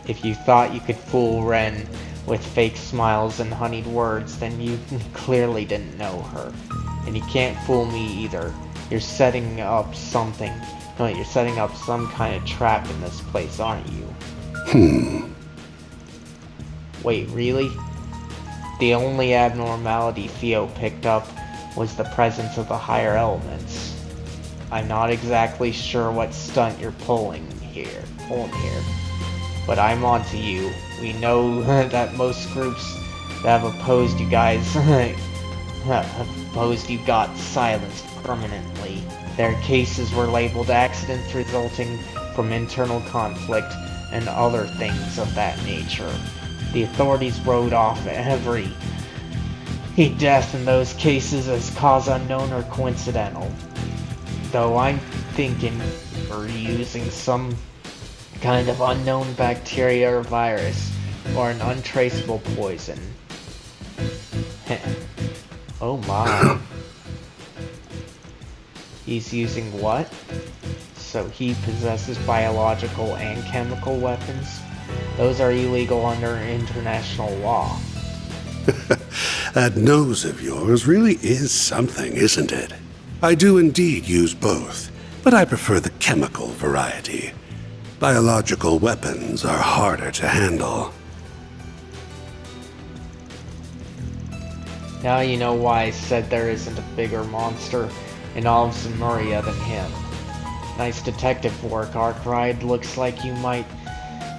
A: If you thought you could fool Ren with fake smiles and honeyed words, then you clearly didn't know her. And you can't fool me either. You're setting up something. No, you're setting up some kind of trap in this place, aren't you? Wait, really? The only abnormality Theo picked up was the presence of the higher elements. I'm not exactly sure what stunt you're pulling here. But I'm onto you. We know that most groups that have opposed you guys Supposed you got silenced permanently. Their cases were labeled accidents resulting from internal conflict and other things of that nature. The authorities wrote off every death in those cases as cause unknown or coincidental. Though I'm thinking we're using some kind of unknown bacteria or virus, or an untraceable poison. Oh my. He's using what? So he possesses biological and chemical weapons? Those are illegal under international law.
D: That nose of yours really is something, isn't it? I do indeed use both, but I prefer the chemical variety. Biological weapons are harder to handle.
A: Now you know why I said there isn't a bigger monster in all of Zemuria than him. Nice detective work, Arkwright. Looks like you might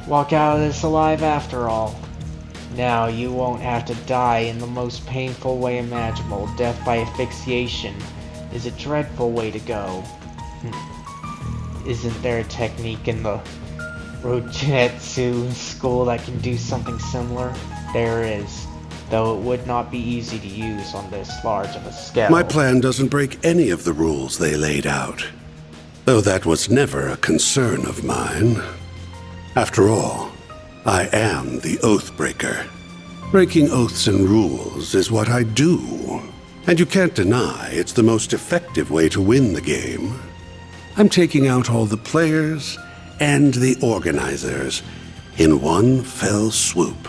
A: walk out of this alive after all. Now you won't have to die in the most painful way imaginable. Death by asphyxiation is a dreadful way to go. Isn't there a technique in the Rojutsu school that can do something similar? There is, though it would not be easy to use on this large of a scale.
D: My plan doesn't break any of the rules they laid out, though that was never a concern of mine. After all, I am the Oathbreaker. Breaking oaths and rules is what I do, and you can't deny it's the most effective way to win the game. I'm taking out all the players and the organizers in one fell swoop.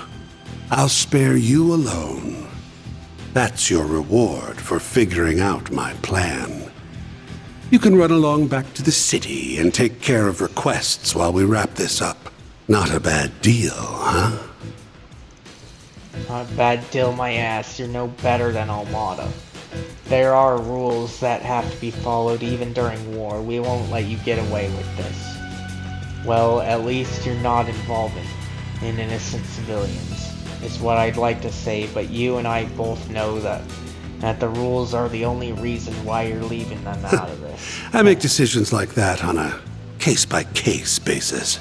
D: I'll spare you alone. That's your reward for figuring out my plan. You can run along back to the city and take care of requests while we wrap this up. Not a bad deal, huh?
A: Not a bad deal, my ass. You're no better than Almada. There are rules that have to be followed even during war. We won't let you get away with this. Well, at least you're not involving in innocent civilians, is what I'd like to say, but you and I both know that the rules are the only reason why you're leaving them out of this.
D: I make decisions like that on a case-by-case basis.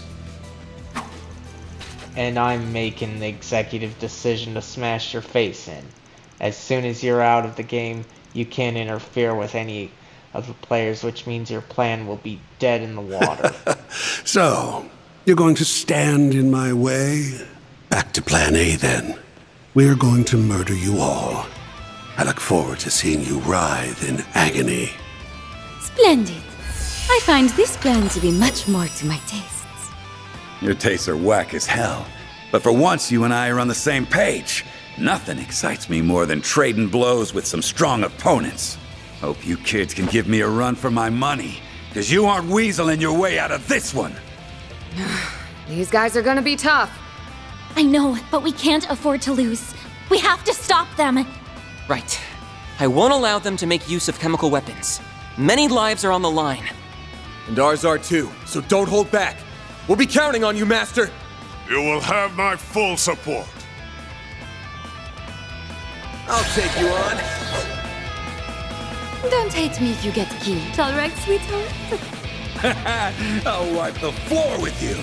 A: And I'm making the executive decision to smash your face in. As soon as you're out of the game, you can't interfere with any of the players, which means your plan will be dead in the water.
D: So, you're going to stand in my way? Back to plan A then. We're going to murder you all. I look forward to seeing you writhe in agony.
C: Splendid. I find this plan to be much more to my tastes.
T: Your tastes are whack as hell. But for once, you and I are on the same page. Nothing excites me more than trading blows with some strong opponents. Hope you kids can give me a run for my money, because you aren't weaseling your way out of this one.
O: These guys are gonna be tough.
C: I know, but we can't afford to lose. We have to stop them.
U: Right. I won't allow them to make use of chemical weapons. Many lives are on the line.
F: And ours are too, so don't hold back. We'll be counting on you, Master.
I: You will have my full support.
F: I'll take you on.
C: Don't hate me if you get killed, alright, sweetheart?
T: I'll wipe the floor with you.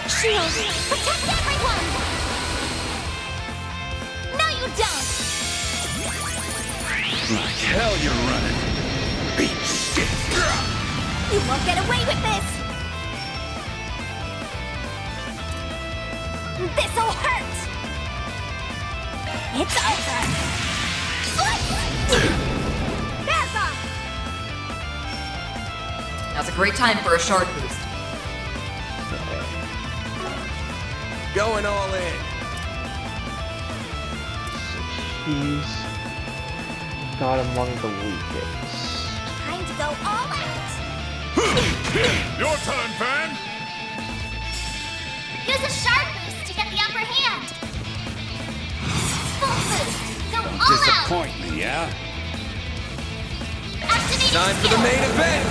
C: Shield, protect everyone! No, you don't!
T: Like hell you're running. Beat shit.
C: You won't get away with this! This'll hurt! It's over!
E: Now's a great time for a shard boost.
F: Going all in.
A: She's not among the weakest.
C: Time to go all out!
I: Your turn, Van!
C: Use a shard boost to get the upper hand! Full boost! Go all
T: Disappoint me, yeah?
C: out! Activating
F: Time for the main event!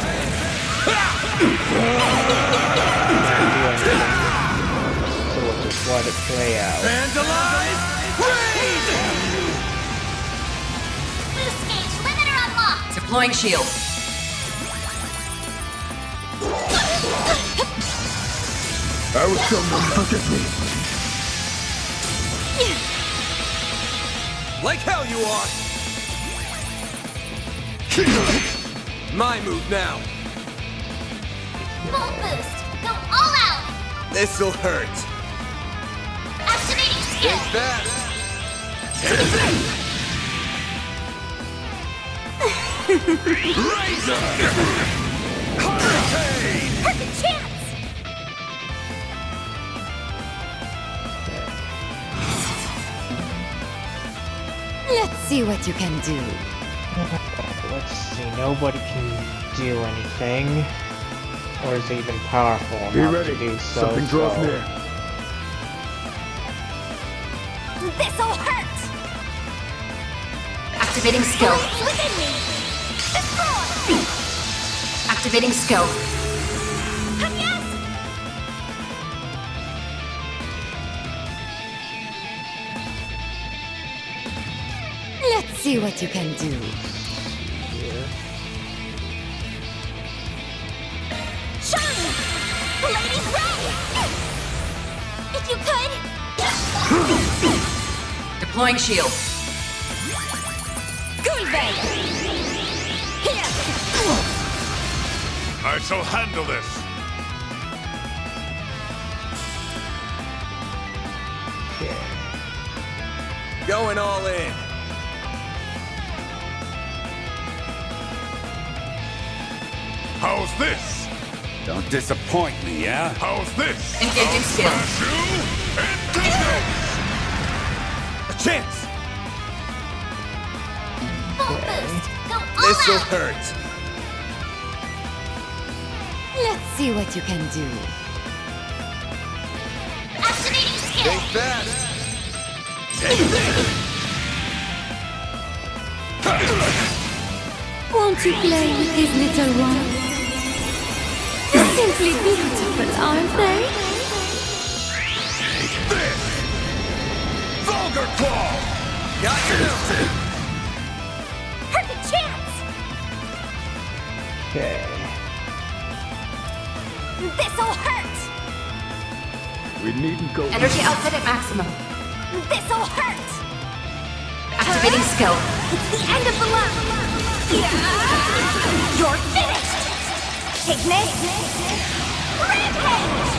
A: play out.
S: Vandalize! Raid!
J: Boost gauge limiter unlocked!
K: Deploying shield.
I: I was someone forget me.
F: Like hell you are! My move now.
J: Full boost! Go all out!
F: This'll hurt.
J: Activating skill!
F: Think fast. Razor! Hurricane!
J: Perfect chance!
C: Let's see what you can do.
A: Let's see, nobody can do anything. Or is even powerful enough to do so.
I: Something draws near.
J: This'll hurt!
K: Activating skill.
J: Within me! Destroy!
K: Activating skill.
J: Yes!
C: Let's see what you can do.
J: Shine! Lady's Ray! If you could!
K: Deploying shield.
J: Gulve! Here!
I: I shall handle this.
F: Going all in.
I: How's this?
T: Don't disappoint me, yeah?
I: How's this?
K: Engaging skill.
F: A chance.
J: Full boost! Go all
F: This'll
J: out!
F: hurt.
C: Let's see what you can do.
J: Activating skill!
F: Think fast.
C: Won't you play with these little ones? They're simply beautiful, aren't they?
F: This! Vulgar Claw! Got your note!
J: Perfect chance!
A: Okay.
J: This'll hurt!
I: We needn't go.
K: Energy output at maximum.
J: This'll hurt!
K: Activating skill.
J: It's the end of the line! You're finished! Take this! Rampage!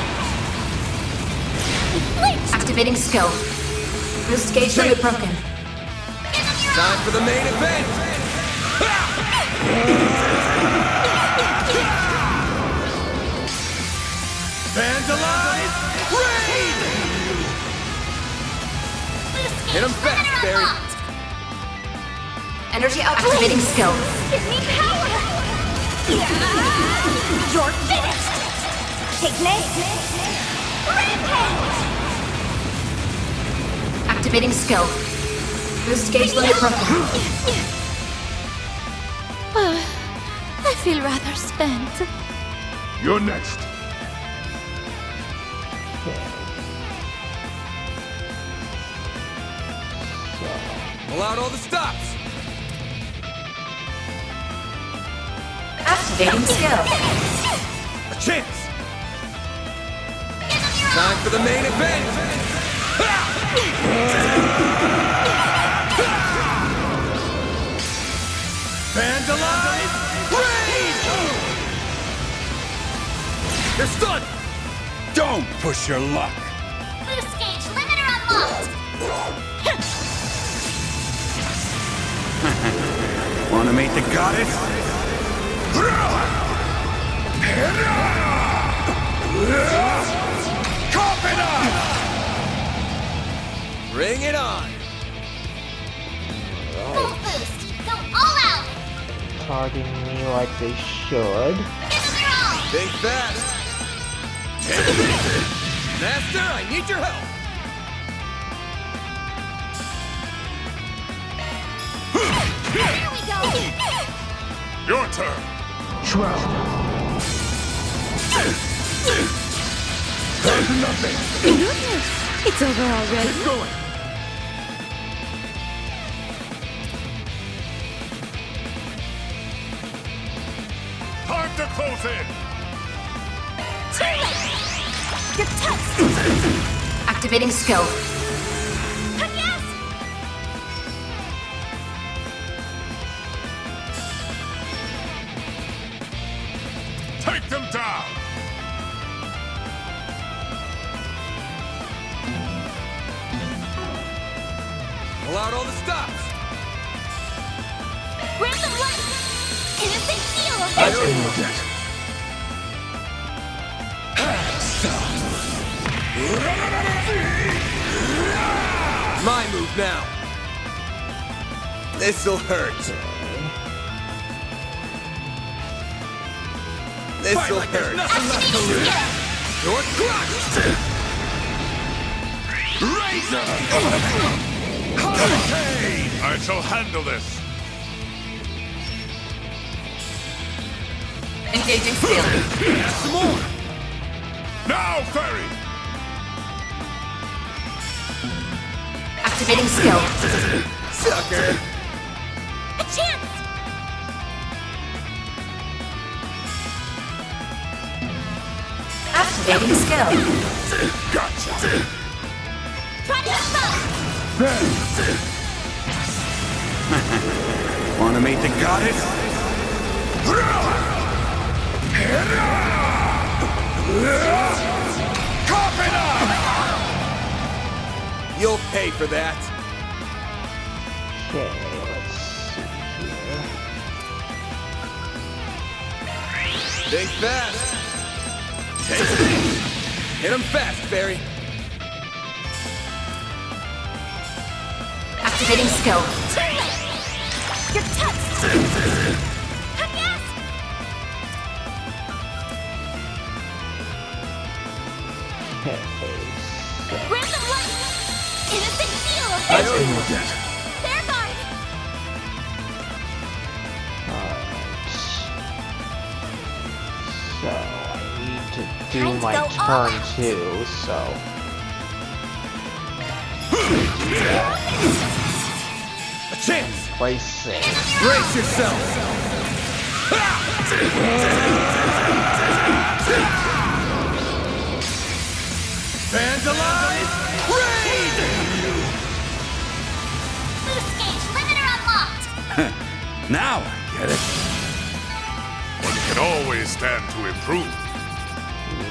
J: Flinch!
K: Activating skill. Boost gauge limit broken.
F: Time for the main event! Vandalize! Raid! Hit him fast, Barry!
K: Energy activating skill.
J: Give me power! You're finished! Take this! Rampage!
K: Activating skill. Boost gauge limit broken.
C: I feel rather spent.
I: You're next.
F: Pull out all the stops!
K: Activating skill.
F: A chance! Time for the main event! Vandalize! Raid! You're stunned!
T: Don't push your luck.
J: Boost gauge limiter unlocked!
T: Want to meet the goddess?
F: Cough it up! Bring it on!
J: Full boost! Go all out!
A: Targeting me like they should.
J: Give them your all!
F: Think fast! Master, I need your help!
J: Here we go!
I: Your turn.
A: Trust.
I: There's nothing.
C: Goodness!
J: It's over already.
B: Keep going.
I: Time to close in!
J: Too late! You're toast! Activating skill. Yes!
I: Take them down!
B: Pull out all the stops.
J: Random light! Innocent heal!
B: I owe you that. My move now. This'll hurt. This'll
J: like
B: hurt.
J: nothing left to lose.
B: You're crushed. Razor.
I: Hurricane! I shall handle this.
K: Engaging skill.
B: Some more.
I: Now, Fairy!
J: Activating skill.
B: Sucker.
J: A chance! Activating skill.
I: Gotcha!
J: Try to spell!
T: Wanna meet the goddess?
I: Cough it up!
B: You'll pay for that.
A: Okay, let's see here.
B: Think fast. Hit him fast, Barry.
J: Activating skill. Too late! You're toast! Yes! Random light! Innocent heal!
B: I owe you that.
J: Fair guard!
A: So I need to do
J: Time to
A: my
J: go all
A: turn
J: out.
A: too, so
B: A chance.
A: play safe.
B: Brace yourself. Fans alive. Raid!
J: Boost gauge limiter unlocked!
T: Now I get it.
I: One can always stand to improve.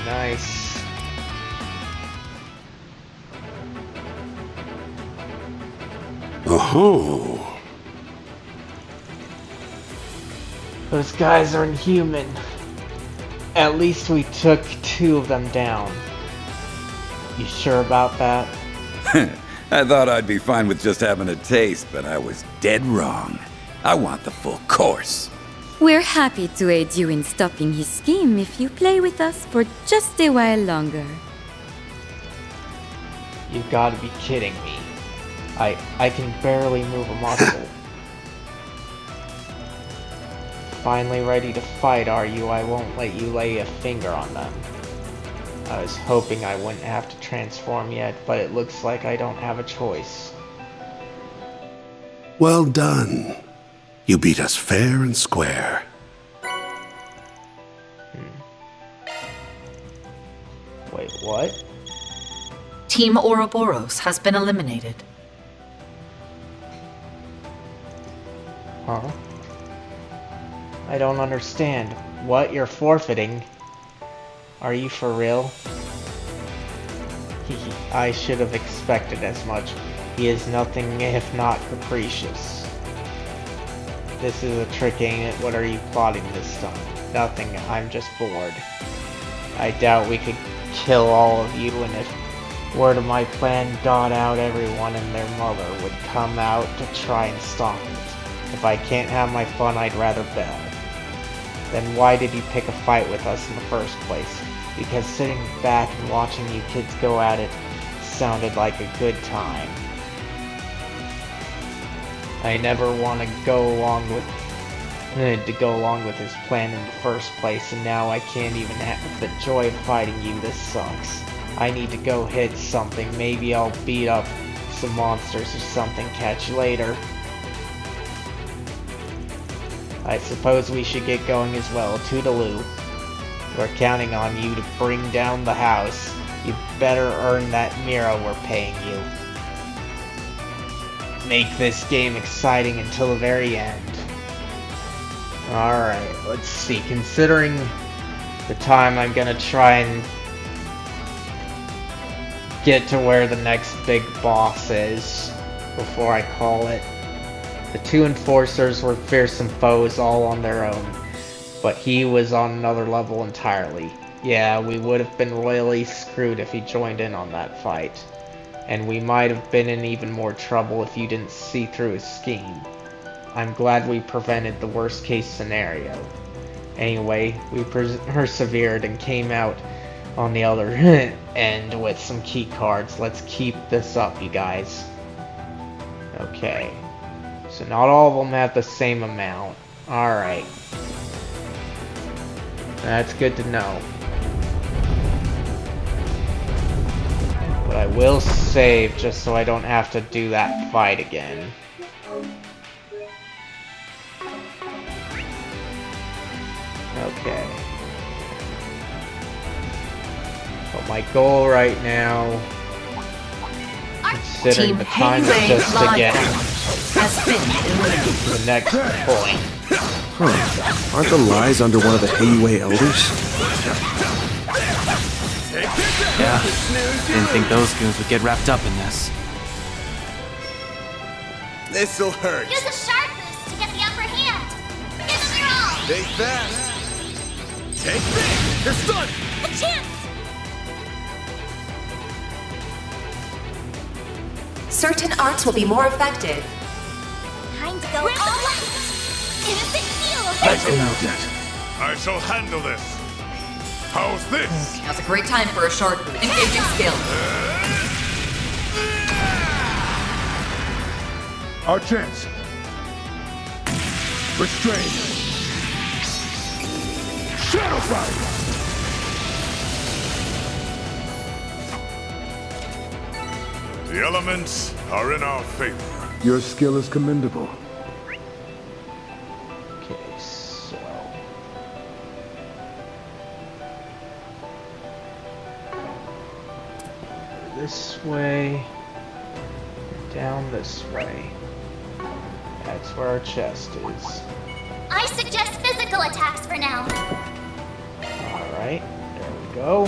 A: Nice.
D: Oh,
A: Those guys are inhuman. At least we took 2 of them down. You sure about that?
T: I thought I'd be fine with just having a taste, but I was dead wrong. I want the full course.
Q: We're happy to aid you in stopping his scheme if you play with us for just a while longer.
A: You've got to be kidding me. I can barely move a muscle. Finally ready to fight, are you? I won't let you lay a finger on them. I was hoping I wouldn't have to transform yet, but it looks like I don't have a choice.
D: well done. You beat us fair and square.
A: Wait, what?
K: Team Ouroboros has been eliminated.
A: Huh? I don't understand. What? You're forfeiting? Are you for real? I should have expected as much. He is nothing if not capricious. This is a trick, ain't it? What are you plotting this time? Nothing, I'm just bored. I doubt we could kill all of you, and if word of my plan got out, everyone and their mother would come out to try and stop it. If I can't have my fun, I'd rather bail. Then why did you pick a fight with us in the first place? Because sitting back and watching you kids go at it sounded like a good time. I never want to go along with his plan in the first place, and now I can't even have the joy of fighting you. This sucks. I need to go hit something. Maybe I'll beat up some monsters or something. Catch you later. I suppose we should get going as well. Toodaloo. We're counting on you to bring down the house. You better earn that Mira we're paying you. Make this game exciting until the very end. Alright, let's see. Considering the time, I'm gonna try and get to where the next big boss is before I call it. The two enforcers were fearsome foes all on their own, but he was on another level entirely. Yeah, we would have been royally screwed if he joined in on that fight. And we might have been in even more trouble if you didn't see through his scheme. I'm glad we prevented the worst case scenario. Anyway, we persevered and came out on the other end with some key cards. Let's keep this up, you guys. Okay. So not all of them have the same amount. Alright. That's good to know. But I will save just so I don't have to do that fight again. Okay. But my goal right now, considering the time is just to get to the next point.
F: Huh. Aren't the lies under one of the Heiwei elders?
L: Yeah. Didn't think those goons would get wrapped up in this.
F: This'll hurt.
R: Use a sharp boost to get the upper hand. Give them your all.
F: Stay fast. Take this. They're stunned.
R: A chance.
J: Certain arts will be more effective.
R: Time to go all out. Innocent feel of
I: I shall handle this. How's this?
E: Now's a great time for a short, engaging skill.
I: Our chance. Restrain. Shadow Fire. The elements are in our favor. Your skill is commendable.
A: Okay, so... this way, down this way. That's where our chest is.
R: I suggest physical attacks for now.
A: Alright, there we go.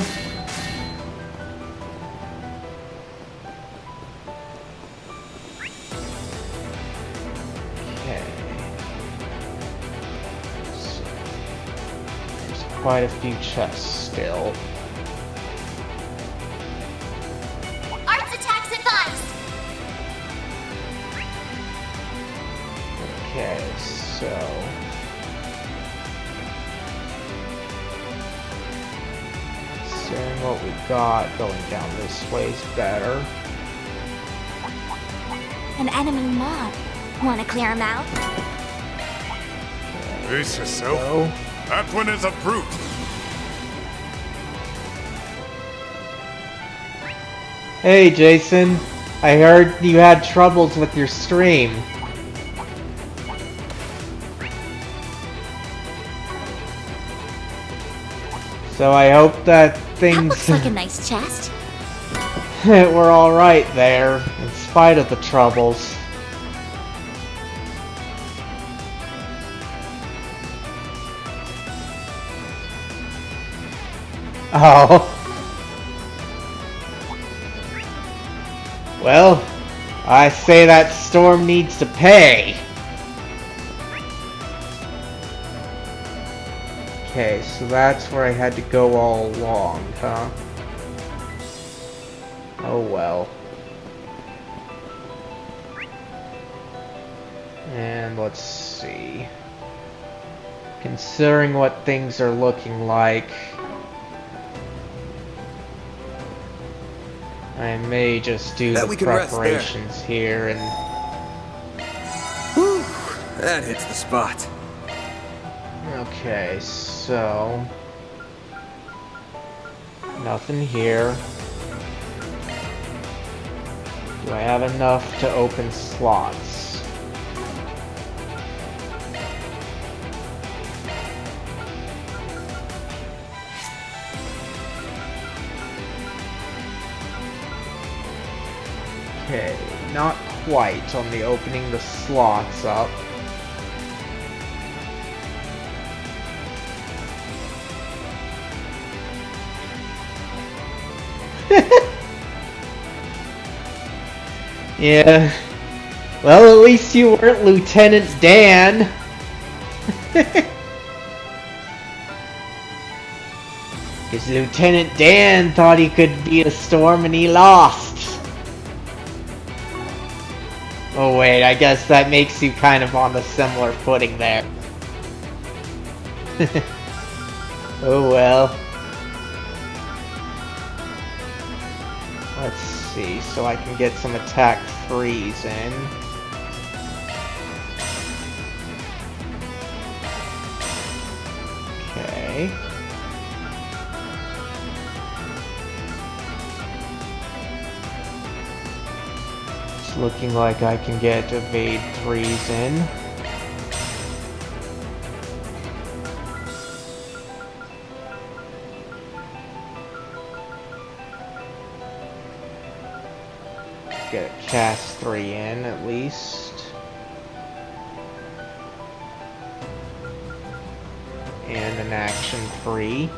A: Okay. So, there's quite a few chests still.
R: Arts attacks advised.
A: Okay, so... considering what we got, going down this way is better.
R: An enemy mob. Want to clear him out?
I: Brace yourself. That one is a brute.
A: Hey Jason, I heard you had troubles with your stream. So I hope that things
R: Looks like a nice chest.
A: were alright there, in spite of the troubles. Oh. Well, I say that storm needs to pay. Okay, so that's where I had to go all along, huh? Oh well. And let's see. Considering what things are looking like, I may just do the preparations here and...
F: Whew, that hits the spot.
A: Okay, so... nothing here. Do I have enough to open slots? Okay, not quite on the opening the slots up. Yeah. Well, at least you weren't Lieutenant Dan. Because Lieutenant Dan thought he could beat a storm and he lost. Oh wait, I guess that makes you kind of on a similar footing there. Oh well. Let's see, so I can get some attack 3s in. Okay. It's looking like I can get evade 3s in. Get a cast 3 in at least. And an action 3.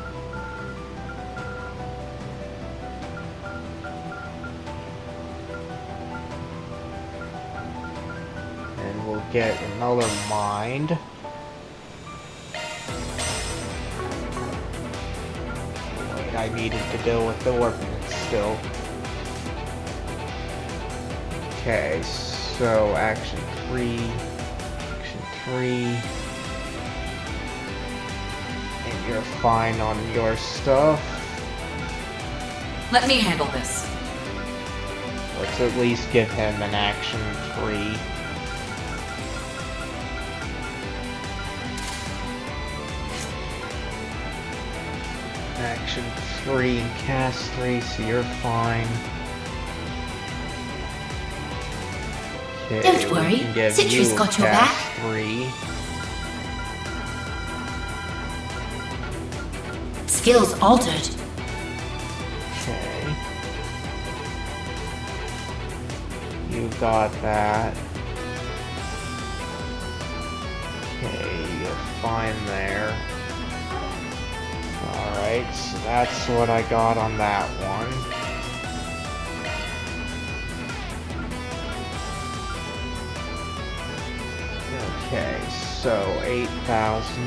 A: And we'll get another mind. Wait, I needed to deal with the ordnance still. Okay, so action 3, action 3, and you're fine on your stuff.
K: Let me handle this.
A: Let's at least give him an action 3. Action 3 and cast 3, so you're fine. Okay,
J: Don't worry, Citri's got your back.
A: 3.
J: Skills altered.
A: Okay. You got that. Okay, you're fine there. Alright, so that's what I got on that one. Okay, so 8,000.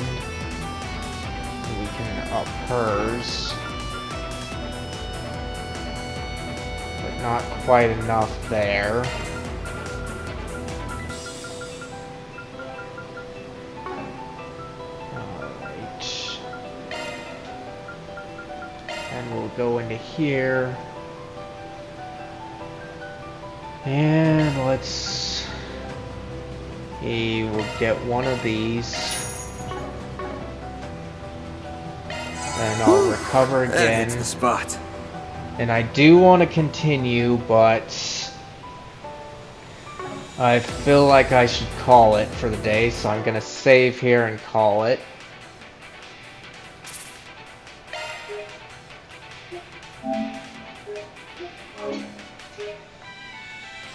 A: We can up hers. But not quite enough there. Alright. And we'll go into here. And let's... He will get one of these. And I'll recover again.
F: That's the spot.
A: And I do want to continue, but I feel like I should call it for the day, so I'm gonna save here and call it.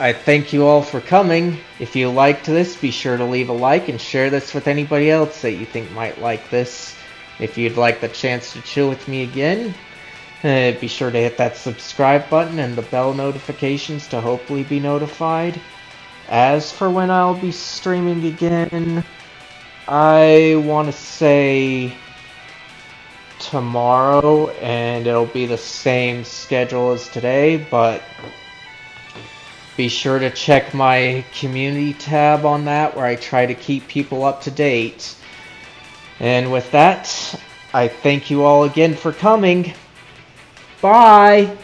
A: I thank you all for coming. If you liked this, be sure to leave a like and share this with anybody else that you think might like this. If you'd like the chance to chill with me again, be sure to hit that subscribe button and the bell notifications to hopefully be notified. As for when I'll be streaming again, I want to say tomorrow, and it'll be the same schedule as today, but be sure to check my community tab on that, where I try to keep people up to date. And with that, I thank you all again for coming. Bye!